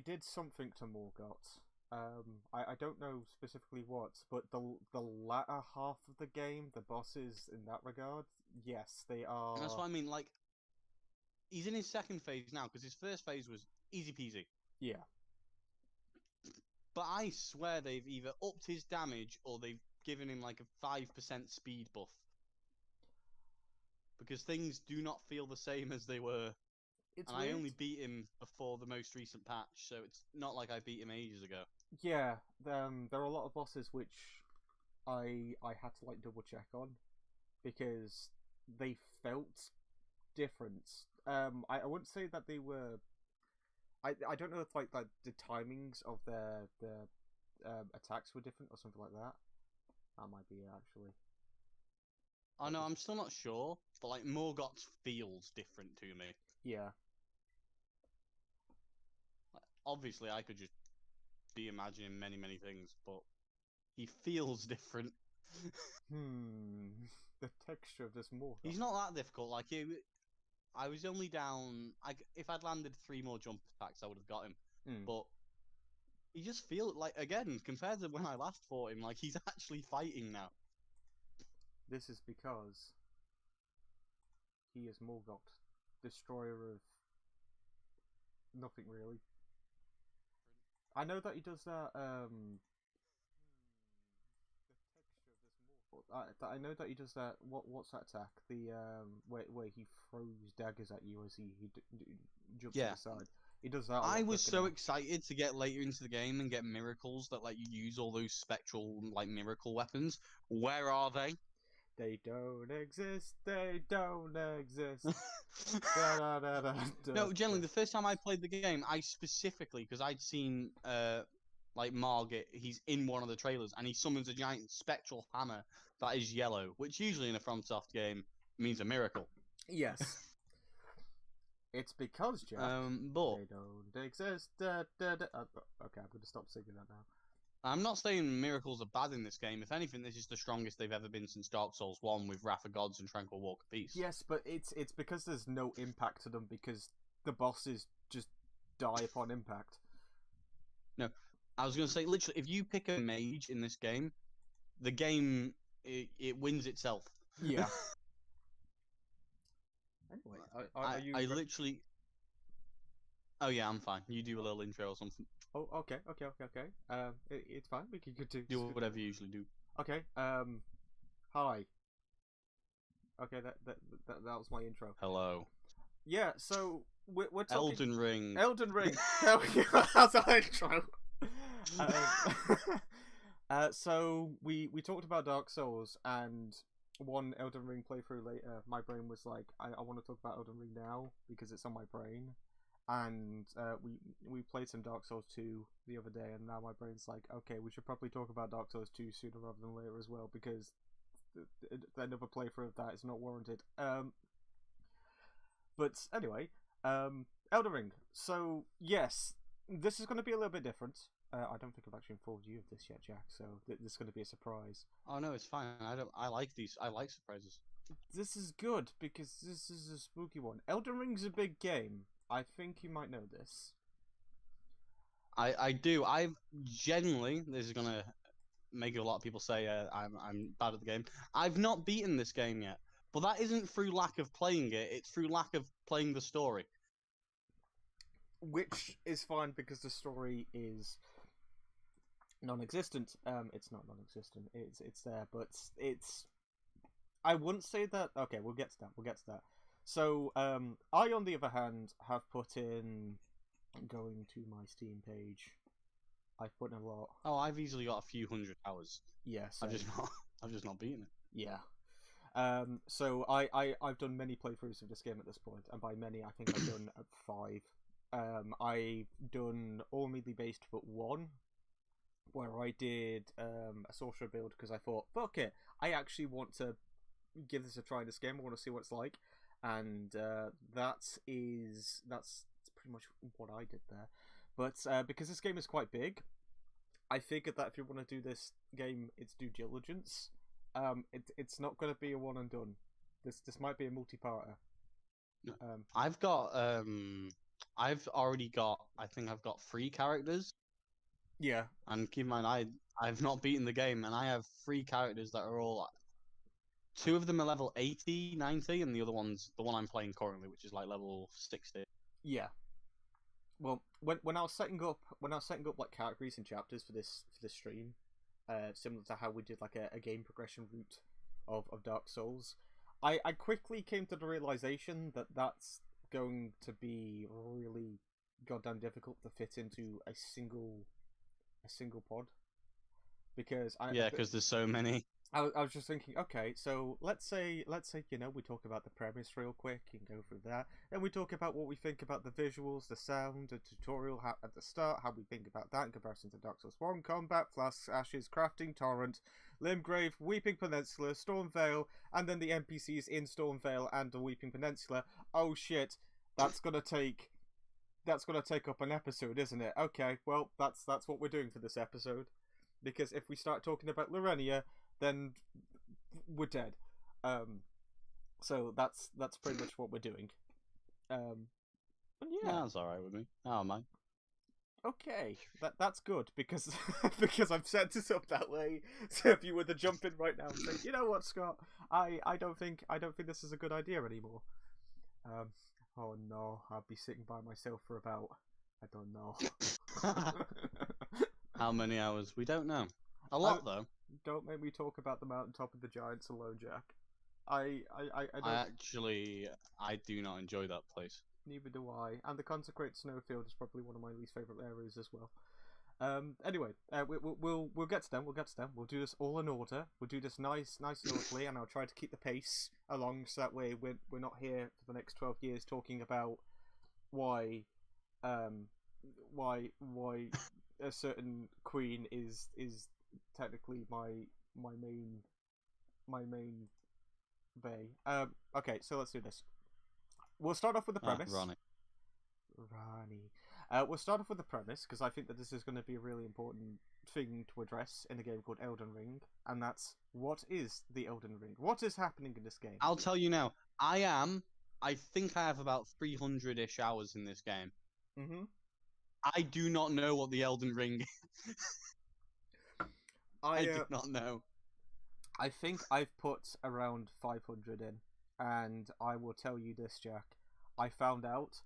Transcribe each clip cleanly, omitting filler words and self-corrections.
did something to Morgott. I don't know specifically what, but the latter half of the game, the bosses in that regard, yes, they are. That's what I mean. Like, he's in his second phase now because his first phase was easy peasy. Yeah. But I swear they've either upped his damage or they've given him like a 5% speed buff. Because things do not feel the same as they were. It's and weird. I only beat him before the most recent patch, so it's not like I beat him ages ago. Yeah, there are a lot of bosses which I had to like double check on because they felt different. I wouldn't say that they were. I don't know if like the timings of their attacks were different or something like that. That might be it, actually. I know, I'm still not sure, but like Morgott feels different to me. Yeah. Like, obviously, I could just be imagining many, many things, but he feels different. The texture of this Morgott. He's not that difficult. Like, I was only down. If I'd landed 3 more jump attacks, I would have got him. But he just feels like, again, compared to when I last fought him, like he's actually fighting now. This is because he is Morgott, destroyer of nothing really. I know that he does that. I know that he does that. What's that attack? The where he throws daggers at you as he jumps to the side. He does that. I was so excited to get later into the game and get miracles that let you use all those spectral like miracle weapons. Where are they? They don't exist. They don't exist. No, generally, the first time I played the game, I specifically, because I'd seen like Margit, he's in one of the trailers, and he summons a giant spectral hammer that is yellow, which usually in a FromSoft game means a miracle. Yes. It's because, Jack, but they don't exist. Okay, I'm going to stop singing that now. I'm not saying miracles are bad in this game. If anything, this is the strongest they've ever been since Dark Souls 1 with Wrath of Gods and Tranquil Walk of Peace. Yes, but it's because there's no impact to them because the bosses just die upon impact. No, I was going to say, literally, if you pick a mage in this game, the game, it wins itself. Yeah. Anyway, are you... I literally... Oh yeah, I'm fine. You do a little intro or something. Oh, okay. It's fine. We can continue. Do whatever you usually do. Okay. Hi. Okay, that was my intro. Hello. Yeah. So we're talking Elden Ring. Elden Ring. There we go. That's our intro. So we talked about Dark Souls, and one Elden Ring playthrough later, my brain was like, I want to talk about Elden Ring now because it's on my brain. And we played some Dark Souls 2 the other day, and now my brain's like, okay, we should probably talk about Dark Souls 2 sooner rather than later as well, because another playthrough of that is not warranted. But anyway, Elden Ring. So yes, this is going to be a little bit different. I don't think I've actually informed you of this yet, Jack. So this is going to be a surprise. Oh no, it's fine. I like these. I like surprises. This is good because this is a spooky one. Elden Ring's a big game. I think you might know this. I do. I've genuinely, this is gonna make a lot of people say I'm bad at the game. I've not beaten this game yet, but that isn't through lack of playing it. It's through lack of playing the story. Which is fine because the story is non-existent. It's not non-existent. It's there, but it's. I wouldn't say that. Okay, we'll get to that. So, I, on the other hand, have put in, going to my Steam page, I've put in a lot. Oh, I've easily got a few hundred hours. Yes. I've just not beaten it. Yeah. So I've done many playthroughs of this game at this point, and by many, I think I've done 5. I've done all melee based but 1, where I did a sorcerer build because I thought, fuck it, I actually want to give this a try in this game. I want to see what it's like. And that's pretty much what I did there. But because this game is quite big, I figured that if you want to do this game, it's due diligence. It's not going to be a one and done. This might be a multi-parter. I've got I've already got. I think I've got 3 characters. Yeah. And keep in mind, I've not beaten the game, and I have 3 characters that are all. 2 of them are level 80, 90, and the other one's the one I'm playing currently, which is like level 60. Yeah. Well, when I was setting up like categories and chapters for this stream, similar to how we did like a game progression route of Dark Souls, I quickly came to the realization that that's going to be really goddamn difficult to fit into a single pod, because Because there's so many. I was just thinking, okay, so let's say we talk about the premise real quick and go through that. Then we talk about what we think about the visuals, the sound, the tutorial at the start, how we think about that in comparison to Dark Souls 1, combat, Flasks, Ashes, crafting, Torrent, Limgrave, Weeping Peninsula, Stormveil, and then the NPCs in Stormveil and the Weeping Peninsula. Oh shit, that's gonna take up an episode, isn't it? Okay, well that's what we're doing for this episode, because if we start talking about Lorenia, then we're dead. So that's pretty much what we're doing. Yeah, that's all right with me. Oh man. Okay, that's good, because because I've set this up that way. So if you were to jump in right now and say, you know what, Scott, I don't think this is a good idea anymore. Oh no, I'll be sitting by myself for about, I don't know. How many hours? We don't know. A lot though. Don't make me talk about the mountaintop of the giants alone, Jack. I do not enjoy that place. Neither do I. And the consecrated snowfield is probably one of my least favorite areas as well. Anyway, we'll get to them. We'll do this all in order. We'll do this nice and orderly, and I'll try to keep the pace along, so that way we're not here for the next 12 years talking about why a certain queen is technically my main bae. Okay, so let's do this. We'll start off with the premise. Ronnie. We'll start off with the premise, because I think that this is going to be a really important thing to address in a game called Elden Ring, and that's, what is the Elden Ring? What is happening in this game? I'll tell you now. I think I have about 300-ish hours in this game. Mm-hmm. I do not know what the Elden Ring is. I do not know. I think I've put around 500 in, and I will tell you this, Jack. I found out,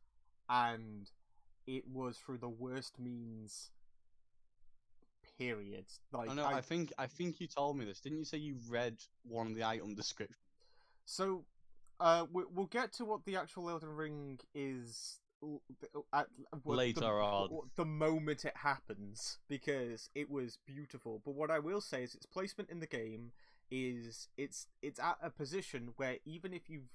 and it was through the worst means. Period. Like, I know. I think you told me this. Didn't you say you read one of the item descriptions? So, we'll get to what the actual Elden Ring is later on, the moment it happens, because it was beautiful. But what I will say is its placement in the game is it's at a position where, even if you've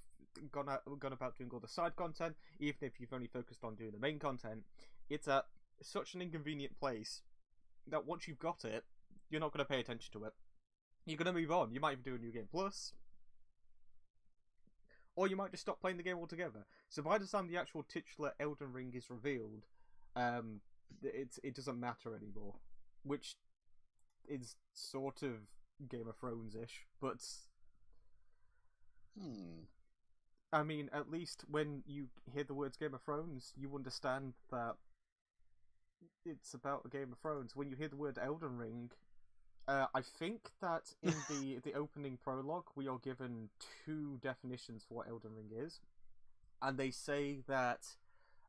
gone about doing all the side content, even if you've only focused on doing the main content, it's at such an inconvenient place that once you've got it, you're not going to pay attention to it. You're going to move on. You might even do a new game plus, or you might just stop playing the game altogether. So by the time the actual titular Elden Ring is revealed, it doesn't matter anymore, which is sort of Game of Thrones-ish, but I mean, at least when you hear the words Game of Thrones, you understand that it's about Game of Thrones. When you hear the word Elden Ring, I think that in the opening prologue, we are given 2 definitions for what Elden Ring is, and they say that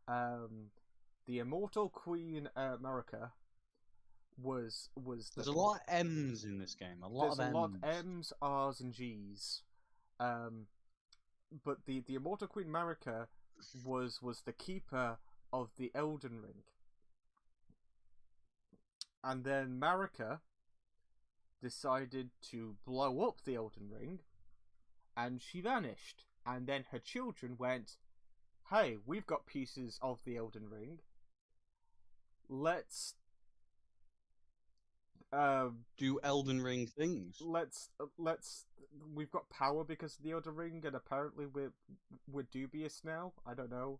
the immortal Queen Marika was There's a lot of M's in this game. A lot of M's, R's, and G's. But the immortal Queen Marika was the keeper of the Elden Ring, and then Marika decided to blow up the Elden Ring, and she vanished. And then her children went, "Hey, we've got pieces of the Elden Ring. Let's do Elden Ring things. Let's we've got power because of the Elden Ring, and apparently we're dubious now. I don't know.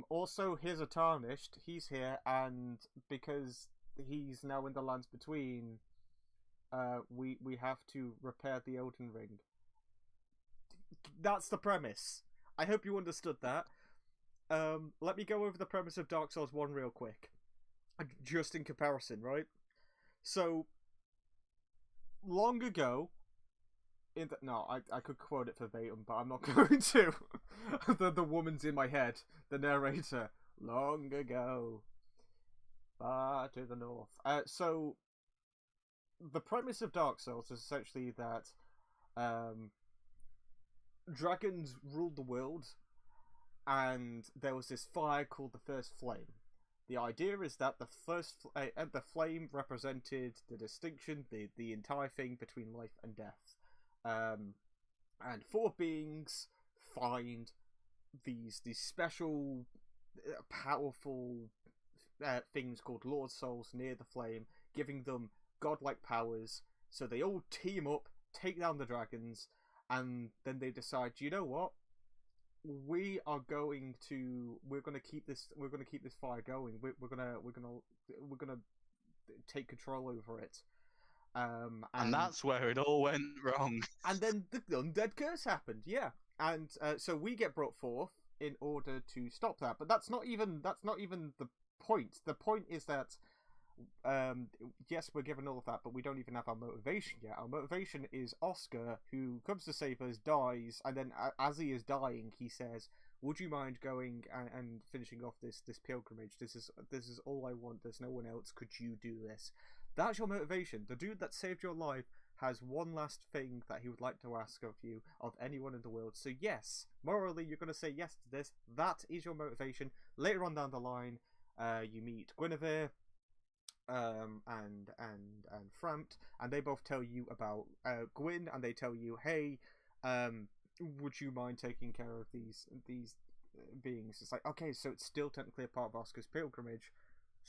Also, here's a Tarnished. He's here, and because he's now in the lands between, we have to repair the Elden Ring." That's the premise. I hope you understood that. Let me go over the premise of Dark Souls 1 real quick. Just in comparison, right? So, long ago, I could quote it verbatim, but I'm not going to. The woman's in my head, the narrator. Long ago, far to the north. So, the premise of Dark Souls is essentially that dragons ruled the world, and there was this fire called the First Flame. The idea is that the flame represented the distinction, the entire thing between life and death. And four beings find these special, powerful things called Lord Souls near the flame, giving them godlike powers. So they all team up, take down the dragons, and then they decide, you know what? We're going to keep this fire going. We're gonna take control over it. And that's where it all went wrong. And then the undead curse happened, yeah. And so we get brought forth in order to stop that. But that's not even the point. The point is that yes, we're given all of that, but we don't even have our motivation yet. Our motivation is Oscar, who comes to save us, dies, and then as he is dying, he says, "Would you mind going and finishing off this pilgrimage? This is all I want. There's no one else. Could you do this?" That's your motivation. The dude that saved your life has one last thing that he would like to ask of you, of anyone in the world. So yes, morally, you're going to say yes to this. That is your motivation. Later on down the line, you meet Guinevere, and Frampt, and they both tell you about Gwyn, and they tell you, hey, would you mind taking care of these beings? It's like, okay, so it's still technically a part of Oscar's pilgrimage.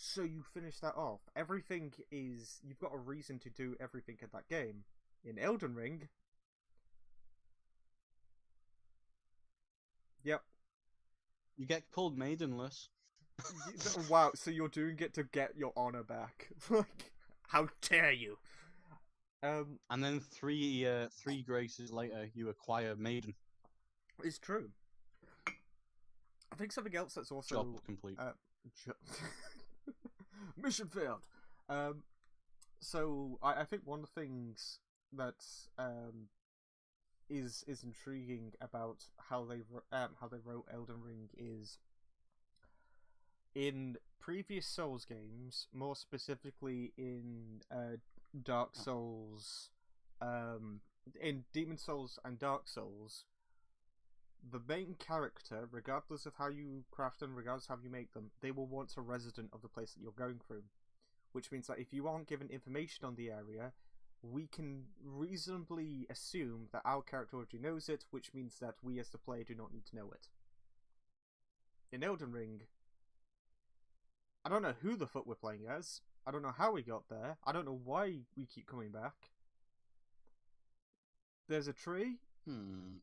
So you finish that off. Everything is... You've got a reason to do everything in that game. In Elden Ring... Yep. You get called maidenless. Wow, so you're doing it to get your honor back. Like, how dare you? And then three graces later, you acquire maiden. It's true. I think something else that's also... Job complete. Mission failed. So I think one of the things that is intriguing about how they wrote Elden Ring is, in previous Souls games, more specifically in Dark Souls, in Demon Souls and Dark Souls, the main character, regardless of how you craft them, regardless of how you make them, they will want a resident of the place that you're going through. Which means that if you aren't given information on the area, we can reasonably assume that our character already knows it, which means that we as the player do not need to know it. In Elden Ring, I don't know who the fuck we're playing as. I don't know how we got there. I don't know why we keep coming back. There's a tree. And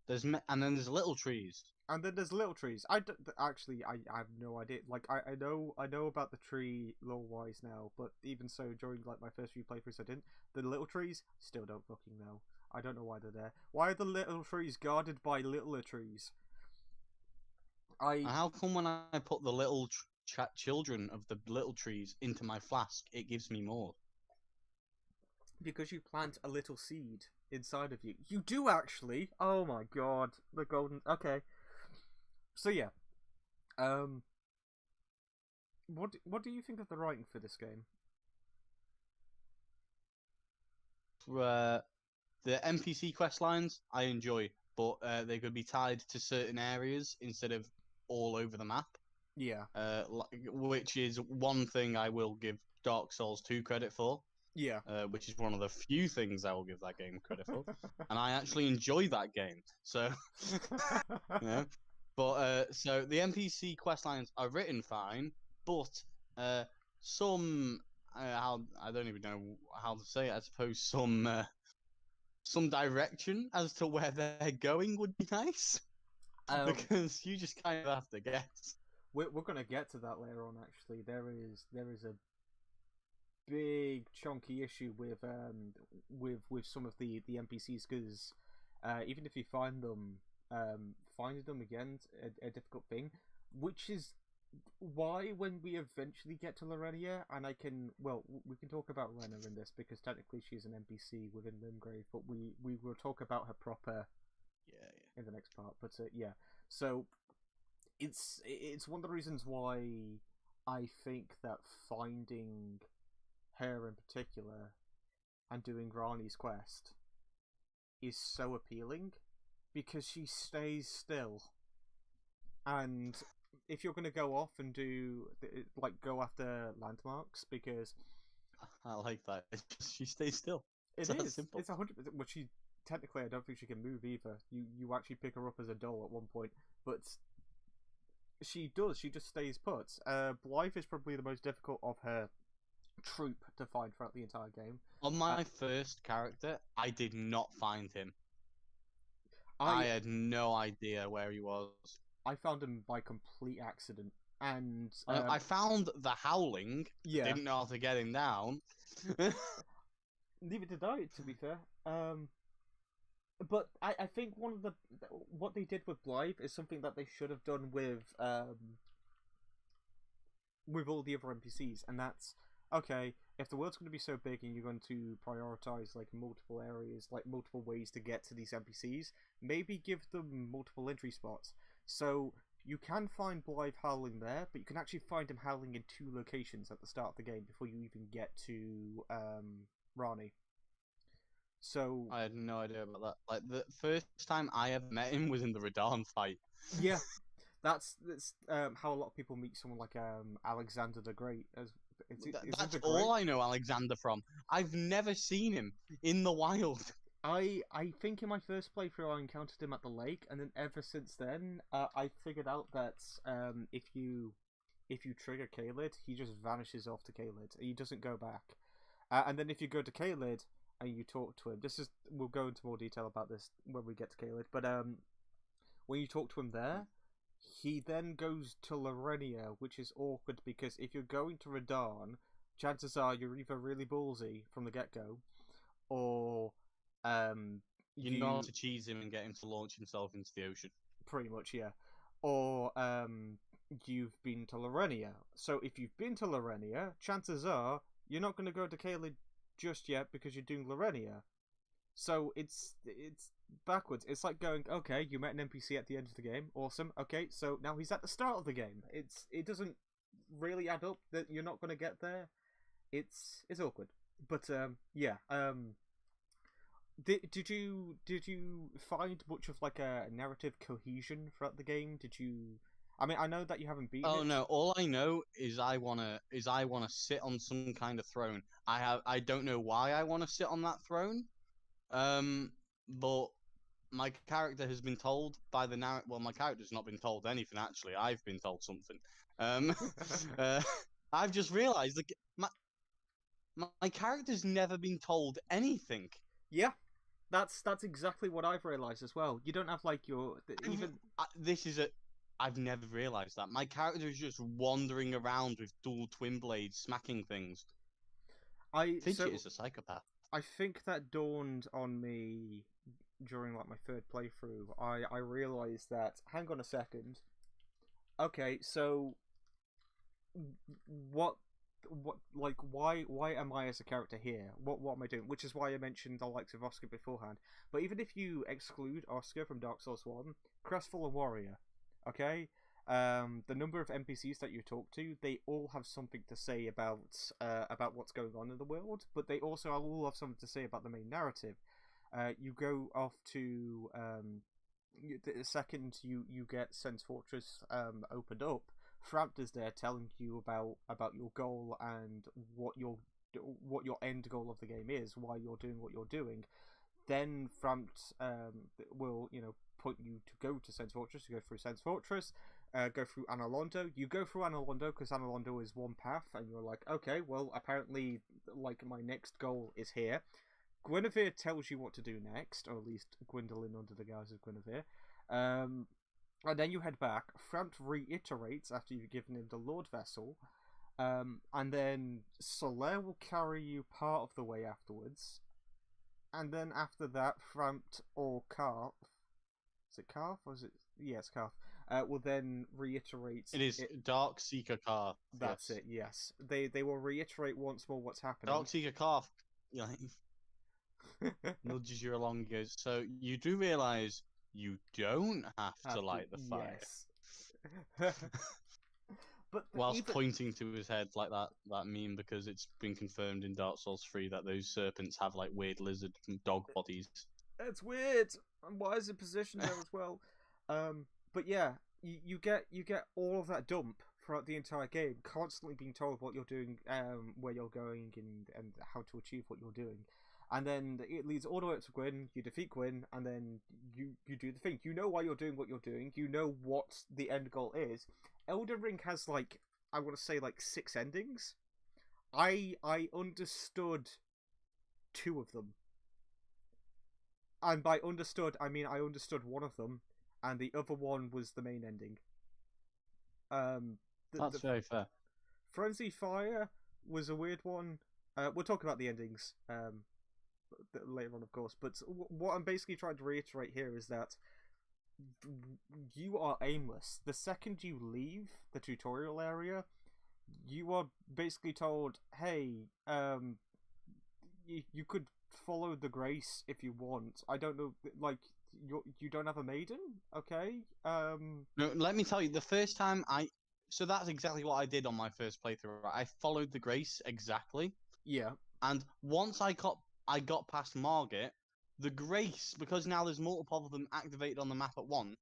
then there's little trees. And then there's little trees. I have no idea. Like, I know about the tree lore-wise now, but even so, during like my first few playthroughs, I didn't. The little trees, still don't fucking know. I don't know why they're there. Why are the little trees guarded by littler trees? How come when I put the little children of the little trees into my flask, it gives me more? Because you plant a little seed inside of you. You do actually. Oh my god, the golden. Okay. So yeah. What do you think of the writing for this game? The NPC quest lines I enjoy, but they could be tied to certain areas instead of all over the map. Yeah. Which is one thing I will give Dark Souls 2 credit for. Yeah. Which is one of the few things I will give that game credit for. And I actually enjoy that game. So, yeah. But, so the NPC quest lines are written fine, but some, I don't even know how to say it, I suppose some direction as to where they're going would be nice. Because you just kind of have to guess. We're going to get to that later on, actually. There is a big chunky issue with some of the NPCs, because even if you find them finding them again a difficult thing, which is why when we eventually get to Lorenia, and we can talk about Rena in this because technically she's an NPC within Limgrave, but we will talk about her proper in the next part. But yeah, so it's one of the reasons why I think that finding her in particular and doing Rani's quest is so appealing because she stays still. And if you're going to go off and go after landmarks, because I like that. She stays still. It's simple. It's 100%. Well, she technically, I don't think she can move either. You actually pick her up as a doll at one point, but she does. She just stays put. Blythe is probably the most difficult of her troop to find throughout the entire game. On my first character, I did not find him. I had no idea where he was. I found him by complete accident, and I found the Howling. Yeah, didn't know how to get him down. Neither did I, to be fair. But I think what they did with Blythe is something that they should have done with all the other NPCs, and that's okay. If the world's going to be so big and you're going to prioritize like multiple areas, like multiple ways to get to these NPCs, maybe give them multiple entry spots. So you can find Blythe howling there, but you can actually find him howling in 2 locations at the start of the game before you even get to Rani. So I had no idea about that. Like the first time I ever met him was in the Radahn fight. Yeah, that's how a lot of people meet someone like Alexander the Great. That's all I know Alexander from. I've never seen him in the wild. I think in my first playthrough I encountered him at the lake, and then ever since then I figured out that if you trigger Caelid, he just vanishes off to Caelid. He doesn't go back. And then if you go to Caelid and you talk to him, we'll go into more detail about this when we get to Caelid, but when you talk to him there, he then goes to Lorenia, which is awkward because if you're going to Radahn, chances are you're either really ballsy from the get-go, or you know how to cheese him and get him to launch himself into the ocean. Pretty much, yeah. Or you've been to Lorenia. So if you've been to Lorenia, chances are you're not going to go to Caelid just yet because you're doing Lorenia. So it's backwards. It's like going, okay, you met an NPC at the end of the game, awesome. Okay, so now he's at the start of the game. It doesn't really add up that you're not going to get there. It's awkward, but yeah. Did you find much of like a narrative cohesion throughout the game? Did you? I mean, I know that you haven't beaten it. Oh no! All I know is I wanna sit on some kind of throne. I don't know why I want to sit on that throne. But my character has been told by the narrative. Well, my character's not been told anything actually. I've been told something. I've just realised that my character's never been told anything. Yeah. That's exactly what I've realised as well. You don't have like your I've never realised that. My character is just wandering around with dual twin blades, smacking things. Fidget is a psychopath. I think that dawned on me during like my 3rd playthrough. I realised that. Hang on a second. Okay, so what like why am I as a character here? What am I doing? Which is why I mentioned the likes of Oscar beforehand. But even if you exclude Oscar from Dark Souls 1, Crestfallen Warrior, okay? The number of NPCs that you talk to, they all have something to say about what's going on in the world, but they also all have something to say about the main narrative. You go off to the second you get Sense Fortress opened up, Framped is there telling you about your goal and what your end goal of the game is, why you're doing what you're doing. Then Framped will point you to go to Sense Fortress, to go through Sense Fortress, go through Analondo. You go through Analondo because Analondo is one path, and you're like, okay, well apparently like my next goal is here. Guinevere tells you what to do next, or at least Gwendolyn under the guise of Guinevere. And then you head back. Frampt reiterates after you've given him the Lord Vessel. And then Solaire will carry you part of the way afterwards. And then after that, Frampt or Karth. Is it Karth or is it Yes, Calf. Will then reiterate. It is Dark Seeker Calf. That's yes. it. Yes, they will reiterate once more what's happening. Dark Seeker Calf, nudges you along and goes, so you do realise you don't have to light the fire. Yes. But whilst pointing to his head like that meme, because it's been confirmed in Dark Souls 3 that those serpents have like weird lizard dog bodies. That's weird. And why is it positioned there as well? But yeah, you get all of that dump throughout the entire game, constantly being told what you're doing, where you're going, and how to achieve what you're doing. And then it leads all the way up to Gwyn. You defeat Gwyn, and then you do the thing. You know why you're doing what you're doing. You know what the end goal is. Elden Ring has like, I want to say like 6 endings. I understood 2 of them. And by understood, I mean I understood one of them, and the other one was the main ending. That's very fair. Frenzy Fire was a weird one. We'll talk about the endings later on, of course. But what I'm basically trying to reiterate here is that you are aimless. The second you leave the tutorial area, you are basically told, "Hey, you could follow the grace if you want. I don't know, like you don't have a maiden, okay?" No, let me tell you. The first time so that's exactly what I did on my first playthrough. Right? I followed the grace exactly. Yeah. And once I got past Margit, the grace, because now there's multiple of them activated on the map at once.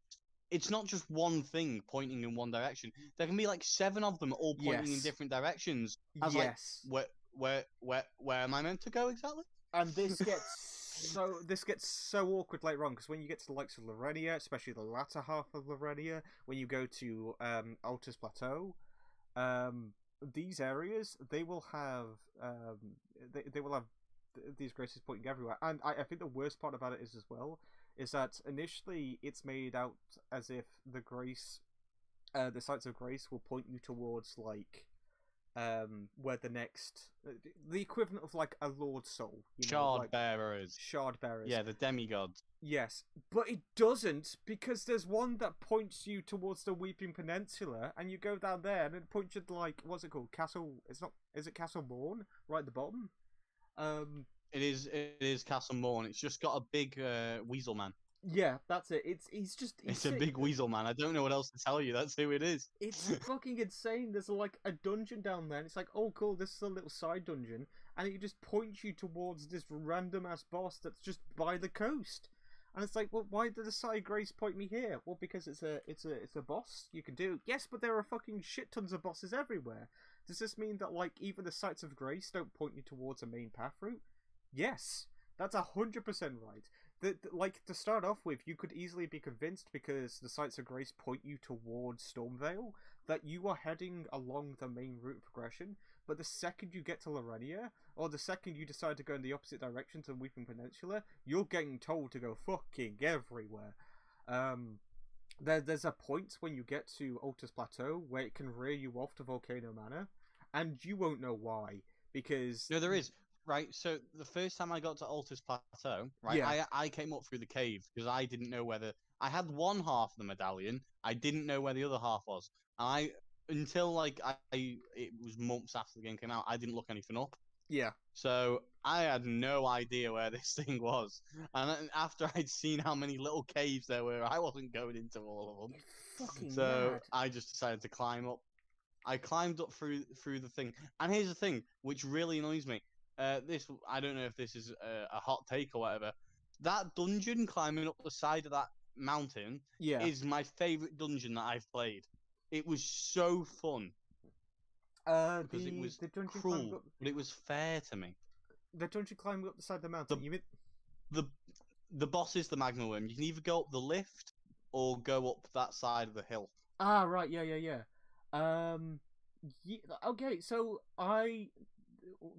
It's not just one thing pointing in one direction. There can be like 7 of them all pointing in different directions. I was like, where am I meant to go exactly? And this gets so awkward later on, because when you get to the likes of Lorenia, especially the latter half of Lorenia, when you go to Altus Plateau, these areas they will have they will have these graces pointing everywhere. And I think the worst part about it is as well is that initially it's made out as if the grace, the sites of grace will point you towards like where the next, the equivalent of like a Lord Soul, Shard bearers. Shard bearers. Yeah, the demigods. Yes, but it doesn't, because there's one that points you towards the Weeping Peninsula, and you go down there, and it points you to, like, what's it called? Castle. It's not. Is it Castle Morn? Right at the bottom. It is Castle Morn. It's just got a big weasel man. Yeah, that's it. It's a big weasel man. I don't know what else to tell you. That's who it is. It's fucking insane. There's like a dungeon down there, and it's like, oh cool, this is a little side dungeon, and it just points you towards this random ass boss that's just by the coast. And it's like, well, why did the side grace point me here? Well, because it's a boss you can do. Yes, but there are fucking shit tons of bosses everywhere. Does this mean that like even the sites of grace don't point you towards a main path route? Yes, that's 100% right. Like, to start off with, you could easily be convinced, because the sites of grace point you towards Stormveil, that you are heading along the main route of progression. But the second you get to Lorenia, or the second you decide to go in the opposite direction to Weeping Peninsula, you're getting told to go fucking everywhere. There's a point when you get to Altus Plateau where it can rear you off to Volcano Manor, and you won't know why, because... No, there is. Right, so the first time I got to Altus Plateau, right, yeah. I came up through the cave, because I didn't know whether... I had one half of the medallion, I didn't know where the other half was. And until, like, it was months after the game came out, I didn't look anything up. Yeah. So, I had no idea where this thing was. And after I'd seen how many little caves there were, I wasn't going into all of them. Fucking so, mad. I just decided to climb up. I climbed up through the thing. And here's the thing, which really annoys me. I don't know if this is a hot take or whatever. That dungeon climbing up the side of that mountain is my favorite dungeon that I've played. It was so fun. Because it was cruel, but it was fair to me. The dungeon climbing up the side of the mountain. You mean the boss is the Magma Worm. You can either go up the lift or go up that side of the hill. Ah, right, yeah. Okay, so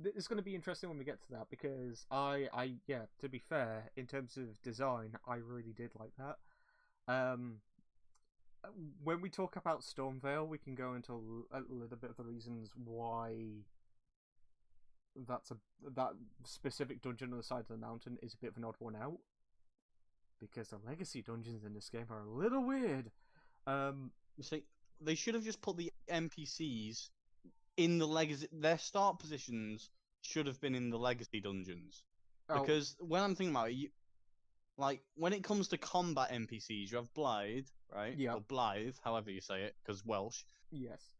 it's going to be interesting when we get to that, because to be fair, in terms of design, I really did like that. When we talk about Stormveil, we can go into a little bit of the reasons why that specific dungeon on the side of the mountain is a bit of an odd one out. because the legacy dungeons in this game are a little weird. You see, they should have just put the NPCs in the legacy. Their start positions should have been in the legacy dungeons. Oh, Because when I'm thinking about it, like when it comes to combat NPCs, you have Blythe, right? yeah, Or Blythe, however you say it, because Welsh. yes.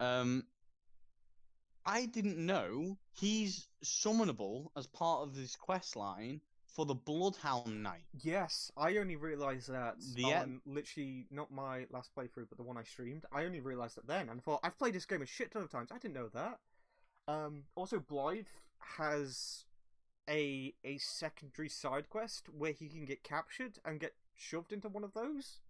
I didn't know he's summonable as part of this quest line for the Bloodhound Knight. Yes, I only realised that The on literally not my last playthrough, but the one I streamed. I only realised it then, and I thought I've played this game a shit ton of times. I didn't know that. Also, Blythe has a secondary side quest where he can get captured and get shoved into one of those.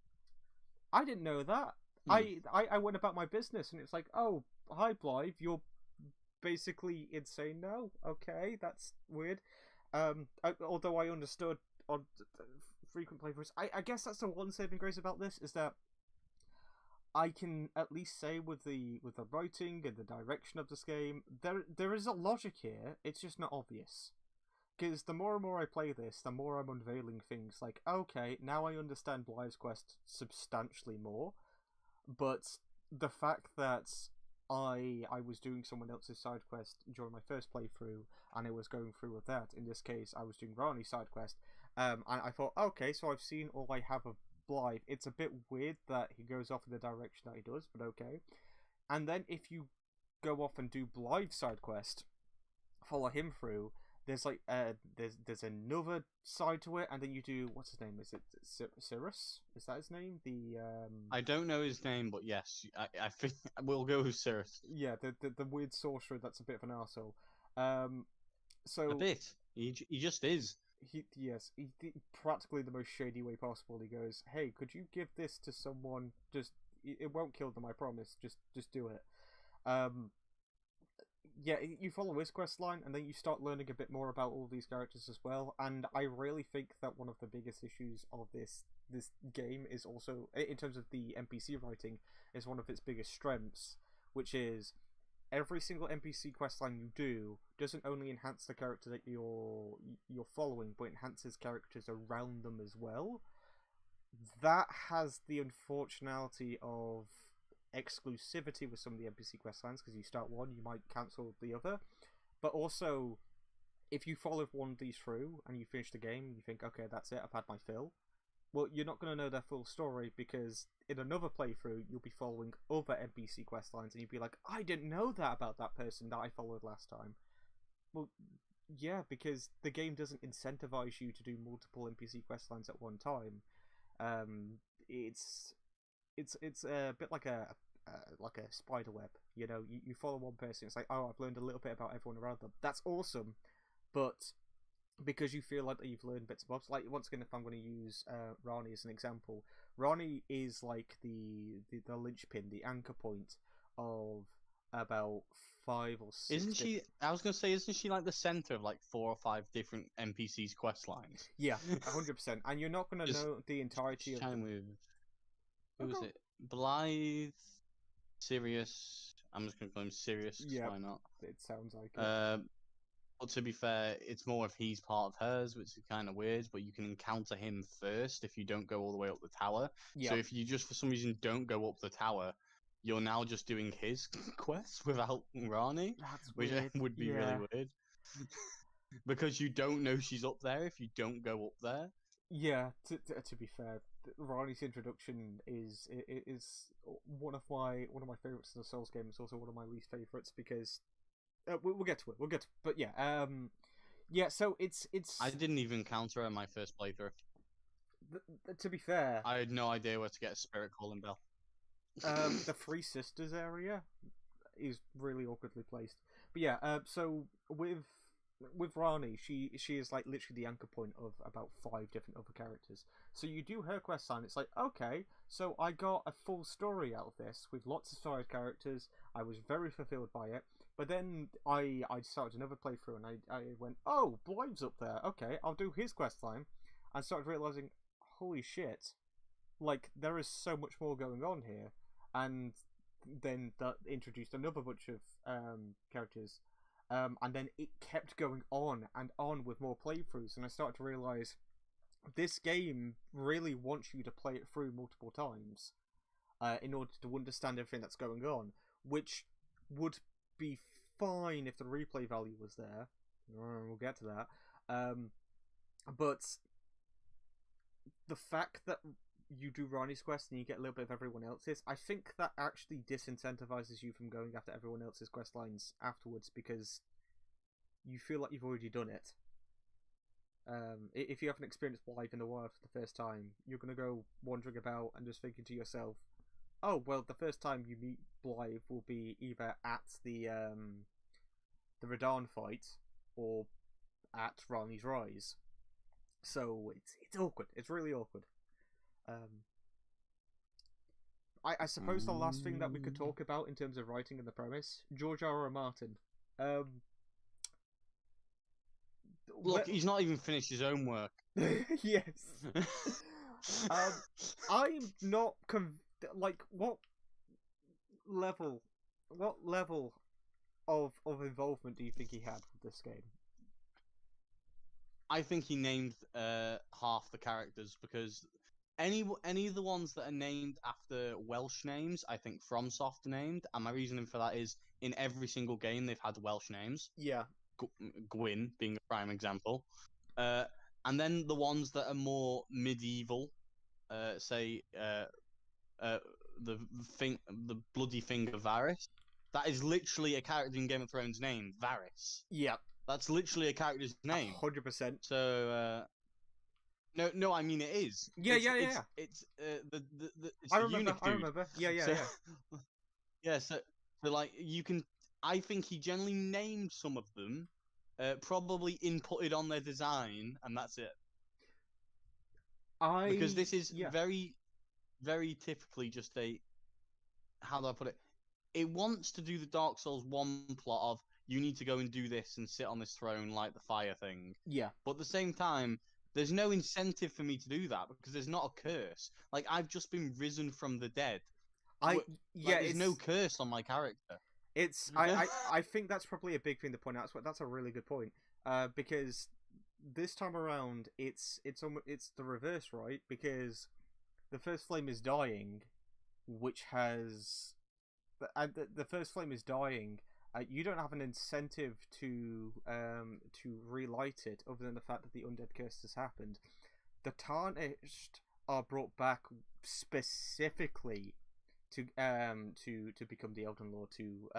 I didn't know that. I went about my business, and it's like, oh, hi Blythe, you're basically insane now. Okay, that's weird. Although I understood on frequent playthroughs, I guess that's the one saving grace about this, is that I can at least say with the writing and the direction of this game, there is a logic here. It's just not obvious. Because the more and more I play this, the more I'm unveiling things like, okay, now I understand Blythe's quest substantially more, but the fact that I was doing someone else's side quest during my first playthrough, and I was going through with that. In this case, I was doing Rani's side quest, and I thought, okay, so I've seen all I have of Blythe. It's a bit weird that he goes off in the direction that he does, but okay. And then if you go off and do Blythe's side quest, follow him through, there's like there's another side to it, and then you do, what's his name? Is it Cirrus? Is that his name? I don't know his name, but yes, I think we'll go with Cirrus. Yeah, the weird sorcerer that's a bit of an arsehole. So A bit. He just is. he practically the most shady way possible. He goes, "Hey, could you give this to someone? Just it won't kill them, I promise. Just do it." Yeah, you follow his quest line, and then you start learning a bit more about all these characters as well. And I really think that one of the biggest issues of this game is also, in terms of the NPC writing, is one of its biggest strengths, which is every single NPC quest line you do doesn't only enhance the character that you're following, but enhances characters around them as well. That has the unfortunately of exclusivity with some of the NPC quest lines, because you start one, you might cancel the other. But also, if you follow one of these through and you finish the game and you think, okay, that's it, I've had my fill, well, you're not going to know their full story, because in another playthrough you'll be following other NPC quest lines and you'll be like, I didn't know that about that person that I followed last time. Well, yeah, because the game doesn't incentivize you to do multiple NPC quest lines at one time. It's a bit like a spider web. You know, you follow one person, it's like, oh, I've learned a little bit about everyone around them. That's awesome, but because you feel like that you've learned bits and bobs, like, once again, if I'm going to use Rani as an example, Rani is like the linchpin, the anchor point of about 5 or 6. Isn't she? I was gonna say, isn't she like the center of like 4 or 5 different NPCs quest lines? Yeah, 100%. And you're not going to know the entirety of them. With who was it? Blythe, Sirius. I'm just gonna call him Sirius. Yeah, why not? It sounds like it. But to be fair, it's more if he's part of hers, which is kind of weird. But you can encounter him first if you don't go all the way up the tower. Yeah. So if you just for some reason don't go up the tower, you're now just doing his quest without Rani, which would be really weird. Because you don't know she's up there if you don't go up there. Yeah, to be fair, Rani's introduction is one of my favorites in the Souls game. It's also one of my least favorites because we'll get to it. But yeah, yeah. So it's. I didn't even encounter her in my first playthrough. To be fair, I had no idea where to get a spirit calling bell. The Three Sisters area is really awkwardly placed. But yeah, so with Rani, she is like literally the anchor point of about 5 different other characters. So you do her quest line, it's like, okay, so I got a full story out of this with lots of side characters. I was very fulfilled by it. But then I started another playthrough and I went, oh, Blythe's up there. Okay, I'll do his quest line. I started realizing, holy shit, like there is so much more going on here. And then that introduced another bunch of characters. And then it kept going on and on with more playthroughs, and I started to realise this game really wants you to play it through multiple times in order to understand everything that's going on, which would be fine if the replay value was there. We'll get to that. But the fact that you do Rani's quest and you get a little bit of everyone else's, I think that actually disincentivizes you from going after everyone else's quest lines afterwards, because you feel like you've already done it. If you haven't experienced life in the wild for the first time, you're going to go wandering about and just thinking to yourself, oh, well, the first time you meet Blythe will be either at the Radahn fight or at Rani's Rise. So it's awkward. It's really awkward. I suppose the last thing that we could talk about in terms of writing and the premise, George R.R. Martin. Look, he's not even finished his own work. Yes. I'm not like what level of involvement do you think he had with this game? I think he named half the characters, because any of the ones that are named after Welsh names, I think FromSoft named, and my reasoning for that is in every single game they've had Welsh names. Yeah. Gwyn being a prime example. And then the ones that are more medieval, say the bloody finger Varys. That is literally a character in Game of Thrones name, Varys. Yeah. That's literally a character's name. 100%. So no, I mean it is. Yeah. It's it's I the remember. eunuch dude. I remember. Yeah. Yeah. So like you can. I think he generally named some of them, probably inputted on their design, and that's it. Because this is very, very typically just a. How do I put it? It wants to do the Dark Souls 1 plot of you need to go and do this and sit on this throne like the fire thing. Yeah. But at the same time, there's no incentive for me to do that because there's not a curse. Like, I've just been risen from the dead. There's no curse on my character. It's I think that's probably a big thing to point out. That's a really good point. Because this time around, it's the reverse, right? Because the first flame is dying, which has the first flame is dying. You don't have an incentive to relight it, other than the fact that the undead curse has happened. The tarnished are brought back specifically to become the Elden Lord, to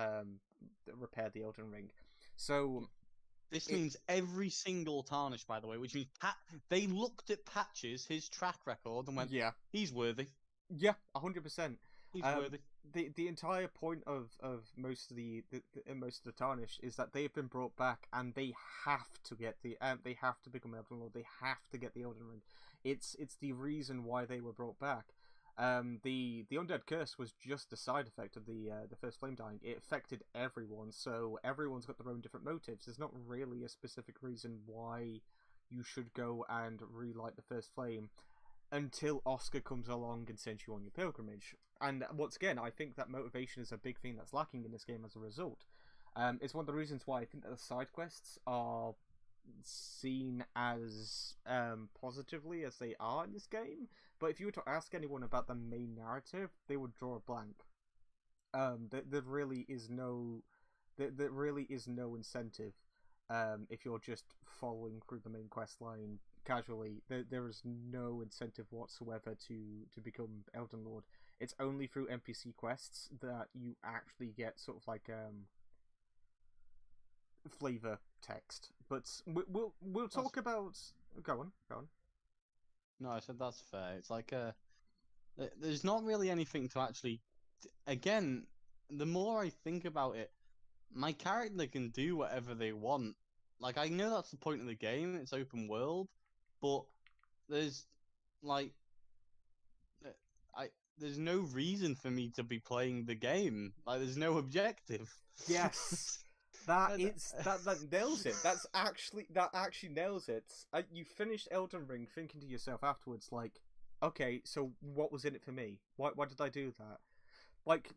repair the Elden Ring. So this means every single tarnished, by the way, which means they looked at Patches, his track record, and went, "Yeah, he's worthy." Yeah, 100%. He's worthy. The entire point of most of the tarnished is that they've been brought back, and they have to get they have to become Elden Lord. They have to get the Elden Ring. It's the reason why they were brought back. The undead curse was just a side effect of the first flame dying. It affected everyone, so everyone's got their own different motives. There's not really a specific reason why you should go and relight the first flame until Oscar comes along and sends you on your pilgrimage. And once again, I think that motivation is a big thing that's lacking in this game as a result. It's one of the reasons why I think that the side quests are seen as positively as they are in this game. But if you were to ask anyone about the main narrative, they would draw a blank. There really is no incentive if you're just following through the main quest line casually. There is no incentive whatsoever to become Elden Lord. It's only through NPC quests that you actually get sort of like flavor text. But we'll talk about. Go on. No, I said that's fair. It's like there's not really anything to actually. Again, the more I think about it, my character can do whatever they want. Like, I know that's the point of the game. It's open world, but there's like, there's no reason for me to be playing the game. Like, there's no objective. Yes. That nails it. That actually nails it. You finished Elden Ring thinking to yourself afterwards, like, okay, so what was in it for me? Why did I do that? Like,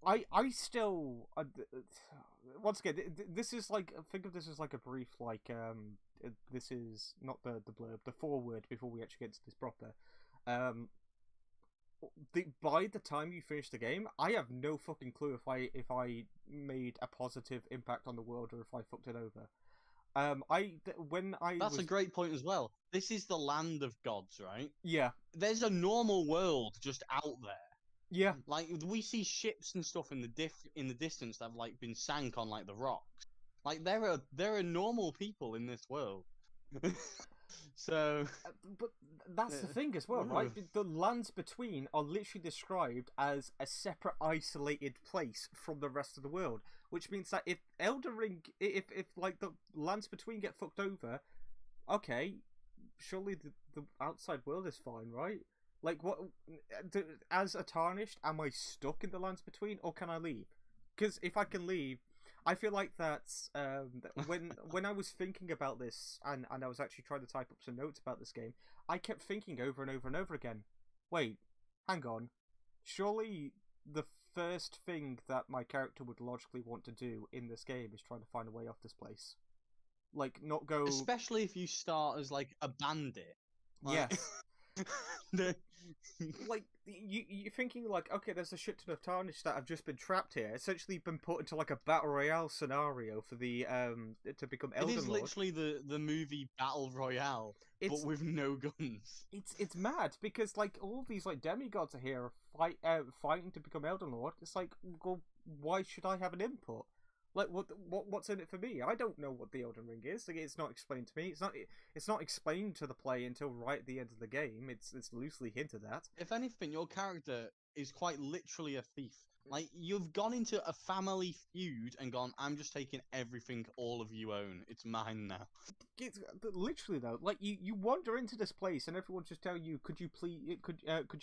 I still once again this is like, think of this as like a brief, like this is not the blurb, the foreword before we actually get to this proper. By the time you finish the game, I have no fucking clue if I made a positive impact on the world or if I fucked it over. That's a great point as well. This is the land of gods, right? Yeah. There's a normal world just out there. Yeah. Like, we see ships and stuff in the distance that have like been sank on like the rocks. Like, there are normal people in this world. So, but that's the thing as well, right? The lands between are literally described as a separate, isolated place from the rest of the world, which means that if Elden Ring, if like the lands between get fucked over, okay, surely the outside world is fine, right? Like, what, as a Tarnished, am I stuck in the lands between, or can I leave? Because if I can leave, I feel like that's when I was thinking about this and I was actually trying to type up some notes about this game, I kept thinking over and over and over again, wait, hang on, surely the first thing that my character would logically want to do in this game is trying to find a way off this place. Like, not go... Especially if you start as, like, a bandit. Like... Yes. Like, you're thinking, like, okay, there's a shit ton of Tarnished that have just been trapped here, essentially been put into, like, a Battle Royale scenario for the, to become Elden Lord. It is literally the movie Battle Royale, but with no guns. It's mad, because, like, all these, like, demigods are here fighting to become Elden Lord. It's like, well, why should I have an input? Like, what's in it for me? I don't know what the Elden Ring is. Like, it's not explained to me. It's not explained to the player until right at the end of the game. It's loosely hinted at. If anything, your character is quite literally a thief. Like, you've gone into a family feud and gone, I'm just taking everything all of you own. It's mine now. It's, literally though, like you wander into this place and everyone's just telling you, could you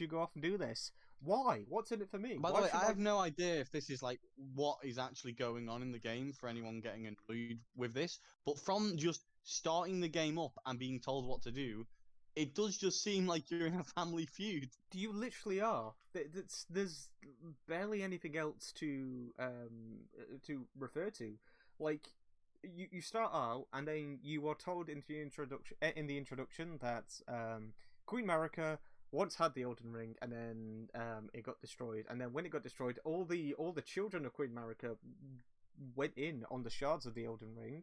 go off and do this? Why? What's in it for me? By the way, I have no idea if this is like what is actually going on in the game for anyone getting annoyed with this, but from just starting the game up and being told what to do, it does just seem like you're in a family feud. You literally are. There's barely anything else to refer to. Like, you start out and then you are told in the introduction that Queen Marika once had the Elden Ring, and then it got destroyed. And then when it got destroyed, all the children of Queen Marika went in on the shards of the Elden Ring,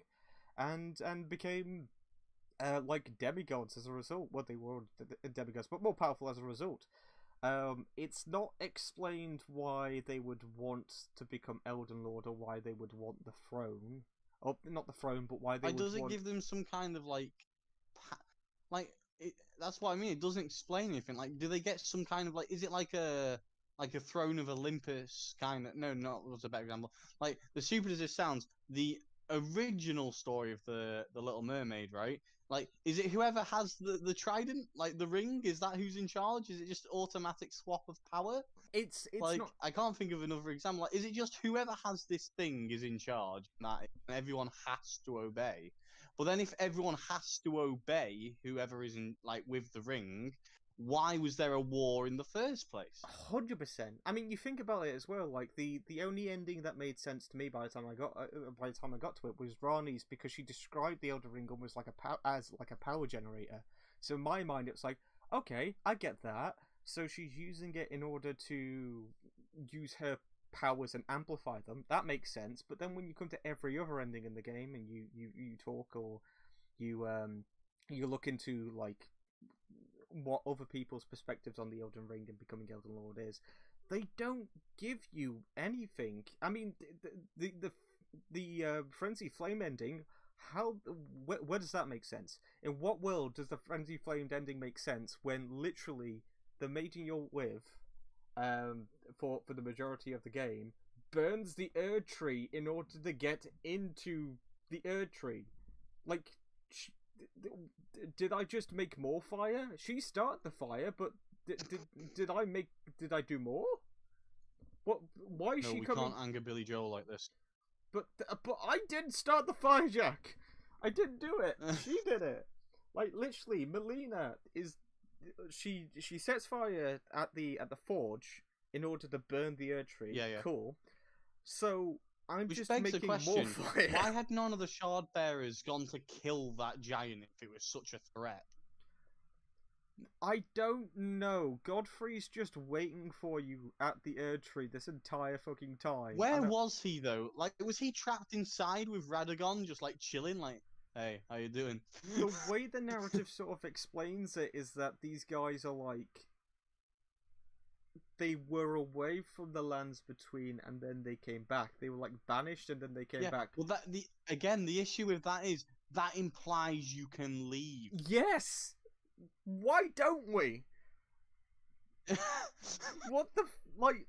and became like demigods as a result. Well, they were demigods, but more powerful as a result. It's not explained why they would want to become Elden Lord or why they would want the throne. Or not the throne, but why they would does it give them some kind of like that's what I mean. It doesn't explain anything. Like, do they get some kind of like? Is it like a throne of Olympus kind of? No, not was a better example. Like, the stupid as it sounds, the original story of the Little Mermaid, right? Like, is it whoever has the trident, like the ring? Is that who's in charge? Is it just automatic swap of power? It's like, not... I can't think of another example. Like, is it just whoever has this thing is in charge, that everyone has to obey? But then if everyone has to obey whoever is in, like, with the ring, why was there a war in the first place? 100%. I mean, you think about it as well. Like, the only ending that made sense to me by the time I got to it was Rani's, because she described the Elden Ring almost like as a power generator. So in my mind, it's like, okay, I get that. So she's using it in order to use her powers and amplify them. That makes sense. But then when you come to every other ending in the game and you talk, or you look into like what other people's perspectives on the Elden Ring and becoming Elden Lord is, they don't give you anything. I mean, the Frenzy Flame ending, where does that make sense? In what world does the Frenzy Flame ending make sense when literally the maiden you're with, for the majority of the game, burns the Erd Tree in order to get into the Erd Tree? Like, did I just make more fire? She started the fire, but did I do more? What? Why is she coming? No, we can't anger Billy Joel like this. But I didn't start the fire, Jack. I didn't do it. She did it. Like, literally, Melina is... She sets fire at the forge in order to burn the Erd Tree. Yeah. Cool. So I'm Which just begs the making more question: fire. why had none of the shard bearers gone to kill that giant if it was such a threat? I don't know. Godfrey's just waiting for you at the Erd Tree this entire fucking time. Where was he though? Like, was he trapped inside with Radagon, just like chilling? Like, hey, how you doing? The way the narrative sort of explains it is that these guys are like, they were away from the lands between, and then they came back. They were like banished, and then they came back. Well, the issue with that is that implies you can leave. Yes. Why don't we? What the like?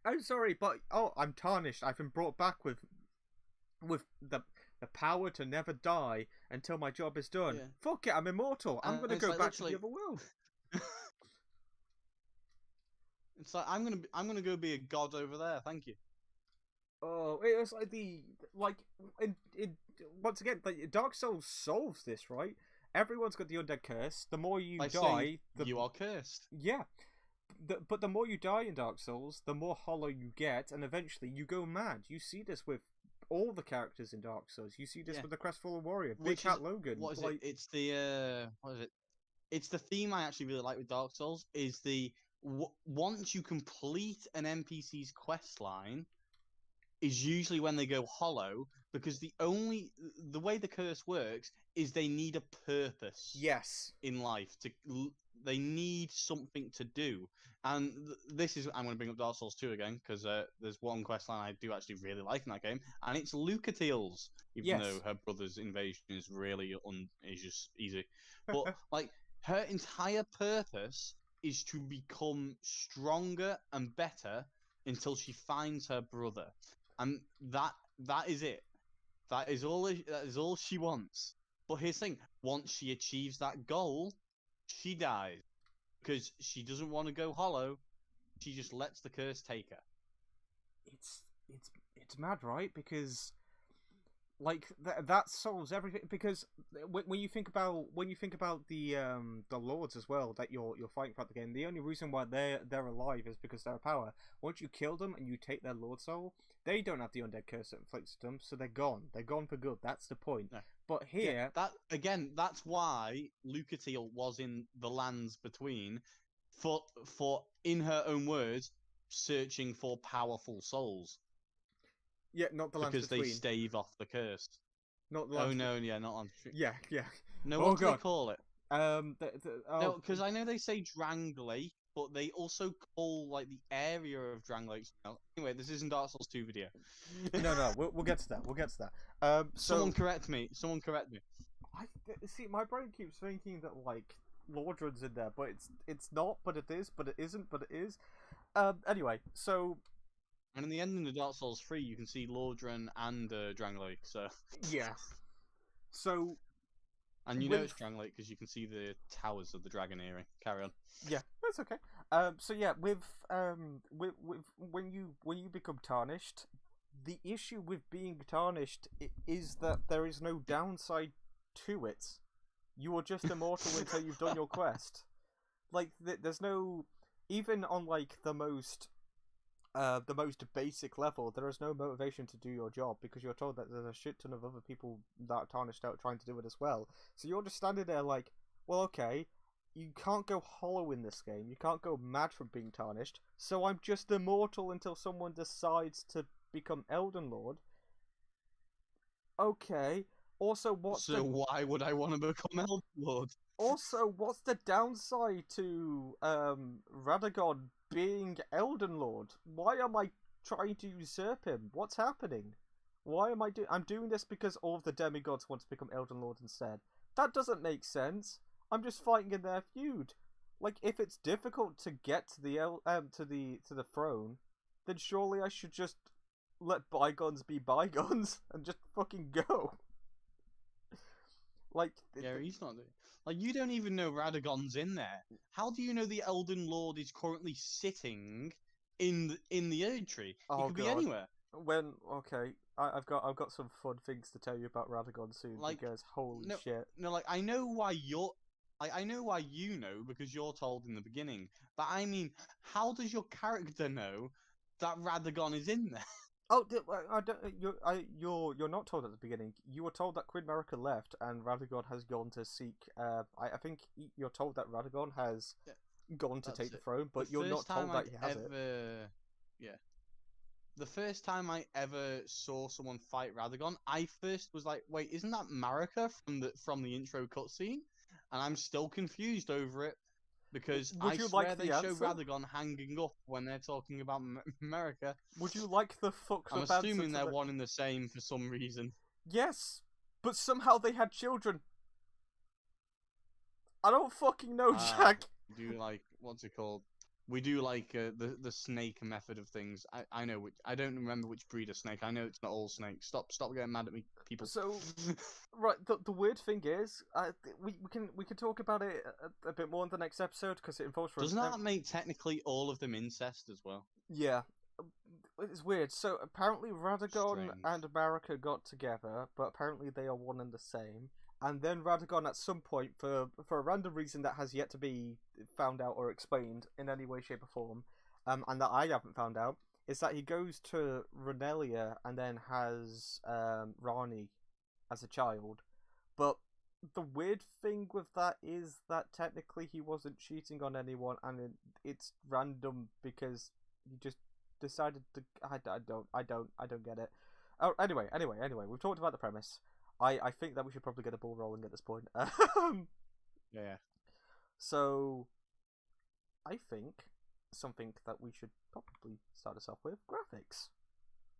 I'm sorry, but I'm tarnished. I've been brought back with the power to never die until my job is done. Yeah. Fuck it, I'm immortal. I'm gonna go like, back to the other world. It's like I'm gonna go be a god over there. Thank you. Oh, it was like once again, like, Dark Souls solves this, right? Everyone's got the undead curse. The more you die, you are cursed. Yeah, but the more you die in Dark Souls, the more hollow you get, and eventually you go mad. You see this with all the characters in Dark Souls. You see this with the Crestfallen Warrior, Big Cat Logan. What is it? It's the what is it? It's the theme I actually really like with Dark Souls. Is the once you complete an NPC's quest line, is usually when they go hollow, because the way the curse works is they need a purpose. Yes. In life, they need something to do, and this is I'm going to bring up Dark Souls 2 again because there's one quest line I do actually really like in that game, and it's Lucatiel's, even though her brother's invasion is really is just easy, but like her entire purpose is to become stronger and better until she finds her brother, and that is it. That is all she wants. But here's the thing: once she achieves that goal, she dies because she doesn't want to go hollow. She just lets the curse take her. It's mad, right? Because like that solves everything. Because when you think about the lords as well that you're fighting throughout the game, the only reason why they're alive is because they're a power. Once you kill them and you take their lord soul, they don't have the undead curse that inflicts them, so they're gone. They're gone for good. That's the point. No. But here, that's why Lucatiel was in the lands between, for in her own words, searching for powerful souls. Yeah, not the lands because between. They stave off the curse. Not the lands. Oh no, yeah, not on. Yeah. No, what do they call it? No, because I know they say Drang Lake, but they also call like the area of Drang Lake. Anyway, this isn't Dark Souls 2 video. No, we'll get to that. We'll get to that. Someone correct me. I see. My brain keeps thinking that like Lordran's in there, but it's not. But it is. But it isn't. But it is. Anyway, so. And in the ending of Dark Souls 3, you can see Lordran and Drang Lake. So. Yeah. So. And you know it's Drang Lake because you can see the towers of the dragon area. Carry on. Yeah, that's okay. So yeah, with when you become tarnished, the issue with being tarnished is that there is no downside to it. You are just immortal until you've done your quest. Like there's no, even on like the most basic level, there is no motivation to do your job because you're told that there's a shit ton of other people that are tarnished out trying to do it as well. So you're just standing there like, well, okay, you can't go hollow in this game. You can't go mad from being tarnished. So I'm just immortal until someone decides to become Elden Lord. Okay. Also, why would I want to become Elden Lord? Also, what's the downside to Radagon being Elden Lord? Why am I trying to usurp him? What's happening? Why am I doing? I'm doing this because all of the demigods want to become Elden Lord instead. That doesn't make sense. I'm just fighting in their feud. Like, if it's difficult to get to the throne, then surely I should just let bygones be bygones and just fucking go. Like, yeah, he's not doing. Like, you don't even know Radagon's in there. How do you know the Elden Lord is currently sitting in the Erd Tree? He could be anywhere. I've got some fun things to tell you about Radagon soon, because holy shit. No, like I know why you know because you're told in the beginning. But I mean, how does your character know that Radagon is in there. Oh, I don't. You're not told at the beginning. You were told that Queen Marika left, and Radagon has gone to seek. I think you're told that Radagon has gone to take the throne, but you're not told that he has it. Yeah. The first time I ever saw someone fight Radagon, I first was like, "Wait, isn't that Marika from the intro cutscene?" And I'm still confused over it because Would I you swear like they the show answer? Radagon hanging up when they're talking about America. Would you like the fucked I'm up answer assuming to they're the... one and the same for some reason. Yes, but somehow they had children. I don't fucking know, Jack. Do like what's it called? We do like the snake method of things. I know which. I don't remember which breed of snake. I know it's not all snakes. Stop getting mad at me, people. So, right, the weird thing is, we can talk about it a bit more in the next episode because it involves. Doesn't that make technically all of them incest as well? Yeah, it's weird. So apparently Radagon Strange. and Marika got together, but apparently they are one and the same. And then Radagon, at some point, for a random reason that has yet to be found out or explained in any way, shape, or form, and that I haven't found out, is that he goes to Renelia and then has Rani as a child. But the weird thing with that is that technically he wasn't cheating on anyone, and it's random because he just decided to. I don't get it. Oh, anyway, we've talked about the premise. I think that we should probably get a ball rolling at this point. Yeah. So, I think something that we should probably start us off with: graphics.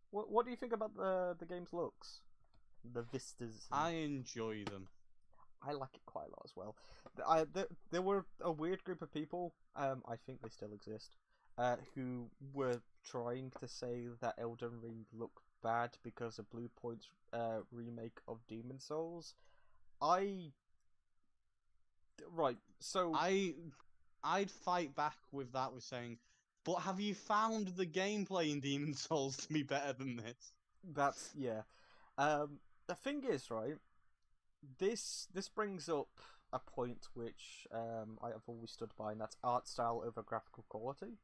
What do you think about the game's looks? The vistas. I enjoy them. I like it quite a lot as well. There were a weird group of people. I think they still exist. Who were trying to say that Elden Ring looked bad because of Blue Point's remake of Demon Souls. So I'd fight back with that with saying, but have you found the gameplay in Demon Souls to be better than this? That's yeah. The thing is, right, this brings up a point which I have always stood by, and that's art style over graphical quality.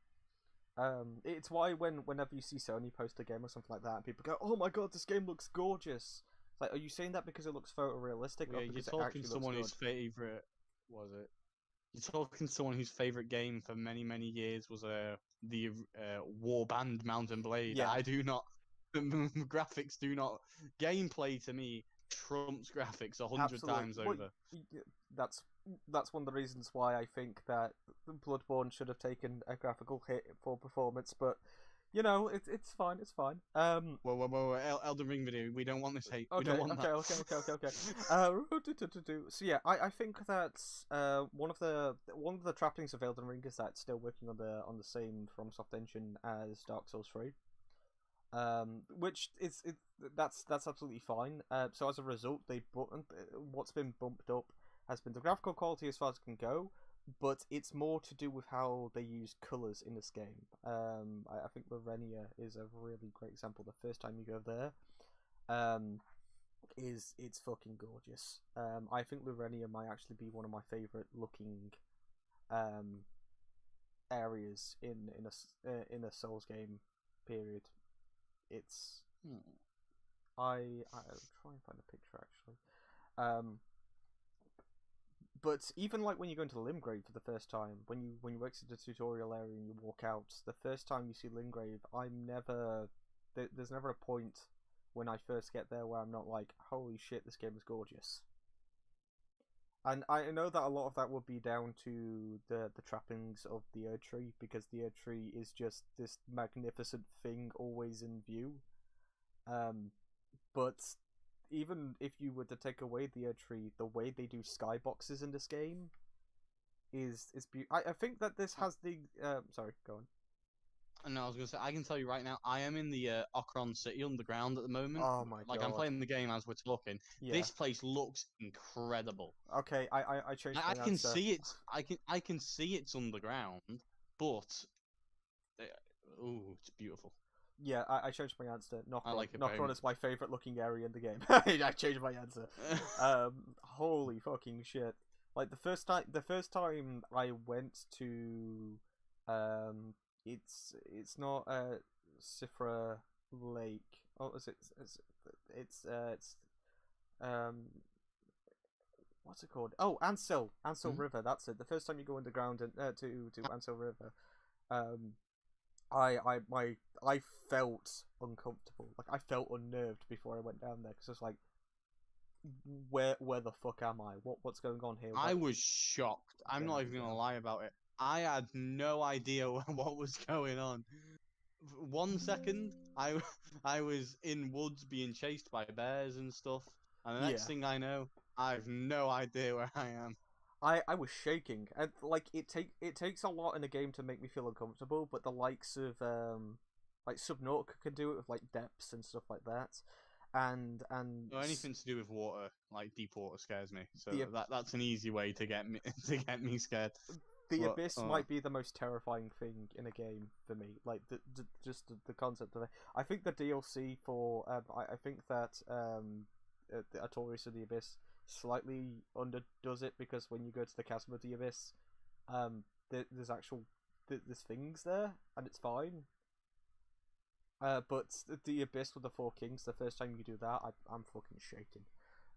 It's why whenever you see Sony post a game or something like that, and people go, "Oh my god, this game looks gorgeous." It's like, are you saying that because it looks photorealistic, Yeah, or you're because it talking actually someone looks whose favorite was it? You're talking someone whose favorite game for many years was the Warband Mountain Blade. Yeah. I do not. Graphics do not. Gameplay to me trumps graphics 100 times over. That's one of the reasons why I think that Bloodborne should have taken a graphical hit for performance, but you know, it's fine. Whoa, Elden Ring video. We don't want this hate. We Okay, don't want that. Okay. So yeah, I think that one of the trappings of Elden Ring is that it's still working on the same FromSoft engine as Dark Souls 3. Which that's absolutely fine. So as a result, what's been bumped up has been the graphical quality as far as it can go, but it's more to do with how they use colors in this game. I think Lorenia is a really great example. The first time you go there, it's fucking gorgeous. I think Lorenia might actually be one of my favorite looking areas in a Souls game. Period. It's I'll try and find a picture actually. But even like when you go into Limgrave for the first time, when you exit the tutorial area and you walk out, the first time you see Limgrave, there's never a point when I first get there where I'm not like, holy shit, this game is gorgeous. And I know that a lot of that would be down to the trappings of the Erd Tree, because the Erd Tree is just this magnificent thing always in view. But even if you were to take away the Erd Tree, the way they do skyboxes in this game is beautiful. I think that this has the sorry, go on. No, I was gonna say, I can tell you right now, I am in the Okron City underground at the moment. Oh my god! I'm playing the game as we're talking. Yeah. This place looks incredible. Okay, I changed my answer. I can see it. I can see it's underground, but it's beautiful. Yeah, I changed my answer. Nokron is my favorite looking area in the game. I changed my answer. Holy fucking shit! Like the first time I went to it's not Sifra Lake. Oh, is it? It's what's it called? Oh, Ansel River. That's it. The first time you go underground and to Ansel River, um, I felt uncomfortable. Like I felt unnerved before I went down there because it's like, where the fuck am I? What's going on here? I was shocked. I'm not even gonna lie about it. I had no idea what was going on. 1 second, I was in woods being chased by bears and stuff, and the next thing I know, I have no idea where I am. I was shaking, and like it takes a lot in a game to make me feel uncomfortable, but the likes of like Subnautica can do it with like depths and stuff like that, and anything to do with water, like deep water, scares me. So the, that's an easy way to get me scared. The abyss might be the most terrifying thing in a game for me. Like just the concept of it. I think the DLC for I think that the Artorias of the Abyss slightly underdoes it, because when you go to the Chasm of the Abyss, there's things there and it's fine. But the Abyss with the Four Kings, the first time you do that, I'm fucking shaking.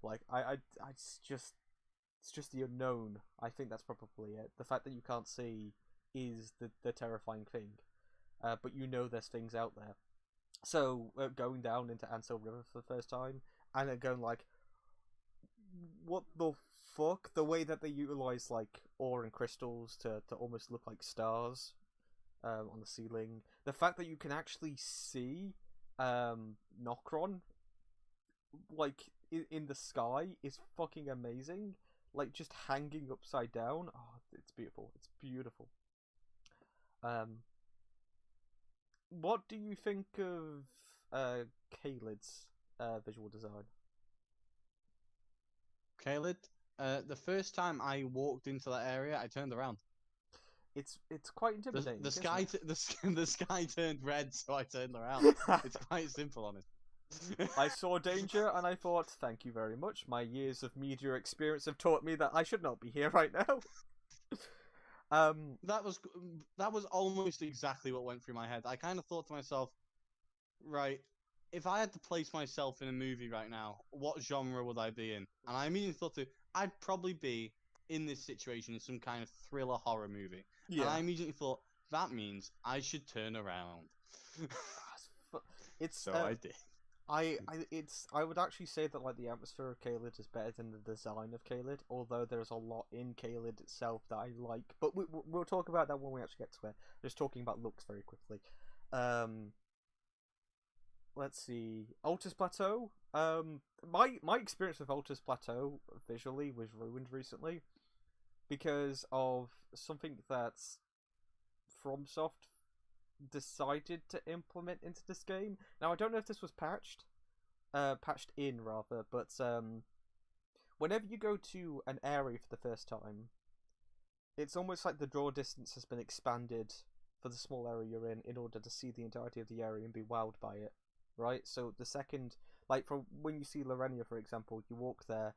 Like it's just the unknown. I think that's probably it. The fact that you can't see is the terrifying thing. But you know there's things out there. So going down into Ansel River for the first time and then going like, what the fuck? The way that they utilize like ore and crystals to almost look like stars on the ceiling. The fact that you can actually see Nokron like in the sky is fucking amazing. Like just hanging upside down. Oh, it's beautiful. It's beautiful. What do you think of Caelid's visual design? Caelid, the first time I walked into that area, I turned around. It's quite intimidating. The sky turned red, so I turned around. It's quite simple, honestly. I saw danger and I thought, thank you very much. My years of media experience have taught me that I should not be here right now. That was almost exactly what went through my head. I kind of thought to myself, right, if I had to place myself in a movie right now, what genre would I be in? And I immediately thought I'd probably be in this situation in some kind of thriller horror movie. Yeah. And I immediately thought, that means I should turn around. So I did. I would actually say that like the atmosphere of Caelid is better than the design of Caelid, although there's a lot in Caelid itself that I like. But we'll talk about that when we actually get to it. Just talking about looks very quickly. Let's see, Altus Plateau. My experience with Altus Plateau visually was ruined recently because of something that FromSoft decided to implement into this game. Now I don't know if this was patched in rather, but whenever you go to an area for the first time, it's almost like the draw distance has been expanded for the small area you're in order to see the entirety of the area and be wowed by it, right? So the second, like from when you see Lorenia, for example, you walk there,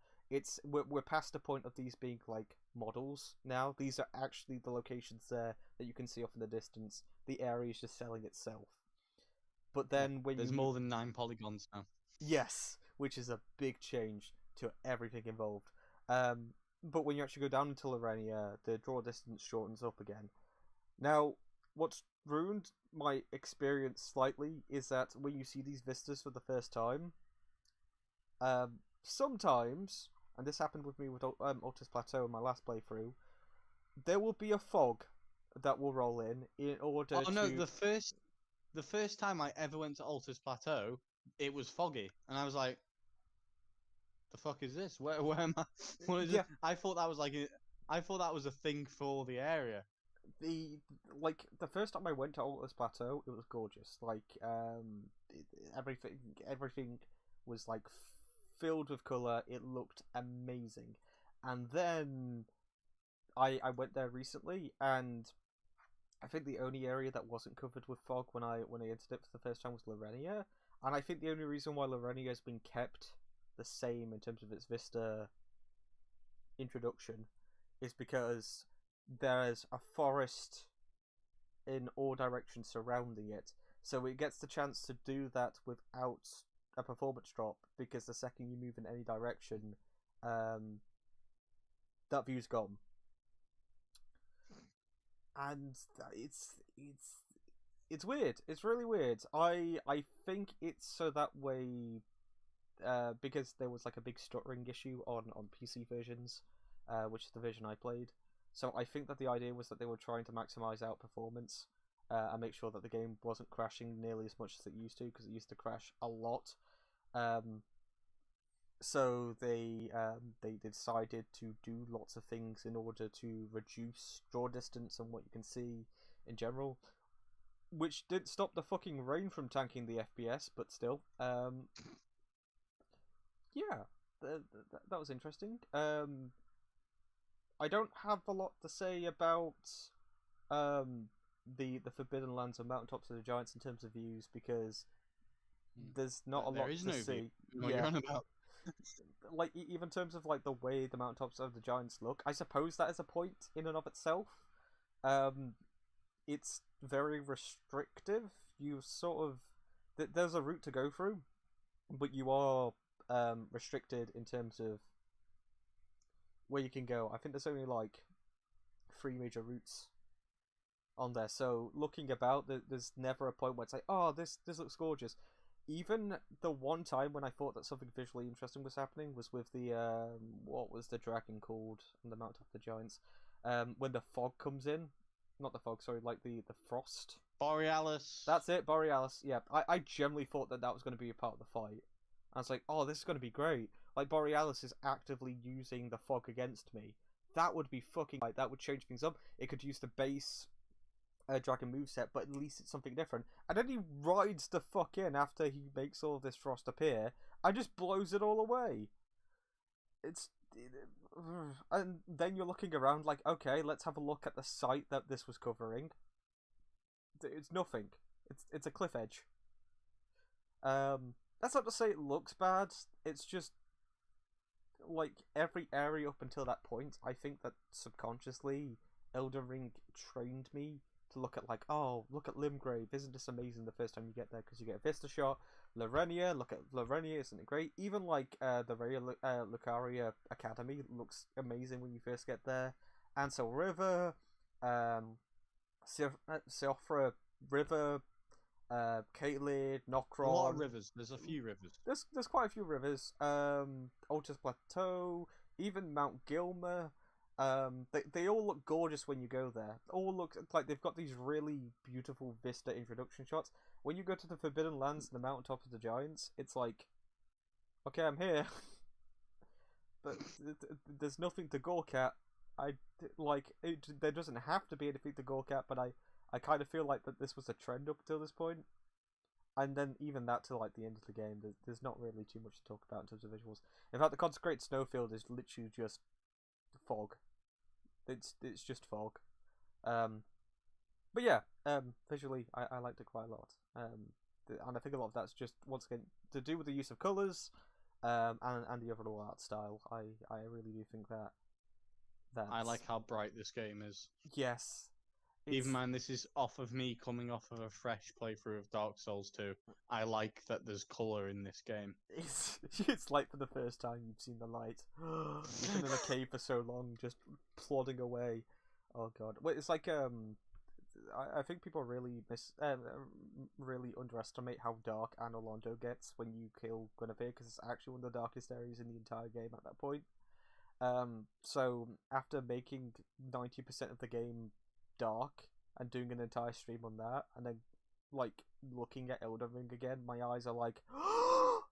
we're past the point of these being like models now. These are actually the locations there that you can see off in the distance. The area is just selling itself. But then when there's more than 9 polygons now. Yes, which is a big change to everything involved. But when you actually go down into Lorenia, the draw distance shortens up again. Now, what's ruined my experience slightly is that when you see these vistas for the first time, sometimes, and this happened with me with Altus Plateau in my last playthrough, there will be a fog that will roll in order to... Oh no, the first time I ever went to Altus Plateau, it was foggy, and I was like, the fuck is this? Where am I? What is it? I thought that was a thing for the area. The first time I went to Altus Plateau, it was gorgeous. Like everything was like filled with color. It looked amazing. And then I went there recently, and I think the only area that wasn't covered with fog when I entered it for the first time was Lorenia. And I think the only reason why Lorenia has been kept the same in terms of its Vista introduction is because there's a forest in all directions surrounding it. So it gets the chance to do that without a performance drop, because the second you move in any direction, that view's gone. And it's weird. It's really weird. I think it's so that way, because there was like a big stuttering issue on PC versions, which is the version I played. So I think that the idea was that they were trying to maximize out performance, and make sure that the game wasn't crashing nearly as much as it used to, because it used to crash a lot. So they decided to do lots of things in order to reduce draw distance and what you can see in general, which didn't stop the fucking rain from tanking the FPS, but still, yeah, that was interesting. I don't have a lot to say about the Forbidden Lands and Mountaintops of the Giants in terms of views, because there's not a lot to see. What you're on about. Like, even in terms of like the way the Mountaintops of the Giants look, I suppose that is a point in and of itself. It's very restrictive. You sort of there's a route to go through, but you are restricted in terms of where you can go. I think there's only like 3 major routes on there. So looking about, there's never a point where it's like, oh, this looks gorgeous. Even the one time when I thought that something visually interesting was happening was with the what was the dragon called on the Mount of the Giants? When the fog comes in, not the fog, sorry, like the frost. Borealis. That's it, Borealis. Yeah, I generally thought that was going to be a part of the fight. I was like, oh, this is going to be great. Like, Borealis is actively using the fog against me. That would be fucking... Like, that would change things up. It could use the base dragon moveset, but at least it's something different. And then he rides the fuck in after he makes all of this frost appear and just blows it all away. And then you're looking around like, okay, let's have a look at the site that this was covering. It's nothing. It's a cliff edge. That's not to say it looks bad. It's just like every area up until that point, I think that subconsciously Elden Ring trained me to look at like, oh, look at Limgrave. Isn't this amazing the first time you get there? Because you get a vista shot. Lorenia, look at Lorenia, isn't it great? Even like the Raya Lucaria Academy looks amazing when you first get there. Ansel River, Siofra River, Caitlin, Nokron. A lot of rivers. There's a few rivers. There's quite a few rivers. Altus Plateau, even Mount Gilmer. They all look gorgeous when you go there. All look like they've got these really beautiful vista introduction shots. When you go to the Forbidden Lands and the Mountaintops of the Giants, it's like, okay, I'm here, but there's nothing to gawk at. There doesn't have to be anything to gawk at, but I kind of feel like that this was a trend up until this point. And then even that to like the end of the game, there's not really too much to talk about in terms of visuals. In fact, the Consecrated Snowfield is literally just fog. It's just fog. But yeah, visually I liked it quite a lot. And I think a lot of that's just, once again, to do with the use of colours, and the overall art style. I really do think that I like how bright this game is. Yes. Even man, this is off of me coming off of a fresh playthrough of Dark Souls 2. I like that there's colour in this game. It's like for the first time you've seen the light. You've been in a cave for so long, just plodding away. Oh god. Well, it's like I think people really really underestimate how dark Anor Londo gets when you kill Guinevere, because it's actually one of the darkest areas in the entire game at that point. So after making 90% of the game dark and doing an entire stream on that, and then like looking at Elden Ring again, my eyes are like, oh,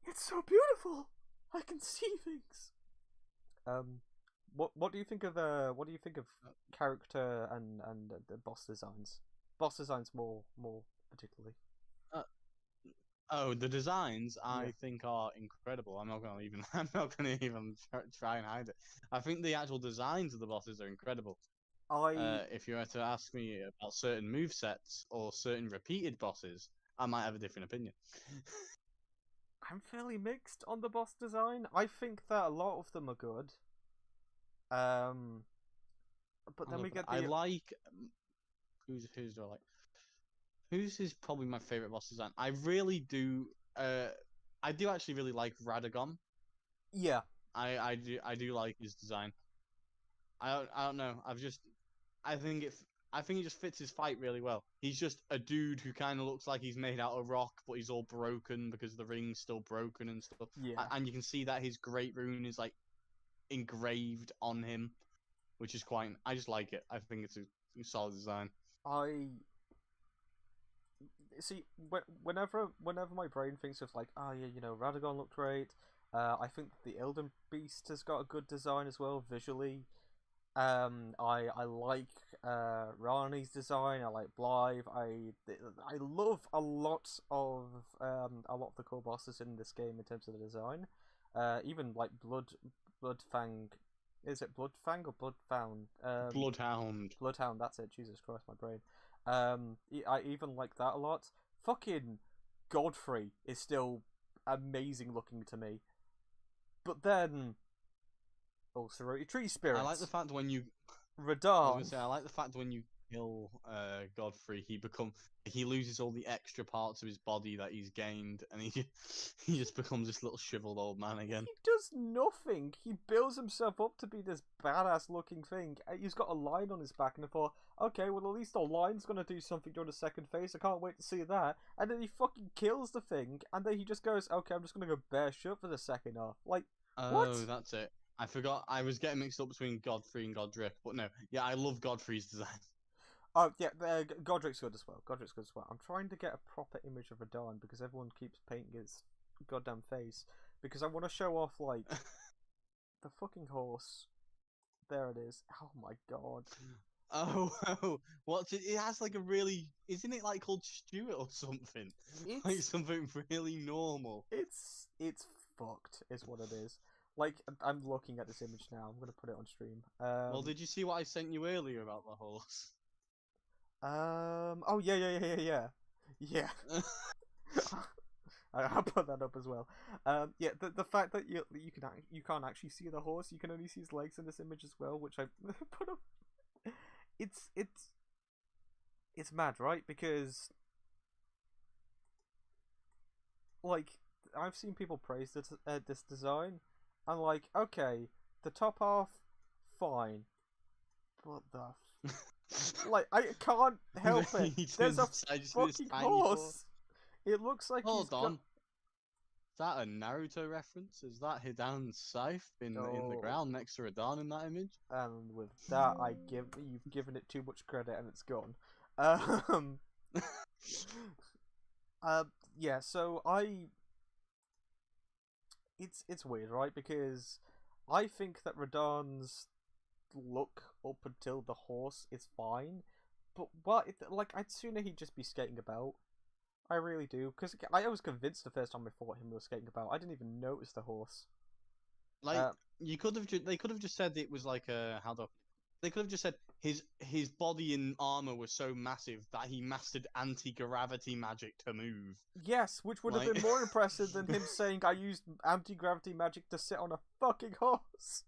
it's so beautiful. I can see things. What do you think of character and the boss designs? Boss designs more particularly. Oh, the designs I think are incredible. I'm not gonna even try and hide it. I think the actual designs of the bosses are incredible. If you were to ask me about certain movesets or certain repeated bosses, I might have a different opinion. I'm fairly mixed on the boss design. I think that a lot of them are good. But then we get the... I like... Who's do I like? Who's is probably my favorite boss design? I really do. I do actually really like Radagon. Yeah, I do like his design. I don't know. I think it I think it just fits his fight really well. He's just a dude who kind of looks like he's made out of rock, but he's all broken because the ring's still broken and stuff. yeah. And you can see that his great rune is like engraved on him, which is quite. I just like it. I think it's a solid design. I see. Whenever my brain thinks of like, oh yeah, Radagon looked great. I think the Elden Beast has got a good design as well visually. I like Rani's design. I like Blythe. I love a lot of the core bosses in this game in terms of the design. Even like Bloodfang. Is it Bloodfang or Bloodfound? Bloodhound. Bloodhound. That's it. Jesus Christ, my brain. I even like that a lot. Fucking Godfrey is still amazing looking to me. But then, also Tree Spirits. I like the fact when you. Radar. I was gonna say I like the fact when you kill Godfrey, he loses all the extra parts of his body that he's gained, and he just becomes this little shriveled old man again. He does nothing. He builds himself up to be this badass looking thing. He's got a line on his back, and I thought, okay, well at least the line's gonna do something during the second phase. I can't wait to see that. And then he fucking kills the thing, and then he just goes, okay, I'm just gonna go bare shut for the second half. Like, what? Oh, that's it. I forgot. I was getting mixed up between Godfrey and Godric, but no. Yeah, I love Godfrey's design. Oh yeah, Godric's good as well. Godric's good as well. I'm trying to get a proper image of Radahn because everyone keeps painting his goddamn face. Because I want to show off like the fucking horse. There it is. Oh my god. Oh, what's it? It has like a really, isn't it like called Stuart or something? Like something really normal. It's fucked, is what it is. Like I'm looking at this image now. I'm gonna put it on stream. Well, did you see what I sent you earlier about the horse? Oh yeah. I'll put that up as well. Yeah, the fact that you can't actually see the horse, you can only see his legs in this image as well, which I put up. It's mad, right? Because like I've seen people praise this design, and like, okay, the top half, fine, but the like I can't help it. There's a fucking horse. It looks like Hold on. Is that a Naruto reference? Is that Hidan's scythe in the ground next to Radahn in that image? And with that, you've given it too much credit, and it's gone. Yeah. So it's weird, right? Because I think that Radahn's look up until the horse is fine, but like I'd sooner he'd just be skating about. I really do, because I was convinced the first time I fought him was skating about. I didn't even notice the horse. Like they could have just said it was like they could have just said his body and armor was so massive that he mastered anti-gravity magic to move. Yes, which would have been more impressive than him saying I used anti-gravity magic to sit on a fucking horse.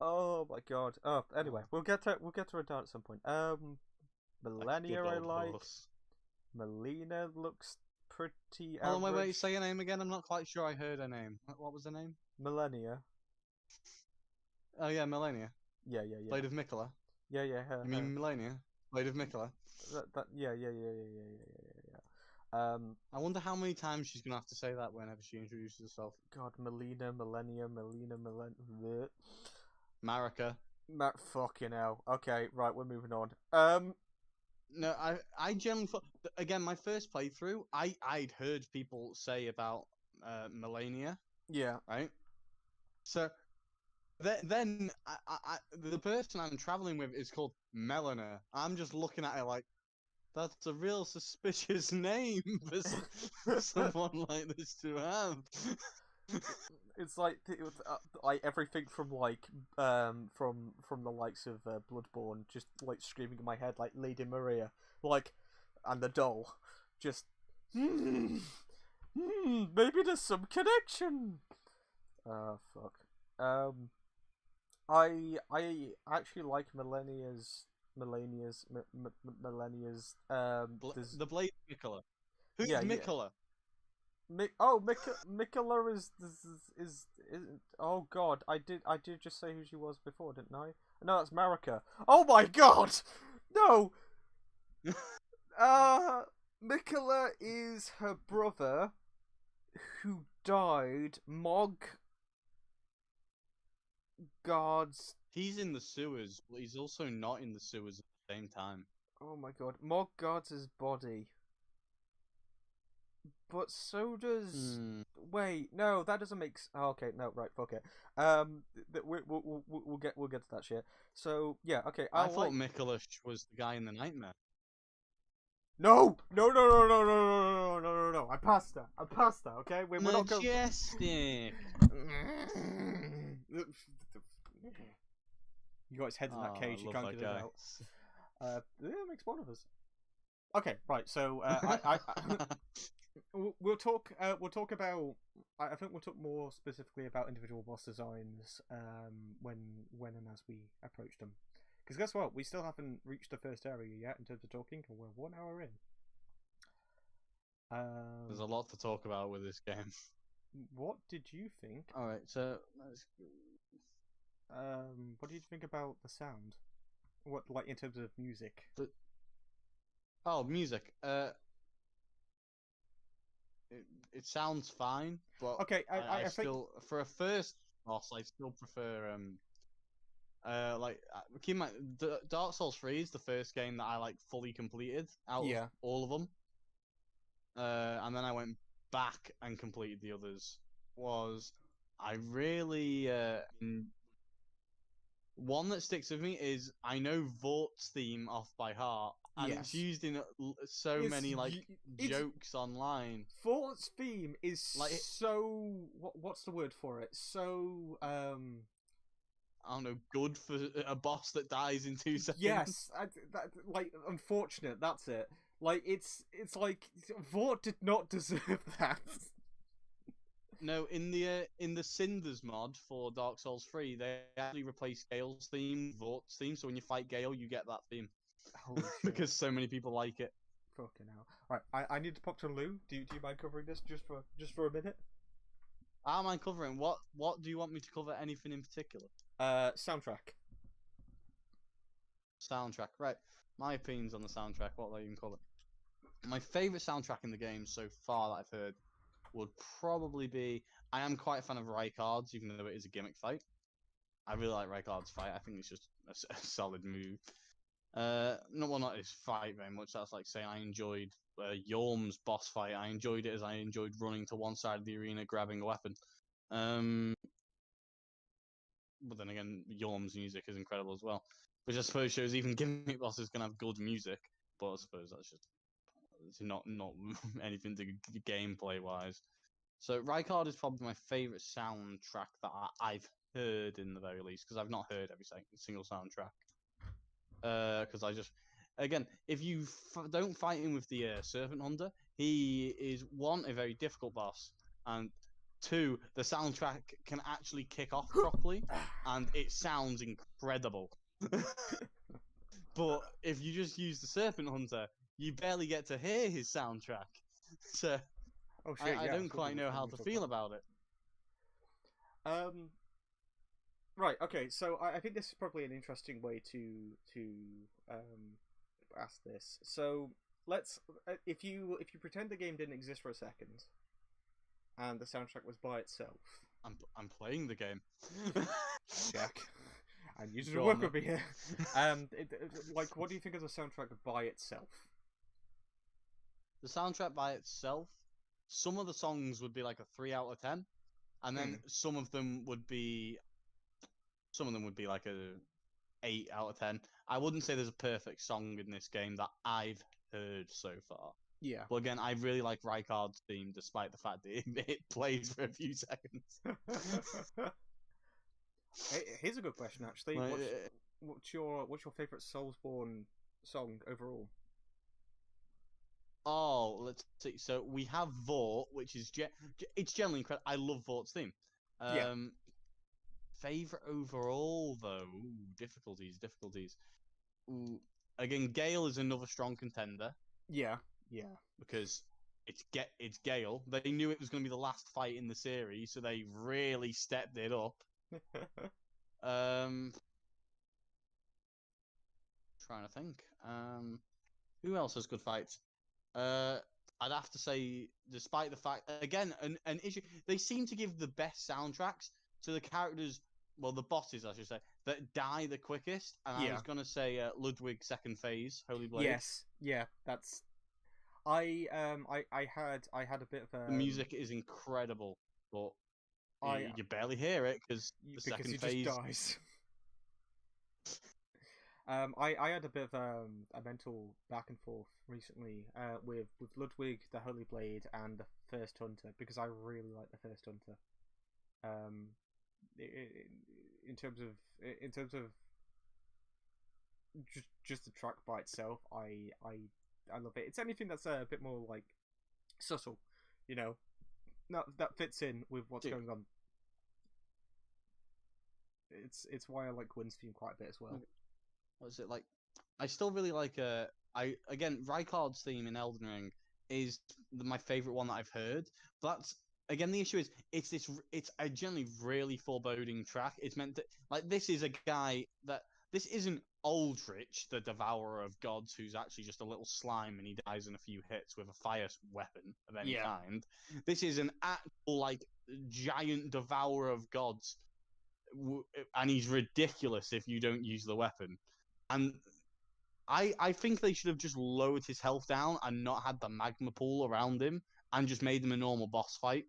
Oh my god. Oh, anyway, we'll get to Radahn at some point. Millennia I like. Horse. Melina looks pretty average. Oh, wait, say her name again. I'm not quite sure I heard her name. What was her name? Millennia. Oh yeah, Millennia. Yeah. Blade of Mikola. Yeah. You mean Millennia? Blade of Mikola. Yeah. I wonder how many times she's gonna have to say that whenever she introduces herself. God, Melina. Marika. Fucking hell. Okay, right, we're moving on. No, I generally thought, again, my first playthrough, I'd heard people say about Melania. Yeah. Right? So, then the person I'm traveling with is called Melina. I'm just looking at it like, that's a real suspicious name for someone like this to have. It's like everything from from the likes of Bloodborne, just like screaming in my head, like Lady Maria, like, and the doll, just maybe there's some connection. Fuck. I actually like Melania's Millennia's. There's The Blade Mikola. Who's yeah, yeah. Mikola? Mikola is oh god, I did just say who she was before, didn't I? No, that's Marika. Oh my god! No! Mikola is her brother who died. Mog guards. He's in the sewers, but he's also not in the sewers at the same time. Oh my god. Mog guards his body. But so does. Wait, no, that doesn't make. Oh, okay, no, right, fuck it. We'll get to that shit. So yeah, okay. I thought Mikola was the guy in the nightmare. No. I passed her. Okay, we're not going. Majestic. You got his head in that cage. You can't get it out. Yeah, makes one of us. Okay, right. So we'll talk about. I think we'll talk more specifically about individual boss designs when and as we approach them. Because guess what? We still haven't reached the first area yet in terms of talking, and we're 1 hour in. There's a lot to talk about with this game. What did you think? All right, so what did you think about the sound? What, like, in terms of music? Music. It sounds fine, but okay, I still think... for a first boss, I still prefer keep in mind, Dark Souls 3 is the first game that I like fully completed out of all of them. And then I went back and completed the others. I really one that sticks with me is I know Vort's theme off by heart, and it's used in so many jokes online. Vort's theme is like so. What's the word for it? So I don't know, good for a boss that dies in 2 seconds. Yes, unfortunate. That's it. Like it's like Vort did not deserve that. No, in the Cinders mod for Dark Souls 3, they actually replaced Gale's theme with Vort's theme, so when you fight Gale, you get that theme. Holy shit. Because so many people like it. Fucking hell. Right, I need to pop to Lou. Do you mind covering this just for a minute? I don't mind covering. What do you want me to cover? Anything in particular? Soundtrack. Soundtrack, right. My opinions on the soundtrack, what do I even call it? My favourite soundtrack in the game so far that I've heard would probably be... I am quite a fan of Rykard's, even though it is a gimmick fight. I really like Rykard's fight. I think it's just a solid move. Not his fight very much. That's like saying I enjoyed Yorm's boss fight. I enjoyed it as I enjoyed running to one side of the arena, grabbing a weapon. But then again, Yorm's music is incredible as well. Which I suppose shows even gimmick bosses can have good music. But I suppose that's just... It's not anything to gameplay wise. So Rykard is probably my favourite soundtrack that I've heard in the very least, because I've not heard every single soundtrack. Because I just, again, if you don't fight him with the Serpent Hunter, he is 1, a very difficult boss, and 2, the soundtrack can actually kick off properly, and it sounds incredible. But if you just use the Serpent Hunter, you barely get to hear his soundtrack. So I don't quite know how to feel about it. Right. Okay. So I think this is probably an interesting way to ask this. So let's if you pretend the game didn't exist for a second, and the soundtrack was by itself. I'm playing the game. Jack. And you should work with me here. Like, what do you think of the soundtrack by itself? The soundtrack by itself, some of the songs would be like a 3 out of 10, and then some of them would be like a 8 out of 10. I wouldn't say there's a perfect song in this game that I've heard so far. Yeah. But again, I really like Rykard's theme, despite the fact that it plays for a few seconds. Here's a good question, actually. What's your favorite Soulsborne song overall? Oh, let's see. So we have Vort, which is it's generally incredible. I love Vort's theme. Favorite overall, though. Ooh, difficulties. Ooh, Again, Gale is another strong contender Yeah. because it's Gale. They knew it was going to be the last fight in the series, so they really stepped it up. Trying to think. Who else has good fights? I'd have to say, despite the fact, again, an issue, they seem to give the best soundtracks to the characters, well, the bosses, I should say, that die the quickest. And I Yeah. was gonna say Ludwig second phase, Holy Blade. Yes. Yeah. That's. I had a bit of The music is incredible, but I you barely hear it because the because second he phase. just dies. I had a bit of a mental back and forth recently with Ludwig, the Holy Blade, and the First Hunter because I really like the First Hunter. In terms of just the track by itself, I love it. It's anything that's a bit more like subtle, you know, that fits in with what's going on. It's why I like Gwyn's theme quite a bit as well. What is it like? I still really like Rykard's theme in Elden Ring is my favorite one that I've heard. But that's again the issue is it's a generally really foreboding track. It's meant to this is a guy that this isn't Aldrich, the devourer of gods, who's actually just a little slime and he dies in a few hits with a fire weapon of any kind. This is an actual giant devourer of gods, and he's ridiculous if you don't use the weapon. And I think they should have just lowered his health down and not had the magma pool around him and just made him a normal boss fight.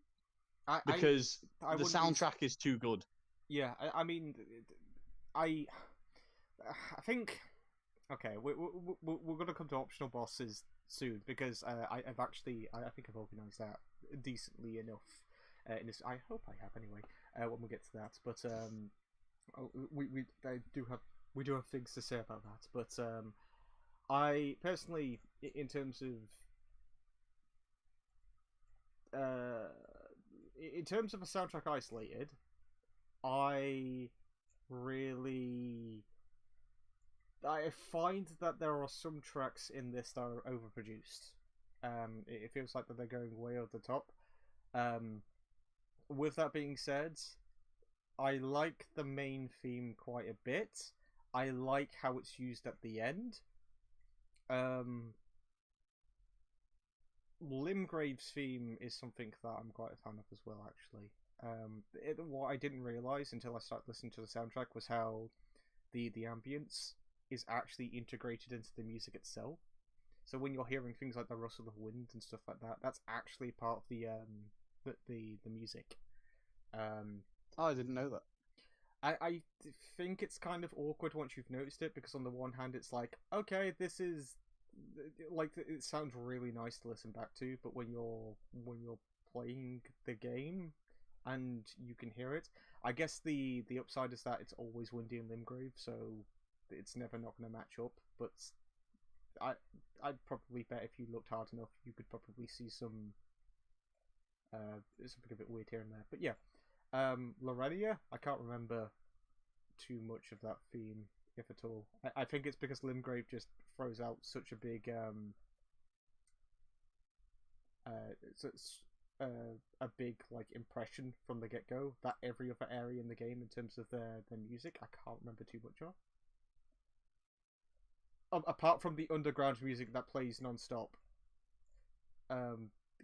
Because the soundtrack is too good. Yeah, I mean, I think... Okay, we're going to come to optional bosses soon because I think I've organised that decently enough. In this, I hope I have anyway. When we get to that, but we do have things to say about that. But I personally, in terms of a soundtrack isolated, I find that there are some tracks in this that are overproduced. It feels like that they're going way over the top. With that being said, I like the main theme quite a bit. I like how it's used at the end. Limgrave's theme is something that I'm quite a fan of as well, actually. What I didn't realise until I started listening to the soundtrack was how the ambience is actually integrated into the music itself. So when you're hearing things like the rustle of wind and stuff like that, that's actually part of the music. I didn't know that. I think it's kind of awkward once you've noticed it, because on the one hand it's like, okay, this is like, it sounds really nice to listen back to, but when you're playing the game and you can hear it, I guess the upside is that it's always windy in Limgrave, so it's never not going to match up. But I'd probably bet if you looked hard enough, you could probably see something a bit weird here and there. But yeah, Lorenia, I can't remember too much of that theme, if at all. I think it's because Limgrave just throws out such a big a big impression from the get-go that every other area in the game in terms of their music I can't remember too much of. Apart from the underground music that plays non-stop,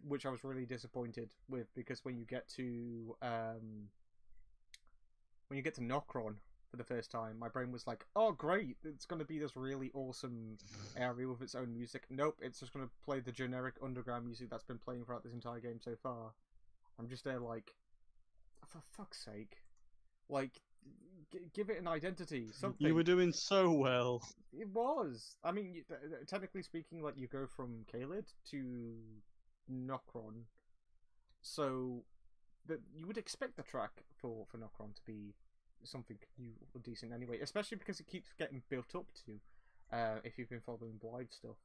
which I was really disappointed with, because when you get to Nokron for the first time, my brain was like, oh great, it's going to be this really awesome area with its own music. Nope, it's just going to play the generic underground music that's been playing throughout this entire game so far. I'm just there like, for fuck's sake, give it an identity, something. You were doing so well. It was. I mean, technically speaking, you go from Caelid to Nokron, so that you would expect the track for Nokron to be something new or decent anyway, especially because it keeps getting built up to, if you've been following Blythe stuff.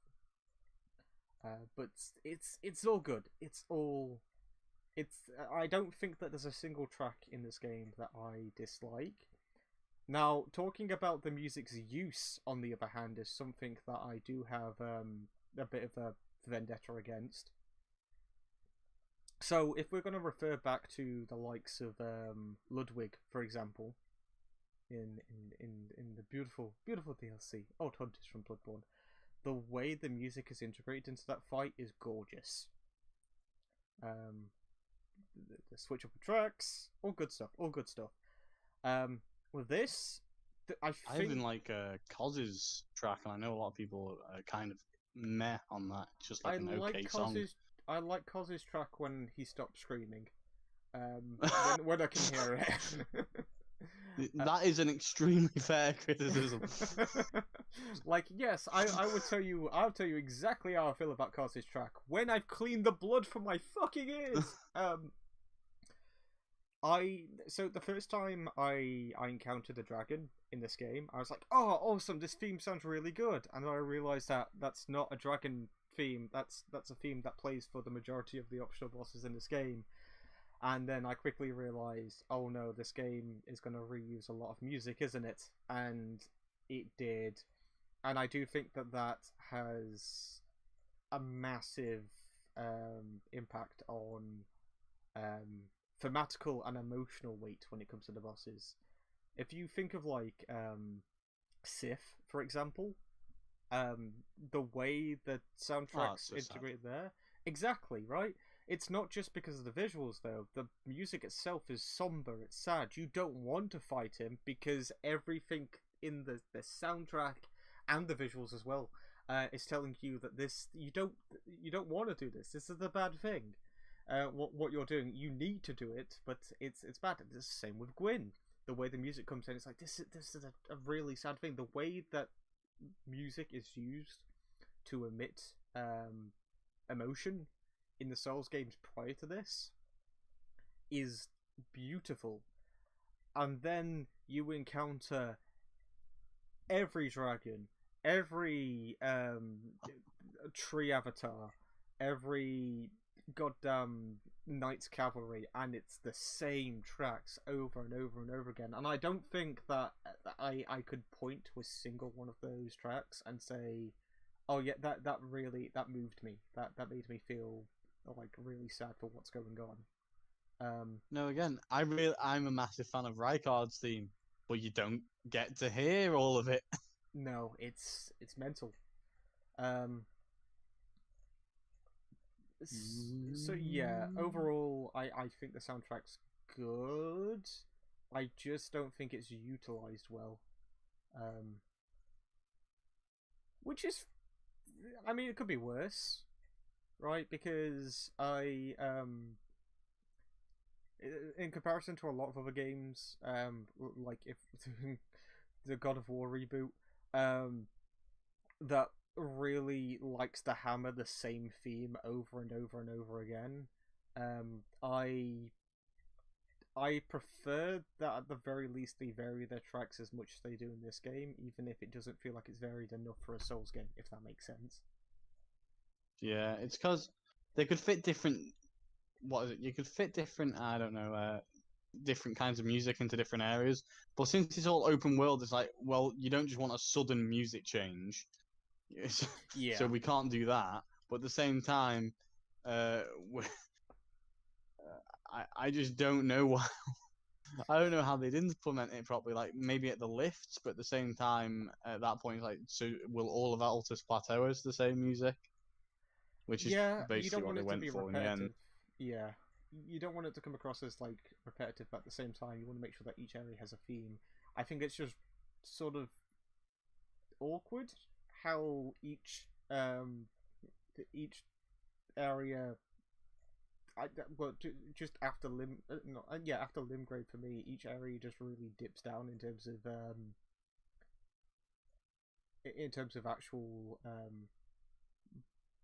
But it's all good. I don't think that there's a single track in this game that I dislike. Now, talking about the music's use, on the other hand, is something that I do have a bit of a vendetta against. So, if we're going to refer back to the likes of Ludwig, for example, in the beautiful DLC, Old Hunters from Bloodborne, the way the music is integrated into that fight is gorgeous. The switch up of tracks, all good stuff, all good stuff. With this, I think even like Koz's track, and I know a lot of people are kind of meh on that. It's just like an okay song. I like Koz's track when he stops screaming. When I can hear it. That is an extremely fair criticism. Like, yes, I would tell you. I'll tell you exactly how I feel about Koz's track when I've cleaned the blood from my fucking ears. So the first time I encountered a dragon in this game, I was like, "Oh, awesome! This theme sounds really good." And I realized that that's not a dragon theme. That's a theme that plays for the majority of the optional bosses in this game. And then I quickly realized, oh no, this game is going to reuse a lot of music, isn't it? And it did. And I do think that has a massive impact on thematical and emotional weight when it comes to the bosses. If you think of like Sith, for example, the way the soundtracks integrate there, exactly, right? It's not just because of the visuals, though. The music itself is somber, it's sad. You don't want to fight him because everything in the soundtrack and the visuals as well is telling you that you don't want to do this. This is a bad thing. What you're doing, you need to do it, but it's bad. It's the same with Gwyn. The way the music comes in, it's like this is a really sad thing. The way that music is used to emit emotion in the Souls games prior to this is beautiful. And then you encounter every dragon, every tree avatar, every goddamn Knights Cavalry, and it's the same tracks over and over and over again. And I don't think that I could point to a single one of those tracks and say, oh yeah, that really moved me. That made me feel like really sad for what's going on. No, again, I'm a massive fan of Rykard's theme, but you don't get to hear all of it. No, it's mental. So yeah, overall, I think the soundtrack's good. I just don't think it's utilized well. Which is, I mean, it could be worse, right? Because in comparison to a lot of other games, like if the God of War reboot, that really likes to hammer the same theme over and over and over again. I prefer that at the very least they vary their tracks as much as they do in this game, even if it doesn't feel like it's varied enough for a Souls game, if that makes sense. Yeah, it's because they could fit different. What is it? You could fit different. I don't know. Different kinds of music into different areas. But since it's all open world, it's like, well, you don't just want a sudden music change. Yeah. So we can't do that. But at the same time, I just don't know why. I don't know how they didn't implement it properly. Like maybe at the lifts, but at the same time, at that point, like, so will all of Altus Plateau as the same music? Which is basically what they went for in the end. Yeah, you don't want it to come across as like repetitive, but at the same time, you want to make sure that each area has a theme. I think it's just sort of awkward how each area. Just after after Limgrave for me, each area just really dips down in terms of actual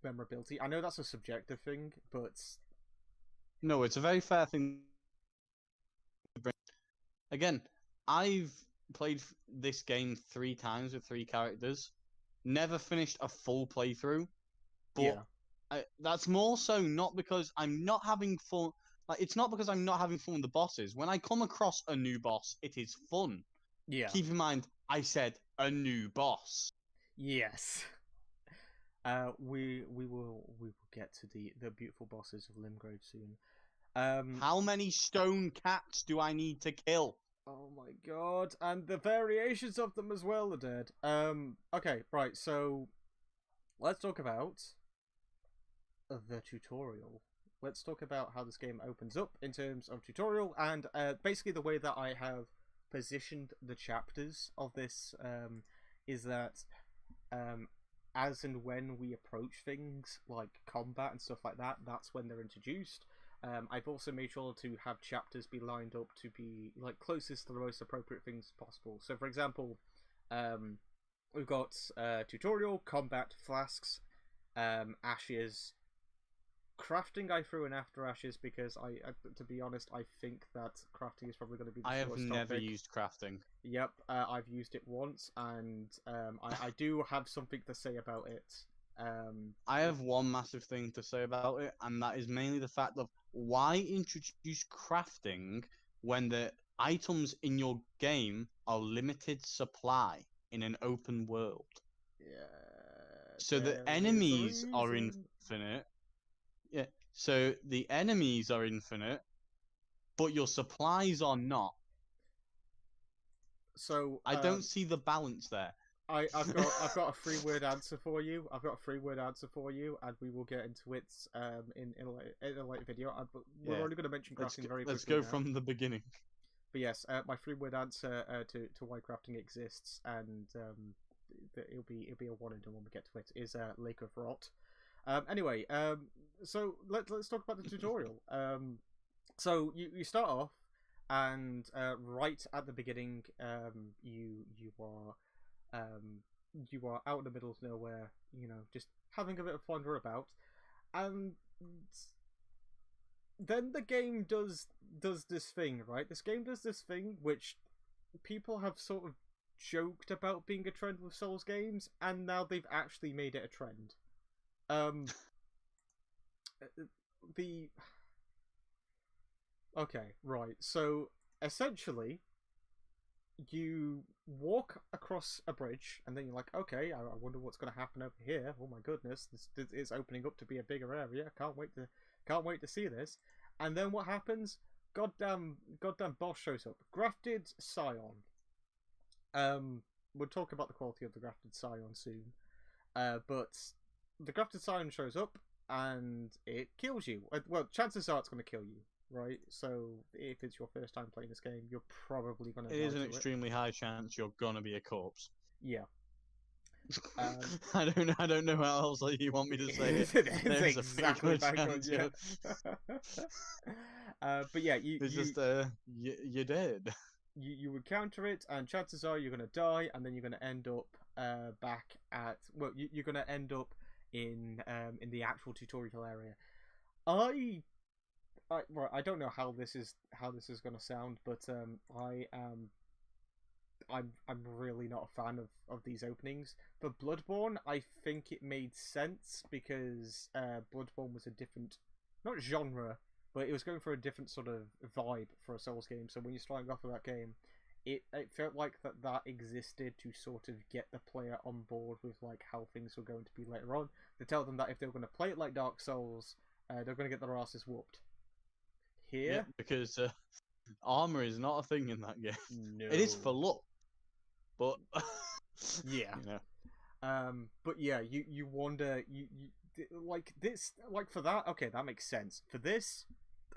memorability. I know that's a subjective thing, but no, it's a very fair thing. Again, I've played this game 3 times with 3 characters, never finished a full playthrough, but yeah. That's more so not because I'm not having fun. Like, it's not because I'm not having fun with the bosses. When I come across a new boss, it is fun. Yeah. Keep in mind, I said a new boss. Yes. We will get to the beautiful bosses of Limgrave soon. How many stone cats do I need to kill? Oh my god, and the variations of them as well are dead. Okay, right, so let's talk about the tutorial. Let's talk about how this game opens up in terms of tutorial, and basically the way that I have positioned the chapters of this is that as and when we approach things like combat and stuff like that, that's when they're introduced. I've also made sure to have chapters be lined up to be like closest to the most appropriate things possible. So, for example, we've got tutorial, combat, flasks, ashes, crafting. I threw in after ashes because to be honest, I think that crafting is probably going to be the I have slowest never topic. used crafting. Yep, I've used it once, and I do have something to say about it. I have one massive thing to say about it, and that is mainly the fact of why introduce crafting when the items in your game are limited supply in an open world. Yeah, So the there is a enemies are reason. infinite. Yeah. So the enemies are infinite, but your supplies are not. So I don't see the balance there. I've got a 3-word answer for you. I've got a 3-word answer for you, and we will get into it in a later video. But we're Yeah. only going to mention crafting very quickly Let's go now. from the beginning. But yes, my 3-word answer to why crafting exists, and it'll be a one and done when we get to it, is Lake of Rot. Anyway, so let's talk about the tutorial. So you start off, and right at the beginning, you are out in the middle of nowhere, just having a bit of wander about, and then the game does this thing, right? This game does this thing which people have sort of joked about being a trend with Souls games, and now they've actually made it a trend. The Okay, right. So essentially, you walk across a bridge, and then you're like, okay, I wonder what's going to happen over here. Oh my goodness, this is opening up to be a bigger area. Can't wait to see this. And then what happens? Goddamn boss shows up. Grafted Scion. We'll talk about the quality of the Grafted Scion soon. But the Grafted Scion shows up, and it kills you. Well, chances are it's going to kill you. Right, so if it's your first time playing this game, you're probably gonna. It is an extremely high chance you're gonna be a corpse. Yeah. I don't know how else you want me to say it. There's exactly chance, yeah. But yeah, you're dead. You encounter it, and chances are you're gonna die, and then you're gonna end up back at you're gonna end up in the actual tutorial area. I don't know how this is gonna sound, but I'm really not a fan of these openings. For Bloodborne, I think it made sense because Bloodborne was a different, not genre, but it was going for a different sort of vibe for a Souls game. So when you're starting off with that game, it felt like that existed to sort of get the player on board with like how things were going to be later on. To tell them that if they were going to play it like Dark Souls, they're going to get their asses whooped. Here, yeah, because armor is not a thing in that game. No. It is for luck, but yeah. But yeah, you wonder, you like this, like for that. Okay, that makes sense. For this,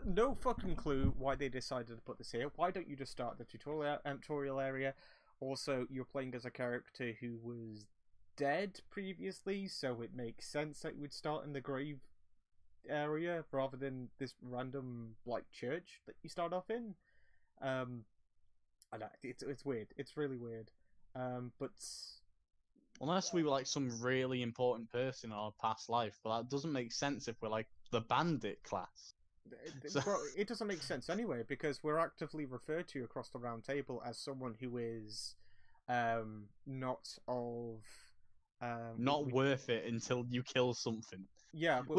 no fucking clue why they decided to put this here. Why don't you just start the tutorial area? Also, you're playing as a character who was dead previously, so it makes sense that you would start in the grave area rather than this random like church that you start off in. I know it's weird. It's really weird. But unless we were like some really important person in our past life, but that doesn't make sense if we're like the bandit class. Bro, it doesn't make sense anyway because we're actively referred to across the round table as someone who is not of not worth it until you kill something. Yeah, but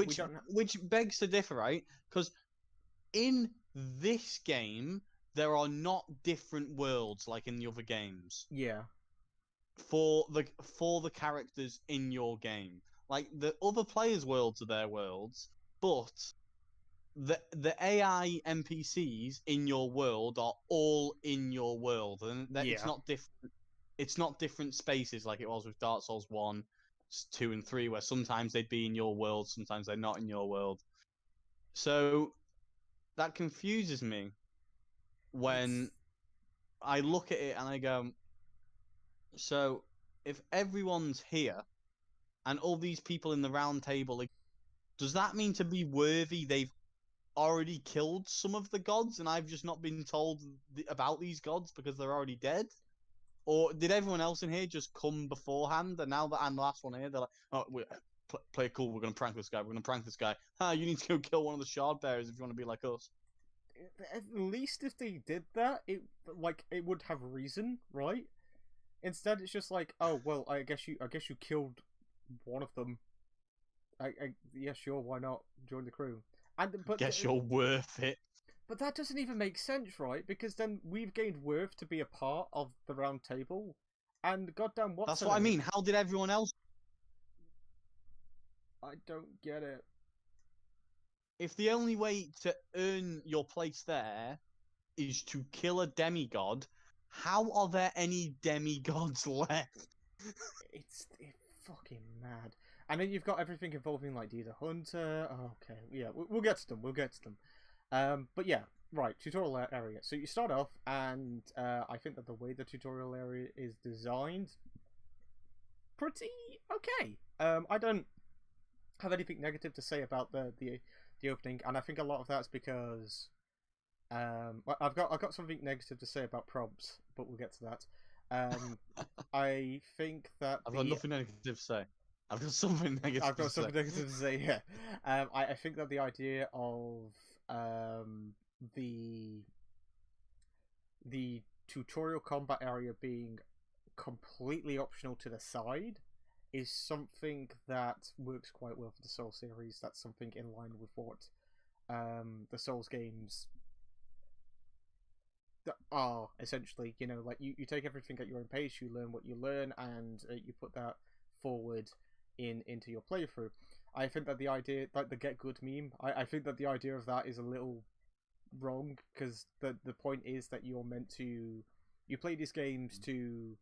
which begs to differ, right? Because in this game, there are not different worlds like in the other games Yeah. for the characters in your game. Like the other players' worlds are their worlds, but the AI NPCs in your world are all in your world, and it's Yeah. not different. It's not different spaces like it was with Dark Souls 1, 2, and 3, where sometimes they'd be in your world, sometimes they're not in your world. So that confuses me when It's I look at it and I go, so if everyone's here and all these people in the round table, like, does that mean to be worthy they've already killed some of the gods and I've just not been told about these gods because they're already dead? Or did everyone else in here just come beforehand and now that I'm the last one here, they're like, oh, play it cool, we're going to prank this guy, we're going to prank this guy. You need to go kill one of the shard bearers if you want to be like us. at least if they did that, it would have reason, right? Instead, it's just like, oh well, I guess you killed one of them. Yeah, sure, why not join the crew? Guess you're worth it. But that doesn't even make sense, right? Because then we've gained worth to be a part of the round table, and goddamn, what's That's what I mean. How did everyone else? I don't get it. If the only way to earn your place there is to kill a demigod, how are there any demigods left? It's fucking mad. And then you've got everything involving like the hunter. Oh, okay, yeah, we'll get to them. We'll get to them. But yeah, right. Tutorial area. So you start off, and I think that the way the tutorial area is designed, pretty okay. I don't have anything negative to say about the opening, and I think a lot of that's because I've got something negative to say about probs, but we'll get to that. I think that I've got nothing negative to say. I've got something negative. I've got something negative to say. Yeah, I think that the idea of the tutorial combat area being completely optional to the side is something that works quite well for the Souls series. That's something in line with what the Souls games that are essentially, like you take everything at your own pace, you learn what you learn, and you put that forward into your playthrough. I think that the idea, like the get good meme, I think that the idea of that is a little wrong, because the point is that you're meant to, you play these games to,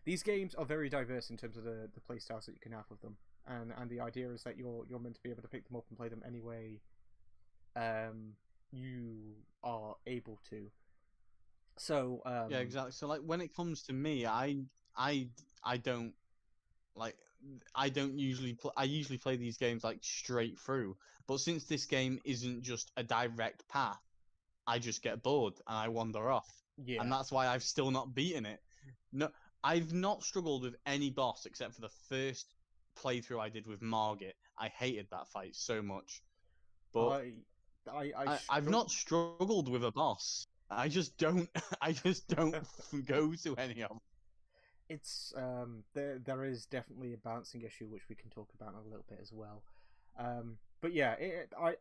these games are very diverse in terms of the playstyles that you can have with them, and the idea is that you're meant to be able to pick them up and play them any way you are able to. So yeah, exactly. So like when it comes to me, I don't like, I don't usually I usually play these games like straight through. But since this game isn't just a direct path, I just get bored and I wander off. yeah, And that's why I've still not beaten it. No, I've not struggled with any boss except for the first playthrough I did with Margit. I hated that fight so much. But I've not struggled with a boss. I just don't go to any of them. It's there is definitely a balancing issue which we can talk about in a little bit as well. But yeah,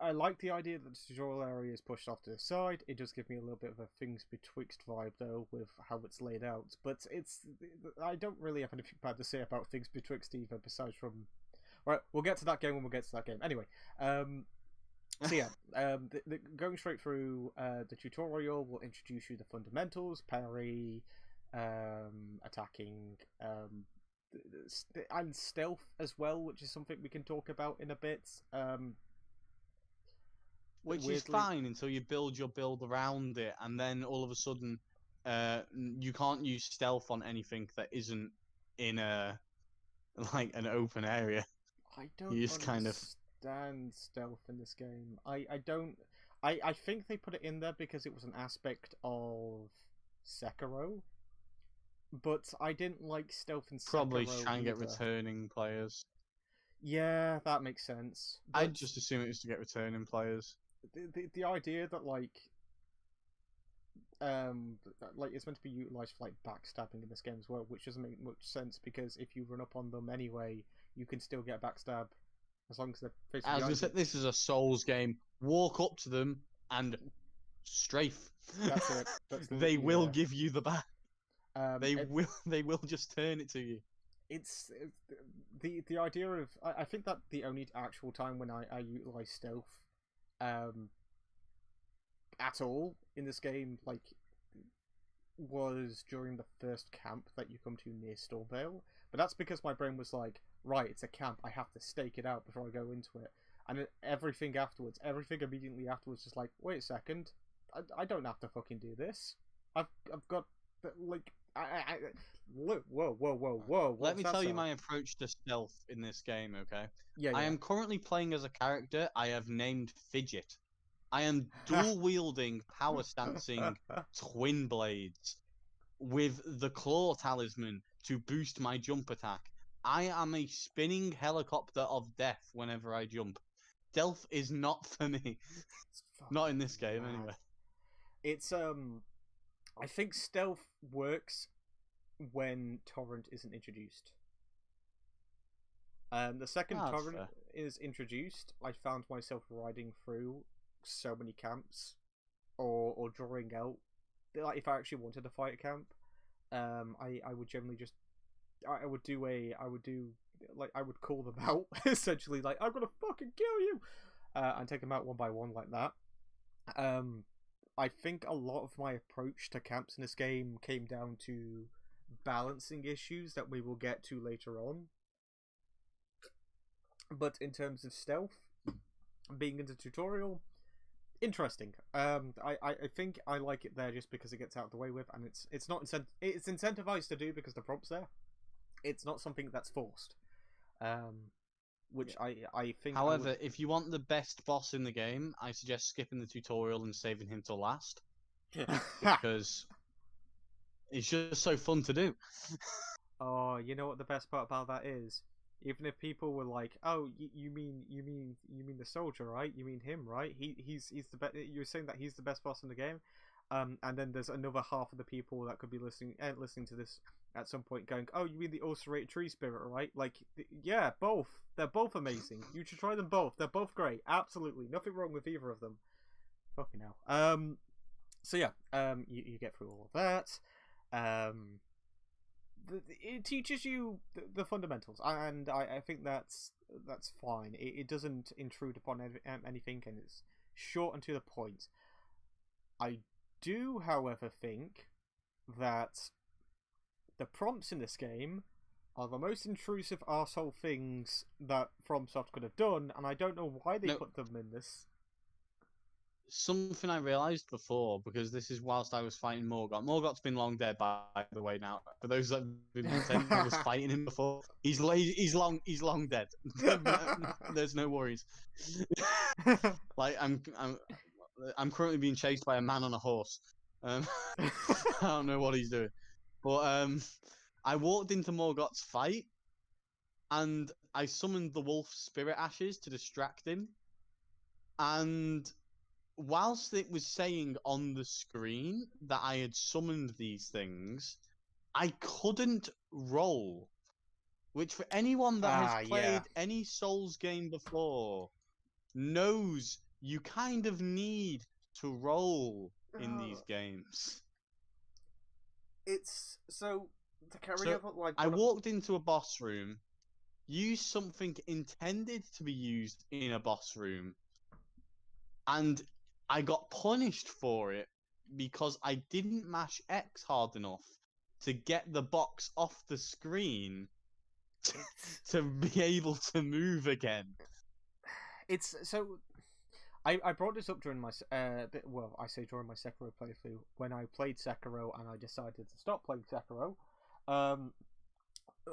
I like the idea that the tutorial area is pushed off to the side. It does give me a little bit of a things betwixt vibe though with how it's laid out. But I don't really have anything bad to say about things betwixt either, besides from. Right, we'll get to that game when we get to that game. Anyway, so yeah, going straight through the tutorial will introduce you the fundamentals, parry, attacking, and stealth as well, which is something we can talk about in a bit. Which is fine until you build your build around it, and then all of a sudden, you can't use stealth on anything that isn't in like an open area. I don't you just understand stealth in this game. I don't. I think they put it in there because it was an aspect of Sekiro. But I didn't like stealth in Sekiro. Probably try and get returning players. Yeah, that makes sense. But I'd just assume it was to get returning players. The idea that like it's meant to be utilized for like backstabbing in this game as well, which doesn't make much sense because if you run up on them anyway, you can still get a backstab as long as they're facing. As I said, this is a Souls game. Walk up to them and strafe. That's it. That's They will yeah. give you the back. They It, will. They will just turn it to you. it's the idea of I think that the only actual time when I utilize stealth, at all in this game, like, was during the first camp that you come to near Stormveil. But that's because my brain was like, right, it's a camp, I have to stake it out before I go into it. And everything immediately afterwards is like, wait a second, I don't have to fucking do this. I've got, like, whoa. Let me tell you my approach to stealth in this game, okay? Yeah, I am currently playing as a character I have named Fidget. I am dual-wielding, power-stancing twin blades with the claw talisman to boost my jump attack. I am a spinning helicopter of death whenever I jump. Stealth is not for me. Not in this game, anyway. It's, I think stealth works when Torrent isn't introduced. The second Torrent is introduced, I found myself riding through so many camps, or drawing out. Like, if I actually wanted to fight a camp, I would generally just, I would call them out essentially, like, I'm gonna fucking kill you, and take them out one by one like that. I think a lot of my approach to camps in this game came down to balancing issues that we will get to later on. But in terms of stealth, being in the tutorial, interesting. I think I like it there just because it gets out of the way with, and it's not it's incentivized to do because the prompt's there. It's not something that's forced. Which I think. However, if you want the best boss in the game, I suggest skipping the tutorial and saving him till last, because it's just so fun to do. Oh, you know what the best part about that is? Even if people were like, "Oh, you mean the soldier, right? You mean him, right? He's the best." You're saying that he's the best boss in the game, and then there's another half of the people that could be listening to this at some point, going, "Oh, you mean the ulcerated tree spirit, right?" Like, yeah, both. They're both amazing. You should try them both. They're both great. Absolutely, nothing wrong with either of them. Fucking hell. So yeah. You get through all of that. It teaches you the fundamentals, and I think that's fine. It doesn't intrude upon anything, and it's short and to the point. I do, however, think that the prompts in this game are the most intrusive arsehole things that FromSoft could have done, and I don't know why they put them in this. Something I realised before, because this is whilst I was fighting Morgott. Morgott's been long dead, by the way, now. For those that have been pretending I was fighting him before, he's long dead. There's no worries. Like, I'm currently being chased by a man on a horse. I don't know what he's doing, but I walked into Morgott's fight, and I summoned the wolf spirit ashes to distract him, and whilst it was saying on the screen that I had summoned these things, I couldn't roll. Which, for anyone that has played any Souls game before, knows you kind of need to roll in these games. It's so to carry over, like, I walked into a boss room, used something intended to be used in a boss room, and I got punished for it because I didn't mash X hard enough to get the box off the screen to be able to move again. It's so. I brought this up during my I say during my Sekiro playthrough, when I played Sekiro and I decided to stop playing Sekiro.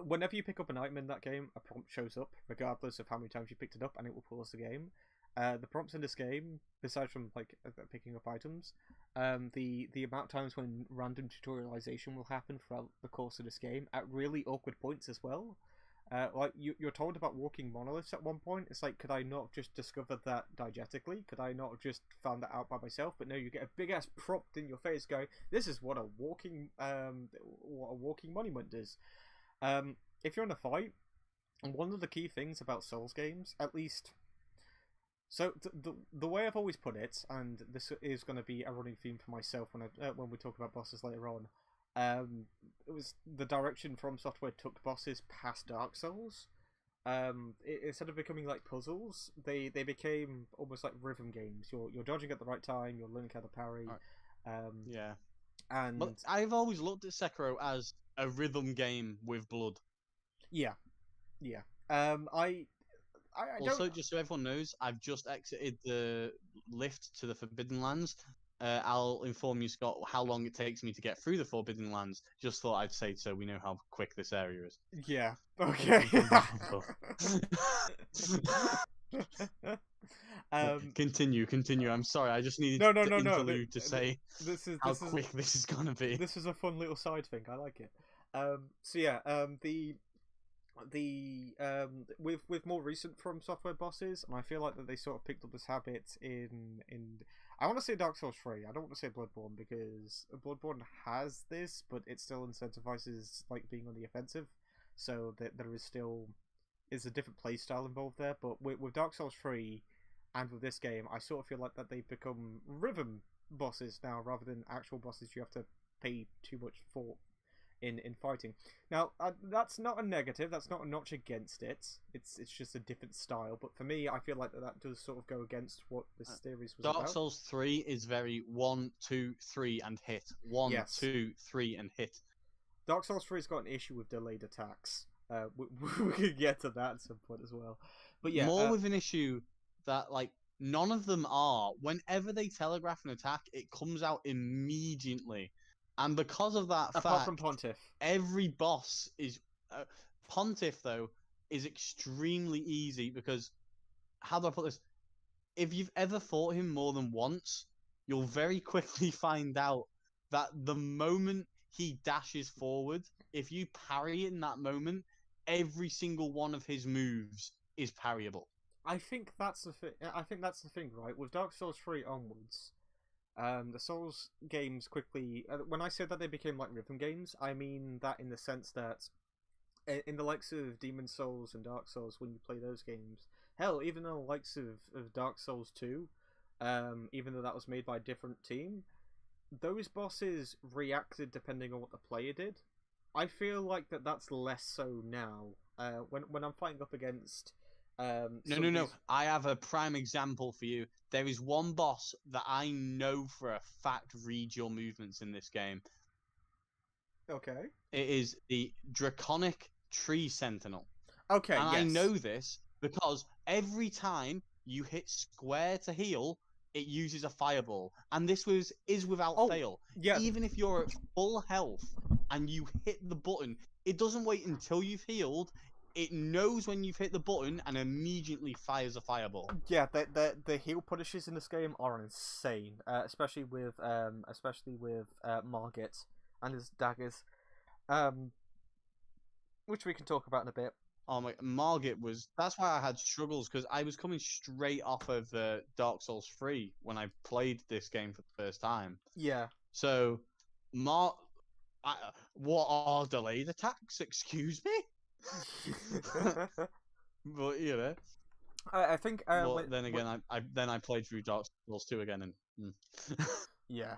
Whenever you pick up an item in that game, a prompt shows up, regardless of how many times you picked it up, and it will pause the game. The prompts in this game, besides from like picking up items, the amount of times when random tutorialization will happen throughout the course of this game at really awkward points as well. Like you're told about walking monoliths at one point. It's like, could I not just discover that diegetically? Could I not have just found that out by myself? But no, you get a big ass prompt in your face going, "This is what a walking monument is." If you're in a fight, and one of the key things about Souls games, at least So the way I've always put it, and this is going to be a running theme for myself when we talk about bosses later on, it was the direction From Software took bosses past Dark Souls. Instead of becoming like puzzles, they became almost like rhythm games. You're dodging at the right time. You're learning how to parry. Yeah, And but I've always looked at Sekiro as a rhythm game with blood. yeah, yeah. I don't. Also, just so everyone knows, I've just exited the lift to the Forbidden Lands. I'll inform you, Scott, how long it takes me to get through the Forbidden Lands. Just thought I'd say so we know how quick this area is. Yeah. Okay. Continue. I'm sorry. I just needed No. the interlude to say This is how quick this is gonna be. This is a fun little side thing. I like it. So yeah. With more recent From Software bosses, and I feel like that they sort of picked up this habit in I want to say Dark Souls 3. I don't want to say Bloodborne because Bloodborne has this, but it still incentivizes like being on the offensive, so that there is a different play style involved there. But with Dark Souls 3 and with this game, I sort of feel like that they've become rhythm bosses now rather than actual bosses you have to pay too much for in fighting. Now, that's not a negative. That's not a notch against it. It's just a different style. But for me, I feel like that does sort of go against what this series was Dark about. Souls 3 is very 1, 2, 3 and hit. 1, Yes. 2, 3 and hit. Dark Souls 3's got an issue with delayed attacks. We could get to that at some point as well. But yeah, more with an issue that like none of them are. Whenever they telegraph an attack, it comes out immediately. And because of that apart from Pontiff, every boss is Pontiff though is extremely easy because how do I put this? If you've ever fought him more than once, you'll very quickly find out that the moment he dashes forward, if you parry it in that moment, every single one of his moves is parryable. I think that's the thing. I think that's the thing, right? With Dark Souls 3 onwards, the Souls games quickly. When I say that they became like rhythm games, I mean that in the sense that in the likes of Demon Souls and Dark Souls, when you play those games, hell, even in the likes of Dark Souls 2, even though that was made by a different team, those bosses reacted depending on what the player did. I feel like that's less so now. When I'm fighting up against. No. I have a prime example for you. There is one boss that I know for a fact reads your movements in this game. Okay. It is the Draconic Tree Sentinel. Okay, and yes. I know this because every time you hit square to heal, it uses a fireball. And this is without fail. Yeah. Even if you're at full health and you hit the button, it doesn't wait until you've healed. It knows when you've hit the button and immediately fires a fireball. Yeah, the heal punishes in this game are insane, especially with Margit and his daggers, which we can talk about in a bit. Oh my, Margit was. That's why I had struggles because I was coming straight off of Dark Souls 3 when I played this game for the first time. Yeah. So, what are delayed attacks? Excuse me. But you know, I think. Then again, I played through Dark Souls 2 again, and yeah,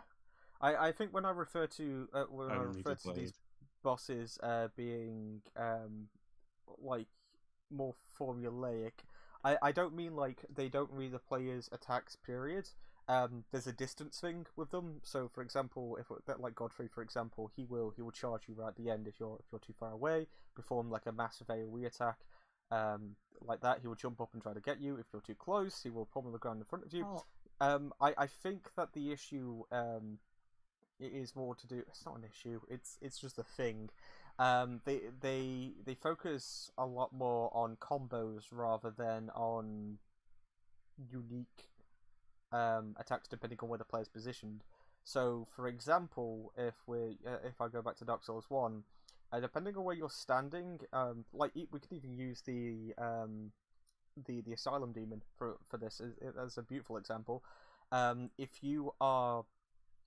I think when I refer to these bosses being like more formulaic, I don't mean like they don't read the player's attacks. Period. There's a distance thing with them. So, for example, if like Godfrey, for example, he will charge you right at the end if you're too far away. Perform like a massive AoE attack, like that. He will jump up and try to get you. If you're too close, he will pummel the ground in front of you. Oh. I think that the issue it is more to do. It's not an issue. It's just a thing. They focus a lot more on combos rather than on unique attacks depending on where the player's positioned. So, for example, if I go back to Dark Souls 1, depending on where you're standing, like we could even use the Asylum Demon for this as a beautiful example. If you are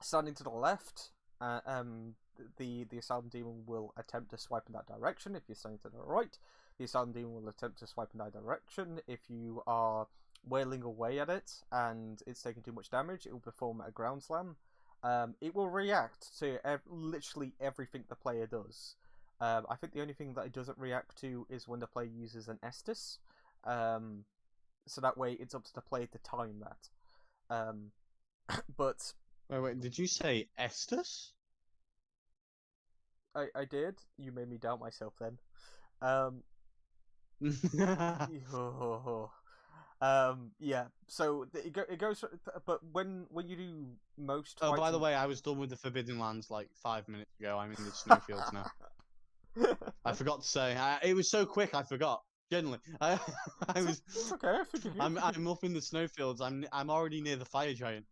standing to the left, the Asylum Demon will attempt to swipe in that direction. If you're standing to the right, the Asylum Demon will attempt to swipe in that direction. If you are wailing away at it and it's taking too much damage, it will perform a ground slam. It will react to literally everything the player does. I think the only thing that it doesn't react to is when the player uses an Estus. So that way it's up to the player to time that. But Wait, did you say Estus? I did. You made me doubt myself then. Yeah. So it goes, but when you do most. Oh, by the way, I was done with the Forbidden Lands like 5 minutes ago. I'm in the snowfields now. I forgot to say. It was so quick, I forgot. Genuinely, I was. It's okay. I forgive you. I'm up in the snowfields. I'm already near the fire giant.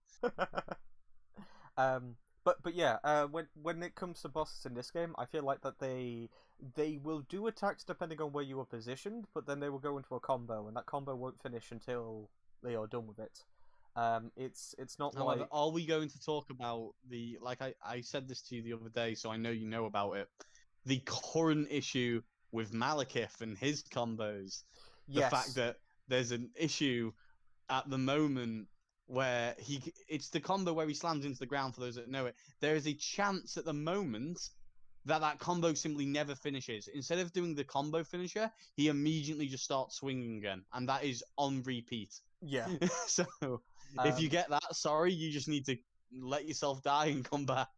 But yeah, when it comes to bosses in this game, I feel like that they will do attacks depending on where you are positioned, but then they will go into a combo, and that combo won't finish until they are done with it. It's not However, like. are we going to talk about the I said this to you the other day, so I know you know about it. The current issue with Malekith and his combos. The Yes. fact that there's an issue at the moment where it's the combo where he slams into the ground. For those that know it, there is a chance at the moment that combo simply never finishes. Instead of doing the combo finisher, he immediately just starts swinging again, and that is on repeat. Yeah. So if you get that, sorry, you just need to let yourself die and come back.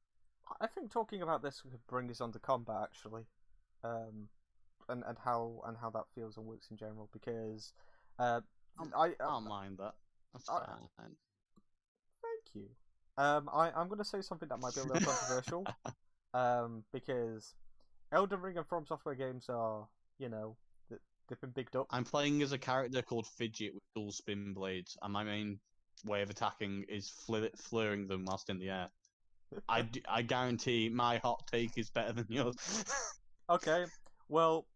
I think talking about this could bring us on to combat actually, and how that feels and works in general, because I don't mind that. That's fine. Thank you. I'm going to say something that might be a little controversial, because Elden Ring and From Software games are, they've been bigged up. I'm playing as a character called Fidget with dual spin blades, and my main way of attacking is flurrying them whilst in the air. I guarantee my hot take is better than yours. Okay, well,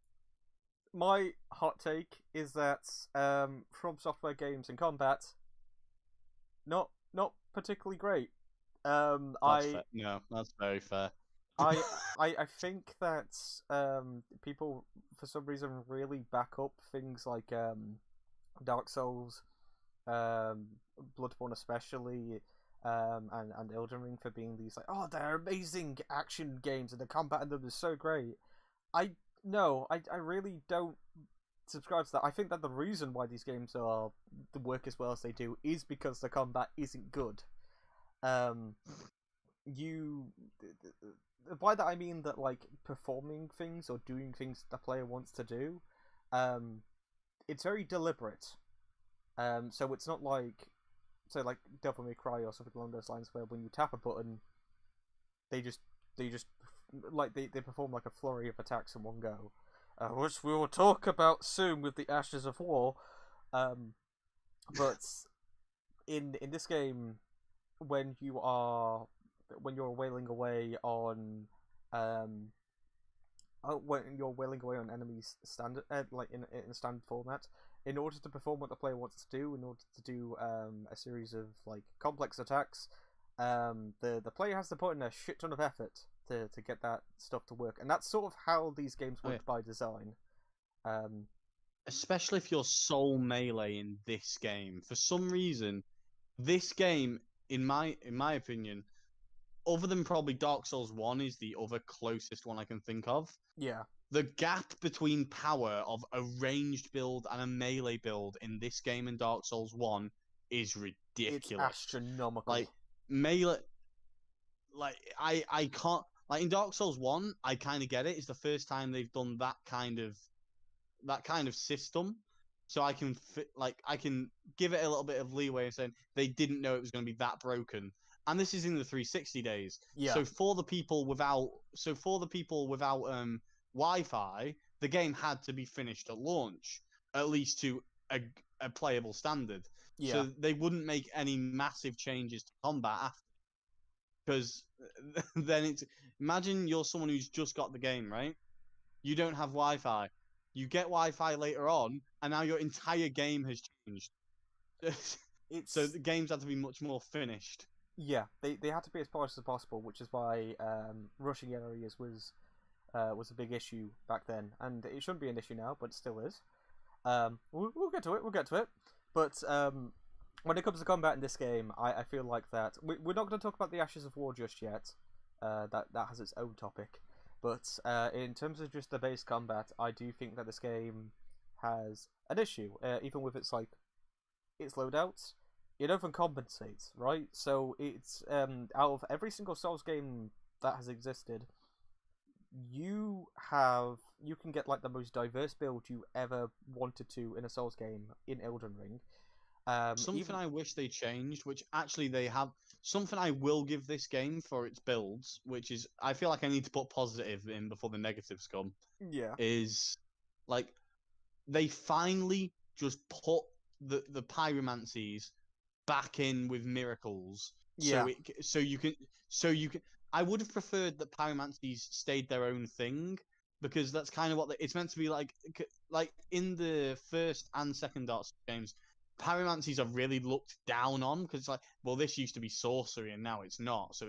my hot take is that From Software games in combat, not particularly great. Fair. No, that's very fair. I think that people for some reason really back up things like Dark Souls, Bloodborne especially, and Elden Ring for being these like, oh, they're amazing action games and the combat in them is so great. I really don't subscribe to that. I think that the reason why these games work as well as they do is because the combat isn't good. By that I mean that, like, performing things or doing things the player wants to do, it's very deliberate. So it's not like, so like Devil May Cry or something along those lines, where when you tap a button, they just like they perform like a flurry of attacks in one go, which we will talk about soon with the Ashes of War. But in this game, when you're wailing away on when you're wailing away on enemies standard, like in a standard format, in order to perform what the player wants to do, in order to do a series of like complex attacks, the player has to put in a shit ton of effort to get that stuff to work, and that's sort of how these games work by design. Especially if you're sole melee in this game, for some reason, this game, in my opinion, other than probably Dark Souls 1, is the other closest one I can think of. Yeah. The gap between power of a ranged build and a melee build in this game and Dark Souls 1 is ridiculous. It's astronomical. Like, melee... Like, I can't... Like, in Dark Souls 1, I kind of get it. It's the first time they've done that kind of system. So I can give it a little bit of leeway and saying they didn't know it was going to be that broken. And this is in the 360 days. Yeah. So for the people without Wi-Fi, the game had to be finished at launch, at least to a playable standard. Yeah. So they wouldn't make any massive changes to combat after. Because then imagine you're someone who's just got the game, right? You don't have Wi-Fi. You get Wi-Fi later on, and now your entire game has changed. So the games had to be much more finished. Yeah, they had to be as polished as possible, which is why rushing areas was a big issue back then, and it shouldn't be an issue now, but it still is. We'll get to it. But when it comes to combat in this game, I feel like that we're not going to talk about the Ashes of War just yet. That has its own topic. But in terms of just the base combat, I do think that this game has an issue, even with its loadouts. It overcompensates, right? So it's out of every single Souls game that has existed, you can get like the most diverse build you ever wanted to in a Souls game in Elden Ring. Something I wish they changed, which actually they have. Something I will give this game for its builds, which is I feel like I need to put positive in before the negatives come. Yeah. Is like they finally just put the pyromancies back in with miracles. Yeah. So you can. I would have preferred that pyromancies stayed their own thing because that's kind of what it's meant to be like. Like in the first and second Dark Souls games, pyromancies are really looked down on because it's like, well, this used to be sorcery and now it's not. So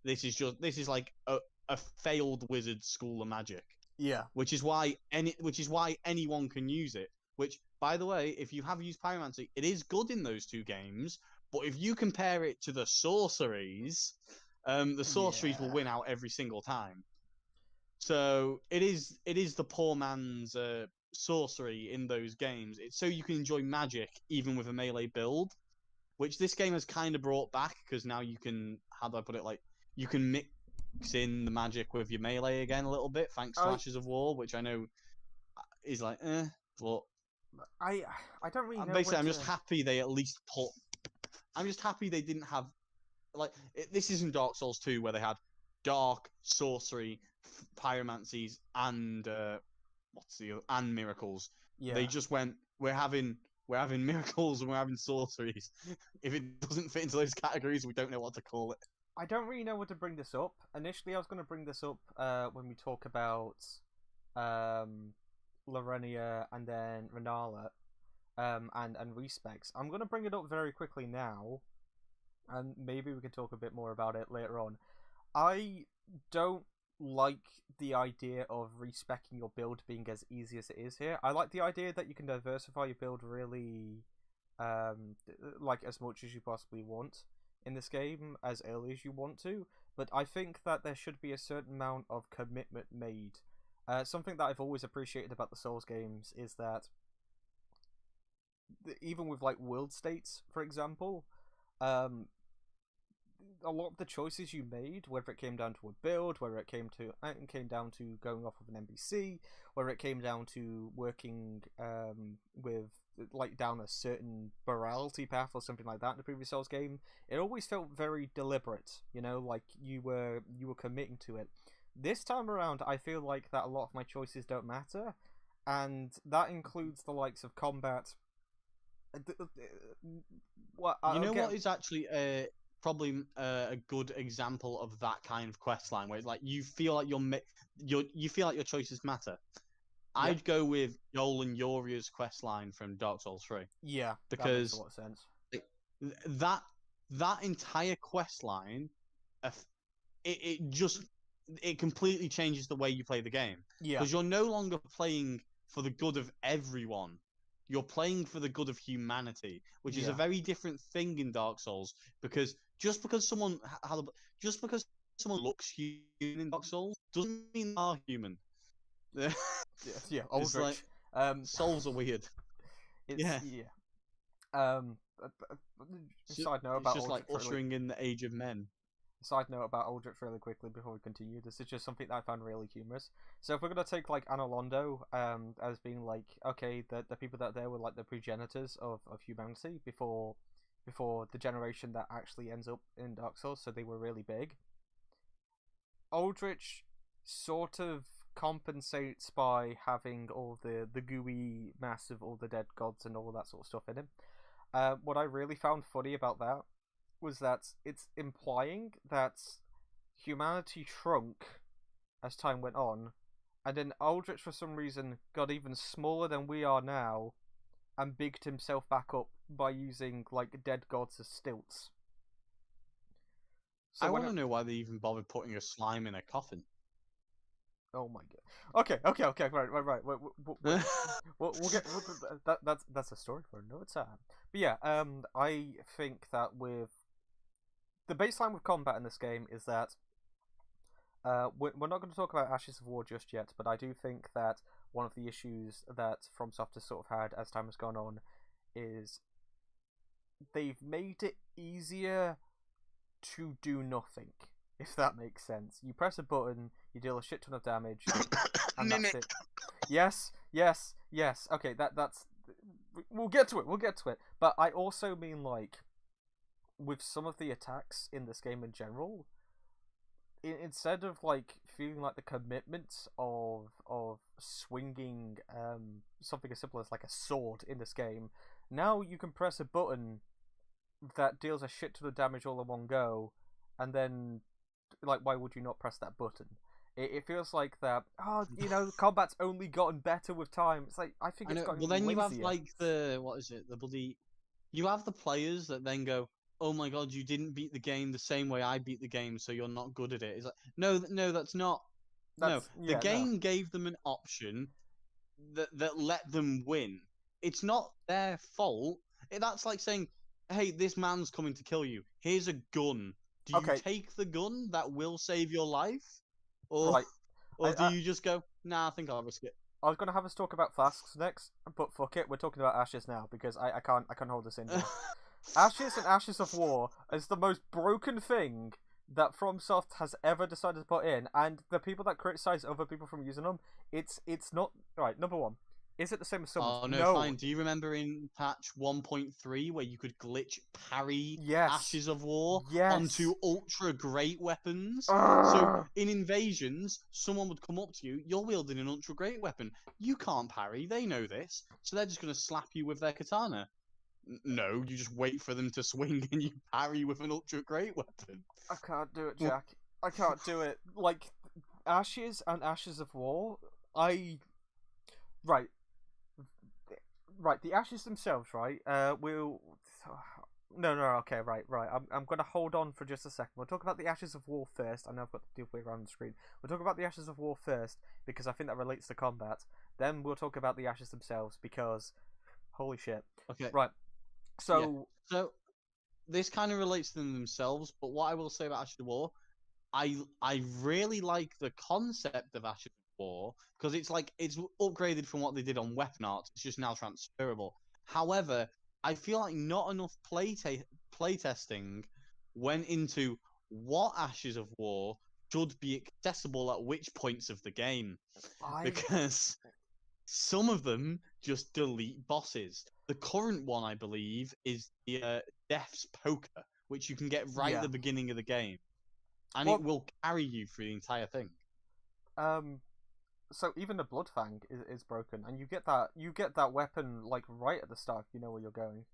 this is like a failed wizard school of magic. Yeah. Which is why anyone can use it. Which, by the way, if you have used pyromancy, it is good in those two games. But if you compare it to the sorceries will win out every single time. So it is the poor man's sorcery in those games. It's so you can enjoy magic even with a melee build, which this game has kind of brought back because now you can, how do I put it, like you can mix in the magic with your melee again a little bit thanks to Ashes of War, which I know is like but I don't really know. Basically, I'm just happy they at least put. I'm just happy they didn't have like this isn't Dark Souls 2 where they had dark sorcery, pyromancies, and and miracles. Yeah. They just went. We're having miracles and we're having sorceries. If it doesn't fit into those categories, we don't know what to call it. I don't really know what to bring this up. Initially, I was going to bring this up when we talk about Lorenia and then Renala and Respecs. I'm going to bring it up very quickly now, and maybe we can talk a bit more about it later on. I don't like the idea of respecking your build being as easy as it is here. I like the idea that you can diversify your build really like as much as you possibly want in this game as early as you want to, but I think that there should be a certain amount of commitment made. Something that I've always appreciated about the Souls games is that even with like world states, for example, a lot of the choices you made, whether it came down to a build, whether it came down to going off of an NPC, whether it came down to working with like down a certain morality path or something like that in the previous Souls game, it always felt very deliberate. You know, like you were committing to it. This time around, I feel like that a lot of my choices don't matter, and that includes the likes of combat. What is actually probably a good example of that kind of quest line where like you feel like you feel like your choices matter. Yeah. I'd go with Yoel and Yoria's quest line from Dark Souls 3. Yeah, because that makes a lot of sense. That entire quest line, it completely changes the way you play the game. Yeah, because you're no longer playing for the good of everyone. You're playing for the good of humanity, which is a very different thing in Dark Souls. Because just because someone looks human in Dark Souls doesn't mean they are human. yeah. Aldrich. Souls are weird. Yeah. Side note about it's just like ushering in the age of men. Side note about Aldrich really quickly before we continue. This is just something that I found really humorous. So if we're gonna take like Anolondo as being like, okay, the people that there were like the progenitors of humanity before the generation that actually ends up in Dark Souls, so they were really big. Aldrich sort of compensates by having all the gooey mass of all the dead gods and all that sort of stuff in him. What I really found funny about that was that it's implying that humanity shrunk as time went on, and then Aldrich for some reason got even smaller than we are now and bigged himself back up by using like dead gods as stilts. So I want to know why they even bothered putting a slime in a coffin. Oh my god. Okay. Right. We'll get that's a story for another time. But yeah, I think that with the baseline with combat in this game is that we're not going to talk about Ashes of War just yet, but I do think that one of the issues that FromSoft has sort of had as time has gone on is they've made it easier to do nothing, if that makes sense. You press a button, you deal a shit ton of damage, and that's it. Yes. Okay, that's we'll get to it. But I also mean, like, with some of the attacks in this game in general, instead of like feeling like the commitment of swinging something as simple as like a sword in this game, now you can press a button that deals a shit ton of damage all in one go, and then, like, why would you not press that button? It feels like that. Oh, combat's only gotten better with time. It's like I think it's gotten Well, then lazier. you have like the bloody. You have the players that then go, "Oh my god, you didn't beat the game the same way I beat the game, so you're not good at it." It's like, no, that's not. The game gave them an option that let them win. It's not their fault. That's like saying, "Hey, this man's coming to kill you. Here's a gun. Do you take the gun that will save your life, or Right. do you just go, nah, I think I'll risk it?" I was gonna have us talk about Flasks next, but fuck it, we're talking about Ashes now because I can't hold this in here. Ashes and Ashes of War is the most broken thing that FromSoft has ever decided to put in, and the people that criticize other people from using them, it's not right. Number one, is it the same as someone's? Oh no, fine. Do you remember in patch 1.3 where you could glitch parry Ashes of War onto ultra great weapons? So in invasions, someone would come up to you, you're wielding an ultra great weapon. You can't parry, they know this, so they're just gonna slap you with their katana. No, you just wait for them to swing and you parry with an ultra great weapon. I can't do it, Jack. I can't do it. Like, Ashes and Ashes of War, Right, the Ashes themselves, right? Okay, right. I'm gonna hold on for just a second. We'll talk about the Ashes of War first. I know I've got the way around the screen. We'll talk about the Ashes of War first because I think that relates to combat. Then we'll talk about the Ashes themselves because, holy shit. Okay. Right. So this kind of relates to them themselves, but what I will say about Ashes of War, I really like the concept of Ashes of War because it's upgraded from what they did on Weapon Art. It's just now transferable. However, I feel like not enough playtesting went into what Ashes of War should be accessible at which points of the game, because some of them just delete bosses. The current one, I believe, is the Death's Poker, which you can get right at the beginning of the game, and it will carry you through the entire thing. So even the Bloodfang is broken, and you get that weapon like right at the start. You know where you're going.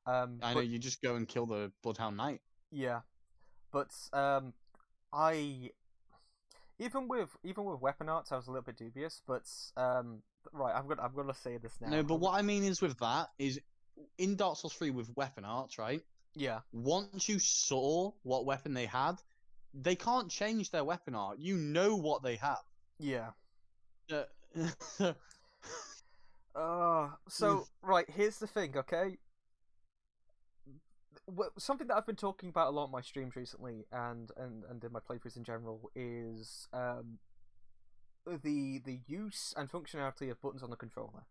I know you just go and kill the Bloodhound Knight. Yeah, but even with Weapon Arts, I was a little bit dubious. But right, I'm gonna say this now. No, but what I mean is with that is in Dark Souls 3 with Weapon Arts, right? Yeah. Once you saw what weapon they had, they can't change their weapon art. You know what they have. Yeah. So right, here's the thing, okay? Something that I've been talking about a lot on my streams recently, and in my playthroughs in general, is the use and functionality of buttons on the controller,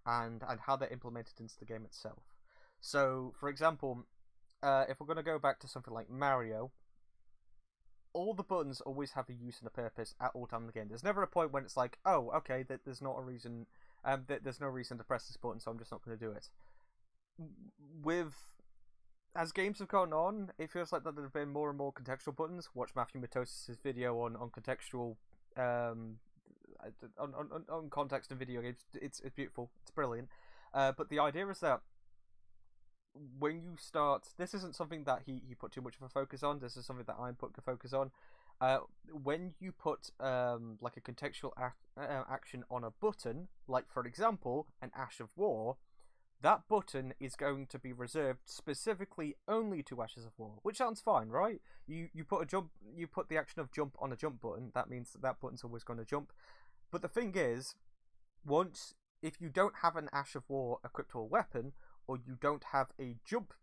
and how they're implemented into the game itself. So, for example, if we're going to go back to something like Mario, all the buttons always have a use and a purpose at all times in the game. There's never a point when it's like, oh, okay, there's not a reason, there's no reason to press this button, so I'm just not going to do it. As games have gone on, it feels like that there have been more and more contextual buttons. Watch Matthew Matosis' video on contextual, on context in video games. It's beautiful. It's brilliant. But the idea is that when you start, this isn't something that he put too much of a focus on. This is something that I'm putting a focus on. When you put like a contextual action on a button, like for example an Ash of War, that button is going to be reserved specifically only to Ashes of War, which sounds fine, right? You put the action of jump on a jump button. That means that button's always going to jump. But the thing is, if you don't have an Ash of War equipped to a weapon, or you don't have a jump,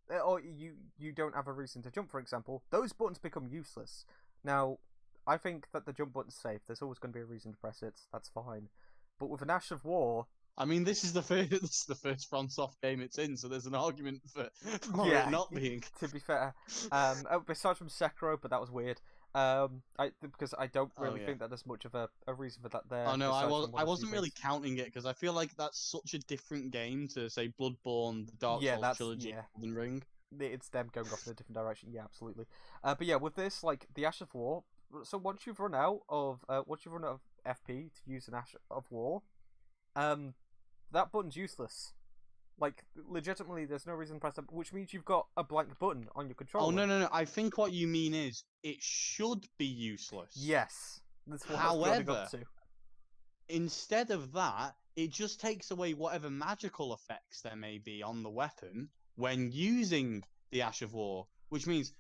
or you don't have a reason to jump, for example, those buttons become useless. Now, I think that the jump button's safe. There's always going to be a reason to press it. That's fine. But with an Ash of War, I mean, this is the first FromSoft game it's in, so there's an argument for it not being. To be fair, besides from Sekiro, but that was weird. Because I don't really think that there's much of a reason for that there. Oh no, I wasn't really counting it because I feel like that's such a different game to say Bloodborne, the Dark Souls trilogy, Elden Ring. It's them going off in a different direction. Yeah, absolutely. But yeah, with this, like the Ash of War. So once you've run out of FP to use an Ash of War, that button's useless. Like, legitimately, there's no reason to press that, which means you've got a blank button on your controller. Oh, no. I think what you mean is, it should be useless. Yes. That's what However, instead of that, it just takes away whatever magical effects there may be on the weapon when using the Ash of War, which means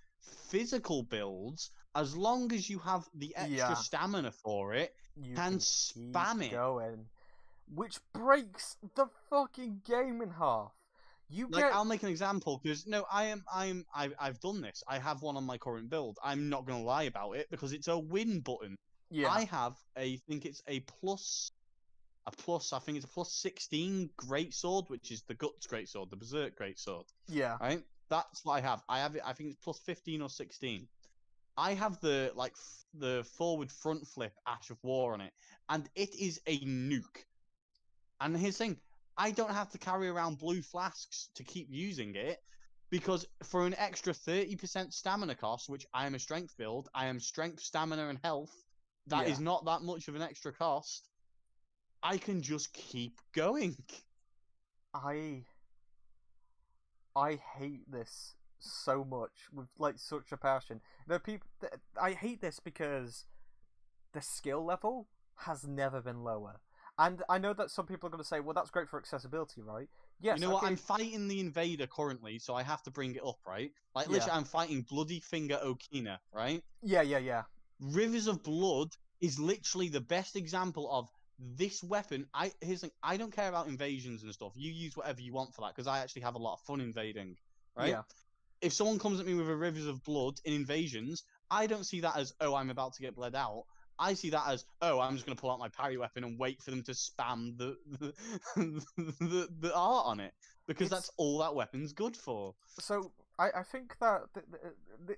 physical builds, as long as you have the extra stamina for it, you can spam it. Going. Which breaks the fucking game in half. I'll make an example because I've done this. I have one on my current build. I'm not gonna lie about it because it's a win button. Yeah. I have I think it's a plus 16 greatsword, which is the Guts greatsword, the Berserk greatsword. Yeah. Right? That's what I have. I think it's plus 15 or 16. I have the forward front flip Ash of War on it, and it is a nuke. And here's the thing, I don't have to carry around blue flasks to keep using it, because for an extra 30% stamina cost, which I am a strength build, I am strength, stamina, and health, that is not that much of an extra cost, I can just keep going. I hate this so much, with like such a passion. I hate this because the skill level has never been lower. And I know that some people are going to say, well, that's great for accessibility, right? Yes. You know what? I'm fighting the Invader currently, so I have to bring it up, right? Like, literally, I'm fighting Bloody Finger Okina, right? Yeah. Rivers of Blood is literally the best example of this weapon. Here's the thing, I don't care about invasions and stuff. You use whatever you want for that, because I actually have a lot of fun invading, right? Yeah. If someone comes at me with a Rivers of Blood in invasions, I don't see that as, oh, I'm about to get bled out. I see that as, oh, I'm just going to pull out my parry weapon and wait for them to spam the art on it. Because that's all that weapon's good for. So, I think that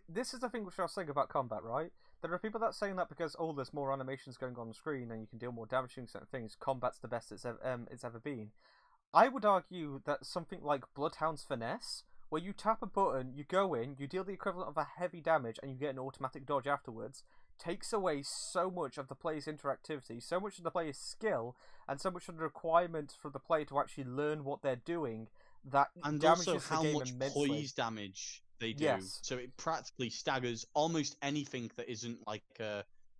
this is the thing which I was saying about combat, right? There are people that are saying that because, oh, there's more animations going on the screen and you can deal more damage to certain things, combat's the best it's ever been. I would argue that something like Bloodhound's Finesse, where you tap a button, you go in, you deal the equivalent of a heavy damage, and you get an automatic dodge afterwards, takes away so much of the player's interactivity, so much of the player's skill, and so much of the requirements for the player to actually learn what they're doing, that and damages also how the game much immensely. Poise damage they do. Yes. So it practically staggers almost anything that isn't like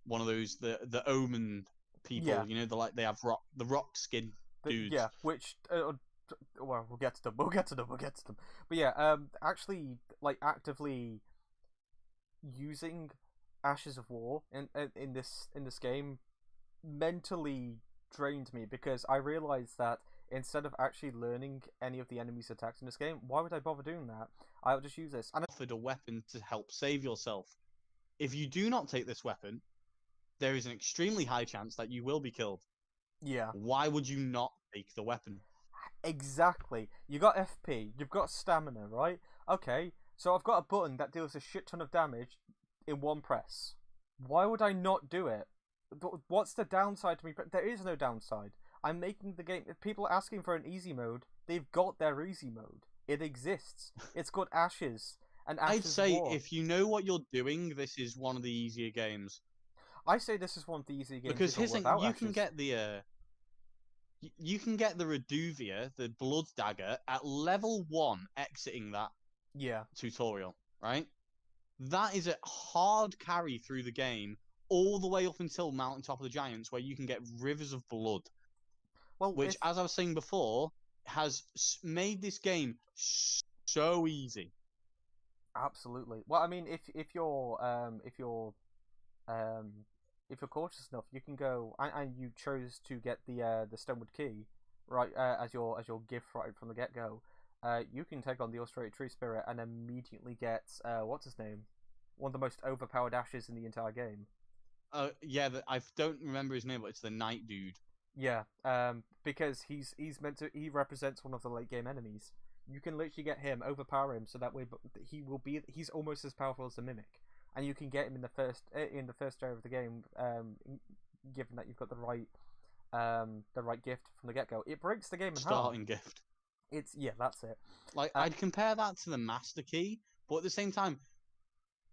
one of those the Omen people. You know, they have the rock skin dudes. Yeah, which well, we'll get to them. But yeah, actually, like actively using Ashes of War in this game mentally drained me, because I realized that instead of actually learning any of the enemy's attacks in this game, why would I bother doing that? I would just use this. And offered a weapon to help save yourself. If you do not take this weapon, there is an extremely high chance that you will be killed. Yeah. Why would you not take the weapon? Exactly. You got FP, you've got stamina, right? Okay, so I've got a button that deals a shit ton of damage in one press. Why would I not do it? What's the downside to me? There is no downside. I'm making the game... If people are asking for an easy mode, they've got their easy mode. It exists. It's got Ashes and Ashes I'd say War. If you know what you're doing, this is one of the easier games. I say this is one of the easier games. Because here's the thing, you can get the... You can get the Reduvia, the Blood Dagger, at level 1 exiting that tutorial, right? That is a hard carry through the game, all the way up until Mountaintop of the Giants, where you can get Rivers of Blood. Well, which, as I was saying before, has made this game so easy. Absolutely. Well, I mean, um if you're cautious enough, you can go and you chose to get the Stonewood Key right as your gift right from the get go. You can take on the Australia Tree Spirit and immediately get what's his name, one of the most overpowered ashes in the entire game. Yeah, I don't remember his name, but it's the Night Dude. Yeah, because he represents one of the late game enemies. You can literally get him, overpower him, so that way he's almost as powerful as the Mimic, and you can get him in the first area of the game. Given that you've got the right gift from the get go, it breaks the game in half. Starting gift. That's it. Like I'd compare that to the Master Key, but at the same time,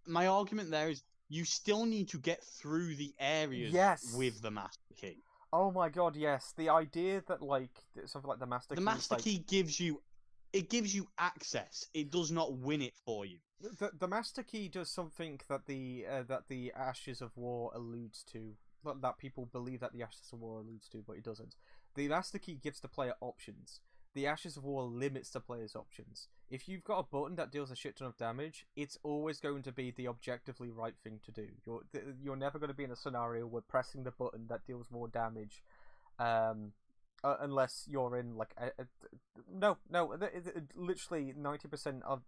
my argument there is you still need to get through the areas with the Master Key. Oh my god, yes. The idea that something like the Master Key. The Master Key gives you access. It does not win it for you. The Master Key does something that the Ashes of War alludes to. That people believe that the Ashes of War alludes to, but it doesn't. The Master Key gives the player options. The Ashes of War limits the player's options. If you've got a button that deals a shit ton of damage, it's always going to be the objectively right thing to do. You're never going to be in a scenario where pressing the button that deals more damage, unless you're in literally 90% of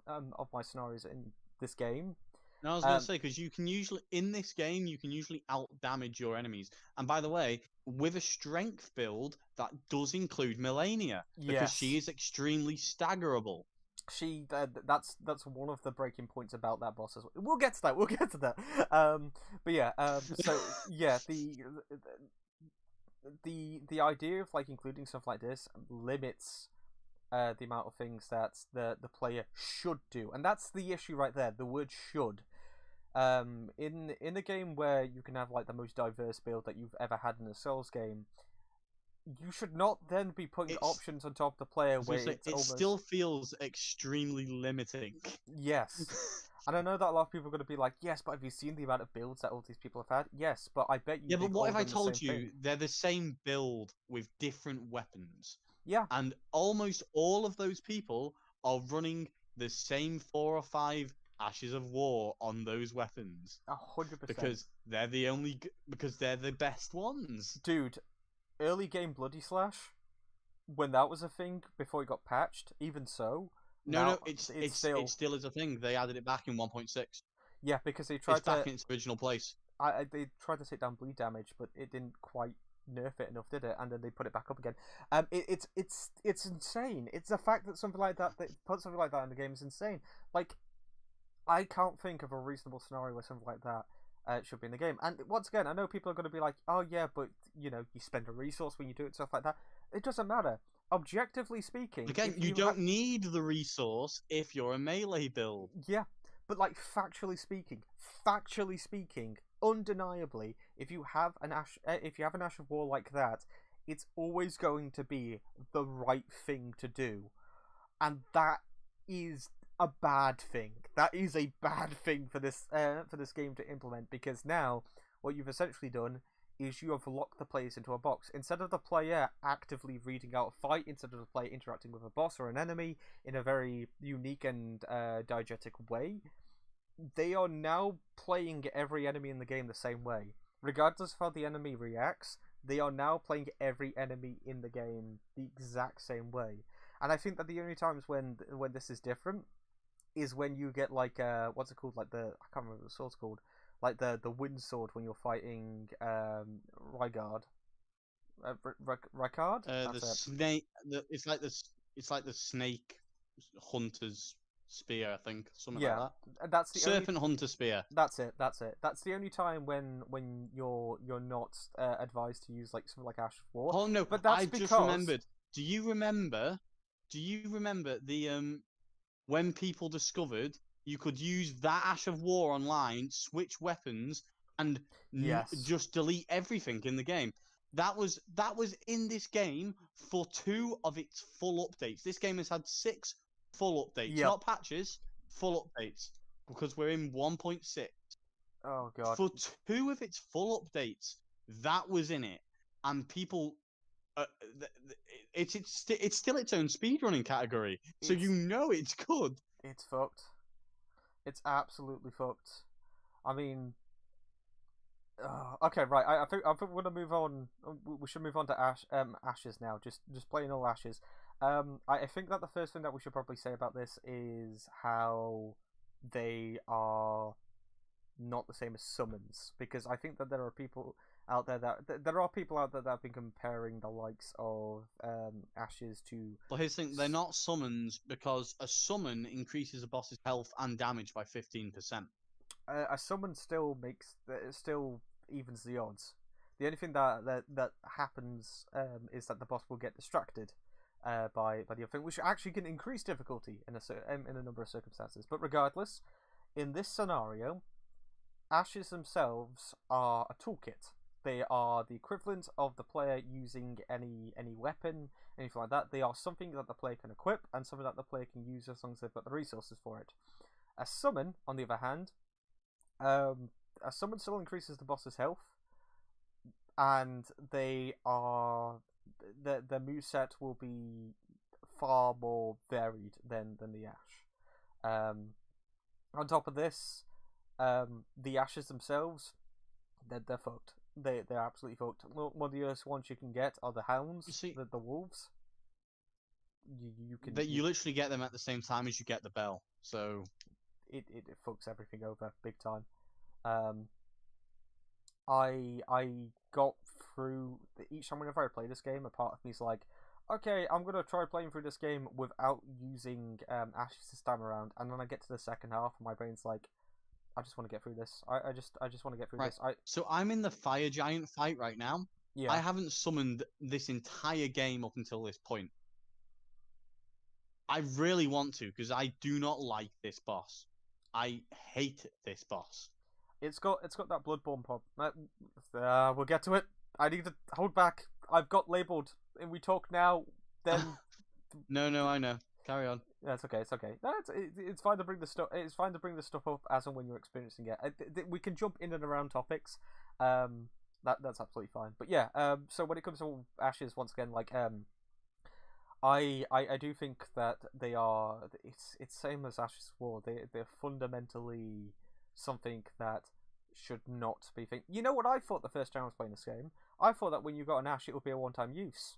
my scenarios in this game. No, I was going to say, because you can usually, in this game, you can usually out-damage your enemies. And by the way, with a strength build, that does include Melania, because she is extremely staggerable. That's one of the breaking points about that boss as well. We'll get to that. But yeah, so yeah, the idea of including stuff like this limits the amount of things that the player should do, and that's the issue right there. The word should. In a game where you can have the most diverse build that you've ever had in a Souls game, you should not then be putting options on top of the player where it still feels extremely limiting. Yes. And I know that a lot of people are going to be like, yes, but have you seen the amount of builds that all these people have had? Yes, but I bet you... Yeah, but what if I told you they're the same build with different weapons? Yeah. And almost all of those people are running the same 4 or 5 Ashes of War on those weapons. 100%. Because they're the best ones. Dude, early game Bloody Slash, when that was a thing before it got patched, even so... No, it still is a thing. They added it back in 1.6. Yeah, because they tried back in its original place. They tried to take down bleed damage, but it didn't quite nerf it enough, did it? And then they put it back up again. It's insane. It's the fact that something like that, they put something like that in the game, is insane. I can't think of a reasonable scenario where something like that should be in the game. And once again, I know people are going to be like, oh yeah, but you spend a resource when you do it, stuff like that. It doesn't matter. Objectively speaking... Again, you don't need the resource if you're a melee build. Yeah, but factually speaking, undeniably, if you have an Ash of War like that, it's always going to be the right thing to do. And that is a bad thing. That is a bad thing for this game to implement, because now what you've essentially done is you have locked the players into a box. Instead of the player actively reading out a fight, instead of the player interacting with a boss or an enemy in a very unique and diegetic way, they are now playing every enemy in the game the same way. Regardless of how the enemy reacts, they are now playing every enemy in the game the exact same way. And I think that the only times when this is different is when you get what's it called? I can't remember what the sword's called. The wind sword when you're fighting Rygard. Rykard? The snake. It's like the snake hunter's spear, I think, something like that. That's the serpent hunter spear. That's it. That's the only time when you're not advised to use something like Ash of War. Oh no! But that's just remembered. Do you remember the when people discovered you could use that Ash of War online, switch weapons, and just delete everything in the game? That was in this game for 2 of its full updates. This game has had 6 full updates, not patches, full updates, because we're in 1.6. Oh god! For 2 of its full updates, that was in it, and people uh, it's still its own speedrunning category, so It's you know it's good. it's fucked. It's absolutely fucked. I mean, okay, right. I think we're gonna move on. We should move on to Ashes now. Just plain old Ashes. I think that the first thing that we should probably say about this is how they are not the same as summons, because I think that there are people out there that have been comparing the likes of Ashes to But here's the thing: they're not summons because a summon increases a boss's health and damage by 15%. a summon still it still evens the odds. The only thing that happens is that the boss will get distracted by the other thing, which actually can increase difficulty in a number of circumstances. But regardless, in this scenario, Ashes themselves are a toolkit. They are the equivalent of the player using any weapon, anything like that. They are something that the player can equip and something that the player can use as long as they've got the resources for it. A summon, on the other hand, a summon still increases the boss's health, and their moveset will be far more varied than the Ash. On top of this, the Ashes themselves, they're fucked. They're absolutely fucked. One of the worst ones you can get are the Hounds, You see, the wolves. you literally get them at the same time as you get the bell, so it fucks everything over big time. I got through each time whenever I play this game, a part of me is like, okay, I'm gonna try playing through this game without using Ashes this time around, and then I get to the second half, and my brain's like, I just want to get through this. I just want to get through right. this. So I'm in the fire giant fight right now. Yeah. I haven't summoned this entire game up until this point. I really want to because I do not like this boss. I hate this boss. It's got that Bloodborne pop. We'll get to it. I need to hold back. I've got labeled, and we talk now. Then no, I know. Carry on. That's okay. It's okay. No, it's fine to bring the stuff. It's fine to bring the stuff up as and when you're experiencing it. We can jump in and around topics. That's absolutely fine. But yeah. So when it comes to Ashes, once again, like I do think that they are. It's same as Ashes War. They're fundamentally something that should not be. You know what I thought the first time I was playing this game? I thought that when you got an Ash, it would be a one-time use.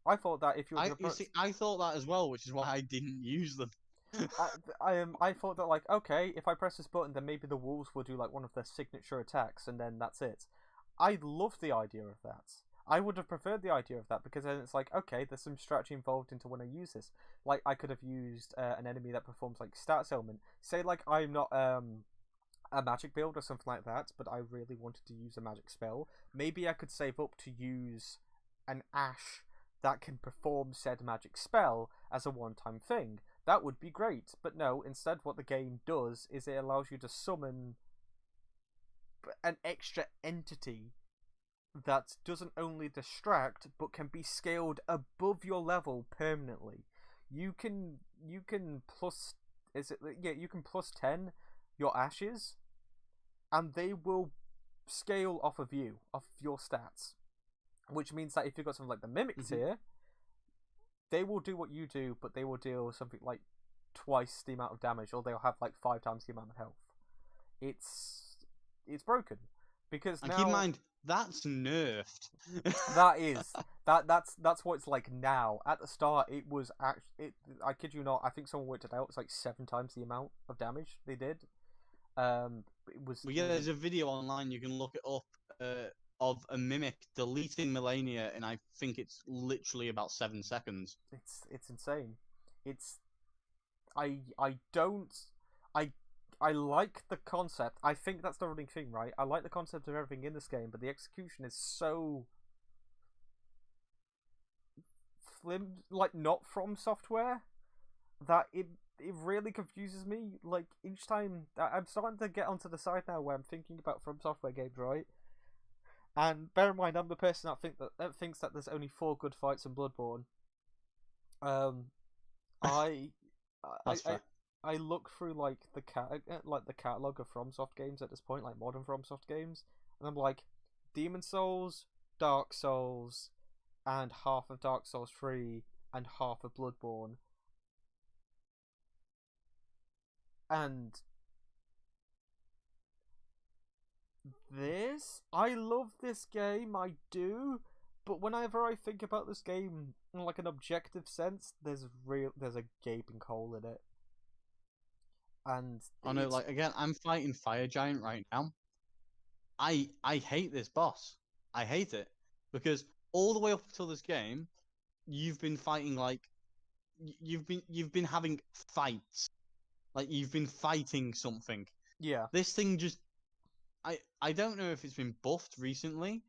I thought that if you I thought that as well, which is why I didn't use them. I thought that, like, okay, if I press this button, then maybe the wolves will do like one of their signature attacks, and then that's it. I love the idea of that. I would have preferred the idea of that, because then it's like, okay, there's some strategy involved into when I use this. Like, I could have used an enemy that performs like stats element. Say, like, I'm not a magic build or something like that, but I really wanted to use a magic spell. Maybe I could save up to use an Ash that can perform said magic spell as a one-time thing. That would be great, but no, instead what the game does is it allows you to summon an extra entity that doesn't only distract, but can be scaled above your level permanently. You can plus, you can plus 10 your Ashes, and they will scale off of your stats. Which means that if you've got something like the Mimics here, they will do what you do, but they will deal something like twice the amount of damage, or they'll have like 5 times the amount of health. It's broken, because now, keep in mind that's nerfed. that's what it's like now. At the start, it was actually, I kid you not, I think someone worked it out. It's like 7 times the amount of damage they did. It was. Well, yeah, there's a video online you can look it up. Of a mimic deleting Millennia, and I think it's literally about 7 seconds. It's insane. I like the concept. I think that's the running thing, right? I like the concept of everything in this game, but the execution is so not from software, that it really confuses me. Like, each time I'm starting to get onto the side now where I'm thinking about from software games, right? And bear in mind, I'm the person that thinks that there's only 4 good fights in Bloodborne. I look through like the catalog of FromSoft games at this point, like modern FromSoft games, and I'm like, Demon Souls, Dark Souls, and half of Dark Souls 3 and half of Bloodborne. And I love this game, I do, but whenever I think about this game in like an objective sense, there's a gaping hole in it. And I know, like, again, I'm fighting Fire Giant right now. I hate this boss. I hate it because all the way up until this game, you've been fighting like you've been having fights, like you've been fighting something. yeah, This thing just I don't know if it's been buffed recently,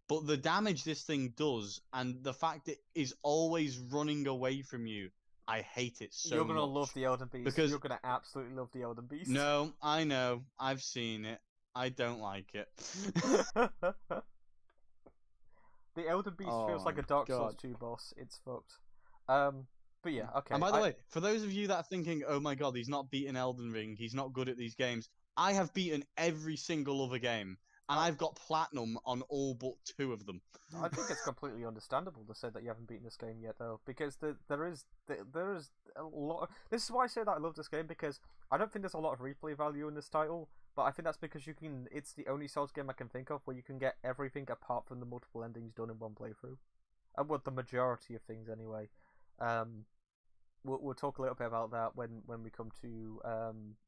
but the damage this thing does and the fact it is always running away from you, I hate it so much. you're gonna love the Elden Beast. Because you're gonna absolutely love the Elden Beast. No, I know, I've seen it. I don't like it. The Elden Beast feels like a Dark Souls 2 boss. It's fucked. But yeah, okay. And by the way, for those of you that are thinking, oh my god, he's not beaten Elden Ring, he's not good at these games, I have beaten every single other game, and I've got platinum on all but 2 of them. I think it's completely understandable to say that you haven't beaten this game yet, though, because there is a lot. This is why I say that I love this game, because I don't think there's a lot of replay value in this title, but I think that's because it's the only Souls game I can think of where you can get everything apart from the multiple endings done in one playthrough, and well, the majority of things anyway. We'll talk a little bit about that when we come to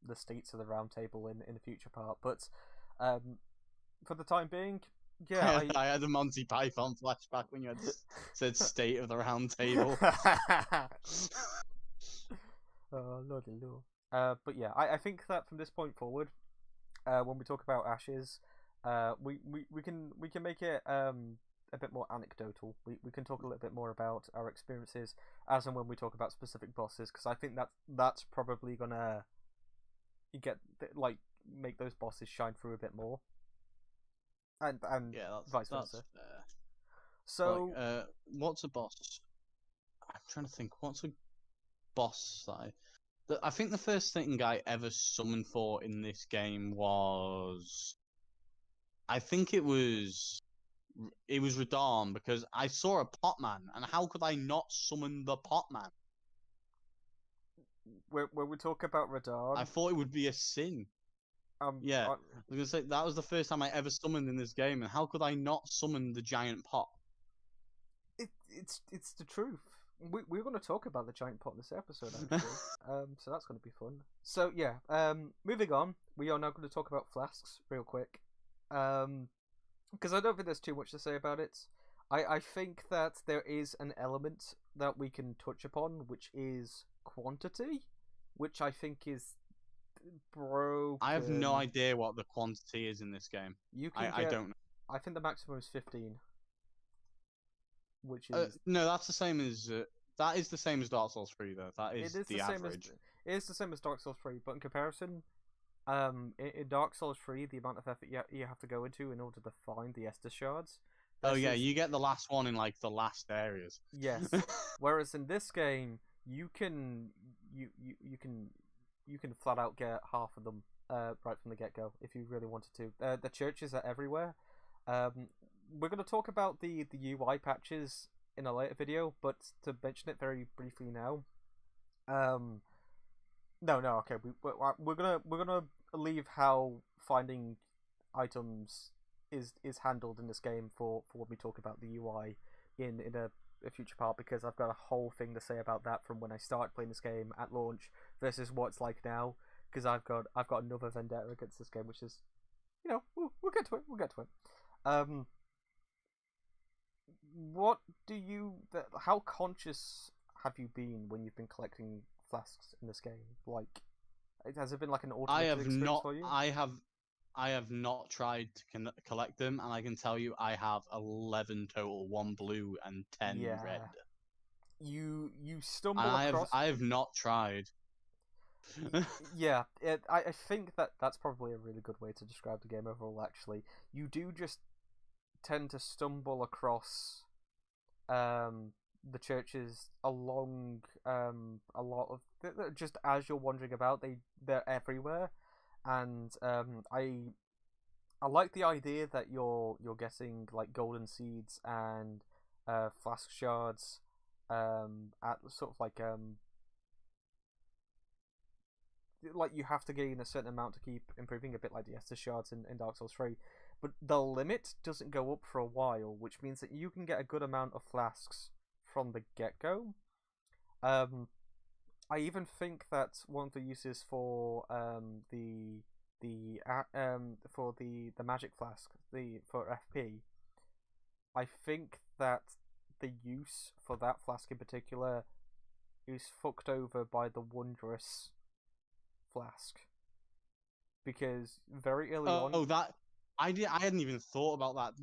the states of the round table in a future part, but for the time being, yeah, I had a Monty Python flashback when you had said state of the round table. Oh, lordy lord. But yeah, I think that from this point forward, when we talk about Ashes, we can make it a bit more anecdotal. We can talk a little bit more about our experiences as and when we talk about specific bosses, because I think that's probably gonna make those bosses shine through a bit more. And yeah, vice that's versa. fair. So, like, what's a boss? I'm trying to think. What's a boss that I think the first thing I ever summoned for in this game was, I think it was Radahn, because I saw a Potman, and how could I not summon the Potman? when we talk about Radahn, I thought it would be a sin. Yeah, I was gonna say that was the first time I ever summoned in this game, and how could I not summon the giant pot? It's the truth. We're going to talk about the giant pot in this episode, actually. So that's going to be fun. So yeah, moving on, we are now going to talk about Flasks real quick, because I don't think there's too much to say about it. I think that there is an element that we can touch upon, which is quantity, which I think is broken. I have no idea what the quantity is in this game. I don't know. I think the maximum is 15. Which is no, that's the same as that is the same as Dark Souls 3 though. That is the average. It is the same as Dark Souls 3, but in comparison, in Dark Souls 3, the amount of effort you have to go into in order to find the Estus shards. Yeah, you get the last one in like the last areas. Yes. Whereas in this game, you can flat out get half of them right from the get go if you really wanted to. The churches are everywhere. We're going to talk about the UI patches in a later video, but to mention it very briefly now, okay, we're gonna leave how finding items is handled in this game for when we talk about the UI in a future part, because I've got a whole thing to say about that from when I started playing this game at launch versus what it's like now, because I've got another vendetta against this game, which is, we'll get to it. How conscious have you been when you've been collecting flasks in this game? Like, has it been like an automated experience for you? I have not tried to collect them, and I can tell you I have 11 total, 1 blue and 10 red. You stumble across. I have not tried. Yeah, I think that's probably a really good way to describe the game overall. Actually, you do just tend to stumble across the churches along a lot of just as you're wandering about. They're everywhere, and I like the idea that you're getting like golden seeds and flask shards, at sort of like you have to gain a certain amount to keep improving, a bit like the Estus shards in Dark Souls 3. But the limit doesn't go up for a while, which means that you can get a good amount of flasks from the get-go. I even think that one of the uses for the magic flask, for FP, I think that the use for that flask in particular is fucked over by the wondrous flask, because very early on. Oh, that I hadn't even thought about that.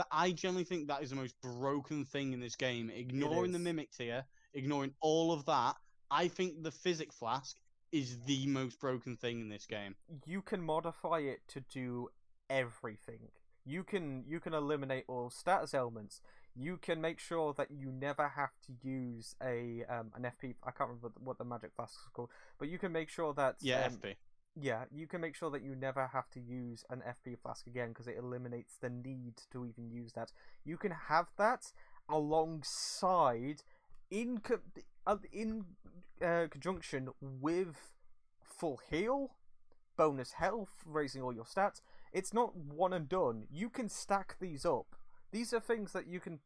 I generally think that is the most broken thing in this game. Ignoring the mimics here, ignoring all of that, I think the physic flask is the most broken thing in this game. You can modify it to do everything. You can eliminate all status elements. You can make sure that you never have to use an FP. I can't remember what the magic flask is called, but you can make sure that FP. Yeah, you can make sure that you never have to use an FP flask again, because it eliminates the need to even use that. You can have that alongside, in conjunction with full heal, bonus health, raising all your stats. It's not one and done. You can stack these up. These are things that you can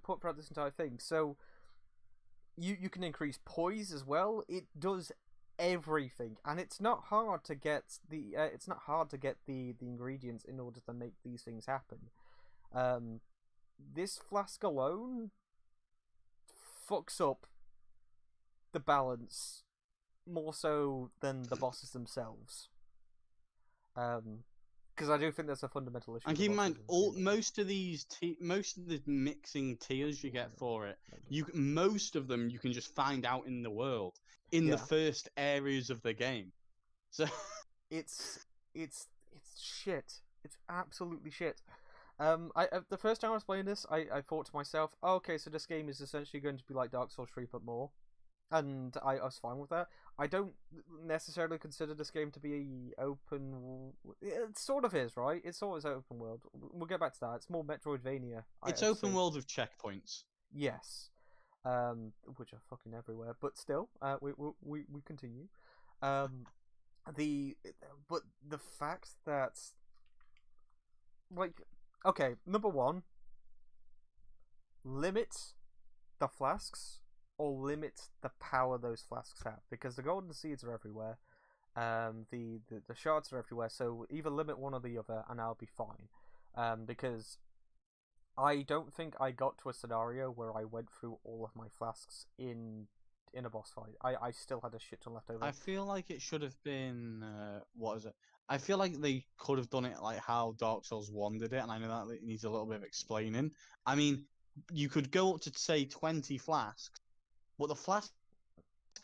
put throughout this entire thing. So you can increase poise as well. It does everything, and it's not hard to get the ingredients in order to make these things happen. This flask alone fucks up the balance more so than the bosses themselves. Because I do think there's a fundamental issue. And keep in mind, most of the mixing tiers you get for it, most of them you can just find out in the world, in the first areas of the game. So it's shit. It's absolutely shit. The first time I was playing this, I thought to myself, oh, okay, so this game is essentially going to be like Dark Souls 3 but more. And I was fine with that. I don't necessarily consider this game to be open. It sort of is, right? It's always open world. We'll get back to that. It's more Metroidvania. It's open world with checkpoints. Yes, which are fucking everywhere. But still, we continue. But the fact that, okay, number one, limit the flasks, or limit the power those flasks have, because the golden seeds are everywhere, the shards are everywhere, so either limit one or the other and I'll be fine. Because I don't think I got to a scenario where I went through all of my flasks in a boss fight. I still had a shit ton left over. I feel like it should have been what is it? I feel like they could have done it like how Dark Souls 1 did it, and I know that it needs a little bit of explaining. I mean, you could go up to say 20 flasks, but the flasks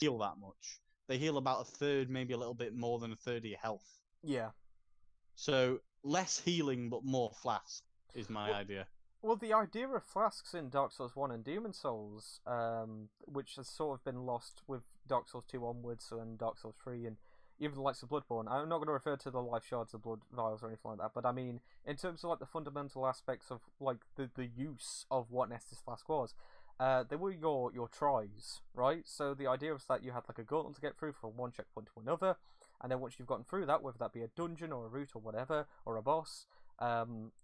heal that much. They heal about a third, maybe a little bit more than a third of your health. Yeah. So less healing, but more flasks is my idea. Well, the idea of flasks in Dark Souls 1 and Demon Souls, which has sort of been lost with Dark Souls 2 onwards and Dark Souls 3 and even the likes of Bloodborne. I'm not going to refer to the life shards of blood vials or anything like that, but I mean, in terms of like the fundamental aspects of like the use of what an Estus flask was, they were your tries, right? So the idea was that you had like a gauntlet to get through from one checkpoint to another, and then once you've gotten through that, whether that be a dungeon or a route or whatever, or a boss,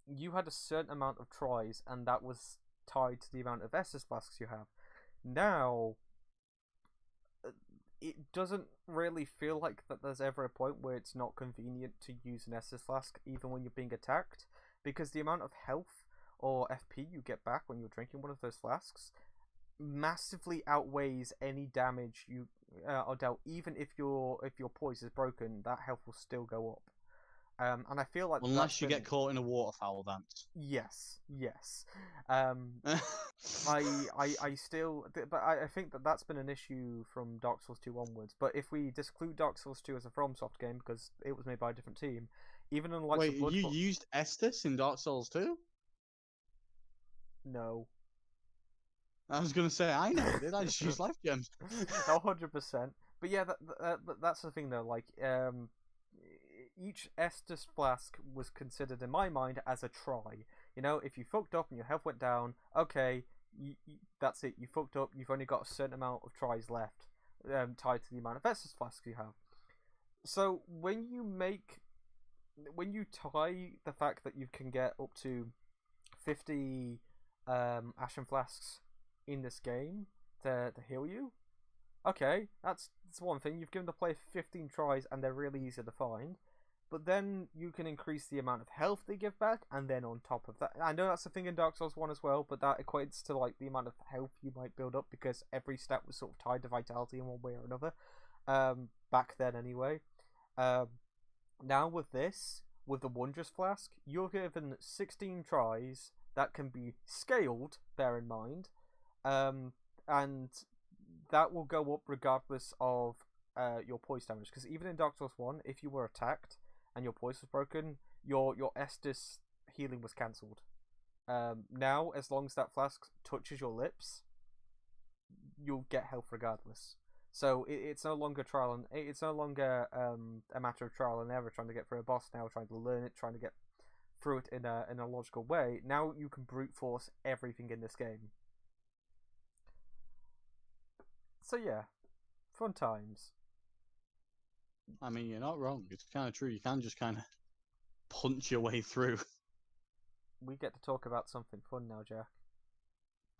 you had a certain amount of tries, and that was tied to the amount of Estus flasks you have. Now, it doesn't really feel like that there's ever a point where it's not convenient to use an Estus flask, even when you're being attacked, because the amount of health or FP you get back when you're drinking one of those flasks massively outweighs any damage you are dealt. Even if your poise is broken, that health will still go up. And I feel like unless you get caught in a waterfowl dance. Yes. I still, but I think that's been an issue from Dark Souls 2 onwards. But if we disclude Dark Souls 2 as a FromSoft game because it was made by a different team, even in Wait, you used Estus in Dark Souls 2? No. I was gonna say I never did. I just used life gems. 100%. But yeah, that's the thing though. Like, each Estus flask was considered in my mind as a try. You know, if you fucked up and your health went down, okay, that's it. You fucked up. You've only got a certain amount of tries left, tied to the amount of Estus flasks you have. So when you tie the fact that you can get up to 50 Ashen Flasks in this game to heal you, okay, that's one thing. You've given the player 15 tries and they're really easy to find. But then you can increase the amount of health they give back, and then on top of that, I know that's a thing in Dark Souls 1 as well, but that equates to like the amount of health you might build up, because every stat was sort of tied to vitality in one way or another, back then anyway. Now with this, with the Wondrous Flask, you're given 16 tries that can be scaled, bear in mind, and that will go up regardless of your poise damage, because even in Dark Souls 1, if you were attacked and your poise was broken, your Estus healing was cancelled. Now, as long as that flask touches your lips, you'll get health regardless. So it's no longer it's no longer a matter of trial and error trying to get through a boss now, trying to learn it, trying to get through it in a logical way. Now you can brute force everything in this game. So yeah, fun times. I mean, you're not wrong. It's kind of true. You can just kind of punch your way through. We get to talk about something fun now, Jack.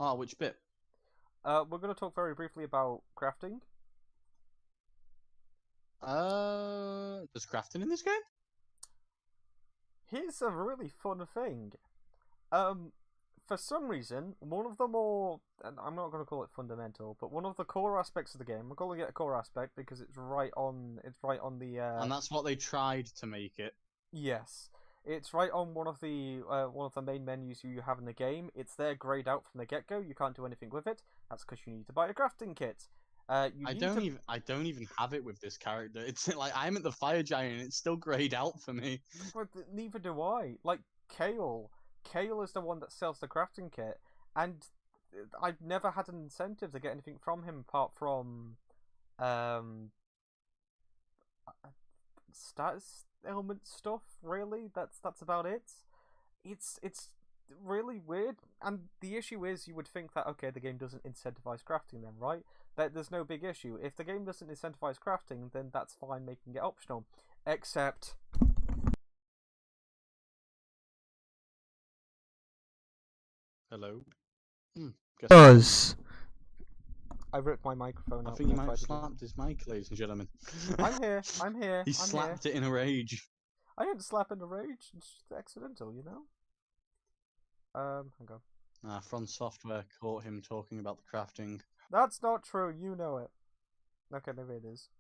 Oh, which bit? We're going to talk very briefly about crafting. There's crafting in this game? Here's a really fun thing. For some reason, one of the more, and I'm not going to call it fundamental, but one of the core aspects of the game, we're calling it a core aspect because it's right on the. And that's what they tried to make it. Yes, it's right on one of the main menus you have in the game. It's there grayed out from the get-go. You can't do anything with it. That's because you need to buy a crafting kit. I don't even have it with this character. It's like I'm at the fire giant and it's still grayed out for me. But neither do I. Like Kale is the one that sells the crafting kit, and I've never had an incentive to get anything from him apart from status element stuff. Really, that's about it. It's really weird, and the issue is you would think that okay, the game doesn't incentivize crafting then, right? That there's no big issue. If the game doesn't incentivize crafting, then that's fine making it optional. Except Hello? Buzz. I ripped my microphone out. I think he might have slapped his mic, ladies and gentlemen. I'm here. He slapped it in a rage. I didn't slap in a rage. It's just accidental, you know? Hang on. From Software caught him talking about the crafting. That's not true. You know it. Okay, maybe it is.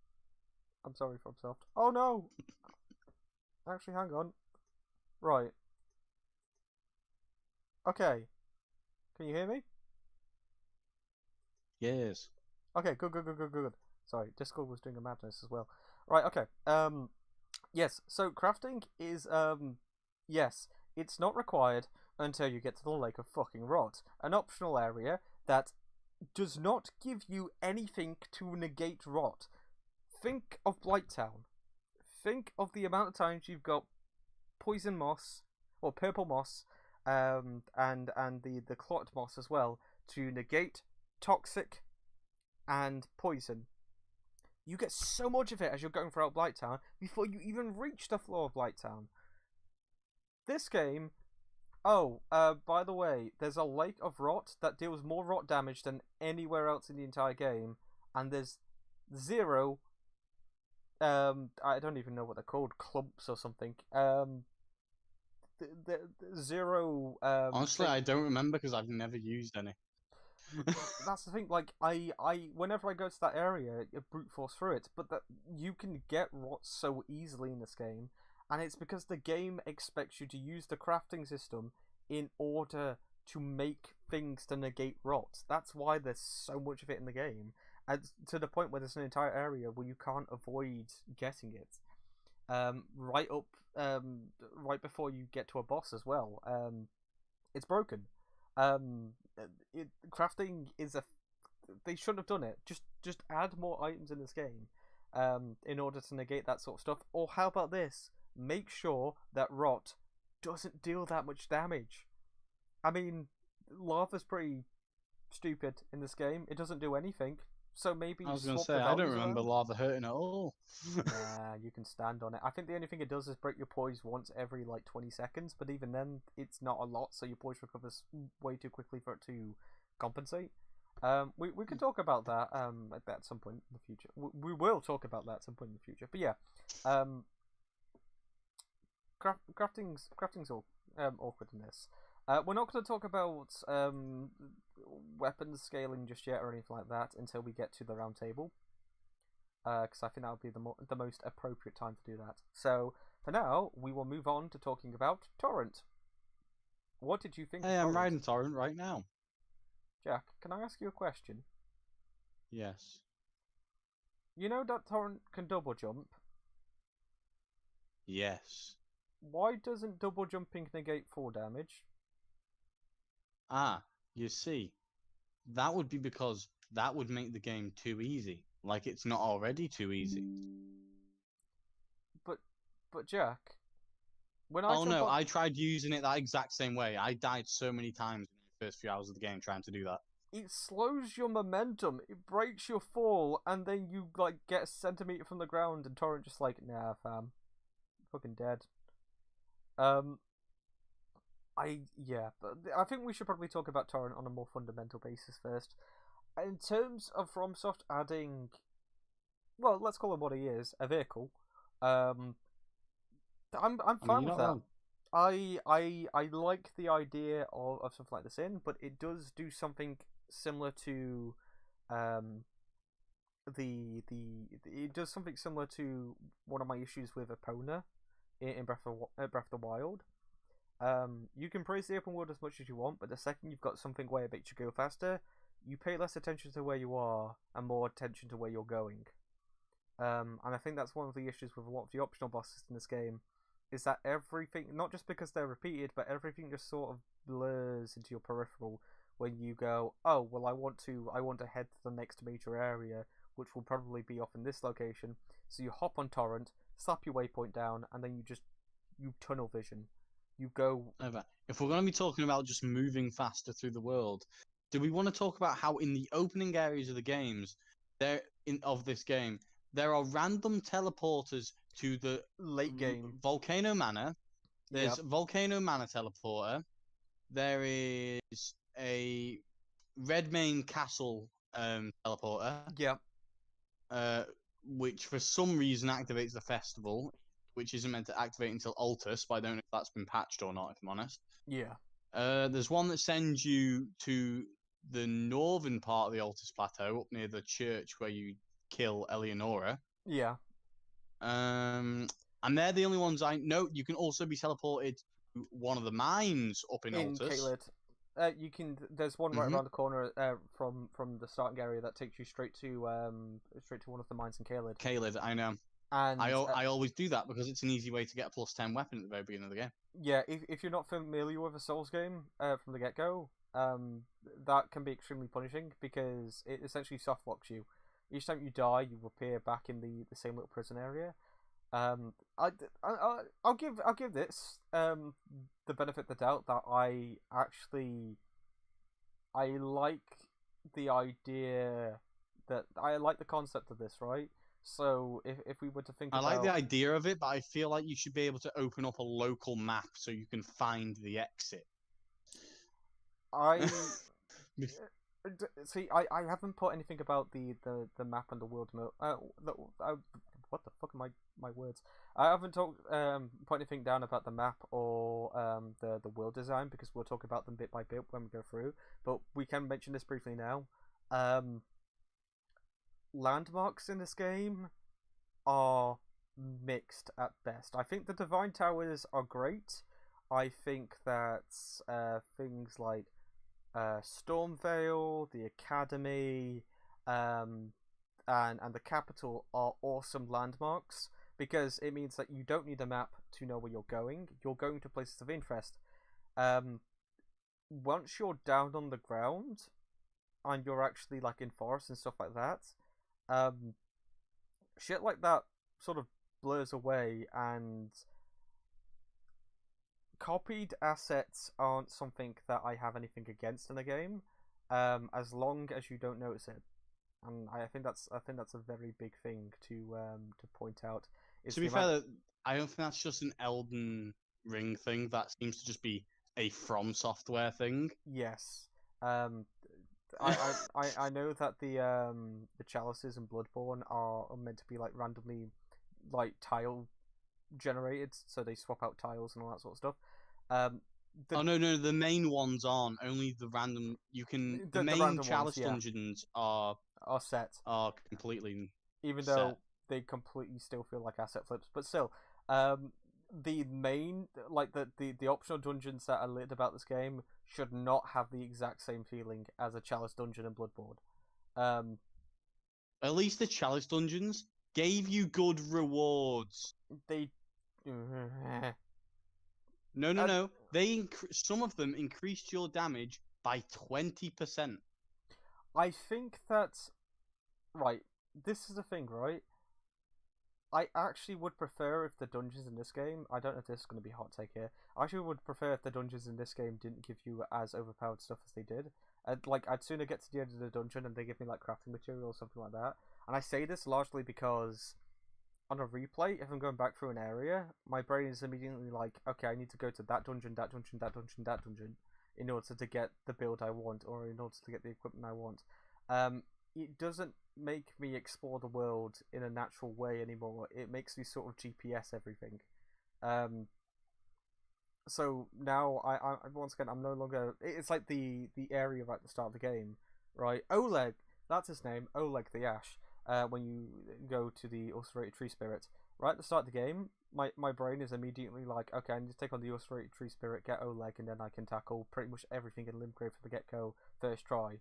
I'm sorry, FromSoft. Oh no! Actually, hang on. Right. Okay. Can you hear me? Yes. Okay, good. Sorry, Discord was doing a madness as well. Right, okay. Yes, so crafting is, yes, it's not required until you get to the Lake of fucking Rot, an optional area that does not give you anything to negate rot. Think of Blighttown. Think of the amount of times you've got poison moss, or purple moss, and the clotted moss as well, to negate toxic and poison. You get so much of it as you're going throughout Blighttown before you even reach the floor of Blighttown. This game, by the way, there's a Lake of Rot that deals more rot damage than anywhere else in the entire game, and there's zero, I don't even know what they're called, clumps or something, zero, honestly, I don't remember because I've never used any. That's the thing, like, I whenever I go to that area, you brute force through it, but that you can get rot so easily in this game, and it's because the game expects you to use the crafting system in order to make things to negate rot. That's why there's so much of it in the game, and to the point where there's an entire area where you can't avoid getting it. Right before you get to a boss as well. It's broken. Crafting is they shouldn't have done it. Just add more items in this game, in order to negate that sort of stuff. Or how about this? Make sure that rot doesn't deal that much damage. I mean, lava's pretty stupid in this game. It doesn't do anything. So maybe I was going to swap say, the I don't values remember around. lava hurting at all. Nah, you can stand on it. I think the only thing it does is break your poise once every like 20 seconds, but even then, it's not a lot, so your poise recovers way too quickly for it to compensate. We can talk about that at some point in the future. We will talk about that at some point in the future. But yeah, crafting's all awkward in this. We're not going to talk about weapons scaling just yet or anything like that until we get to the round table. Because I think that would be the most appropriate time to do that. So, for now, we will move on to talking about Torrent. What did you think of Hey, I'm Torrent? riding Torrent right now. Jack, can I ask you a question? Yes. You know that Torrent can double jump. Yes. Why doesn't double jumping negate 4 damage? Ah, you see, that would be because that would make the game too easy. Like it's not already too easy. But Jack, when Oh no, I tried using it that exact same way. I died so many times in the first few hours of the game trying to do that. It slows your momentum, it breaks your fall, and then you like get a centimeter from the ground, and Torrent just like, nah, fam, fucking dead. But I think we should probably talk about Torrent on a more fundamental basis first. In terms of FromSoft adding, well, let's call him what he is, a vehicle. I'm fine with that. I like the idea of something like this but it does do something similar to it does something similar to one of my issues with Epona in Breath of the Wild. You can praise the open world as much as you want, but the second you've got something where it makes you go faster, you pay less attention to where you are and more attention to where you're going. And I think that's one of the issues with a lot of the optional bosses in this game, is that everything, not just because they're repeated, but everything just sort of blurs into your peripheral when you go, oh, well, I want to head to the next major area, which will probably be off in this location. So you hop on Torrent, slap your waypoint down, and then you tunnel vision. You go. If we're going to be talking about just moving faster through the world, do we want to talk about how in the opening areas of the games, of this game, there are random teleporters to the late game Volcano Manor? There's Volcano Manor teleporter. There is a Redmane Castle teleporter. Yeah. Which for some reason activates the festival, which isn't meant to activate until Altus, but I don't know if that's been patched or not, if I'm honest. Yeah. There's one that sends you to the northern part of the Altus Plateau, up near the church where you kill Eleonora. Yeah. And they're the only ones I know. You can also be teleported to one of the mines up in Altus. Caelid. You can. There's one right around the corner from the starting area that takes you straight to one of the mines in Caelid. Caelid, I know. And I always do that because it's an easy way to get a +10 weapon at the very beginning of the game. Yeah, if you're not familiar with a Souls game from the get-go, that can be extremely punishing because it essentially soft locks you. Each time you die, you appear back in the same little prison area. I'll give this the benefit of the doubt that I like the idea that I like the concept of this, right? So if we were to think about... I like the idea of it, but I feel like you should be able to open up a local map so you can find the exit. See, I haven't put anything about the map and the world mode. What the fuck are my words? I haven't put anything down about the map or the world design because we'll talk about them bit by bit when we go through. But we can mention this briefly now. Landmarks in this game are mixed at best. I think the Divine Towers are great. I think that things like Stormveil, the Academy, and the capital are awesome landmarks because it means that you don't need a map to know where you're going. You're going to places of interest. Once you're down on the ground and you're actually like in forests and stuff like that, shit like that sort of blurs away and copied assets aren't something that I have anything against in a game, as long as you don't notice it. And I think that's a very big thing to point out. To be fair, I don't think that's just an Elden Ring thing. That seems to just be a From Software thing. Yes. I know that the chalices in Bloodborne are meant to be like randomly like tile generated, so they swap out tiles and all that sort of stuff. Oh no, the main ones aren't. Only the random. You can. The main random chalice ones, yeah, dungeons are set, completely even set. though they completely still feel like asset flips. But still, the main like the optional dungeons that are lit about this game should not have the exact same feeling as a chalice dungeon in Bloodborne. At least the chalice dungeons gave you good rewards. They. No. Some of them increased your damage by 20%. I think that's right. This is the thing, right? I actually would prefer if the dungeons in this game. I don't know if this is going to be a hot take here. I actually would prefer if the dungeons in this game didn't give you as overpowered stuff as they did. I'd sooner get to the end of the dungeon and they give me like crafting material or something like that. And I say this largely because on a replay, if I'm going back through an area, my brain is immediately like, okay, I need to go to that dungeon, that dungeon, that dungeon, that dungeon, in order to get the build I want, or in order to get the equipment I want. It doesn't make me explore the world in a natural way anymore. It makes me sort of GPS everything. So now I once again I'm no longer. It's like the area right at the start of the game, right? Oleg, that's his name, Oleg the Ash. When you go to the ulcerated tree spirit, right at the start of the game, my brain is immediately like, okay, I need to take on the ulcerated tree spirit, get Oleg, and then I can tackle pretty much everything in Limgrave from the get go first try.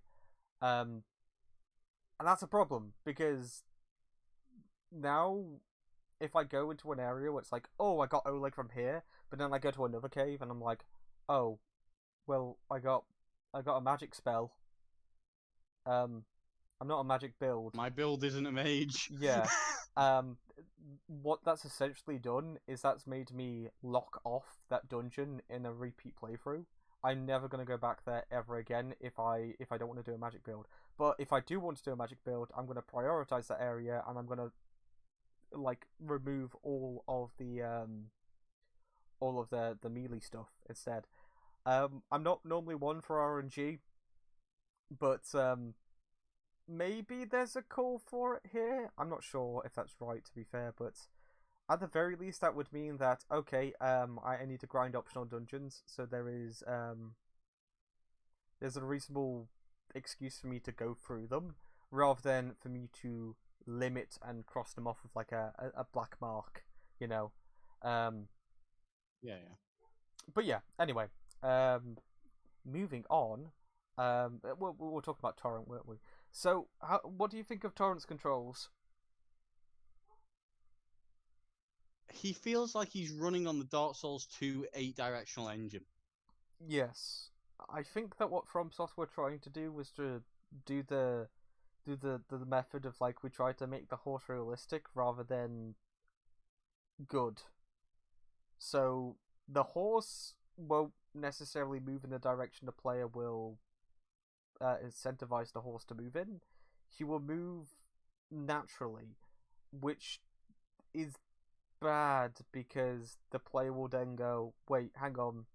And that's a problem because now if I go into an area where it's like, oh, I got Oleg from here, but then I go to another cave and I'm like, oh, well, I got a magic spell. I'm not a magic build. My build isn't a mage. Yeah. What that's essentially done is that's made me lock off that dungeon in a repeat playthrough. I'm never gonna go back there ever again if I don't want to do a magic build. But if I do want to do a magic build, I'm gonna prioritize that area and I'm gonna like remove all of the melee stuff instead. I'm not normally one for RNG, but maybe there's a call for it here. I'm not sure if that's right, to be fair, but at the very least that would mean that okay, I need to grind optional dungeons, so there's a reasonable excuse for me to go through them rather than for me to limit and cross them off with like a black mark, you know. Yeah. But yeah, anyway, moving on. We'll talk about Torrent, won't we? So, what do you think of Torrent's controls? He feels like he's running on the Dark Souls 2 8-directional engine. Yes, I think that what From Software were trying to do was to do the method of like we tried to make the horse realistic rather than good. So the horse won't necessarily move in the direction the player will incentivize the horse to move in. He will move naturally, which is bad because the player will then go, wait, hang on,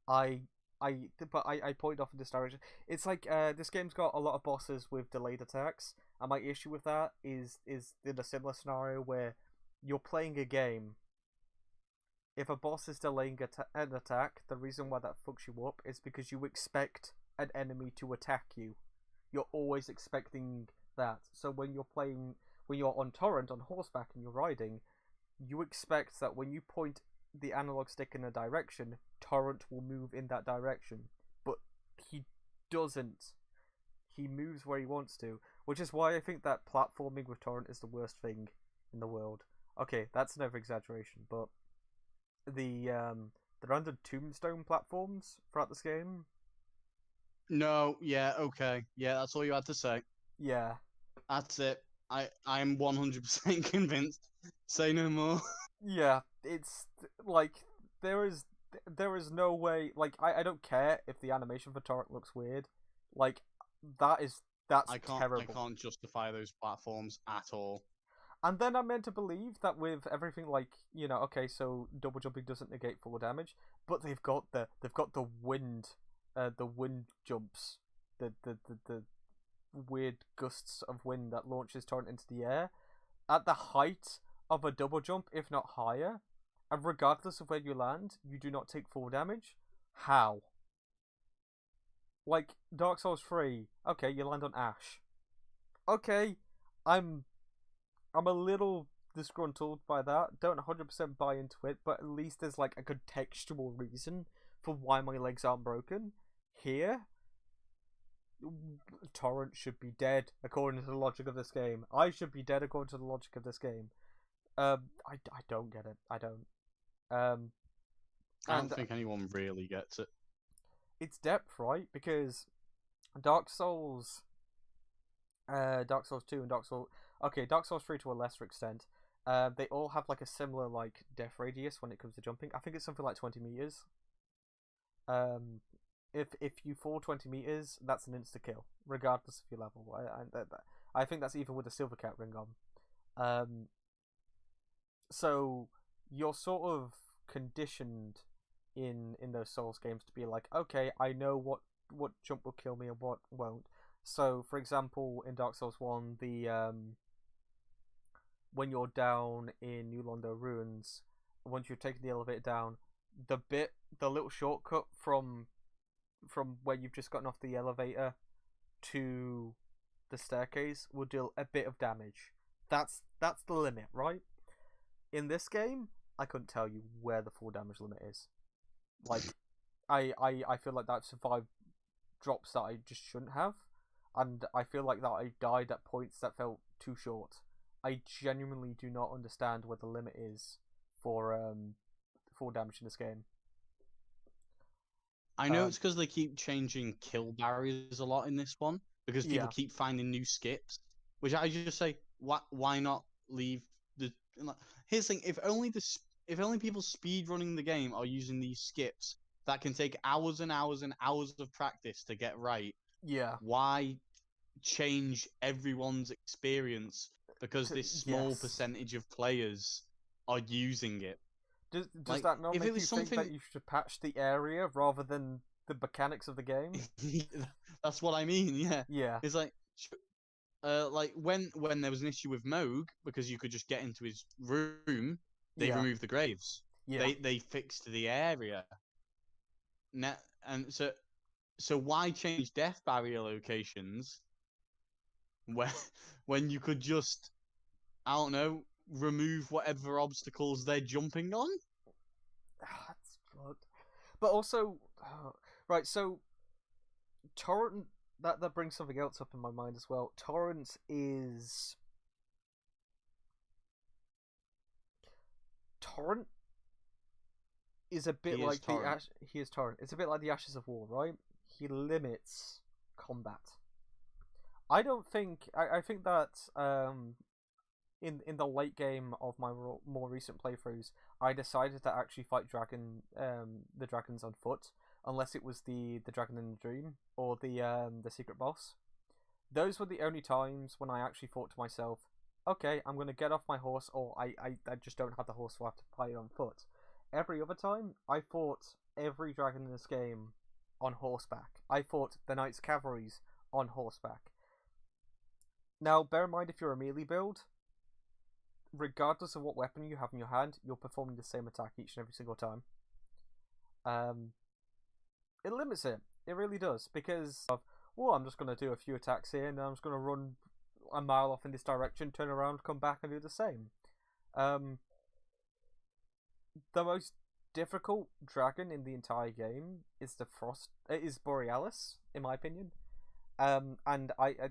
I point off in this direction. It's like this game's got a lot of bosses with delayed attacks, and my issue with that is in a similar scenario where you're playing a game. If a boss is delaying an attack, the reason why that fucks you up is because you expect an enemy to attack you. You're always expecting that. So when you're on Torrent on horseback and you're riding, you expect that when you point the analog stick in a direction, Torrent will move in that direction. But he doesn't. He moves where he wants to, which is why I think that platforming with Torrent is the worst thing in the world. Okay, that's an over-exaggeration, but the random tombstone platforms throughout this game. No, yeah, okay. Yeah, that's all you had to say. Yeah. That's it. I'm 100% convinced. Say no more. Yeah, it's like there is there is no way. Like, I don't care if the animation for Torrent looks weird. Like, that's terrible. I can't justify those platforms at all. And then I'm meant to believe that with everything, like, okay, so double jumping doesn't negate full damage, but they've got the wind, the wind jumps, the weird gusts of wind that launches Torrent into the air at the height of a double jump, if not higher, and regardless of where you land, you do not take full damage. How? Like Dark Souls 3, okay, you land on Ash. Okay, I'm a little disgruntled by that. Don't 100% buy into it, but at least there's like a contextual reason for why my legs aren't broken. Here, Torrent should be dead according to the logic of this game. I should be dead according to the logic of this game. I don't get it. I don't. I don't think anyone really gets it. It's depth, right? Because Dark Souls 2 and Dark Souls 3 to a lesser extent, they all have like a similar like death radius when it comes to jumping. I think it's something like 20 meters. If you fall 20 meters, that's an insta kill, regardless of your level. I think that's even with the silver cat ring on. So you're sort of conditioned in those Souls games to be like, okay, I know what jump will kill me and what won't. So, for example, in Dark Souls 1, when you're down in New Londo Ruins, once you've taken the elevator down, the little shortcut from where you've just gotten off the elevator to the staircase will deal a bit of damage. That's the limit, right? In this game, I couldn't tell you where the full damage limit is. Like, I feel like that survived drops that I just shouldn't have, and I feel like that I died at points that felt too short. I genuinely do not understand where the limit is for full damage in this game. I know it's because they keep changing kill barriers a lot in this one, because people keep finding new skips, which I just say, why not leave the... Here's the thing, if only people speed running the game are using these skips that can take hours and hours and hours of practice to get right, why change everyone's experience because this small percentage of players are using it? Does like, that not make you think that you should patch the area rather than the mechanics of the game? That's what I mean. Yeah. It's like when there was an issue with Moog because you could just get into his room, they removed the graves. Yeah. They fixed the area. Now, and so why change death barrier locations when you could just, I don't know, remove whatever obstacles they're jumping on? That's fucked. But also, right, so Torrent, that brings something else up in my mind as well. Torrent is a bit like he is Torrent. It's a bit like the Ashes of War, right? He limits combat. I don't think I think that in the late game of my more recent playthroughs, I decided to actually fight the dragons on foot, unless it was the dragon in the dream or the secret boss. Those were the only times when I actually thought to myself, okay, I'm gonna get off my horse, or I just don't have the horse, so I have to fight it on foot. Every other time, I fought every dragon in this game on horseback. I fought the Knights Cavalries on horseback. Now, bear in mind, if you're a melee build, regardless of what weapon you have in your hand, you're performing the same attack each and every single time. It limits it. It really does, because of, well, I'm just going to do a few attacks here, and then I'm just going to run a mile off in this direction, turn around, come back, and do the same. The most difficult dragon in the entire game is is Borealis, in my opinion. And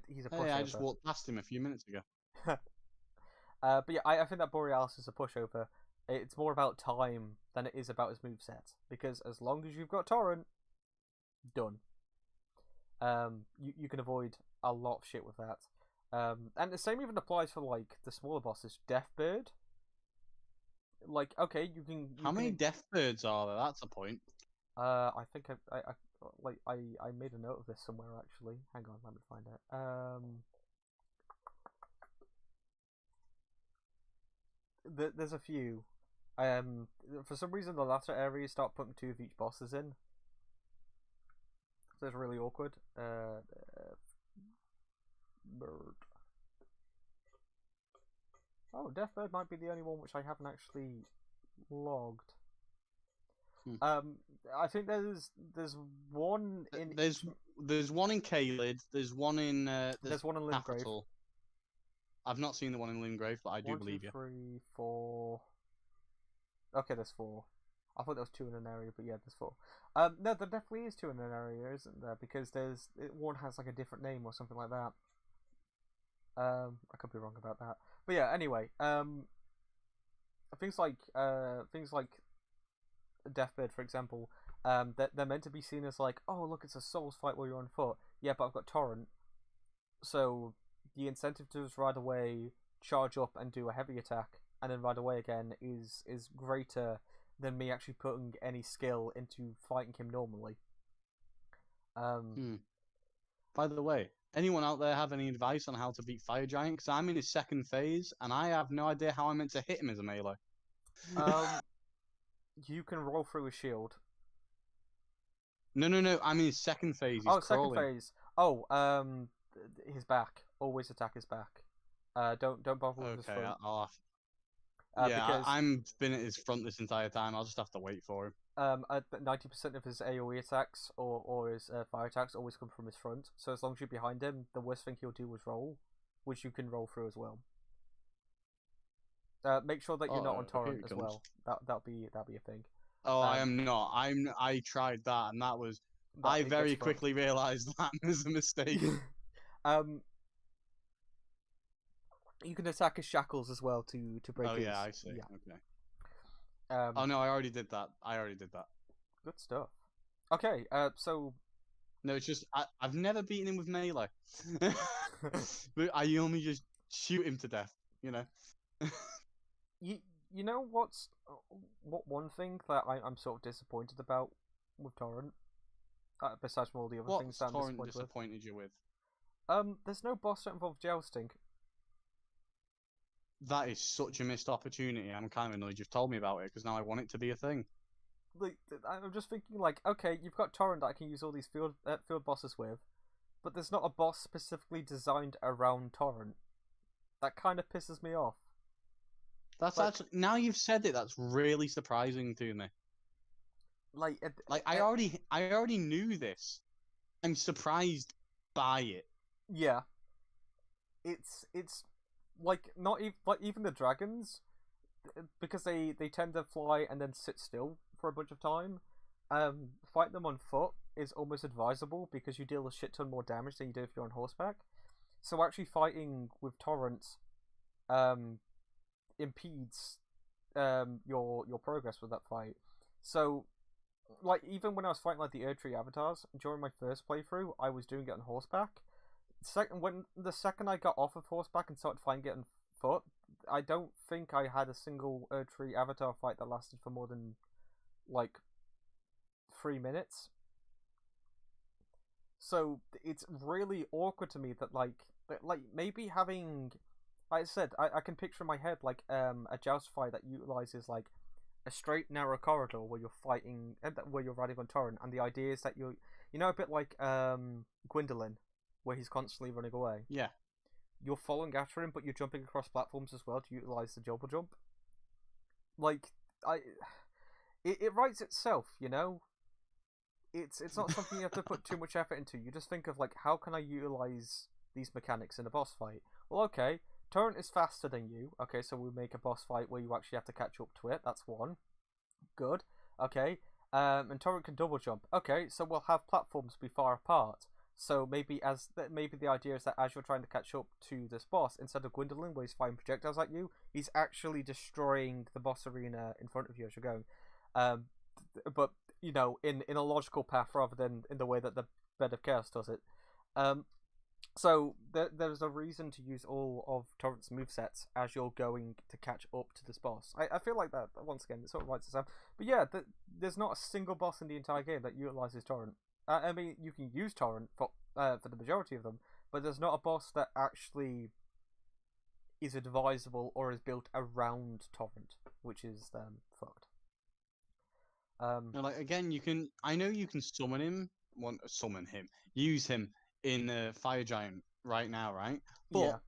he's a pushover. Hey, I just walked past him a few minutes ago. But yeah, I think that Borealis is a pushover. It's more about time than it is about his moveset, because as long as you've got Torrent, done. You can avoid a lot of shit with that. And the same even applies for like the smaller bosses. Deathbird, like, okay, you can. How many death birds are there? That's a point. I think I made a note of this somewhere actually. Hang on, let me find it. There's a few. For some reason, the latter areas start putting 2 of each bosses in, so it's really awkward. Bird. Oh, Deathbird might be the only one which I haven't actually logged. I think there's one in. There's one in Caelid. There's one in. There's one in Limgrave. Capital. I've not seen the one in Limgrave, but I do believe you. 1, 2, 3, 4. Okay, there's 4. I thought there was 2 in an area, but yeah, there's 4. No, there definitely is 2 in an area, isn't there? Because one has like a different name or something like that. I could be wrong about that, but yeah. Anyway, things like Deathbird, for example, they're meant to be seen as like, oh look, it's a Souls fight where you're on foot. Yeah, but I've got Torrent, so the incentive to just right away charge up and do a heavy attack and then right away again is greater than me actually putting any skill into fighting him normally. By the way, anyone out there have any advice on how to beat Fire Giant? Because I'm in his 2nd phase and I have no idea how I'm meant to hit him as a melee. You can roll through a shield. No. I'm in his 2nd phase. He's crawling. 2nd phase. Oh, his back. Always attack his back. Don't bother with his front. Okay, I'll have. Because I'm been at his front this entire time. I'll just have to wait for him. 90% of his AoE attacks or his fire attacks always come from his front. So as long as you're behind him, the worst thing he'll do is roll, which you can roll through as well. Make sure that you're not on Torrent as well. That'll be a thing. Oh, I am not. I tried that, and that was. I very quickly realised that was a mistake. You can attack his shackles as well to break. Oh his, yeah, I see. Yeah. Okay. Oh no, I already did that. Good stuff. Okay, so. No, it's just I've never beaten him with melee. But I only just shoot him to death. You know. You know what one thing that I'm sort of disappointed about with Torrent, besides from all the other things that I'm Torrent disappointed you with? There's no boss that involves jousting. That is such a missed opportunity. I'm kind of annoyed you've told me about it because now I want it to be a thing. Like, I'm just thinking, like, okay, you've got Torrent that I can use all these field bosses with, but there's not a boss specifically designed around Torrent. That kind of pisses me off. That's actually, now you've said it, that's really surprising to me. I already knew this. I'm surprised by it. Yeah. It's like not even even the dragons, because they tend to fly and then sit still for a bunch of time. Fighting them on foot is almost advisable because you deal a shit ton more damage than you do if you're on horseback. So actually fighting with torrents impedes your progress with that fight. So like even when I was fighting like the Erdtree avatars during my first playthrough, I was doing it on horseback. The second I got off of horseback and started fighting it on foot, I don't think I had a single Erdtree avatar fight that lasted for more than like 3 minutes. So it's really awkward to me that like maybe having, like I said, I can picture in my head like a joust fight that utilizes like a straight narrow corridor where you're fighting, where you're riding on Torrent, and the idea is that you know a bit like Gwendolyn, where he's constantly running away. Yeah. You're following after him, but you're jumping across platforms as well to utilize the double jump. Like it writes itself, you know. It's not something you have to put too much effort into. You just think of like, how can I utilize these mechanics in a boss fight? Well, okay, Torrent is faster than you. Okay, so we make a boss fight where you actually have to catch up to it. That's one. Good. Okay. And Torrent can double jump. Okay, so we'll have platforms be far apart. So maybe the idea is that as you're trying to catch up to this boss, instead of Gwendolyn, where he's firing projectiles at you, he's actually destroying the boss arena in front of you as you're going. But you know, in a logical path rather than in the way that the Bed of Chaos does it. So there's a reason to use all of Torrent's movesets as you're going to catch up to this boss. I feel like that, once again, it sort of writes itself. But yeah, there's not a single boss in the entire game that utilizes Torrent. I mean, you can use Torrent for the majority of them, but there's not a boss that actually is advisable or is built around Torrent, which is fucked. Like again, you can. I know you can summon him. Use him in Fire Giant right now, right? But Yeah.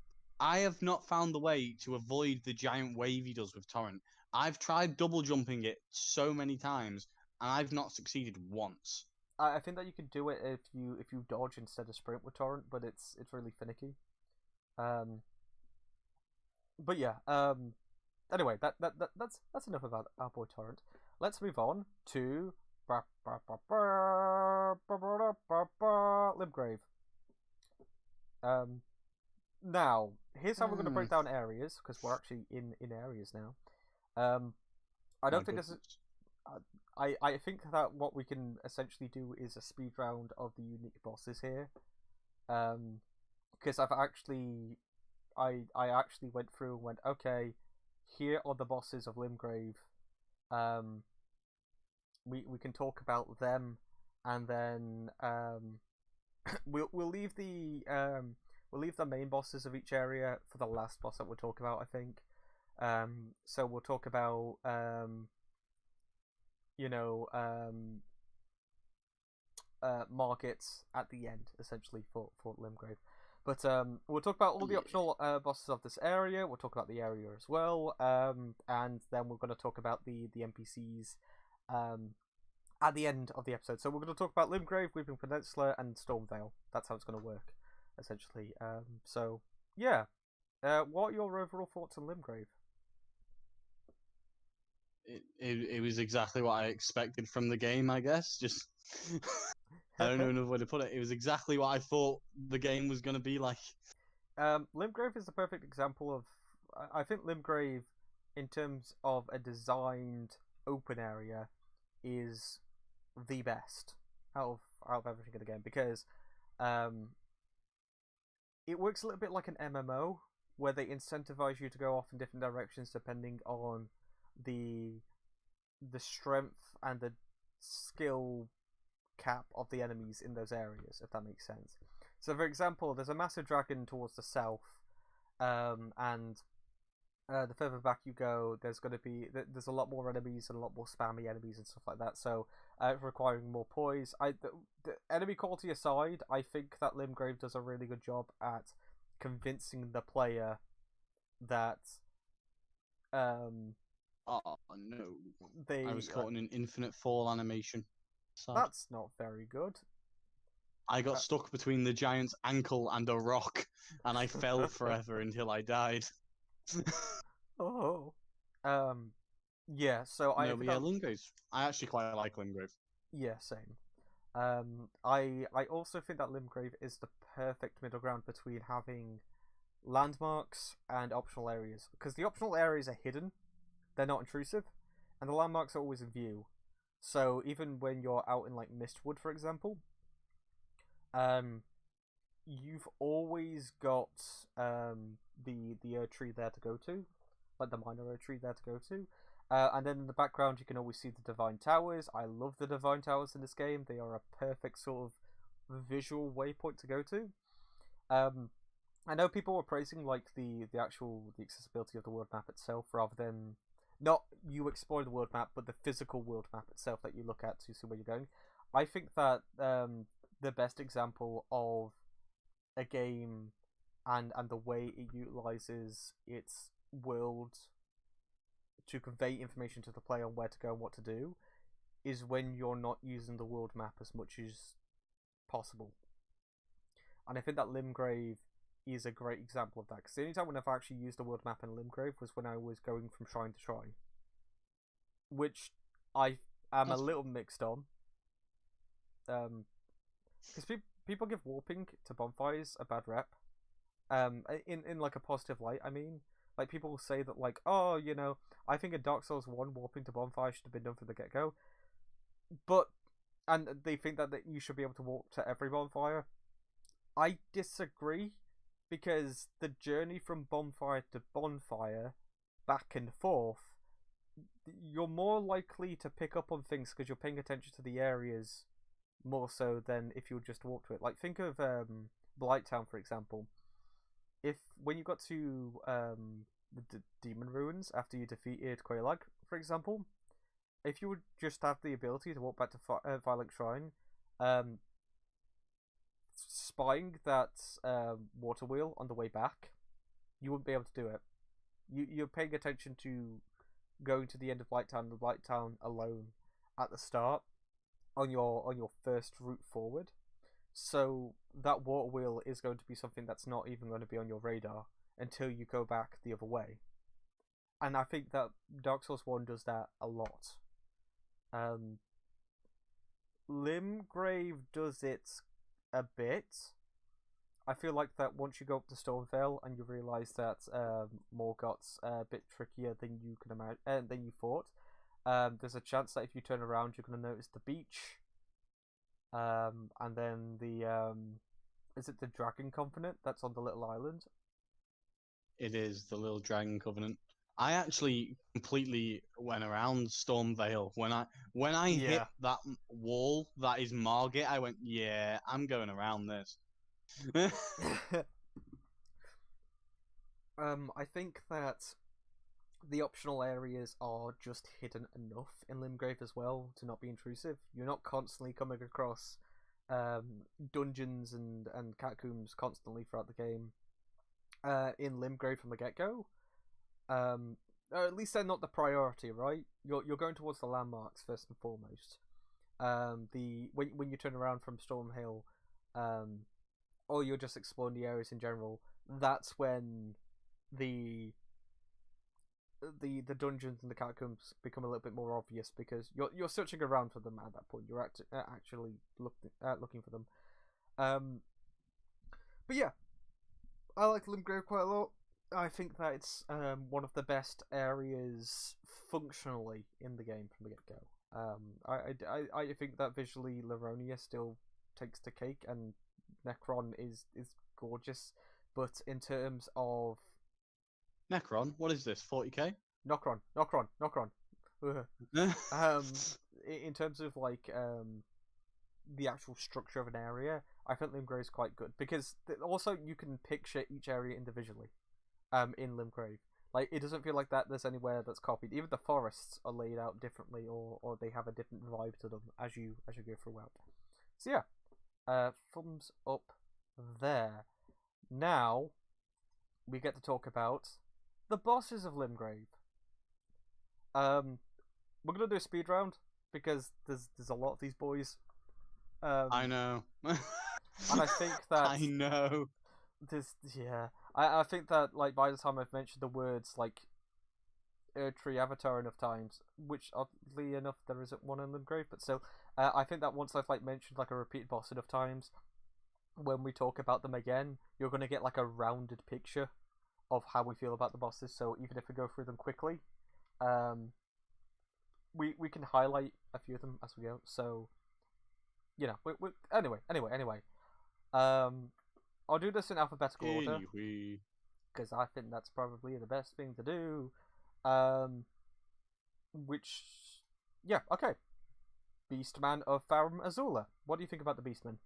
I have not found the way to avoid the giant wave he does with Torrent. I've tried double jumping it so many times, and I've not succeeded once. I think that you can do it if you dodge instead of sprint with Torrent, but it's really finicky. But yeah. Anyway, that's enough about our boy Torrent. Let's move on to Limgrave. Now here's how we're going to break down areas, because we're actually in areas now. I don't think this is. I think that what we can essentially do is a speed round of the unique bosses here. Because I actually went through and went, okay, here are the bosses of Limgrave. We can talk about them, and then we'll leave the main bosses of each area for the last boss that we'll talk about, I think. So we'll talk about Margits at the end, essentially, for Limgrave. But we'll talk about all the optional bosses of this area. We'll talk about the area as well, and then we're going to talk about the NPCs at the end of the episode. So we're going to talk about Limgrave, Weeping Peninsula, and Stormveil. That's how it's going to work, essentially. So yeah, what are your overall thoughts on Limgrave? It was exactly what I expected from the game, I guess. Just I don't know another way to put it. It was exactly what I thought the game was going to be like. Limgrave is the perfect example of. I think Limgrave, in terms of a designed open area, is the best out of everything in the game, because it works a little bit like an MMO where they incentivize you to go off in different directions depending on the strength and the skill cap of the enemies in those areas, if that makes sense. So, for example, there's a massive dragon towards the south, and the further back you go, there's a lot more enemies and a lot more spammy enemies and stuff like that. So, requiring more poise. The enemy quality aside, I think that Limgrave does a really good job at convincing the player that oh no, I was caught in an infinite fall animation. Sad. That's not very good. I got stuck between the giant's ankle and a rock, and I fell forever until I died. Oh. Yeah, so Limgrave. I actually quite like Limgrave. Yeah, same. I also think that Limgrave is the perfect middle ground between having landmarks and optional areas, because the optional areas are hidden, they're not intrusive, and the landmarks are always in view. So even when you're out in like Mistwood, for example, you've always got the Erd tree there to go to, like the minor Erd tree there to go to. And then in the background, you can always see the Divine Towers. I love the Divine Towers in this game. They are a perfect sort of visual waypoint to go to. I know people were praising like the accessibility of the world map itself, rather than not you explore the world map, but the physical world map itself that you look at to see where you're going. I think that the best example of a game and the way it utilizes its world to convey information to the player on where to go and what to do is when you're not using the world map as much as possible. And I think that Limgrave is a great example of that, because the only time when I've actually used the world map in Limgrave was when I was going from shrine to shrine, which I am a little mixed on, because people give warping to bonfires a bad rep, in like a positive light. I mean, like people will say that like, oh, I think in Dark Souls 1 warping to bonfire should have been done from the get go, and they think that you should be able to warp to every bonfire. I disagree, because the journey from bonfire to bonfire, back and forth, you're more likely to pick up on things because you're paying attention to the areas more so than if you just walk to it. Like, think of Blighttown, for example. If when you got to the demon ruins after you defeated Quelaag, for example, if you would just have the ability to walk back to Violent Shrine, um, spying that water wheel on the way back, you wouldn't be able to do it. You're paying attention to going to the end of Blighttown alone at the start on your first route forward. So that water wheel is going to be something that's not even going to be on your radar until you go back the other way. And I think that Dark Souls 1 does that a lot. Limgrave does it a bit. I feel like that once you go up to Stormveil and you realise that Morgoth's a bit trickier than you can imagine, than you thought. There's a chance that if you turn around, you're going to notice the beach. And then is it the Dragon Covenant that's on the little island? It is the little Dragon Covenant. I actually completely went around Stormveil when I hit that wall that is Margit. I went, yeah, I'm going around this. I think that the optional areas are just hidden enough in Limgrave as well to not be intrusive. You're not constantly coming across dungeons and catacombs constantly throughout the game. In Limgrave from the get-go, or at least they're not the priority, right? You're going towards the landmarks first and foremost. When you turn around from Stormhill, or you're just exploring the areas in general, that's when the dungeons and the catacombs become a little bit more obvious, because you're searching around for them at that point. You're actually looking for them. But yeah, I like Limgrave quite a lot. I think that it's one of the best areas functionally in the game from the get-go. I think that visually Livonia still takes the cake, and Necron is gorgeous, but in terms of Necron, what is this? 40k? Nocron. In terms of like the actual structure of an area, I think Limgrave is quite good, because also you can picture each area individually. In Limgrave, like, it doesn't feel like that there's anywhere that's copied. Even the forests are laid out differently, or they have a different vibe to them as you go throughout. So yeah, thumbs up there. Now we get to talk about the bosses of Limgrave. We're gonna do a speed round because there's a lot of these boys. I know. And I think that I know. I think that, like, by the time I've mentioned the words like Erdtree Avatar enough times, which oddly enough there isn't one in Limgrave, but still, I think that once I've like mentioned like a repeated boss enough times, when we talk about them again, you're gonna get like a rounded picture of how we feel about the bosses. So even if we go through them quickly, we can highlight a few of them as we go. So, you know, anyway. I'll do this in alphabetical order, because I think that's probably the best thing to do. Okay. Beastman of Farum Azula. What do you think about the Beastman?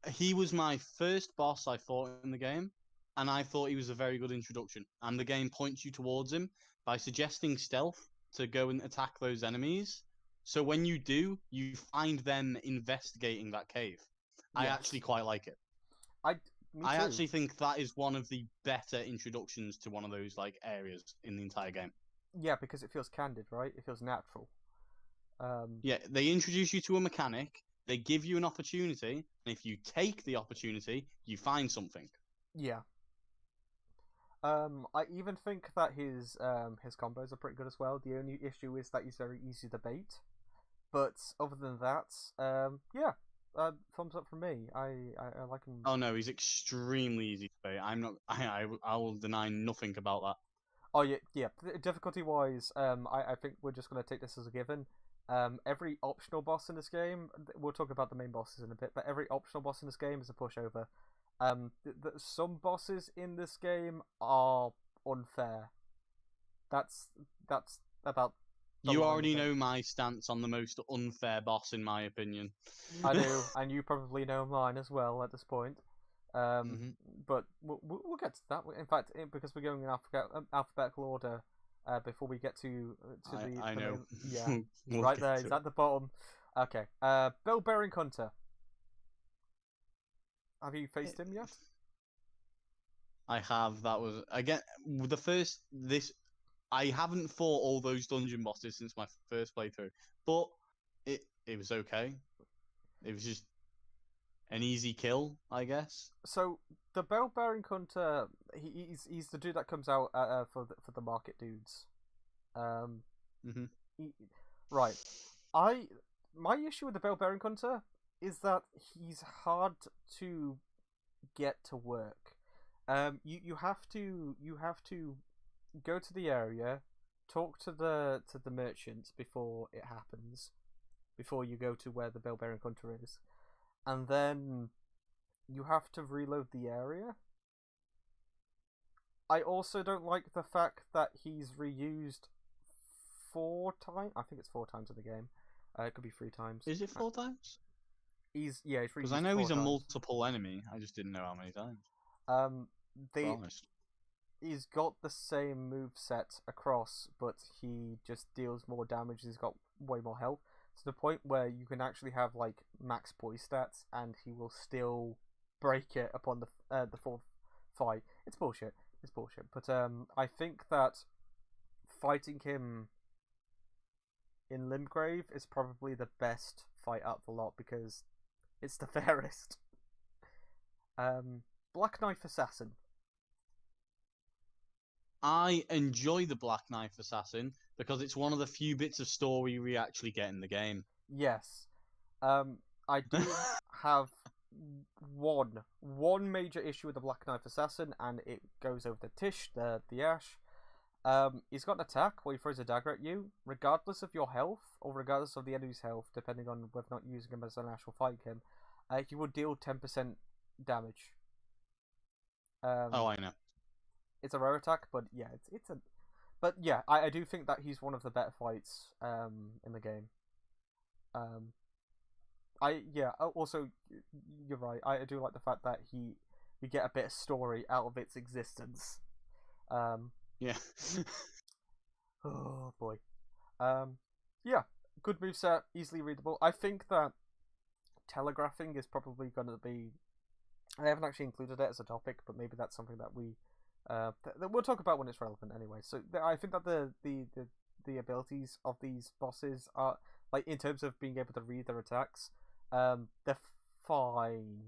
He was my first boss, I thought, in the game, and I thought he was a very good introduction. And the game points you towards him by suggesting stealth to go and attack those enemies. So when you do, you find them investigating that cave. Yes. I actually quite like it. I actually think that is one of the better introductions to one of those like areas in the entire game. Yeah, because it feels candid, right? It feels natural. Yeah, they introduce you to a mechanic, they give you an opportunity, and if you take the opportunity, you find something. Yeah. I even think that his combos are pretty good as well. The only issue is that he's very easy to bait. But other than that, yeah. Thumbs up from me. I like him. Oh no, he's extremely easy to bait. I will deny nothing about that. Oh yeah. Difficulty wise, I think we're just gonna take this as a given. Every optional boss in this game, we'll talk about the main bosses in a bit, but every optional boss in this game is a pushover. Some bosses in this game are unfair. That's about the You line already of it. know my stance on the most unfair boss, in my opinion. I do, and you probably know mine as well at this point. Mhm. But we'll get to that. In fact, because we're going in alphabetical order, before we get to I the know. main, yeah, We'll right get there. to He's it. at the bottom. Okay. Bell Bearing Hunter. Have you faced him yet? I have. That was again the first. This I haven't fought all those dungeon bosses since my first playthrough, but it was okay. It was just an easy kill, I guess. So the Bell Bearing Hunter, he's the dude that comes out for the market dudes. Um, Hmm. he, right. My issue with the Bell Bearing Hunter is that he's hard to get to work. You have to go to the area, talk to the merchant before it happens, before you go to where the Bell Bearing Hunter is, and then you have to reload the area. I also don't like the fact that he's reused 4 times. I think it's 4 times in the game. It could be 3 times. Is it 4 times? He's Because I reused know four he's a times. multiple enemy. I just didn't know how many times. Um, To be they honest. he's got the same move set across, but he just deals more damage. He's got way more health to the point where you can actually have like max poise stats, and he will still break it upon the fourth fight. It's bullshit. It's bullshit. But I think that fighting him in Limgrave is probably the best fight out of the lot because it's the fairest. Black Knife Assassin. I enjoy the Black Knife Assassin because it's one of the few bits of story we actually get in the game. Yes. I do have one major issue with the Black Knife Assassin, and it goes over the Tish, the Ash. He's got an attack where he throws a dagger at you, regardless of your health, or regardless of the enemy's health, depending on whether or not using him as an actual fight him. He will deal 10% damage. Oh, I know. It's a rare attack, but yeah, it's a. But yeah, I do think that he's one of the better fights in the game. Also, you're right. I do like the fact that we get a bit of story out of its existence. Yeah. Oh boy. Yeah, good moveset, easily readable. I think that telegraphing is probably going to be. I haven't actually included it as a topic, but maybe that's something that we'll talk about when it's relevant anyway. So I think that the abilities of these bosses are like in terms of being able to read their attacks, they're fine.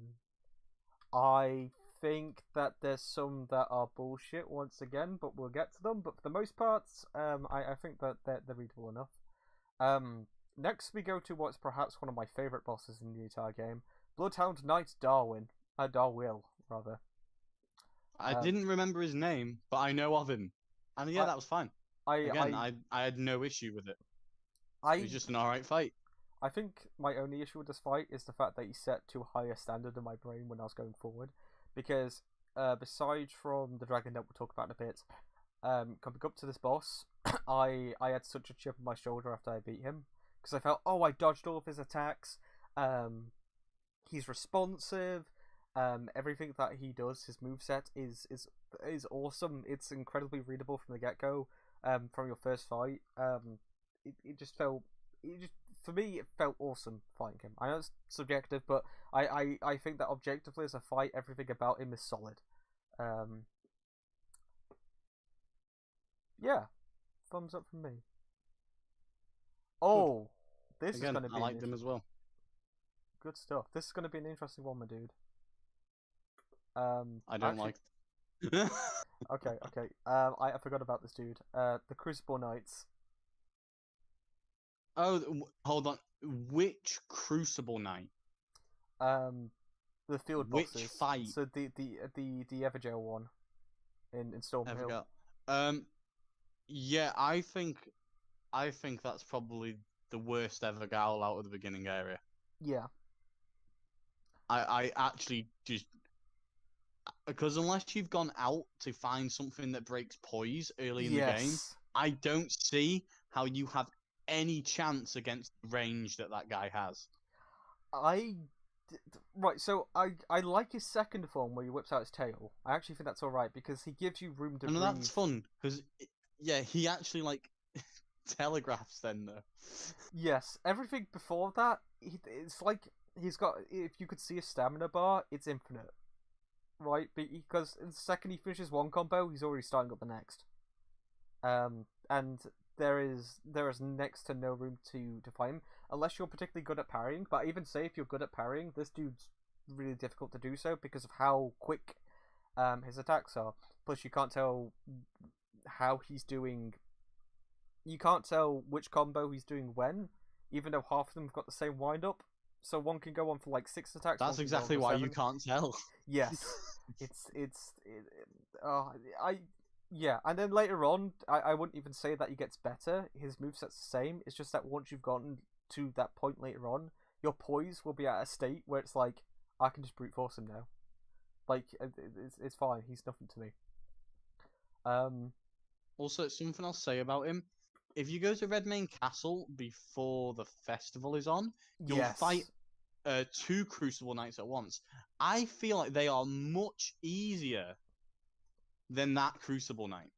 I think that there's some that are bullshit once again, but we'll get to them. But for the most part, I think that they're readable enough. Next we go to what's perhaps one of my favorite bosses in the entire game, Bloodhound Knight Darwin. Darwill, rather. I didn't remember his name, but I know of him. And yeah, that was fine. Again, I had no issue with it. It was just an alright fight. I think my only issue with this fight is the fact that he set too high a standard in my brain when I was going forward. Because besides from the dragon that we'll talk about in a bit, coming up to this boss, I had such a chip on my shoulder after I beat him. Because I felt, I dodged all of his attacks. He's responsive. Everything that he does, his moveset is awesome. It's incredibly readable from the get go. From your first fight, for me it felt awesome fighting him. I know it's subjective, but I think that objectively as a fight, everything about him is solid. Yeah, thumbs up from me. Oh, this Again, is going to be I liked him as well. Good stuff. This is going to be an interesting one, my dude. I don't like. Okay. I forgot about this dude. The Crucible Knights. Oh, hold on. Which Crucible Knight? The field Which bosses. fight? So the Everjail one in Stormveil. Yeah, I think that's probably the worst ever Gowl out of the beginning area. Yeah. I actually just because unless you've gone out to find something that breaks poise early in the game, Yes. I don't see how you have any chance against the range that guy has. Right, so I like his second form where he whips out his tail. I actually think that's alright because he gives you room to And breathe. that's fun because yeah, he actually like telegraphs then though. Yes, everything before that, it's like he's got. If you could see a stamina bar, it's infinite, right? Because the second he finishes one combo, he's already starting up the next. And there is next to no room to fight him unless you're particularly good at parrying. But I even say if you're good at parrying, this dude's really difficult to do so because of how quick his attacks are. Plus, you can't tell how he's doing. You can't tell which combo he's doing when, even though half of them have got the same wind up. So one can go on for like 6 attacks. That's exactly why 7. you can't tell. Yes, yeah, and then later on, I wouldn't even say that he gets better. His moveset's the same. It's just that once you've gotten to that point later on, your poise will be at a state where it's like, I can just brute force him now. Like, it's fine. He's nothing to me. Also, something I'll say about him. If you go to Redmane Castle before the festival is on, you'll fight 2 Crucible Knights at once. I feel like they are much easier than that Crucible Knight.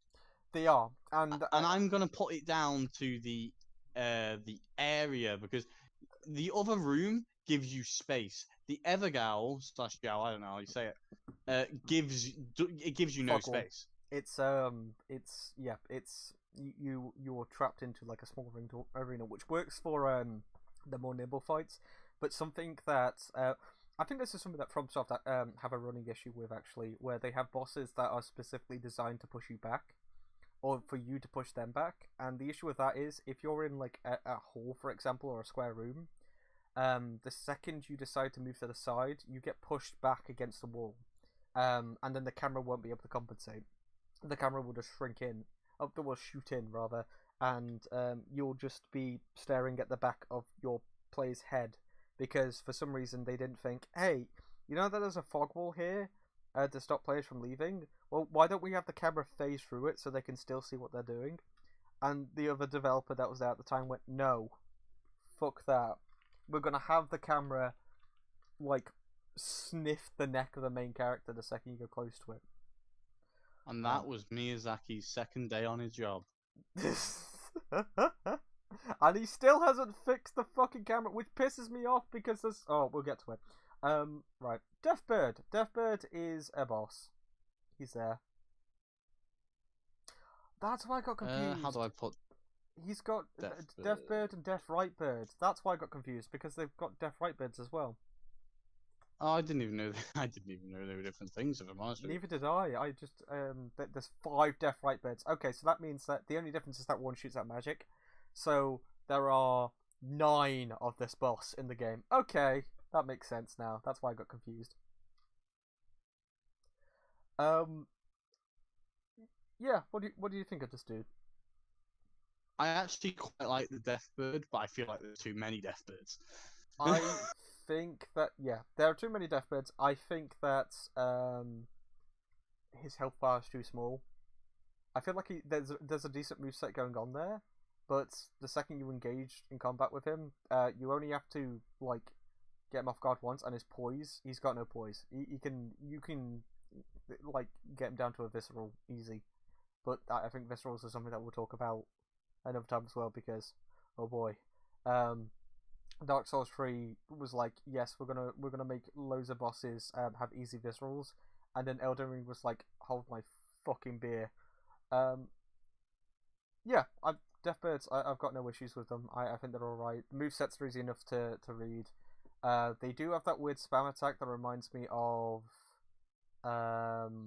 They are, and I'm gonna put it down to the area because the other room gives you space. The Evergaol / Gal, I don't know how you say it, gives you no space. It's you're trapped into like a small arena, which works for the more nimble fights. But something that I think this is something that FromSoft have a running issue with actually, where they have bosses that are specifically designed to push you back, or for you to push them back. And the issue with that is if you're in like a hall, for example, or a square room, the second you decide to move to the side, you get pushed back against the wall, and then the camera won't be able to compensate. The camera will just shrink in, will shoot in rather, and you'll just be staring at the back of your player's head because for some reason they didn't think, hey, you know that there's a fog wall here to stop players from leaving? Well, why don't we have the camera phase through it so they can still see what they're doing? And the other developer that was there at the time went, no, fuck that. We're going to have the camera, like, sniff the neck of the main character the second you go close to it. And that was Miyazaki's second day on his job. And he still hasn't fixed the fucking camera, which pisses me off because there's... Oh, we'll get to it. Right. Deathbird. Deathbird is a boss. He's there. That's why I got confused. How do I put... He's got Deathbird and Death Rightbird. That's why I got confused, because they've got Death Rightbirds as well. Oh, I didn't even know. I didn't even know they were different things. If I'm honest with you. Neither did I. I just there's 5 Death Rightbirds. Okay, so that means that the only difference is that one shoots at magic. So there are 9 of this boss in the game. Okay, that makes sense now. That's why I got confused. Yeah. What do you think of this dude? I actually quite like the Deathbird, but I feel like there's too many Deathbirds. I think that there are too many Deathbirds. I think that his health bar is too small. I feel like there's a decent moveset going on there, but the second you engage in combat with him, you only have to like get him off guard once, and his poise, he's got no poise. You can like get him down to a visceral easy, but I think viscerals are something that we'll talk about another time as well because oh boy, Dark Souls 3 was like, yes, we're gonna make loads of bosses have easy viscerals, and then Elden Ring was like, hold my fucking beer. Yeah, Deathbirds, I've got no issues with them. I think they're alright. The movesets are easy enough to read. They do have that weird spam attack that reminds me of the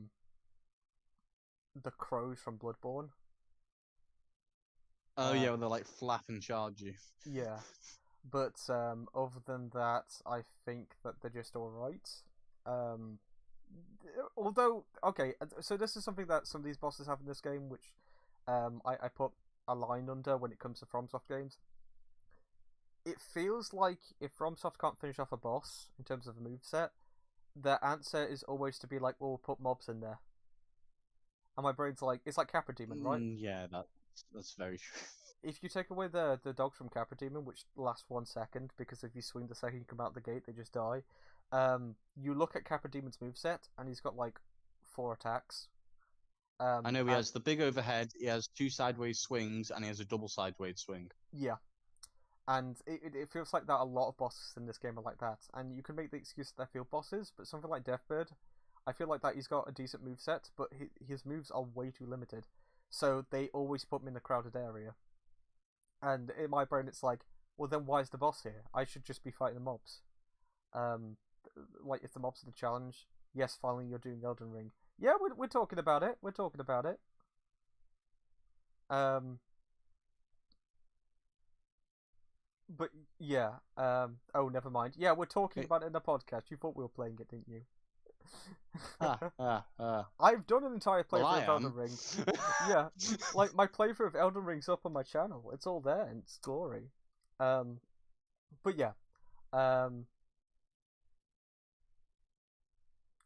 crows from Bloodborne. Oh yeah, when they're like flap and charge you. Yeah. But other than that, I think that they're just alright. Although, okay, so this is something that some of these bosses have in this game, which I put a line under when it comes to FromSoft games. it feels like if FromSoft can't finish off a boss in terms of a moveset, their answer is always to be like, well, we'll put mobs in there. And my brain's like, it's like Capra Demon, right? Yeah, that's very true. If you take away the dogs from Capra Demon, which last 1 second, because if you swing the second you come out the gate, they just die. You look at Capra Demon's moveset, and he's got like 4 attacks. I know he has the big overhead, he has 2 sideways swings, and he has a double sideways swing. Yeah. And it feels like that a lot of bosses in this game are like that. And you can make the excuse that they feel bosses, but something like Deathbird, I feel like that he's got a decent moveset, but his moves are way too limited. So they always put him in the crowded area. And in my brain, it's like, well, then why is the boss here? I should just be fighting the mobs. Like, if the mobs are the challenge, yes, finally you're doing Elden Ring. Yeah, we're talking about it. We're talking about it. But yeah. Oh, never mind. Yeah, we're talking about it in the podcast. You thought we were playing it, didn't you? I've done an entire playthrough of Elden Ring. Yeah, like my playthrough of Elden Ring's up on my channel. It's all there in its glory. But yeah.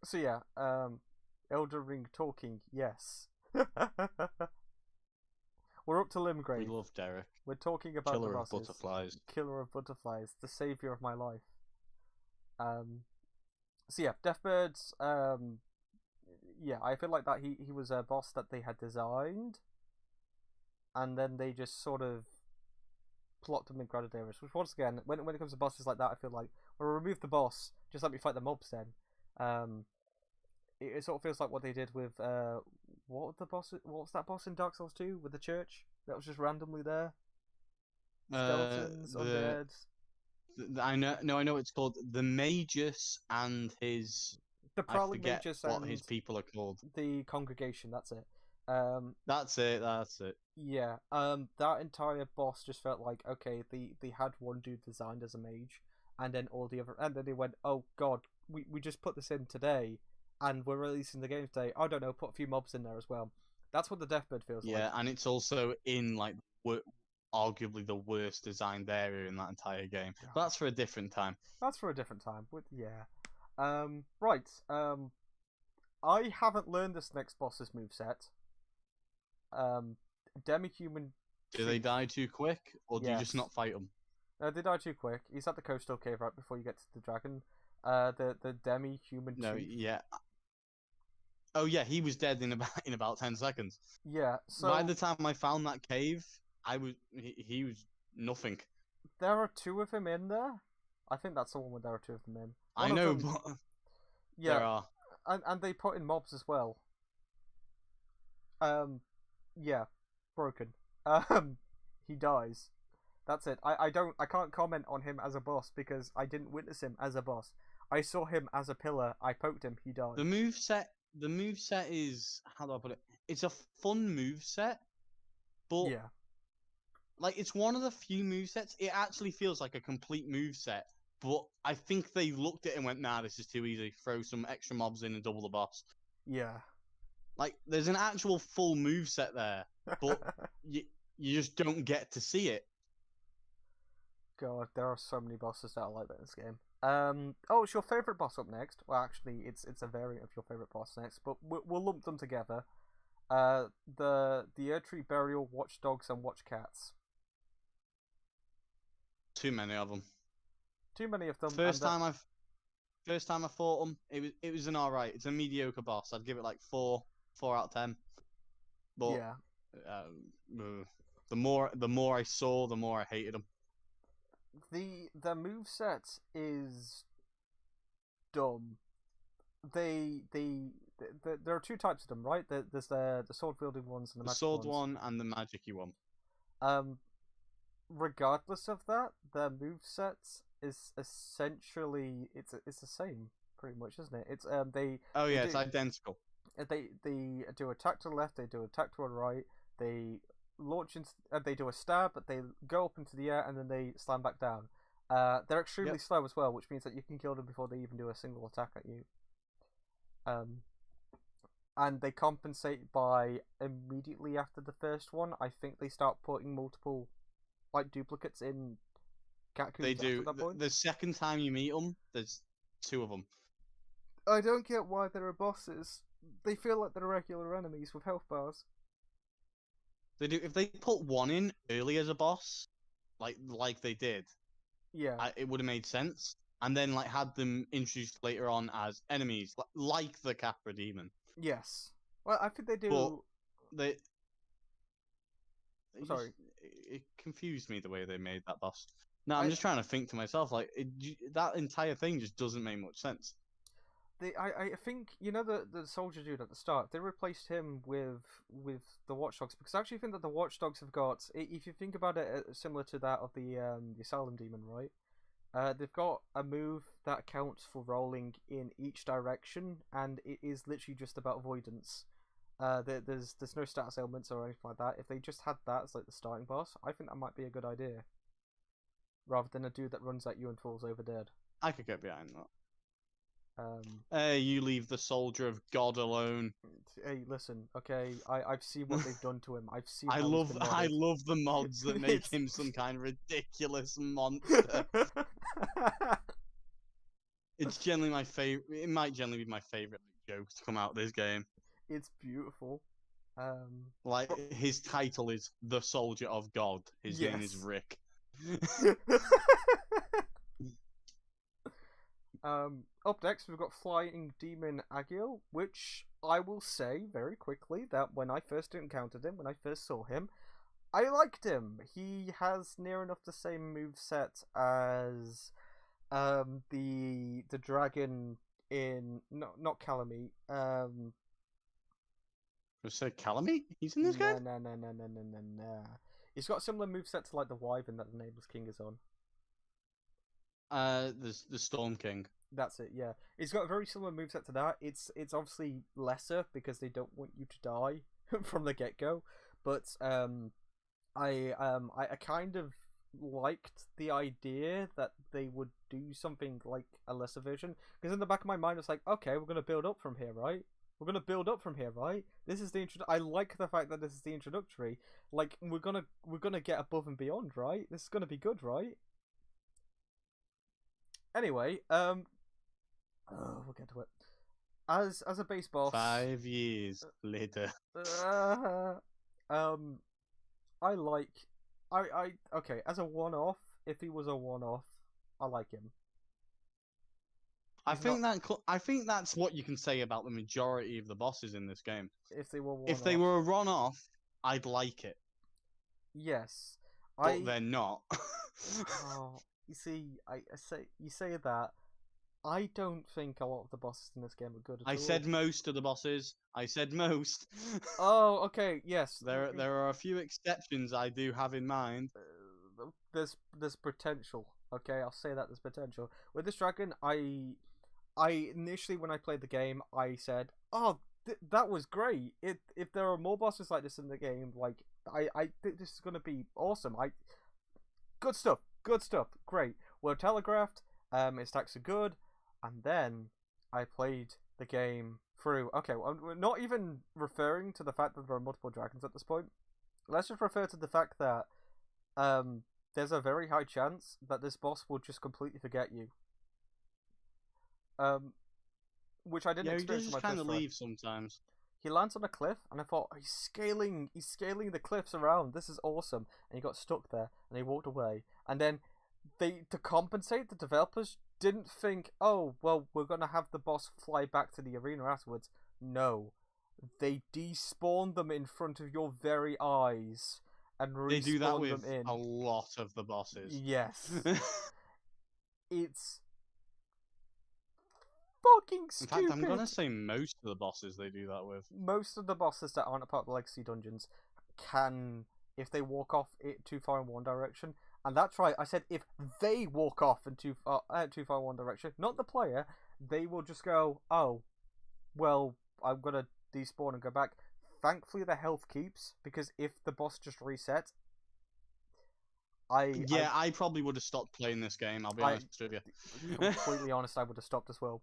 So yeah. Elden Ring talking. Yes. We're up to Limgrave. We love Derek. We're talking about Killer the of butterflies. Killer of butterflies, the savior of my life. So yeah, Deathbirds. Yeah, I feel like that he was a boss that they had designed, and then they just sort of plopped him in crowded areas. Which once again, when it comes to bosses like that, I feel like, well, remove the boss, just let me fight the mobs then. It sort of feels like what they did with what was that boss in Dark Souls 2 with the church that was just randomly there? Skeletons, undead. I know what it's called. The Magus and his. The Prowling I forget Magus what and his people are called. the Congregation. That's it. That's it. Yeah. That entire boss just felt like, okay, they had one dude designed as a mage, and then all the other, and then they went, oh god, we just put this in today, and we're releasing the game today. I don't know, put a few mobs in there as well. That's what the Deathbird feels like. Yeah, and it's also in like arguably the worst designed area in that entire game. But that's for a different time. That's for a different time. Yeah. Right. I haven't learned this next boss's moveset. Demi-human. Do they die too quick, or do you just Yes. not fight them? They die too quick. He's at the coastal cave right before you get to the dragon. The demi-human. No, chief. yeah. Oh yeah, he was dead in about 10 seconds. Yeah. So by the time I found that cave, he was nothing. there are 2 of him in there. I think that's the one where there are 2 of them in. I know, but yeah, there are. and they put in mobs as well. Yeah, broken. He dies. That's it. I can't comment on him as a boss because I didn't witness him as a boss. I saw him as a pillar. I poked him. He died. The moveset is, how do I put it? It's a fun moveset, but yeah, like it's one of the few movesets. It actually feels like a complete moveset, but I think they looked at it and went, "Nah, this is too easy. Throw some extra mobs in and double the boss." yeah. Like there's an actual full moveset there, but you just don't get to see it. God, there are so many bosses that I like in this game. Oh, it's your favorite boss up next. Well, actually, it's a variant of your favorite boss next, but we'll lump them together. The Erdtree Burial, Watchdogs, and Watchcats. Too many of them. Too many of them. First time I fought them, it was an alright. It's a mediocre boss. I'd give it like 4 out of 10. But yeah. The more I saw, the more I hated them. The moveset is dumb. There are 2 types of them, right? There's the sword wielding ones and the magic sword ones. one and the magicy one. Regardless of that, their moveset is essentially it's the same, pretty much, isn't it? It's it's identical. They do attack to the left, they do attack to the right, they launch into, they do a stab, but they go up into the air and then they slam back down. They're extremely slow as well, which means that you can kill them before they even do a single attack at you. And they compensate by immediately after the first one. I think they start putting multiple like duplicates in They Gaku's death do. at that point. The second time you meet them, there's 2 of them. I don't get why there are bosses. They feel like they're regular enemies with health bars. They do. If they put one in early as a boss, like they did, Yeah. it would have made sense. And then like had them introduced later on as enemies, like the Capra demon. Yes. Well, I think they do. But they. Sorry. It confused me the way they made that boss. No, I'm just trying to think to myself, like that entire thing just doesn't make much sense. I think the soldier dude at the start, they replaced him with the watchdogs, because I actually think that the watchdogs have got, if you think about it, similar to that of the asylum demon, right? They've got a move that counts for rolling in each direction, and it is literally just about avoidance. There's no status ailments or anything like that. If they just had that as like the starting boss, I think that might be a good idea, rather than a dude that runs at you and falls over dead. I could get behind that. You leave the soldier of God alone. Hey, listen, okay. I've seen what they've done to him. I've seen. I love the mods that make him some kind of ridiculous monster. It's generally my favorite. It might generally be my favorite joke to come out of this game. It's beautiful. Like his title is the Soldier of God. His name is Rick. Up next, we've got Flying Demon Agil, which I will say very quickly that when I first encountered him, when I first saw him, I liked him. He has near enough the same moveset as the dragon in not Calamy. Say Calamy? He's in this game? No. He's got a similar moveset to like the Wyvern that the Nameless King is on. The Storm King. That's it, yeah. It's got a very similar moveset to that. It's obviously lesser because they don't want you to die from the get-go. But I kind of liked the idea that they would do something like a lesser version. Because in the back of my mind, it's like, okay, we're gonna build up from here, right? We're gonna build up from here, right? This is the I like the fact that this is the introductory. Like we're gonna get above and beyond, right? This is gonna be good, right? Anyway, we'll get to it. As a base boss, 5 years later. Okay, as a one-off, if he was a one-off, I like him. I think that's what you can say about the majority of the bosses in this game. If they were a one-off, I'd like it. Yes, but they're not. Oh, you see, you say that. I don't think a lot of the bosses in this game are good at all. I said most of the bosses. I said most. Oh, okay, yes. There are a few exceptions I do have in mind. There's potential. Okay, I'll say that there's potential. With this dragon, I initially when I played the game, I said, "Oh, that was great. If there are more bosses like this in the game, like I think this is gonna be awesome. Good stuff, great. Well telegraphed. His stacks are good." And then I played the game through. Okay, well, we're not even referring to the fact that there are multiple dragons at this point. Let's just refer to the fact that there's a very high chance that this boss will just completely forget you. Which I didn't experience. He just kind of leave sometimes. He lands on a cliff, and I thought he's scaling the cliffs around. This is awesome, and he got stuck there, and he walked away. And then to compensate, the developers didn't think, oh, well, we're going to have the boss fly back to the arena afterwards. No. They despawned them in front of your very eyes and respawned them in. They do that with a lot of the bosses. Yes. It's fucking stupid. In fact, I'm going to say most of the bosses they do that with. Most of the bosses that aren't a part of the Legacy Dungeons can, if they walk off it too far in one direction. And that's right, I said if they walk off in too far in one direction, not the player, they will just go, oh, well, I'm going to despawn and go back. Thankfully, the health keeps, because if the boss just reset, I probably would have stopped playing this game, I'll be honest with you. Completely honest, I would have stopped as well.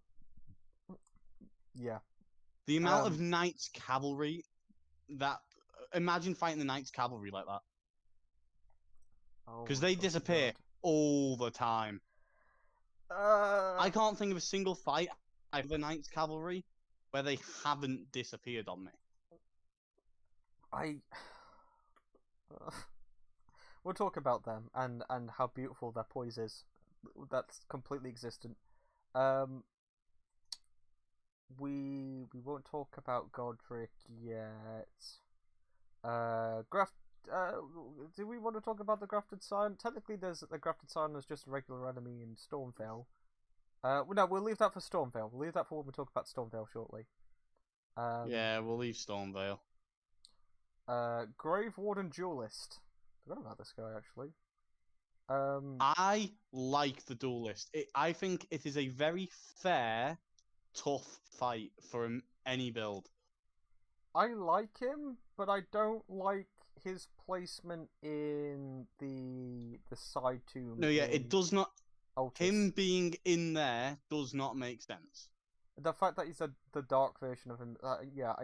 Yeah. The amount of Knights Cavalry that... Imagine fighting the Knights Cavalry like that. Because they disappear all the time. Uh, I can't think of a single fight I've the Knights Cavalry where they haven't disappeared on me. We'll talk about them and how beautiful their poise is. That's completely existent. We won't talk about Godric yet. Do we want to talk about the Grafted Scion? Technically, the Grafted Scion is just a regular enemy in Stormveil. No, we'll leave that for Stormveil. We'll leave that for when we talk about Stormveil shortly. Yeah, we'll leave Stormveil. Grave Warden Duelist. Forgot about this guy actually. I like the Duelist. I think it is a very fair, tough fight for any build. I like him, but I don't like his placement in the side tomb. No, yeah, it does not. Altus. Him being in there does not make sense. The fact that he's the dark version of him, yeah,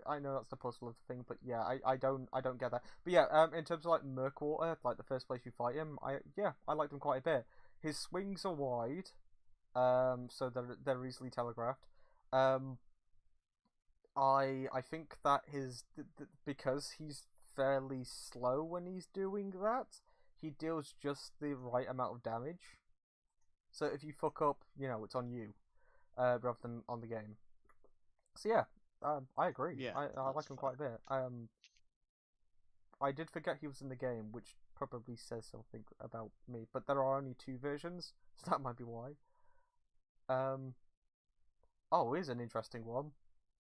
I know that's the puzzle of the thing, but yeah, I don't get that. But yeah, in terms of like Murkwater, like the first place you fight him, I liked him quite a bit. His swings are wide, so they're easily telegraphed. I think that because he's fairly slow when he's doing that, he deals just the right amount of damage. So if you fuck up, it's on you. Rather than on the game. So yeah, I agree. Yeah, I like him quite a bit. I did forget he was in the game, which probably says something about me. But there are only 2 versions, so that might be why. Oh, here's an interesting one.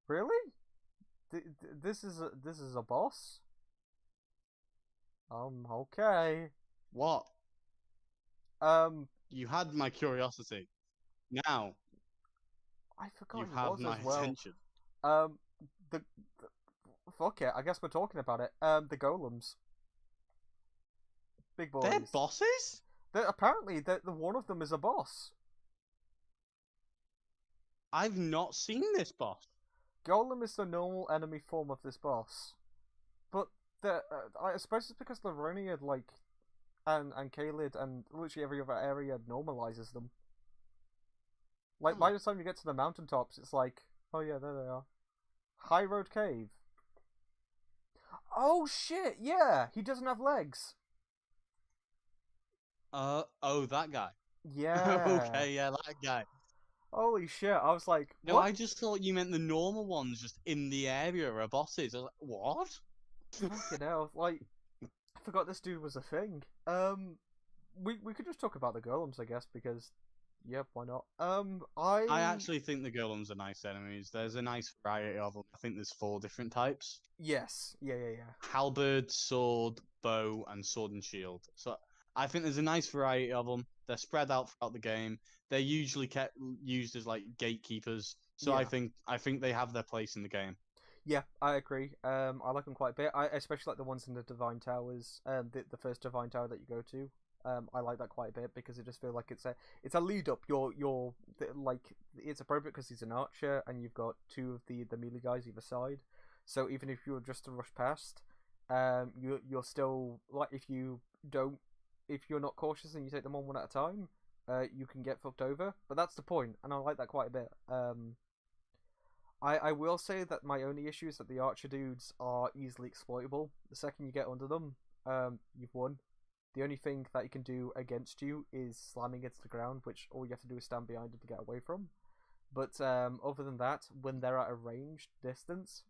Really? This is a boss? Okay. What? You had my curiosity. Now. I forgot You he have was my as well. attention. Fuck it. I guess we're talking about it. The golems, big boys. They're bosses? Apparently, the one of them is a boss. I've not seen this boss. Golem is the normal enemy form of this boss, but I suppose it's because Livonia and Kaled and literally every other area normalizes them. Like, by the time you get to the mountaintops, it's like, oh yeah, there they are. High Road Cave. Oh shit, yeah! He doesn't have legs. Oh, that guy. Yeah. Okay, yeah, that guy. Holy shit, I was like, what? No, I just thought you meant the normal ones just in the area are bosses. I was like, what? Fucking hell, like, I forgot this dude was a thing. We could just talk about the golems, I guess, because... Yep, why not? I actually think the golems are nice enemies. There's a nice variety of them. I think there's 4 different types. Yes. Yeah. Halberd, sword, bow, and sword and shield. So I think there's a nice variety of them. They're spread out throughout the game. They're usually used as like gatekeepers. So yeah. I think they have their place in the game. Yeah, I agree. I like them quite a bit. I especially like the ones in the Divine Towers. The first Divine Tower that you go to. I like that quite a bit because it just feels like it's a lead up. You're like, it's appropriate because he's an archer and you've got 2 of the melee guys either side. So even if you're just to rush past, you're still like, if you're not cautious and you take them on one at a time, you can get fucked over. But that's the point, and I like that quite a bit. I will say that my only issue is that the archer dudes are easily exploitable. The second you get under them, you've won. The only thing that he can do against you is slamming against the ground, which all you have to do is stand behind it to get away from. But other than that, when they're at a ranged distance,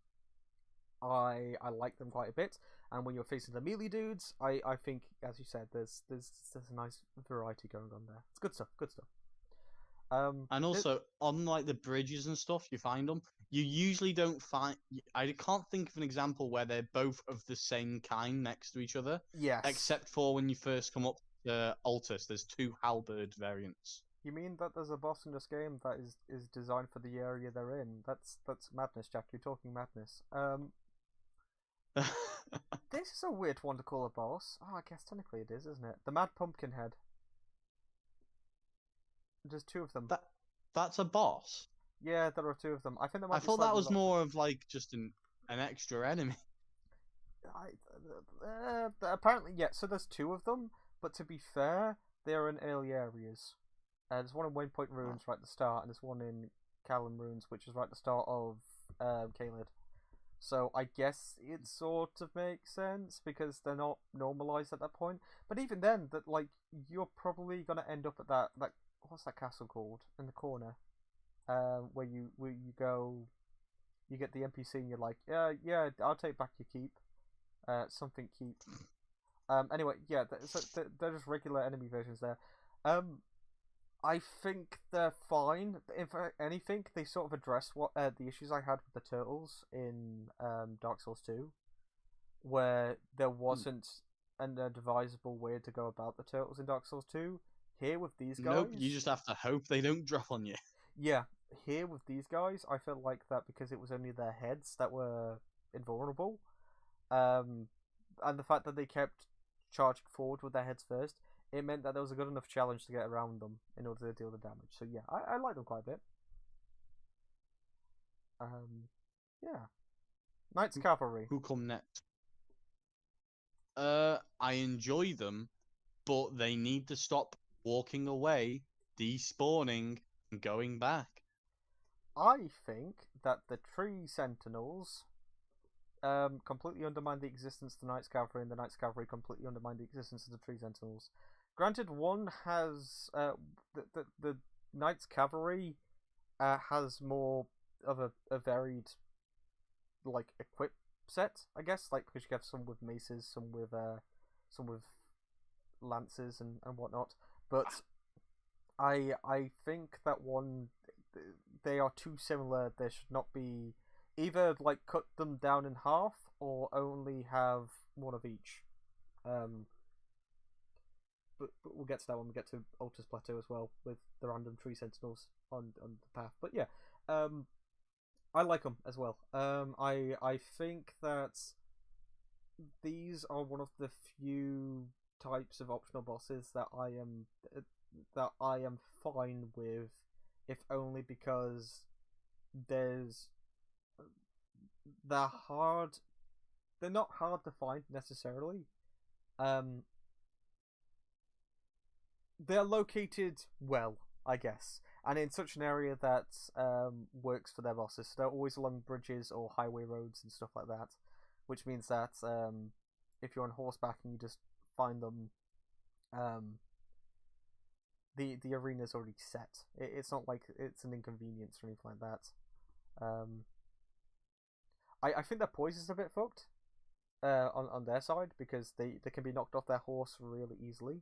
I like them quite a bit. And when you're facing the melee dudes, I think, as you said, there's a nice variety going on there. It's good stuff. And also, on like the bridges and stuff, you find them. You usually don't find. I can't think of an example where they're both of the same kind next to each other. Yes. Except for when you first come up to Altus, there's 2 halberd variants. You mean that there's a boss in this game that is designed for the area they're in? That's madness, Jack. You're talking madness. This is a weird one to call a boss. Oh, I guess technically it is, isn't it? The Mad Pumpkinhead. There's 2 of them. That's a boss? Yeah, there are 2 of them. I think I thought that was more of like just an extra enemy. Apparently, yeah. So there's 2 of them, but to be fair, they're in early areas. There's one in Waypoint Ruins right at the start, and there's one in Callum Ruins, which is right at the start of Caelid. So I guess it sort of makes sense because they're not normalized at that point. But even then, that like you're probably gonna end up at that what's that castle called in the corner, where you go, you get the NPC and you're like, yeah, I'll take back your keep, something keep. Anyway, yeah, they're just regular enemy versions there. I think they're fine. If anything, they sort of address what the issues I had with the turtles in Dark Souls 2, where there wasn't an advisable way to go about the turtles in Dark Souls 2. Here with these guys, Nope, you just have to hope they don't drop on you. Yeah, here with these guys, I felt like that because it was only their heads that were invulnerable, and the fact that they kept charging forward with their heads first, it meant that there was a good enough challenge to get around them in order to deal the damage. So yeah, I like them quite a bit. Yeah. Knights Cavalry. Who come next? I enjoy them, but they need to stop walking away, despawning, and going back. I think that the Tree Sentinels completely undermine the existence of the Knights Cavalry, and the Knights Cavalry completely undermine the existence of the Tree Sentinels. Granted, one has the Knights Cavalry has more of a varied like equip set, I guess, like because you have some with maces, some with lances and whatnot. But I think that one, they are too similar. There should not be either like cut them down in half or only have one of each. But we'll get to that when we get to Altus Plateau as well with the random Tree Sentinels on the path. But yeah, I like them as well. I think that these are one of the few types of optional bosses that I am fine with, if only because they're hard. They're not hard to find necessarily. They're located well, I guess, and in such an area that works for their bosses. So they're always along bridges or highway roads and stuff like that, which means that if you're on horseback and you just find them, the arena's already set. It's not like it's an inconvenience or anything like that. I think their poise is a bit fucked on their side because they can be knocked off their horse really easily.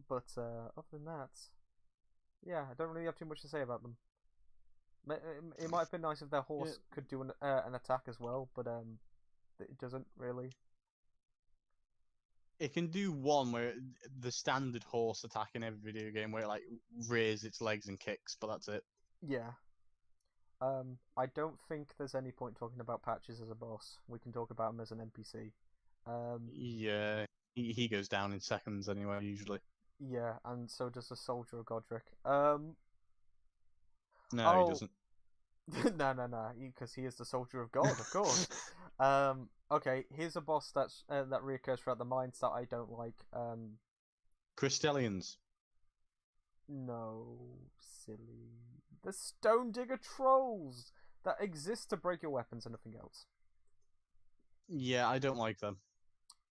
But other than that, yeah, I don't really have too much to say about them. It might have been nice if their horse could do an attack as well, but it doesn't really. It can do one where the standard horse attack in every video game where it like rears its legs and kicks, but that's it. Yeah. I don't think there's any point talking about Patches as a boss. We can talk about him as an NPC. Yeah, he goes down in seconds anyway, usually. Yeah, and so does the Soldier of Godric. No, he doesn't. No, because he is the Soldier of God, of course. Okay, here's a boss that reoccurs throughout the mines that I don't like. Crystallians. No, silly. The Stone Digger Trolls that exist to break your weapons and nothing else. Yeah, I don't like them.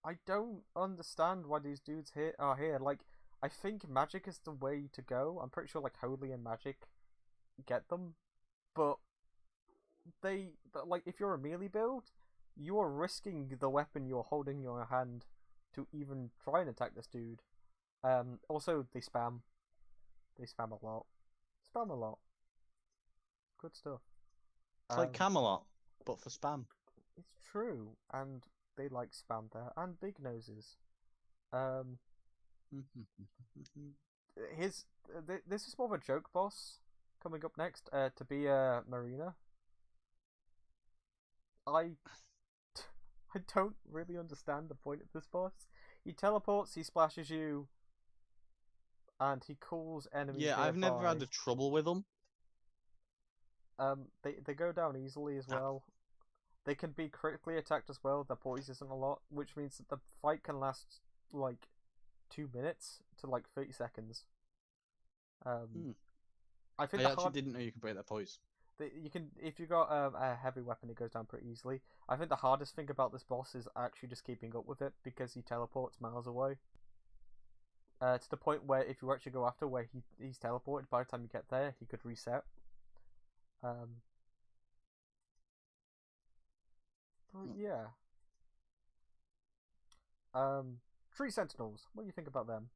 I don't understand why these dudes are here. Like, I think magic is the way to go. I'm pretty sure like Holy and Magic get them, but like if you're a melee build, you are risking the weapon you're holding in your hand to even try and attack this dude. Also they spam a lot. Good stuff. It's like Camelot, but for spam. It's true, and they like spam there, and big noses. This is more of a joke boss coming up next. To be a Marina. I don't really understand the point of this boss. He teleports, he splashes you, and he calls enemies. Yeah, I've never had trouble with them. They go down easily as well. They can be critically attacked as well. Their poise isn't a lot, which means that the fight can last like 2 minutes to like 30 seconds. I think I actually didn't know you could break that poise. You can, if you got a heavy weapon, it goes down pretty easily. I think the hardest thing about this boss is actually just keeping up with it because he teleports miles away. To the point where if you actually go after where he's teleported, by the time you get there, he could reset. But yeah. Tree Sentinels. What do you think about them?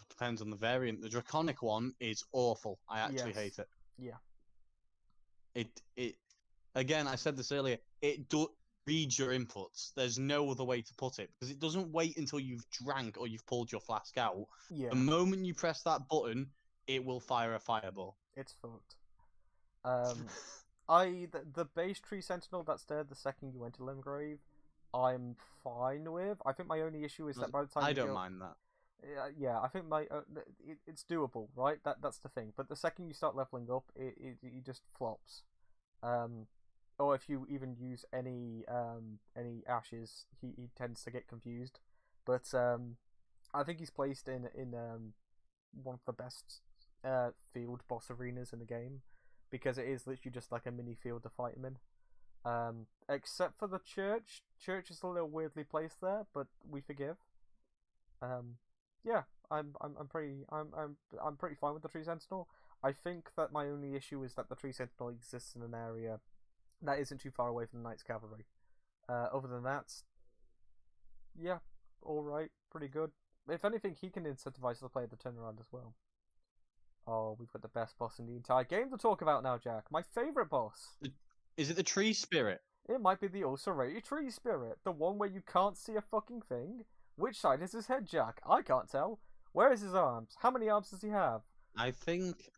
Depends on the variant. The draconic one is awful. I actually hate it. Yeah. It again, I said this earlier, it reads your inputs. There's no other way to put it, because it doesn't wait until you've drank or you've pulled your flask out. Yeah. The moment you press that button, it will fire a fireball. It's fucked. The base Tree Sentinel that's there the second you enter Limgrave, I'm fine with. I think my only issue is that by the time I don't mind that. Yeah, I think it's doable, right? That's the thing. But the second you start leveling up, it just flops. Or if you even use any ashes, he tends to get confused. But I think he's placed in one of the best field boss arenas in the game, because it is literally just like a mini field to fight him in. Except for the church. Church is a little weirdly placed there, but we forgive. Yeah, I'm pretty fine with the Tree Sentinel. I think that my only issue is that the Tree Sentinel exists in an area that isn't too far away from the Knight's Cavalry. Other than that, yeah, alright, pretty good. If anything, he can incentivize the player to turn around as well. Oh, we've got the best boss in the entire game to talk about now, Jack. My favourite boss. Is it the Tree Spirit? It might be the ulcerated Tree Spirit. The one where you can't see a fucking thing. Which side is his head, Jack? I can't tell. Where is his arms? How many arms does he have? I think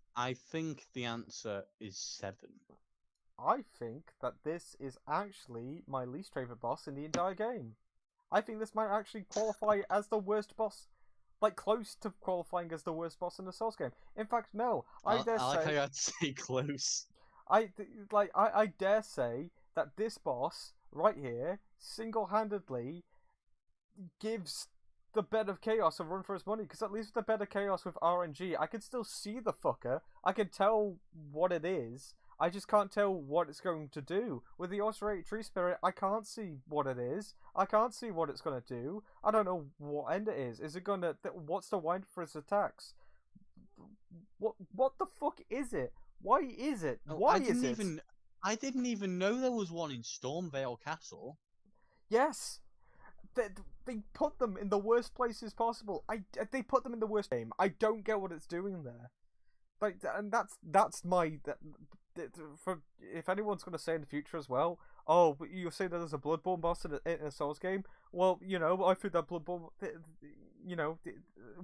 the answer is 7. I think that this is actually my least favourite boss in the entire game. I think this might actually qualify as the worst boss, like close to qualifying as the worst boss in the Souls game. In fact, no. I dare say. I like how you had to say close. I dare say that this boss right here single-handedly gives the Bed of Chaos a run for his money, because at least with the Bed of Chaos with RNG, I can still see the fucker. I can tell what it is. I just can't tell what it's going to do. With the Ulcerated Tree Spirit, I can't see what it is. I can't see what it's going to do. I don't know what end it is. Is it going to... What's the wind for its attacks? What the fuck is it? Why is it? Why is it? I didn't even know there was one in Stormveil Castle. Yes! They put them in the worst places possible. They put them in the worst game. I don't get what it's doing there. Like, and that's my... For if anyone's going to say in the future as well, oh, but you're saying that there's a Bloodborne boss in a Souls game. Well, you know, I think that Bloodborne,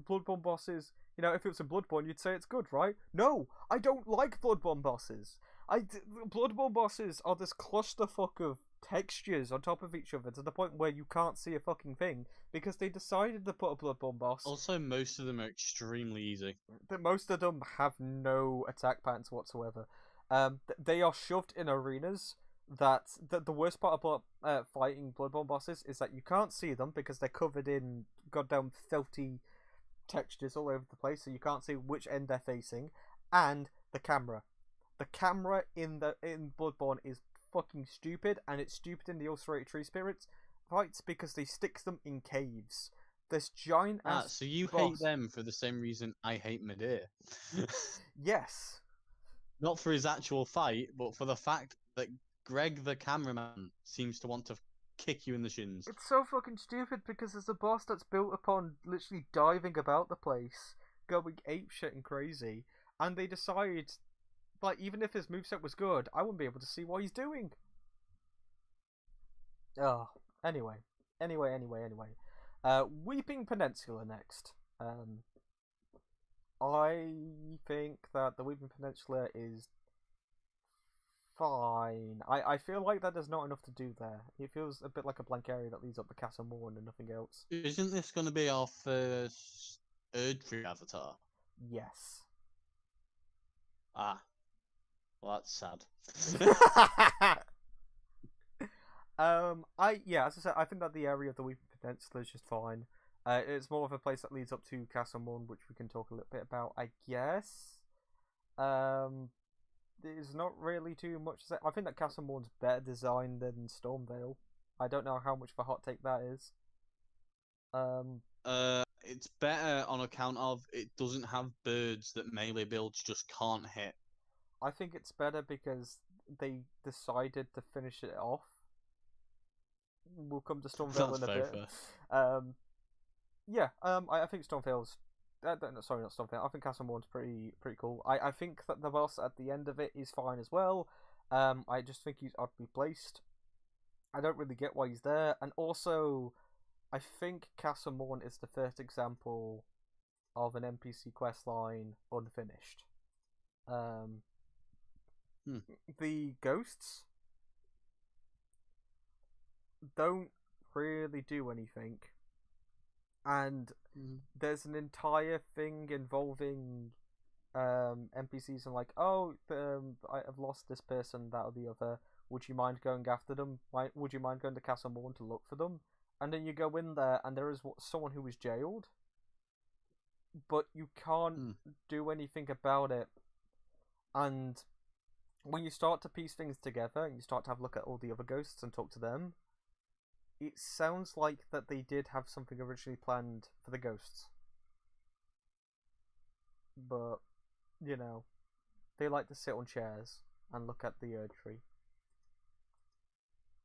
Bloodborne bosses, you know, if it was a Bloodborne, you'd say it's good, right? No, I don't like Bloodborne bosses. Bloodborne bosses are this clusterfuck of textures on top of each other to the point where you can't see a fucking thing, because they decided to put a Bloodborne boss. Also, most of them are extremely easy. Most of them have no attack patterns whatsoever. They are shoved in arenas that the worst part about fighting Bloodborne bosses is that you can't see them because they're covered in goddamn filthy textures all over the place, so you can't see which end they're facing. And the camera. The camera in Bloodborne is fucking stupid, and it's stupid in the Ulcerated Tree Spirits fights because they stick them in caves. This giant ass so you boss... hate them for the same reason I hate Midir. Yes. Not for his actual fight, but for the fact that Greg the cameraman seems to want to kick you in the shins. It's so fucking stupid because it's a boss that's built upon literally diving about the place, going apeshit and crazy, and they decide, like, even if his moveset was good, I wouldn't be able to see what he's doing. Oh, anyway. Weeping Peninsula next. I think that the Weeping Peninsula is fine. I feel like that there's not enough to do there. It feels a bit like a blank area that leads up to Castle Morn and nothing else. Isn't this going to be our first Erdtree avatar? Yes. Ah. Well, that's sad. As I said, I think that the area of the Weeping Peninsula is just fine. It's more of a place that leads up to Castle Morn, which we can talk a little bit about, I guess. There's not really too much to say. I think that Castle Morn's better designed than Stormveil. I don't know how much of a hot take that is. It's better on account of it doesn't have birds that melee builds just can't hit. I think it's better because they decided to finish it off. We'll come to Stormveil in a bit. Fair. I think Stormveil's. Sorry, not Stormveil. I think Castle Morn's pretty cool. I think that the boss at the end of it is fine as well. I just think he's oddly placed. I don't really get why he's there, and also, I think Castle Morn is the first example of an NPC questline unfinished. The ghosts don't really do anything, and there's an entire thing involving NPCs and like, I've lost this person, that or the other. Would you mind going after them? Would you mind going to Castle Morn to look for them? And then you go in there, and there is someone who is jailed, but you can't do anything about it. And when you start to piece things together, and you start to have a look at all the other ghosts and talk to them, it sounds like that they did have something originally planned for the ghosts. But, they like to sit on chairs and look at the Erd Tree.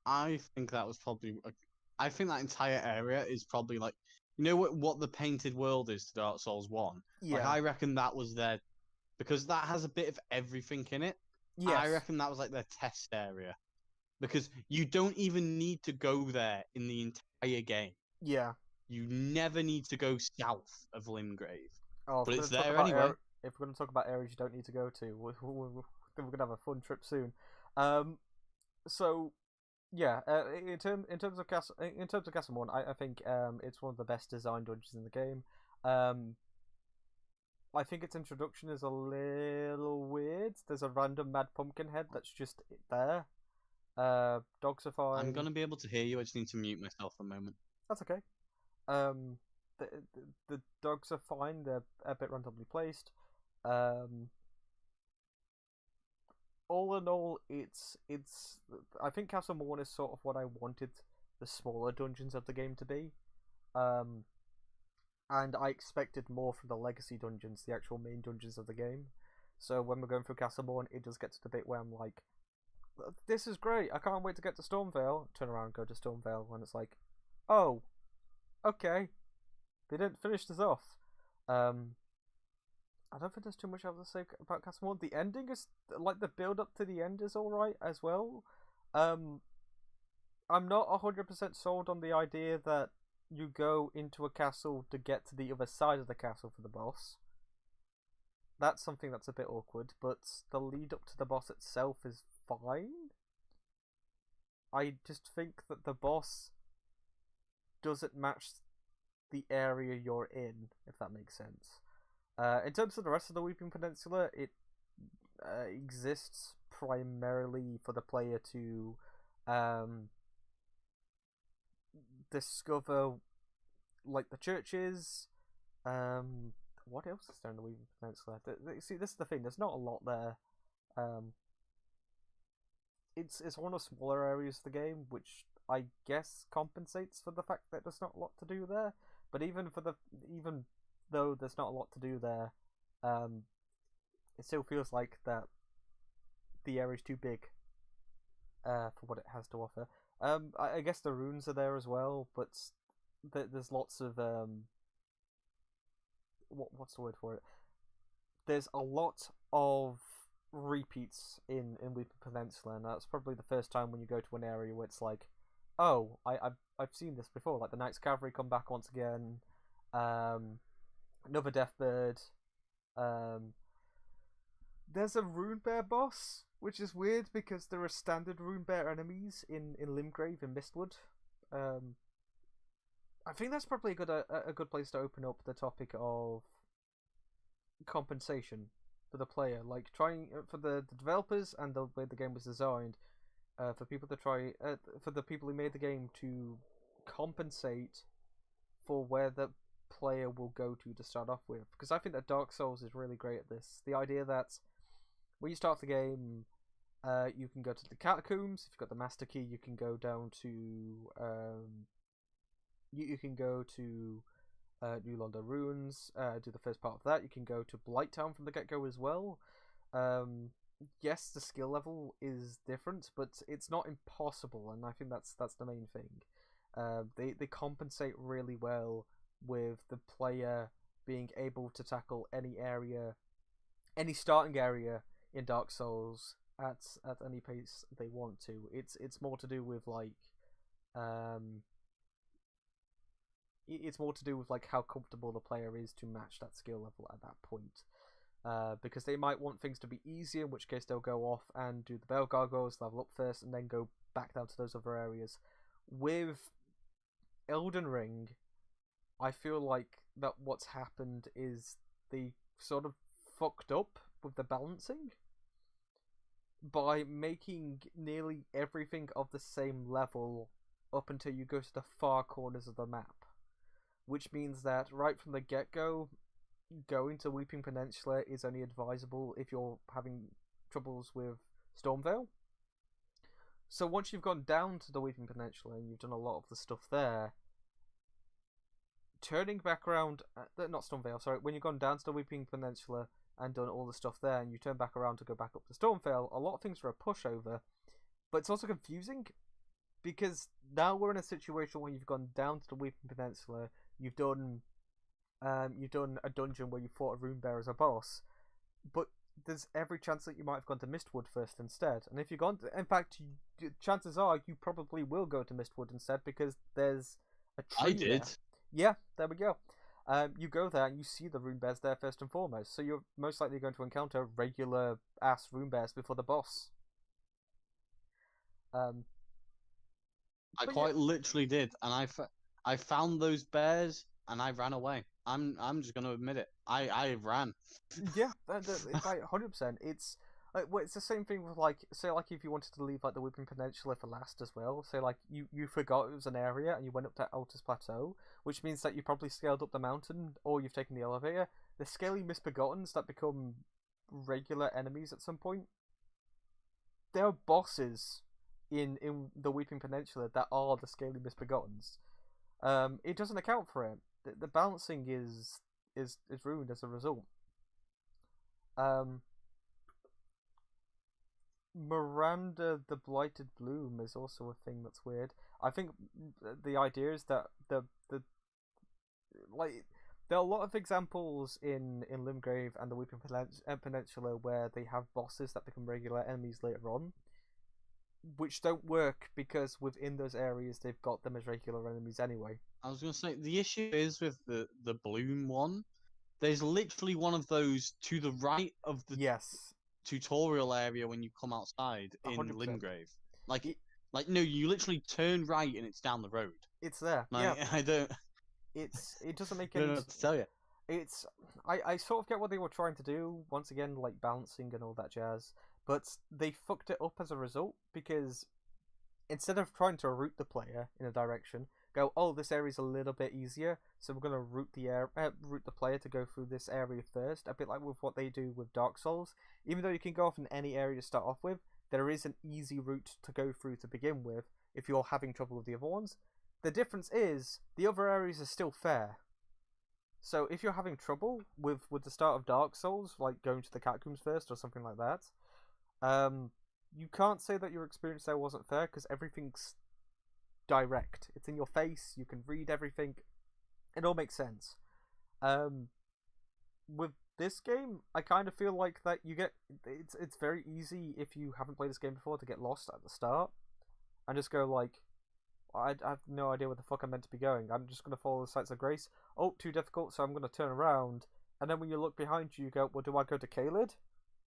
I think that was probably... I think that entire area is probably like... You know what the painted world is to Dark Souls 1? Yeah. Like, I reckon that was their... Because that has a bit of everything in it. Yes. I reckon that was like their test area. Because you don't even need to go there in the entire game. Yeah. You never need to go south of Limgrave. Oh, but it's there anyway. If we're going to talk about areas you don't need to go to, we're going to have a fun trip soon. So... Yeah, in terms of Castle Morn, I think it's one of the best designed dungeons in the game. I think its introduction is a little weird. There's a random mad pumpkin head that's just there. Dogs are fine. I'm gonna be able to hear you. I just need to mute myself for a moment. That's okay. The dogs are fine. They're a bit randomly placed. All in all, it's. I think Castle Morn is sort of what I wanted the smaller dungeons of the game to be, and I expected more from the legacy dungeons, the actual main dungeons of the game. So when we're going through Castle Morn, it does get to the bit where I'm like, "This is great! I can't wait to get to Stormveil." Turn around, and go to Stormveil, and it's like, "Oh, okay, they didn't finish this off." I don't think there's too much else to say about Castle Morn. The ending is, like, the build up to the end is alright as well. I'm not 100% sold on the idea that you go into a castle to get to the other side of the castle for the boss. That's something that's a bit awkward, but the lead up to the boss itself is fine. I just think that the boss doesn't match the area you're in, if that makes sense. In terms of the rest of the Weeping Peninsula, it exists primarily for the player to discover, like, the churches. What else is there in the Weeping Peninsula? See, this is the thing. There's not a lot there. It's one of the smaller areas of the game, which I guess compensates for the fact that there's not a lot to do there. But even though there's not a lot to do there, it still feels like that the area's too big for what it has to offer. I guess the runes are there as well, but there's lots of what's the word for it? There's a lot of repeats in Weeping Peninsula, and that's probably the first time when you go to an area where it's like, oh, I've seen this before. Like the Knights Cavalry come back once again. Another Deathbird. There's a Rune Bear boss, which is weird because there are standard Rune Bear enemies in Limgrave and Mistwood. I think that's probably a good place to open up the topic of compensation for the player, like trying for the developers and the way the game was designed, for people to try for the people who made the game to compensate for where the player will go to start off with. Because I think that Dark Souls is really great at this. The idea that when you start the game, you can go to the catacombs. If you've got the master key, you can go down to you can go to New London Ruins, do the first part of that. You can go to Blighttown from the get-go as well. Yes, the skill level is different, but it's not impossible, and I think that's the main thing. They compensate really well with the player being able to tackle any area, any starting area in Dark Souls at any pace they want to. It's more to do with like it's more to do with like how comfortable the player is to match that skill level at that point. Because they might want things to be easier, in which case they'll go off and do the Bell Gargoyles, level up first, and then go back down to those other areas. With Elden Ring, I feel like that what's happened is they sort of fucked up with the balancing by making nearly everything of the same level up until you go to the far corners of the map. Which means that right from the get-go, going to Weeping Peninsula is only advisable if you're having troubles with Stormveil. So once you've gone down to the Weeping Peninsula and you've done a lot of the stuff there, turning back around, not Stormveil, sorry, when you've gone down to the Weeping Peninsula and done all the stuff there and you turn back around to go back up to Stormveil, a lot of things are a pushover, but it's also confusing because now we're in a situation where you've gone down to the Weeping Peninsula, you've done a dungeon where you fought a rune bear as a boss, but there's every chance that you might have gone to Mistwood first instead. And if you've gone to, in fact, chances are you probably will go to Mistwood instead because there's a tree I did. there. Yeah, there we go. You go there and you see the rune bears there first and foremost, so you're most likely going to encounter regular ass rune bears before the boss. I quite literally did, and I found those bears and I ran away. I'm just gonna admit it. I ran. Yeah, like 100%. It's it's the same thing with like, say like if you wanted to leave like the Weeping Peninsula for last as well. Say like you forgot it was an area and you went up to Altus Plateau, which means that you probably scaled up the mountain or you've taken the elevator. The scaly misbegottens that become regular enemies at some point. There are bosses in the Weeping Peninsula that are the scaly misbegottens. It doesn't account for it. The balancing is ruined as a result. Miranda the Blighted Bloom is also a thing that's weird. I think the idea is that the like there are a lot of examples in Limgrave and the Weeping Peninsula where they have bosses that become regular enemies later on, which don't work because within those areas they've got them as regular enemies anyway. I was gonna say the issue is with the Bloom one. There's literally one of those to the right of the tutorial area when you come outside in 100%. Limgrave. Like no, you literally turn right and it's down the road. It's there. Like, yeah. I don't. It doesn't make I any. don't know what to tell you. It's I sort of get what they were trying to do. Once again, like balancing and all that jazz, but they fucked it up as a result because instead of trying to route the player in a direction, go, oh, this area's a little bit easier, so we're gonna route the player to go through this area first. A bit like with what they do with Dark Souls. Even though you can go off in any area to start off with, there is an easy route to go through to begin with if you're having trouble with the other ones. The difference is the other areas are still fair. So if you're having trouble with the start of Dark Souls, like going to the catacombs first or something like that, you can't say that your experience there wasn't fair because everything's direct. It's in your face. You can read everything. It all makes sense. With this game, I kind of feel like that you get it's very easy if you haven't played this game before to get lost at the start and just go like, I have no idea where the fuck I'm meant to be going. I'm just going to follow the Sights of Grace. Oh, too difficult, so I'm going to turn around. And then when you look behind you, you go, well, do I go to Caelid?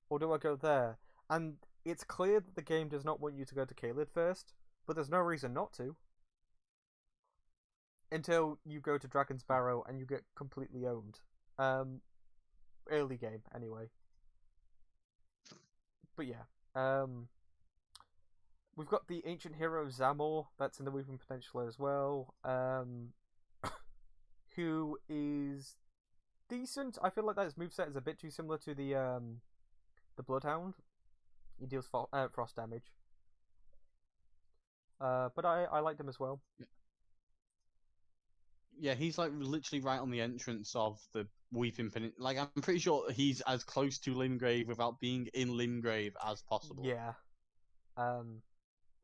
Or do I go there? And it's clear that the game does not want you to go to Caelid first, but there's no reason not to. Until you go to Dragon's Barrow and you get completely owned. Early game, anyway. But yeah. we've got the ancient hero Zamor that's in the Weeping Peninsula as well. Who is decent. I feel like that his moveset is a bit too similar to the Bloodhound. He deals frost damage. But I liked him as well. Yeah, he's like literally right on the entrance of the Weeping Peninsula. Like, I'm pretty sure he's as close to Limgrave without being in Limgrave as possible. Yeah.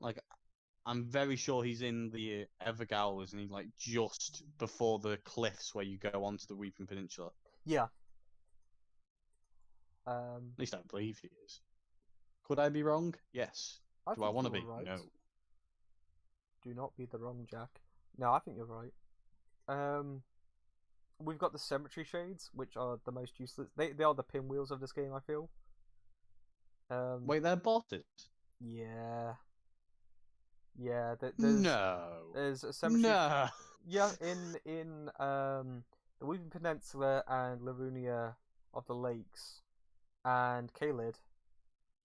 Like, I'm very sure he's in the Evergowers, and he's like just before the cliffs where you go onto the Weeping Peninsula. Yeah. At least I believe he is. Could I be wrong? Yes. Do I want to be? Right. No. Do not be the wrong Jack. No, I think you're right. We've got the Cemetery Shades, which are the most useless. They are the pinwheels of this game, I feel. Wait, they're bosses? Yeah. Yeah, there's a cemetery. No. Yeah, in the Weeping Peninsula and Larunia of the Lakes and Caelid,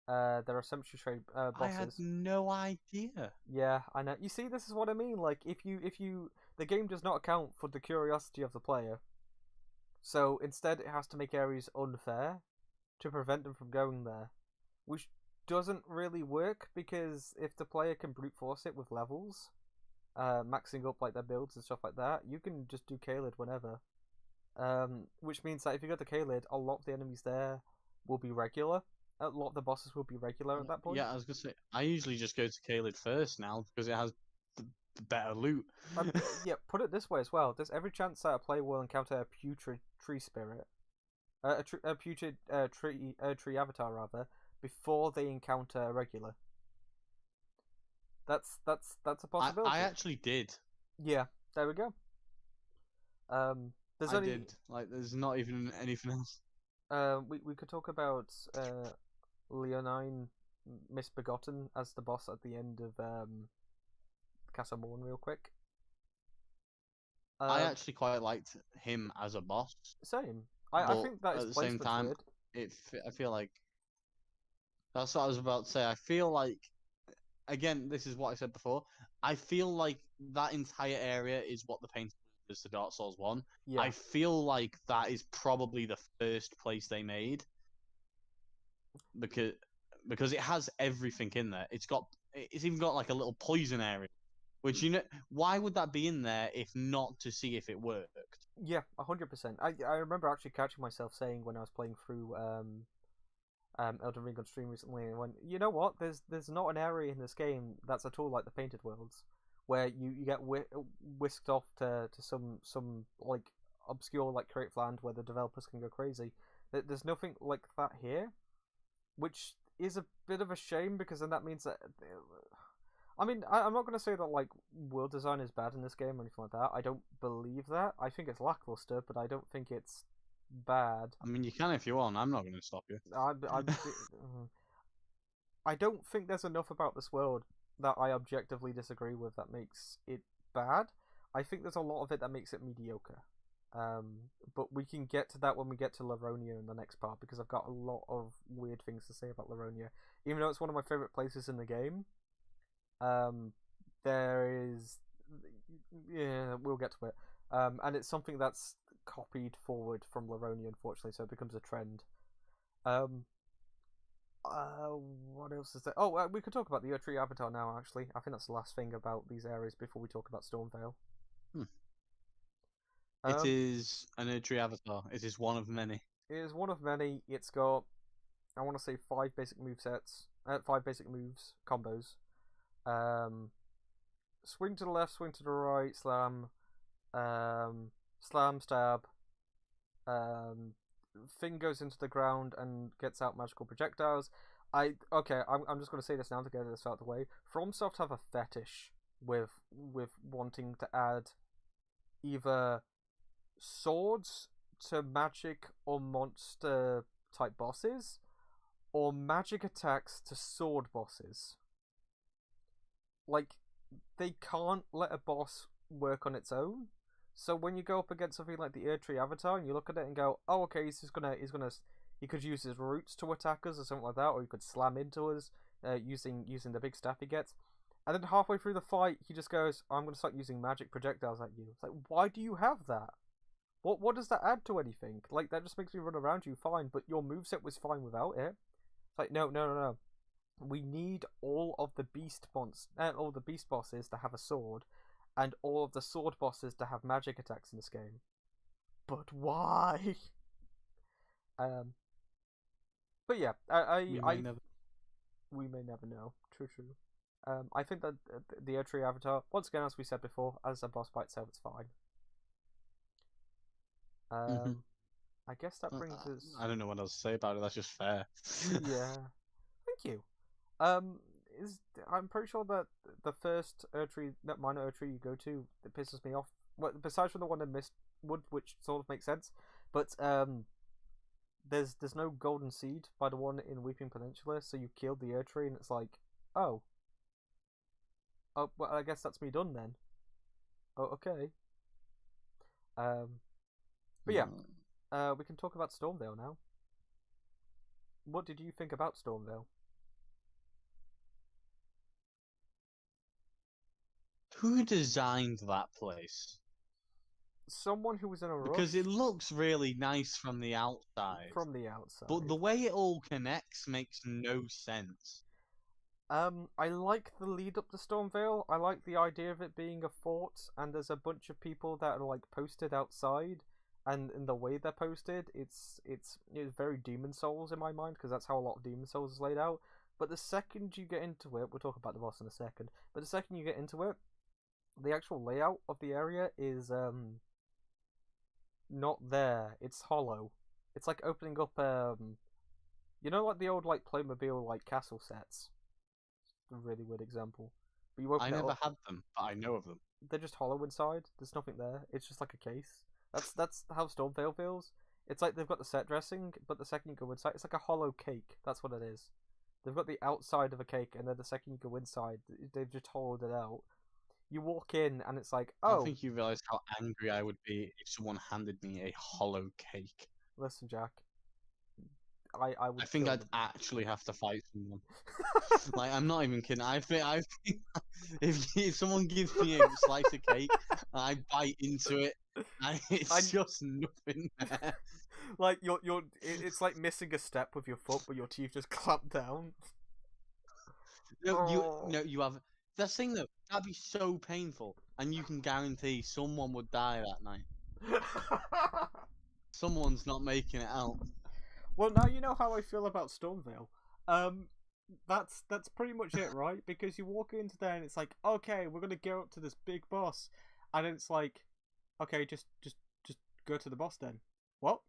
there are cemetery trade bosses. I had no idea. Yeah, I know. You see, this is what I mean. Like, if you, the game does not account for the curiosity of the player, so instead it has to make areas unfair to prevent them from going there, which doesn't really work because if the player can brute force it with levels, maxing up like their builds and stuff like that, you can just do Caelid whenever. Which means that if you go to Caelid, a lot of the enemies there will be regular. A lot of the bosses will be regular at that point. Yeah, I was gonna say I usually just go to Caelid first now because it has the better loot. Yeah, put it this way as well. There's every chance that a player will encounter a putrid tree spirit, a putrid tree avatar rather, before they encounter a regular. That's a possibility. I actually did. Yeah, there we go. There's only... did. Like, there's not even anything else. We could talk about Leonine Misbegotten as the boss at the end of Castle Morn real quick. I actually quite liked him as a boss. Same. I think that is at the same time, weird. I feel like that's what I was about to say. I feel like, again, this is what I said before. I feel like that entire area is what the Peninsula is to Dark Souls 1. Yeah. I feel like that is probably the first place they made because it has everything in there. It's even got like a little poison area, which, you know, why would that be in there if not to see if it worked? Yeah, 100%. I remember actually catching myself saying when I was playing through Elden Ring on stream recently, and went, you know what? There's not an area in this game that's at all like the Painted Worlds, where you get whisked off to some like obscure like creative land where the developers can go crazy. There's nothing like that here, which is a bit of a shame because then that means that. I mean, I'm not going to say that like world design is bad in this game or anything like that. I don't believe that. I think it's lackluster, but I don't think it's bad. I mean, you can if you want. I'm not going to stop you. I don't think there's enough about this world that I objectively disagree with that makes it bad. I think there's a lot of it that makes it mediocre. But we can get to that when we get to Laronia in the next part, because I've got a lot of weird things to say about Laronia. Even though it's one of my favourite places in the game, there is... Yeah, we'll get to it. And it's something that's copied forward from Laronia, unfortunately, so it becomes a trend. What else is there? Oh, we could talk about the Erdtree Avatar now, actually. I think that's the last thing about these areas before we talk about Stormveil. It is an Erdtree Avatar. It is one of many. It is one of many. It's got, I want to say, 5 basic movesets. 5 basic moves, combos. Swing to the left, swing to the right, slam. Slam, stab. Thing goes into the ground and gets out magical projectiles. I'm just going to say this now to get this out of the way. FromSoft have a fetish with wanting to add either swords to magic or monster type bosses, or magic attacks to sword bosses. Like, they can't let a boss work on its own. So when you go up against something like the Erdtree Avatar and you look at it and go, oh, okay, he could use his roots to attack us or something like that, or he could slam into us. using the big staff he gets. And then halfway through the fight, he just goes, "I'm going to start using magic projectiles at you." It's like, why do you have that? What does that add to anything? Like, that just makes me run around you fine, but your moveset was fine without it. It's like, no. We need all of the beast bosses to have a sword, and all of the sword bosses to have magic attacks in this game. But why? But yeah, we may never know. True. I think that the Erdtree Avatar, once again, as we said before, as a boss by itself, it's fine. I guess that brings us. I don't know what else to say about it. That's just fair. Yeah, thank you. I'm pretty sure that the first Erdtree, that minor Erdtree you go to, that pisses me off. Well, besides from the one in Mistwood, which sort of makes sense, but there's no golden seed by the one in Weeping Peninsula, so you killed the Erdtree, and it's like, oh, well, I guess that's me done then. Oh, okay. But yeah, we can talk about Stormveil now. What did you think about Stormveil? Who designed that place? Someone who was in a rush. Because it looks really nice from the outside. But the way it all connects makes no sense. I like the lead up to Stormveil. I like the idea of it being a fort, and there's a bunch of people that are like posted outside, and in the way they're posted, it's very Demon Souls in my mind, because that's how a lot of Demon Souls is laid out. But the second you get into it, we'll talk about the boss in a second, but the second you get into it, the actual layout of the area is not there. It's hollow. It's like opening up like the old like Playmobil like castle sets. A really weird example. But you I never had them, but I know of them. They're just hollow inside. There's nothing there. It's just like a case. That's how Stormveil feels. It's like they've got the set dressing, but the second you go inside, it's like a hollow cake. That's what it is. They've got the outside of a cake, and then the second you go inside, they've just hollowed it out. You walk in, and it's like, oh. I think you realise how angry I would be if someone handed me a hollow cake. Listen, Jack. I think I'd actually have to fight someone. Like, I'm not even kidding. I think if someone gives me a slice of cake and I bite into it, it's just nothing there. Like it's like missing a step with your foot, but your teeth just clamp down. You have. That's the thing though. That'd be so painful, and you can guarantee someone would die that night. Someone's not making it out. Well, now you know how I feel about Stormveil. That's pretty much it, right? Because you walk into there and it's like, okay, we're gonna go up to this big boss, and it's like, okay, just go to the boss then. What?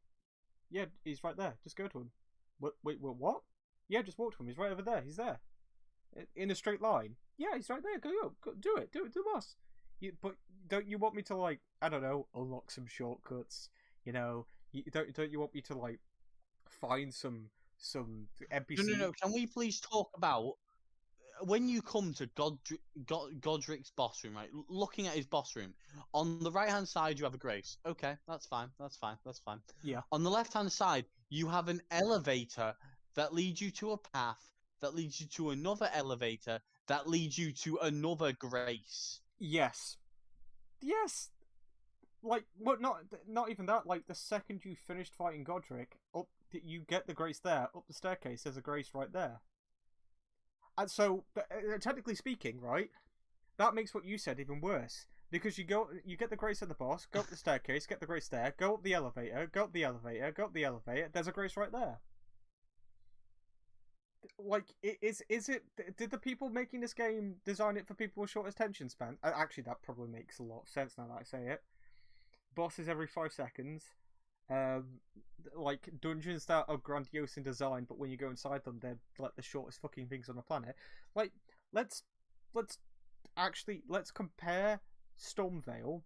Yeah, he's right there. Just go to him. Wait, what? Yeah, just walk to him. He's right over there. He's there, in a straight line. Yeah, he's right there. Go, do it. Do the boss. But don't you want me to, like, I don't know, unlock some shortcuts? You know, don't you want me to, like, find some NPC? No. Can we please talk about when you come to Godric's boss room, right? Looking at his boss room, on the right hand side you have a grace. Okay, that's fine. Yeah. On the left hand side you have an elevator that leads you to a path that leads you to another elevator that leads you to another grace. Yes. Like, well, not even that. Like, the second you finished fighting Godric, you get the grace there. Up the staircase, there's a grace right there. And so, technically speaking, right, that makes what you said even worse. Because you get the grace at the boss, go up the staircase, get the grace there, go up the elevator, go up the elevator, there's a grace right there. Like, did the people making this game design it for people with short attention span? Actually, that probably makes a lot of sense now that I say it. Bosses every 5 seconds. Like, dungeons that are grandiose in design, but when you go inside them, they're like the shortest fucking things on the planet. Like, let's compare Stormveil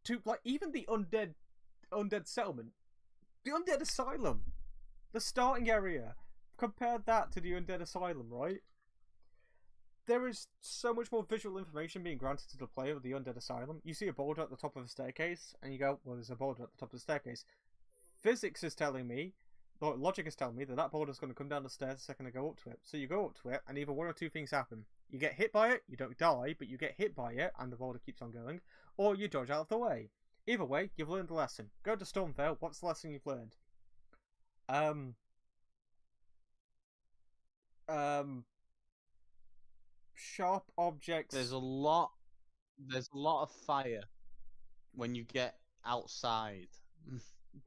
to, like, even the undead settlement, the undead asylum, the starting area. Compare that to the undead asylum, right? There is so much more visual information being granted to the player of the undead asylum. You see a boulder at the top of a staircase, and you go, well, there's a boulder at the top of the staircase. Physics is telling me logic is telling me that boulder's going to come down the stairs the second I go up to it. So you go up to it, and either one or two things happen. You get hit by it, you don't die, but you get hit by it, and the boulder keeps on going, or you dodge out of the way. Either way, you've learned the lesson. Go to Stormveil, what's the lesson you've learned? Sharp objects. There's a lot of fire when you get outside.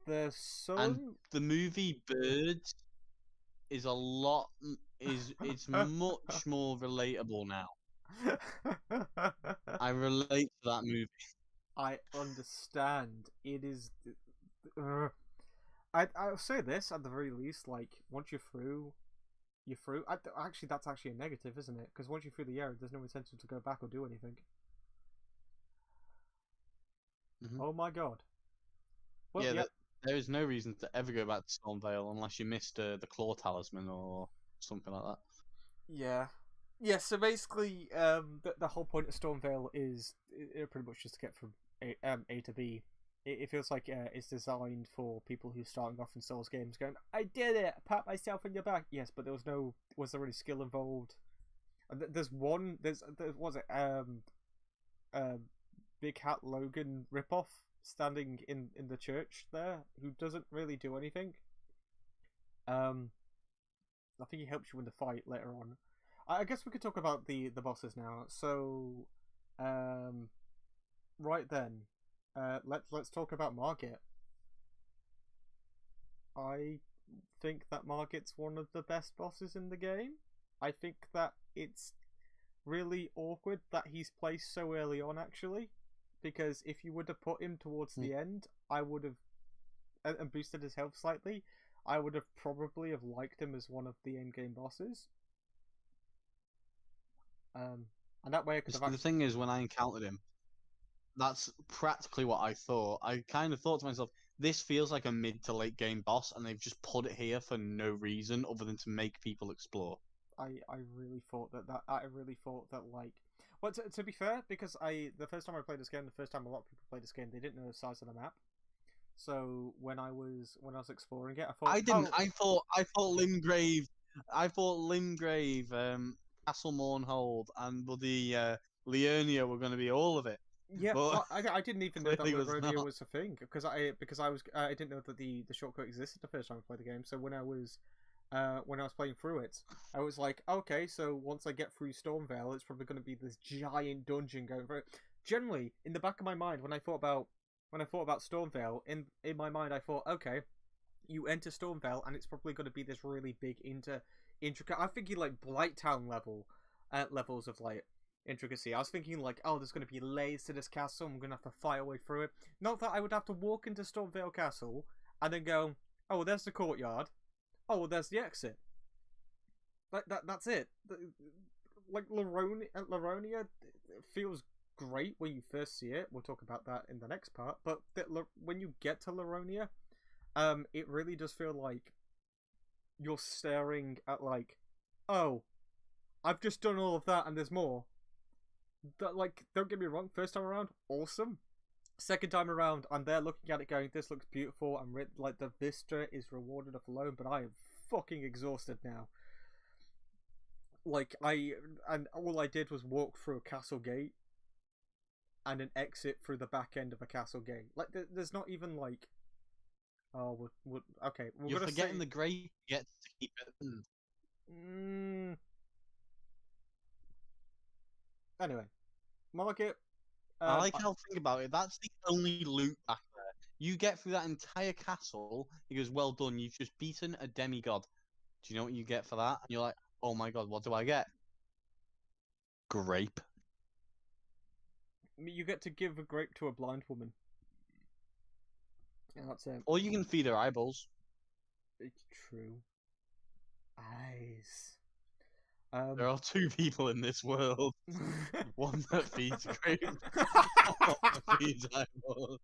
The sun. And the movie Birds is it's much more relatable now. I relate to that movie. I understand. It is. I'll say this at the very least. Like once you're through. Actually, that's actually a negative, isn't it? Because once you're through the area, there's no incentive to go back or do anything. Mm-hmm. Oh my god. Well, yeah, there is no reason to ever go back to Stormveil unless you missed the Claw Talisman or something like that. Yeah. Yeah, so basically, the whole point of Stormveil is pretty much just to get from A to B. It feels like it's designed for people who are starting off in Souls games going, I did it! Pat myself on your back! Yes, but was there any skill involved? There's was it, Big Hat Logan ripoff standing in the church there, who doesn't really do anything. I think he helps you in the fight later on. I guess we could talk about the bosses now. So, right then. Let's talk about Margit. I think that Margit's one of the best bosses in the game. I think that it's really awkward that he's placed so early on, actually, because if you would have put him towards the end, I would have and boosted his health slightly. I would have probably have liked him as one of the end game bosses. And that way I could have. The thing is, when I encountered him. That's practically what I thought. I kind of thought to myself, this feels like a mid to late game boss, and they've just put it here for no reason other than to make people explore. I really thought that like, well, to be fair, because the first time I played this game, the first time a lot of people played this game, they didn't know the size of the map. So when I was exploring it, I thought I didn't. Oh. I thought Limgrave, Castle Mournhold, and the Liurnia were going to be all of it. Yeah, but I didn't even know that Liurnia was a thing because I didn't know that the shortcut existed the first time I played the game. So when I was playing through it, I was like, okay, so once I get through Stormveil, it's probably going to be this giant dungeon going through. Generally, in the back of my mind, when I thought about Stormveil, in my mind, I thought, okay, you enter Stormveil and it's probably going to be this really big intricate. I'm thinking like Blighttown levels of like intricacy. I was thinking like, oh, there's going to be layers to this castle. I'm going to have to fight away through it. Not that I would have to walk into Stormveil Castle and then go, oh, well, there's the courtyard. Oh, well, there's the exit. Like that's it. Like Liurnia feels great when you first see it. We'll talk about that in the next part. But when you get to Liurnia, it really does feel like you're staring at like, oh, I've just done all of that and there's more. That, like, don't get me wrong, first time around, awesome. Second time around, I'm there looking at it going, this looks beautiful, and like the vista is rewarded off alone, but I am fucking exhausted now. Like, and all I did was walk through a castle gate and an exit through the back end of a castle gate. Like, there's not even like, oh, okay. You're forgetting the grape you get to keep it. Anyway, Margit. I like how think about it. That's the only loot back there. You get through that entire castle. He goes, "Well done. You've just beaten a demigod." Do you know what you get for that? And you're like, "Oh my god, what do I get?" Grape. You get to give a grape to a blind woman. Yeah, that's it. Or you can feed her eyeballs. It's true. Eyes. There are two people in this world. One that feeds grapes, one that feeds eyeballs.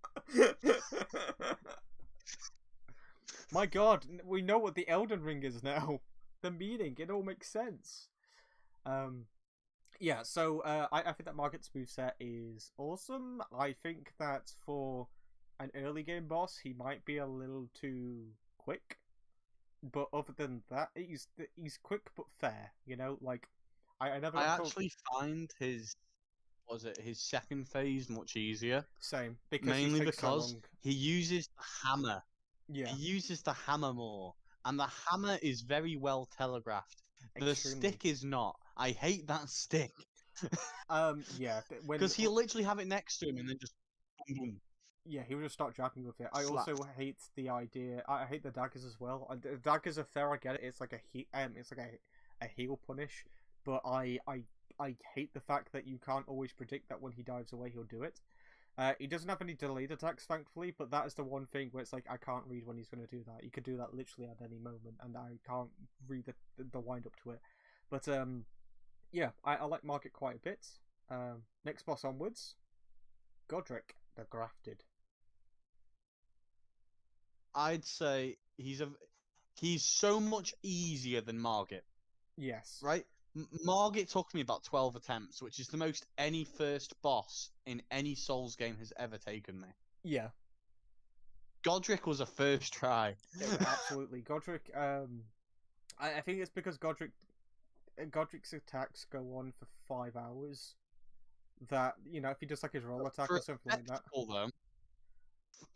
My god, we know what the Elden Ring is now. The meaning, it all makes sense. Yeah, so I think that Margit's moveset is awesome. I think that for an early game boss, he might be a little too quick. but other than that, he's quick but fair. You know, like I never I got told- actually find his second phase much easier, same because mainly he takes so because long. he uses the hammer. Yeah, He uses the hammer more, and the hammer is very well telegraphed. The extremely. stick is not. I hate that stick Yeah, when because he'll literally have it next to him and then just boom, boom, yeah, he would just start jabbing with it. I slap. also hate the idea. I hate the daggers as well. The daggers are fair. I get it. It's like it's like a heal punish. But I hate the fact that you can't always predict that when he dives away, he'll do it. He doesn't have any delayed attacks, thankfully. But that is the one thing where it's like I can't read when he's going to do that. He could do that literally at any moment, and I can't read the wind up to it. But yeah, I like Margit quite a bit. Next boss onwards, Godric the Grafted. I'd say he's so much easier than Margit, Yes. right? Margit took me about 12 attempts, which is the most any first boss in any Souls game has ever taken me. Yeah. Godric was a first try. Yeah, absolutely. Godric. I think it's because Godric's attacks go on for 5 hours. That if he does like his roll attack For or a something like that. spectacle, though,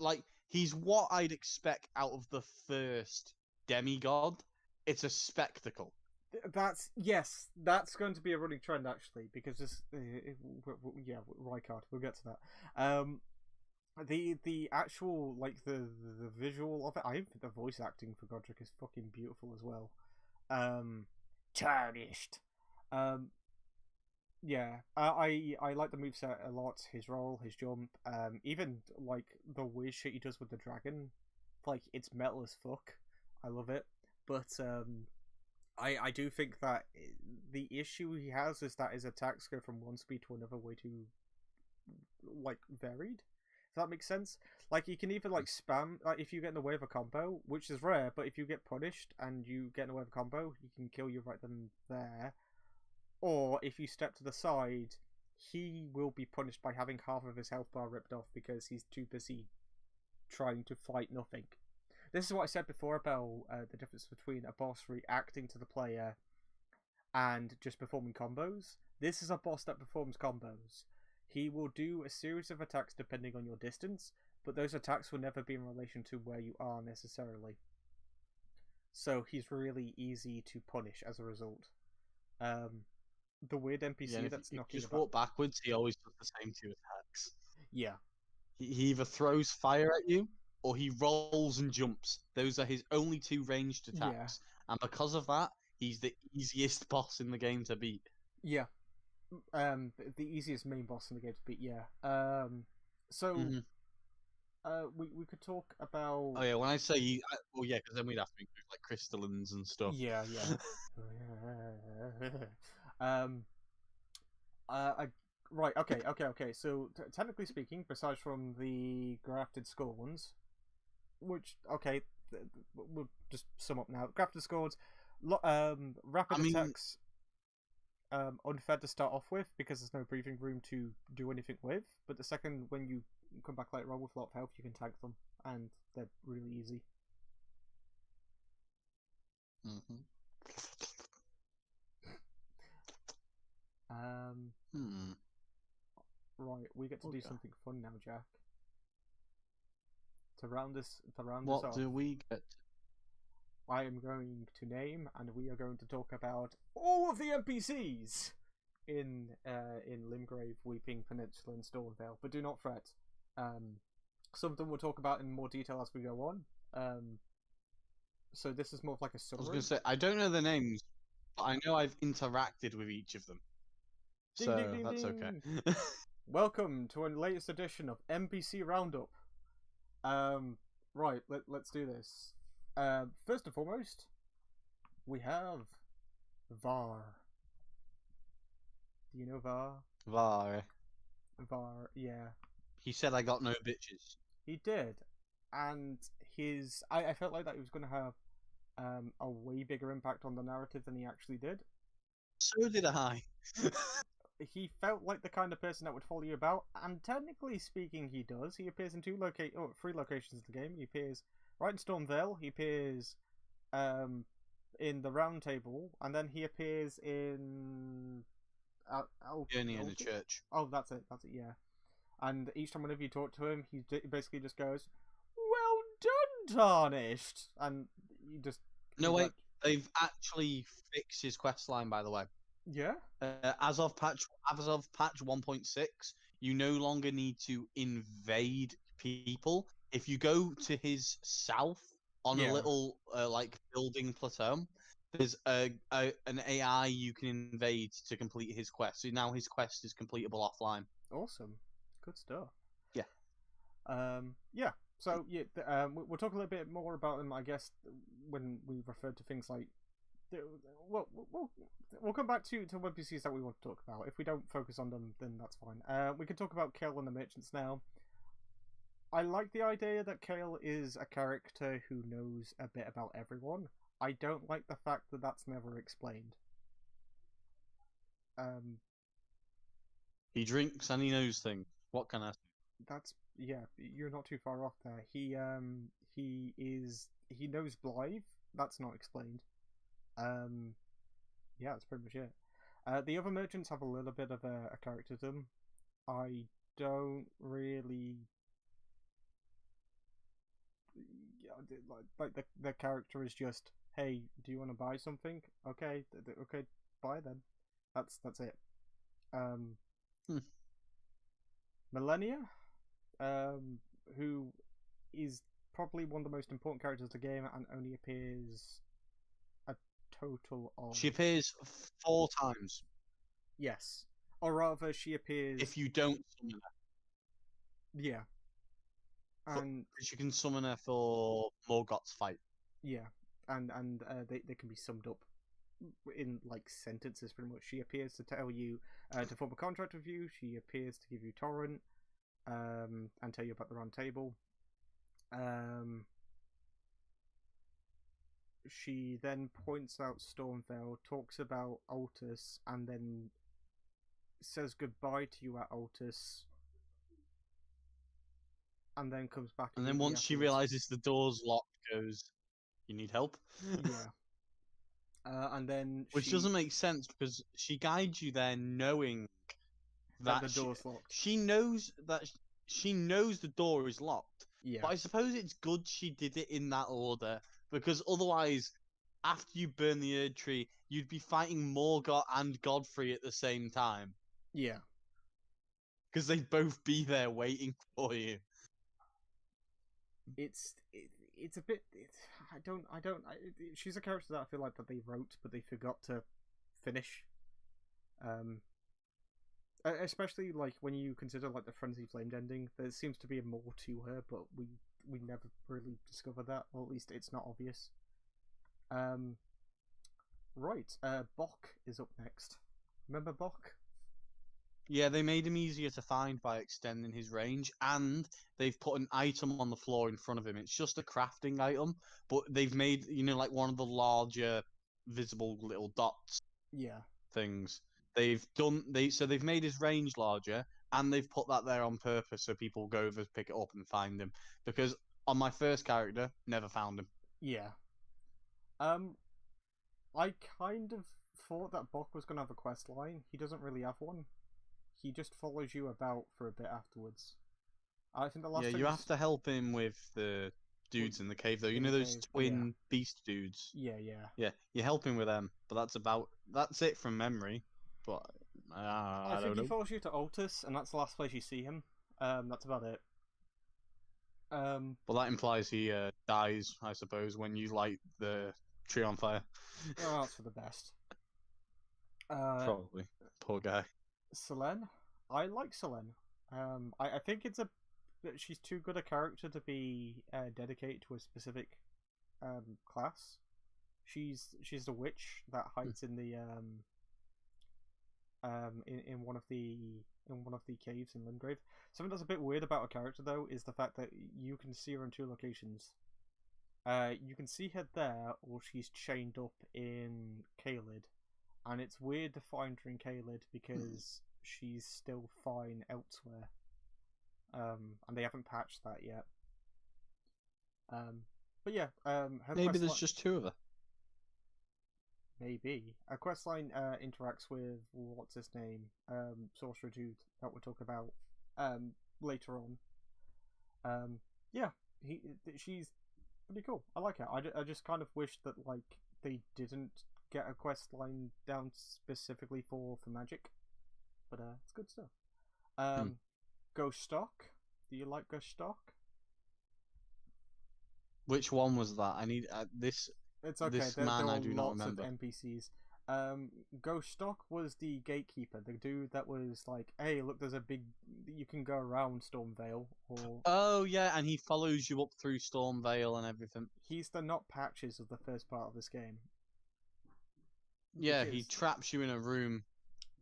like he's what I'd expect out of the first demigod. It's a spectacle. That's going to be a running trend actually, because this yeah, Rykard, we'll get to that. The actual like the visual of it, I think the voice acting for Godric is fucking beautiful as well. Tarnished. Yeah, I like the moveset a lot. His roll, his jump, even like the weird shit he does with the dragon, like it's metal as fuck. I love it, but I do think that the issue he has is that his attacks go from one speed to another way too like varied. Does that make sense? Like you can either like spam, like if you get in the way of a combo, which is rare, but if you get punished and you get in the way of a combo, he can kill you right then there. Or if you step to the side, he will be punished by having half of his health bar ripped off because he's too busy trying to fight nothing. This is what I said before about the difference between a boss reacting to the player and just performing combos. This is a boss that performs combos. He will do a series of attacks depending on your distance, but those attacks will never be in relation to where you are necessarily. So he's really easy to punish as a result. The weird NPC that's knocking just about. walk backwards, he always does the same 2 attacks. Yeah. He either throws fire at you or he rolls and jumps. Those are his only 2 ranged attacks. Yeah. And because of that, he's the easiest boss in the game to beat. Yeah. The easiest main boss in the game to beat, yeah. So we could talk about. Oh yeah, when I say well, yeah, because then we'd have to include like crystallines and stuff. Yeah. Right. Okay. So technically speaking, besides from the grafted skull ones, which we'll just sum up now. Grafted skulls, rapid attacks. Unfair to start off with because there's no breathing room to do anything with. But the second when you come back later on with a lot of health, you can tank them, and they're really easy. Right, we get to do something fun now, Jack. To round this off. What do we get? I am going to name, and we are going to talk about all of the NPCs in Limgrave, Weeping, Peninsula, and Stormveil. But do not fret. Some of them we'll talk about in more detail as we go on. So this is more of like a summary. I was going to say, I don't know the names, but I know I've interacted with each of them. Ding, so ding, ding, that's ding. okay. Welcome to our latest edition of NPC Roundup. Right, let's do this. First and foremost, we have Var. Do you know Var? Var, yeah. He said I got no bitches. He did, and I felt like that he was going to have a way bigger impact on the narrative than he actually did. So did I. He felt like the kind of person that would follow you about, and technically speaking, he does. He appears in 3 locations in the game. He appears right in Stormveil. He appears in the Round Table, and then he appears in Journey in the Church. Oh, that's it. Yeah. And each time whenever you talk to him, he basically just goes, "Well done, Tarnished," and you just No, wait. They've actually fixed his quest line, by the way. Yeah. As of patch 1.6, you no longer need to invade people. If you go to his south on a little like building plateau, there's an AI you can invade to complete his quest. So now his quest is completable offline. Awesome, good stuff. Yeah. Yeah. So yeah, we'll talk a little bit more about them, I guess, when we refer to things like. We'll come back to NPCs that we want to talk about. If we don't focus on them, then that's fine. We can talk about Kale and the Merchants now. I like the idea that Kale is a character who knows a bit about everyone. I don't like the fact that that's never explained. He drinks and he knows things. What can I say? That's you're not too far off there. He knows Blythe. That's not explained. Yeah, that's pretty much it. The other merchants have a little bit of a character to them. I don't really like the character is just, hey, do you want to buy something? Okay, okay, buy then. That's it. Millennia, who is probably one of the most important characters of the game and only appears a total of... She appears 4 times. Yes. Or rather, she appears... If you don't summon her. Yeah. And you can summon her for Morgoth's fight. Yeah. And they can be summed up in like sentences pretty much. She appears to tell you to form a contract with you. She appears to give you Torrent and tell you about the Round Table. She then points out Stormveil, talks about Altus, and then says goodbye to you at Altus, and then comes back. And then once she realizes the door's locked, goes, "You need help?" Yeah. And then which doesn't make sense because she guides you there knowing that the door's locked. She knows the door is locked. Yeah. But I suppose it's good she did it in that order because otherwise, after you burn the Erd Tree, you'd be fighting Morgoth and Godfrey at the same time. Yeah. Because they'd both be there waiting for you. It's a bit. She's a character that I feel like that they wrote, but they forgot to finish. Especially like when you consider like the Frenzy Flamed ending, there seems to be more to her, but we never really discover that, or at least it's not obvious. Right. Bock is up next. Remember Bock? Yeah, they made him easier to find by extending his range, and they've put an item on the floor in front of him. It's just a crafting item, but they've made, like one of the larger visible little dots. Yeah. Things. They've made his range larger, and they've put that there on purpose so people go over, pick it up, and find him. Because on my first character, never found him. Yeah. I kind of thought that Bock was going to have a quest line. He doesn't really have one. He just follows you about for a bit afterwards. I think the last time you have to help him with the dudes in the cave, though. You know those twin beast dudes? Yeah. Yeah, you help him with them, but that's it from memory. But I think he follows you to Altus, and that's the last place you see him. That's about it. Well, that implies he dies, I suppose, when you light the tree on fire. Oh, that's for the best. Probably. Poor guy. Selene, I like Selene. I think she's too good a character to be dedicated to a specific class. She's the witch that hides in the in one of the caves in Limgrave. Something that's a bit weird about her character though is the fact that you can see her in 2 locations. You can see her there, or she's chained up in Caelid. And it's weird to find her in Caelid because she's still fine elsewhere. And they haven't patched that yet. But yeah, maybe there's just 2 of her. maybe a questline interacts with what's his name, sorcerer dude that we'll talk about later on. Yeah, she's pretty cool. I like her. I just kind of wish that like they didn't get a quest line down specifically for magic, but it's good stuff. Ghost Stock. Do you like Ghost Stock? Which one was that? I need this. It's okay. This There man were I do not lots remember. of NPCs. Ghost Stock was the gatekeeper, the dude that was like, "Hey, look, there's a big. You can go around Stormveil." Or Oh yeah, and he follows you up through Stormveil and everything. he's the not patches of the first part of this game. Yeah, he Because- traps you in a room.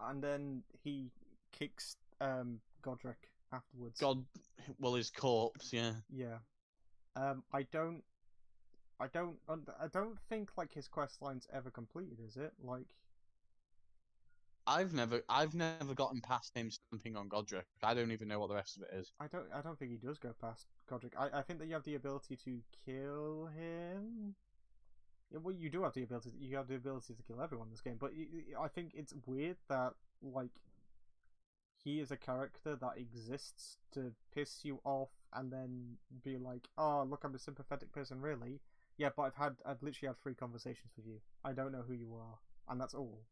and then he kicks Godric afterwards. His corpse. Yeah. Yeah. I don't think like his quest line's ever completed, is it? Like, I've never gotten past him stamping on Godric. I don't even know what the rest of it is. I don't think he does go past Godric. I think that you have the ability to kill him. Yeah, well, you do have the ability. You have the ability to kill everyone in this game, but I think it's weird that like he is a character that exists to piss you off and then be like, "Oh, look, I'm a sympathetic person, really." Yeah, but I've literally had 3 conversations with you. I don't know who you are, and that's all.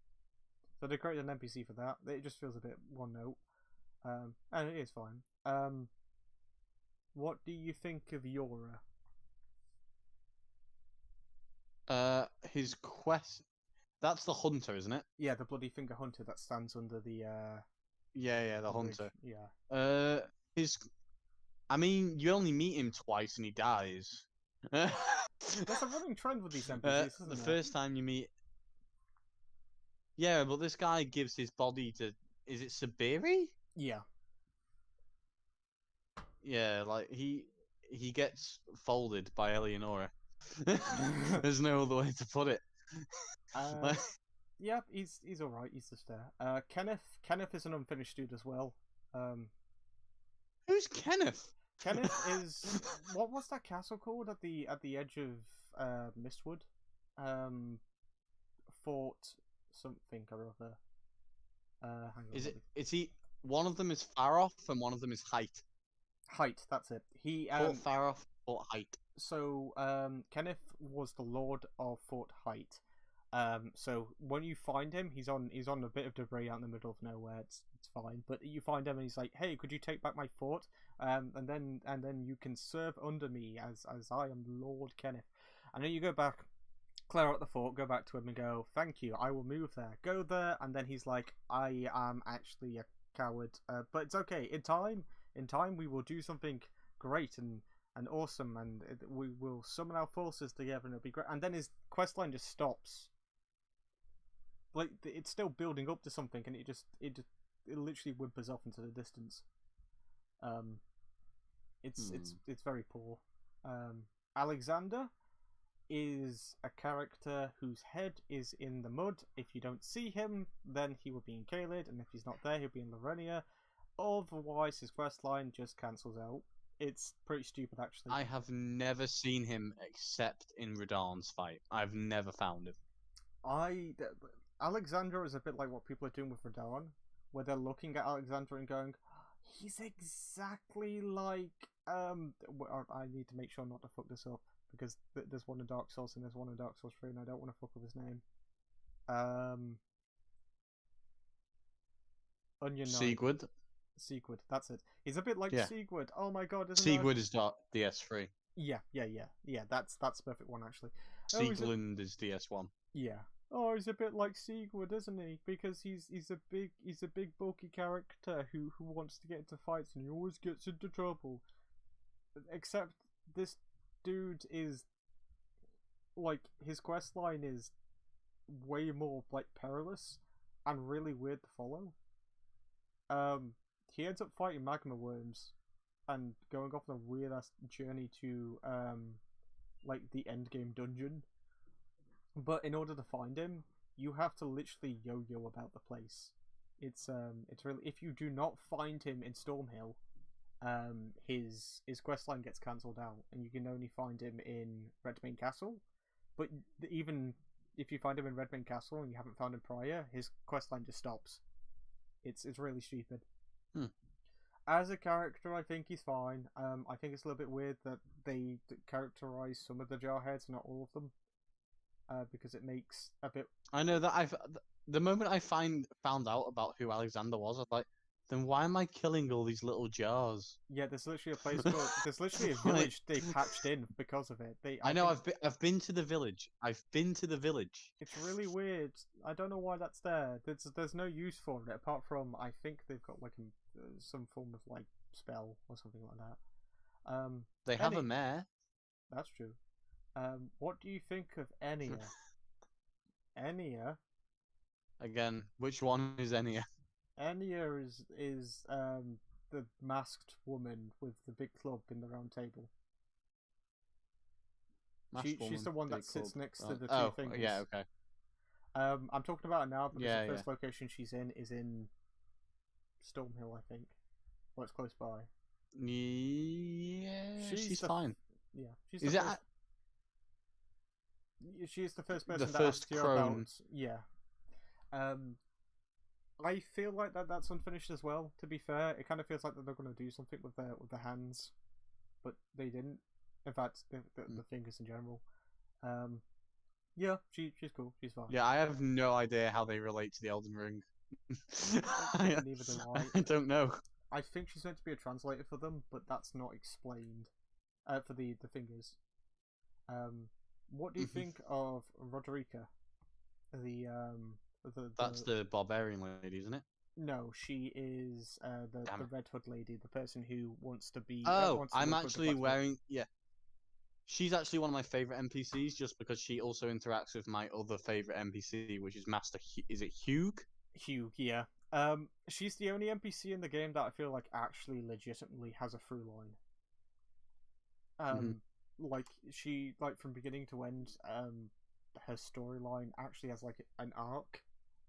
So they created an NPC for that. It just feels a bit one note, and it is fine. What do you think of Yora? His quest. That's the hunter, isn't it? Yeah, the bloody finger hunter that stands under the Yeah, the bridge. hunter. Yeah. His. I mean, you only meet him twice and he dies. There's a running trend with these NPCs, isn't The there? first time you meet. Yeah, but this guy gives his body to. Is it Sabiri? Yeah. Yeah, like he gets folded by Eleonora. There's no other way to put it. Like- Yeah, he's alright. He's just there. Kenneth is an unfinished dude as well. Who's Kenneth? Kenneth is what was that castle called at the edge of Mistwood? Fort something or other. Hang on. Is he? One of them is Faroth and one of them is Height. Height? That's it. He Fort Faroth, Fort Height. So Kenneth was the Lord of Fort Height. So when you find him, he's on a bit of debris out in the middle of nowhere. It's fine, but you find him and he's like, "Hey, could you take back my fort? And then you can serve under me as I am Lord Kenneth." And then you go back, clear out the fort, go back to him and go, "Thank you, I will move there." Go there, and then he's like, "I am actually a coward, but it's okay. In time, we will do something great and awesome, and we will summon our forces together, and it'll be great." And then his questline just stops. Like it's still building up to something, and it literally whimpers off into the distance. It's very poor. Alexander is a character whose head is in the mud. If you don't see him, then he will be in Caelid, and if he's not there, he'll be in Lorenia. Otherwise, his questline just cancels out. It's pretty stupid, actually. I have never seen him except in Radahn's fight. I've never found him. Alexandra is a bit like what people are doing with Radahn, where they're looking at Alexandra and going, "He's exactly like I need to make sure not to fuck this up because there's one in Dark Souls and there's one in Dark Souls 3, and I don't want to fuck up his name. Onion Knight. Sigurd, that's it. He's a bit like Sigurd. Oh my god, isn't Sigurd is DS3. Yeah. That's the perfect one actually. Sieglund is DS1. Yeah. Oh, he's a bit like Sigurd, isn't he? Because he's a big bulky character who wants to get into fights and he always gets into trouble. Except this dude is like his quest line is way more like perilous and really weird to follow. He ends up fighting magma worms and going off on a weird ass journey to like the end game dungeon. But in order to find him, you have to literally yo-yo about the place. It's really, if you do not find him in Stormhill, his questline gets cancelled out, and you can only find him in Redmane Castle. But even if you find him in Redmane Castle and you haven't found him prior, his questline just stops. It's really stupid. As a character, I think he's fine. I think it's a little bit weird that they characterize some of the Jarheads, not all of them, because it makes a bit. I know that the moment I found out about who Alexander was, I was like, then why am I killing all these little jars? Yeah, there's literally a place called. There's literally a village they patched in because of it. I know. I've been to the village. I've been to the village. It's really weird. I don't know why that's there. There's no use for it apart from I think they've got like some form of like spell or something like that. They have a mare. That's true. What do you think of Enya? Enya. Again, which one is Enya? Enya is the masked woman with the big club in the round table. She's the one that sits next to the two fingers. Yeah, okay. I'm talking about her now because the first location she's in is in Stormveil, I think. Or it's close by. Yeah, she's fine. Yeah, she's. Is it? She's the first person. The first crone. Yeah. I feel like that's unfinished as well. To be fair, it kind of feels like that they're going to do something with their hands, but they didn't. In fact, the fingers in general. Yeah, she's cool. She's fine. Yeah, I have no idea how they relate to the Elden Ring. Neither do I. I don't know. I think she's meant to be a translator for them, but that's not explained. For the fingers. What do you think of Roderica? That's the barbarian lady, isn't it? No, she is the Red Hood lady, the person who wants to be. I'm actually wearing. Yeah, she's actually one of my favorite NPCs, just because she also interacts with my other favorite NPC, which is Master. Is it Hugh? Hugh, yeah. She's the only NPC in the game that I feel like actually legitimately has a through line. Like she, like from beginning to end, her storyline actually has like an arc,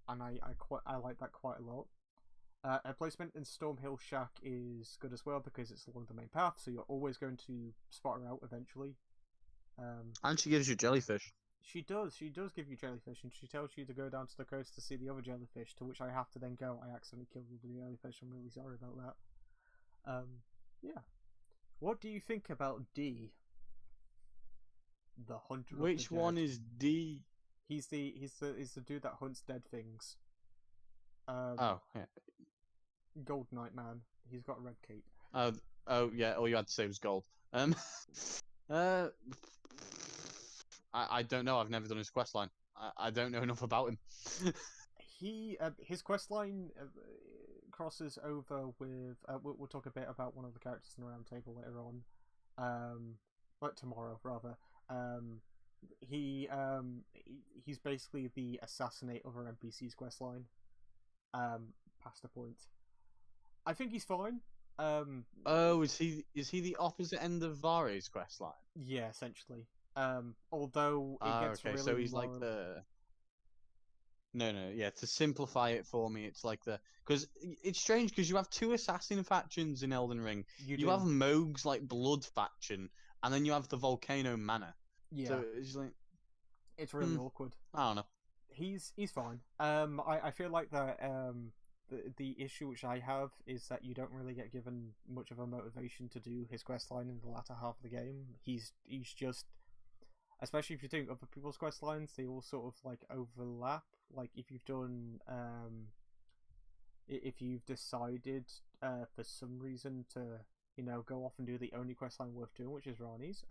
and I like that quite a lot. Her placement in Stormhill Shack is good as well because it's along the main path, so you're always going to spot her out eventually. And she gives you jellyfish. She does give you jellyfish, and she tells you to go down to the coast to see the other jellyfish, to which I have to then go, I accidentally killed the jellyfish, I'm really sorry about that. Yeah. What do you think about D? The hunter. Which one is D? He's the dude that hunts dead things. Oh yeah. Gold Knight man. He's got a red cape. Oh yeah. All you had to say was gold. I don't know. I've never done his questline. I don't know enough about him. His questline crosses over with. We'll talk a bit about one of the characters in the round table later on. Like tomorrow rather. He's basically the assassinate other NPCs questline. Past the point. I think he's fine. Is he the opposite end of Vare's questline? Yeah, essentially. Although it gets really so he's like the. No, yeah. To simplify it for me, it's like because it's strange because you have two assassin factions in Elden Ring. You have Mohg's like blood faction, and then you have the Volcano Manor. Yeah. So it's like it's really awkward. I don't know. He's fine. I feel like that the issue which I have is that you don't really get given much of a motivation to do his questline in the latter half of the game. He's just, especially if you're doing other people's questlines, they all sort of like overlap. Like if you've done if you've decided for some reason to go off and do the only questline worth doing, which is Rani's.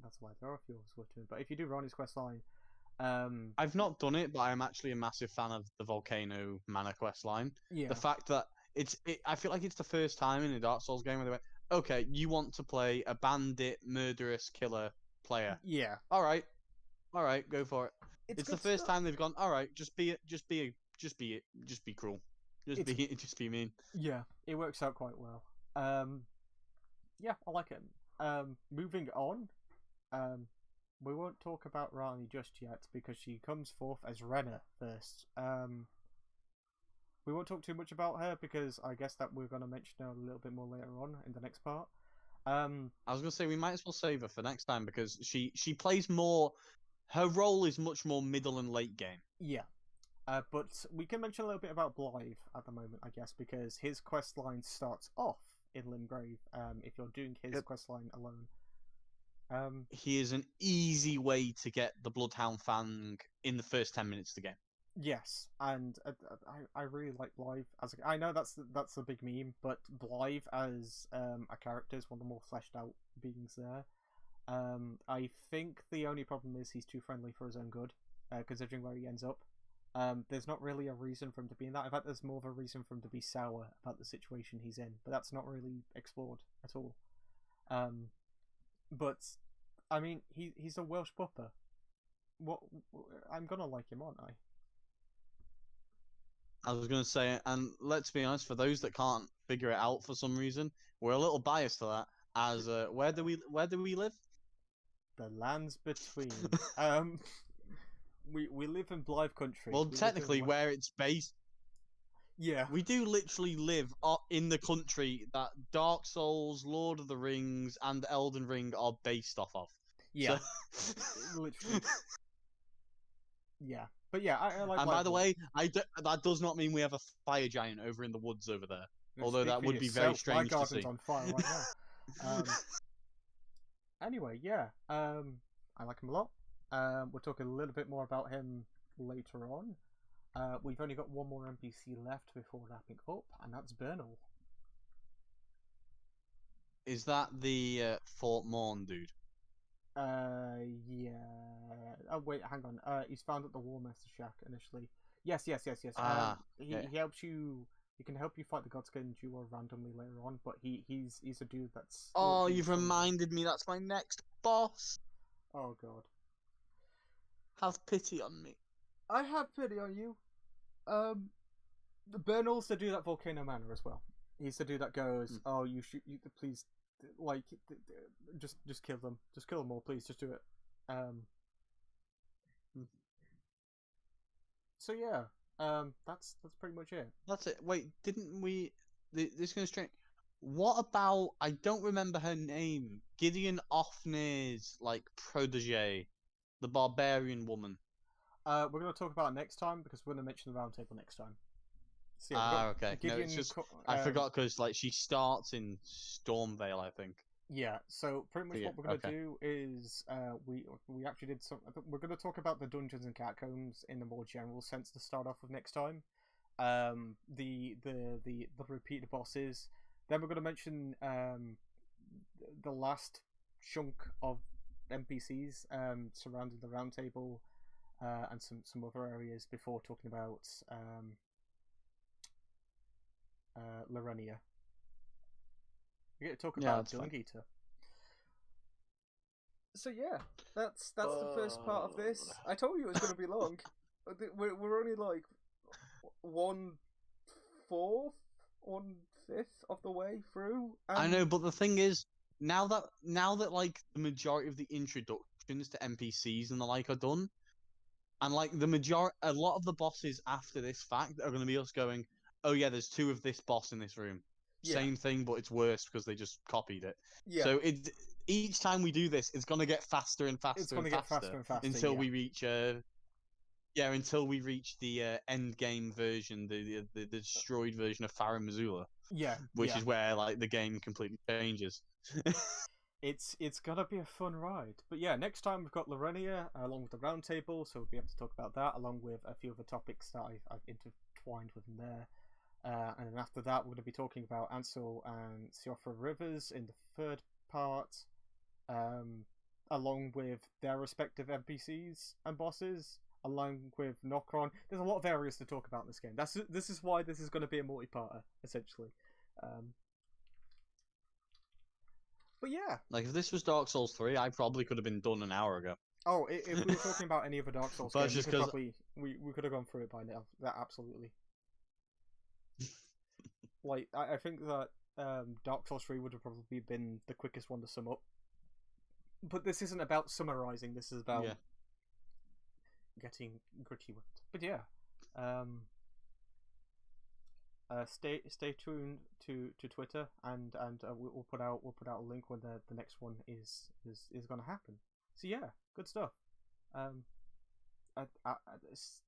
That's why there are a few others worth doing. But if you do Rani's questline, I've not done it, but I'm actually a massive fan of the Volcano Manor questline. Yeah. The fact that I feel like it's the first time in a Dark Souls game where they went, okay, you want to play a bandit, murderous killer player. Yeah. All right, go for it. It's the first time they've gone. All right, just be cruel. Just be mean. Yeah, it works out quite well. Yeah, I like it. Moving on. We won't talk about Rani just yet because she comes forth as Renna first. We won't talk too much about her because I guess that we're going to mention her a little bit more later on in the next part. I was going to say we might as well save her for next time because she plays more her role is much more middle and late game. Yeah. But we can mention a little bit about Blythe at the moment, I guess, because his quest line starts off in Limgrave. If you're doing his quest line alone, he is an easy way to get the Bloodhound Fang in the first 10 minutes of the game. Yes, and I really like Blythe as I know that's a big meme, but Blythe as a character is one of the more fleshed out beings there. I think the only problem is he's too friendly for his own good, considering where he ends up. There's not really a reason for him to be in that. In fact, there's more of a reason for him to be sour about the situation he's in, but that's not really explored at all. But I mean, he's a Welsh pupper. What I'm gonna like him, aren't I? I was going to say, and let's be honest, for those that can't figure it out for some reason, we're a little biased to that. As where do we live? The lands between. We live in Blythe country. Well, technically, where it's based. Yeah. We do literally live in the country that Dark Souls, Lord of the Rings, and Elden Ring are based off of. Yeah. So... literally. Yeah. But yeah, I like. And by the way, that does not mean we have a fire giant over in the woods over there. Although that would be very strange to see. My garden's on fire right now. Anyway, yeah. I like him a lot. We'll talk a little bit more about him later on. We've only got one more NPC left before wrapping up, and that's Bernal. Is that the Fort Morn dude? Yeah. Oh wait, hang on. He's found at the Warmaster Shack initially. Yes. He helps you. He can help you fight the Godskin duo randomly later on, but he's a dude that's. Oh, you've reminded me. That's my next boss. Oh god. Have pity on me. I have pity on you. Bernal's the dude at Volcano Manor as well. He's the dude that goes, "Oh, you shoot, please, like, just kill them, just kill them all, please, just do it." So yeah, that's pretty much it. That's it. Wait, didn't we? This is gonna strange. What about? I don't remember her name. Gideon Offner's like protege, the barbarian woman. We're going to talk about it next time because we're going to mention the roundtable next time. So, yeah, okay. No, it's just I forgot because like she starts in Stormveil, I think. Yeah. So pretty much what we're going to do is we actually did some. We're going to talk about the dungeons and catacombs in a more general sense to start off with next time. The repeated bosses. Then we're going to mention the last chunk of NPCs surrounding the roundtable. And some other areas before talking about Lorenia. We get to talk about Dung-Eater. So yeah, that's the first part of this. I told you it was going to be long. We're only like 1/4, 1/5 of the way through. I know, but the thing is, now that like the majority of the introductions to NPCs and the like are done. And like a lot of the bosses after this fact are going to be us going, oh yeah, there's 2 of this boss in this room. Yeah. Same thing, but it's worse because they just copied it. Yeah. So each time we do this, it's going to get faster and faster. It's going to get faster and faster until we reach until we reach the end game version, the destroyed version of Farum Azula. Yeah. Which is where like the game completely changes. It's gonna be a fun ride. But yeah, next time we've got Lorenia along with the round table, so we'll be able to talk about that along with a few other topics that I've intertwined with them there. And then after that, we're going to be talking about Ansel and Siofra Rivers in the third part, along with their respective NPCs and bosses, along with Nokron. There's a lot of areas to talk about in this game. This is why this is going to be a multi-parter, essentially. But yeah, like if this was Dark Souls 3, I probably could have been done an hour ago. Oh, if we were talking about any other Dark Souls game, we could have gone through it by now. That absolutely. Like I think that Dark Souls 3 would have probably been the quickest one to sum up. But this isn't about summarizing. This is about getting gritty with it. But yeah, stay tuned to Twitter and we'll put out a link when the next one is going to happen. So yeah, good stuff. Um, I, I, it's-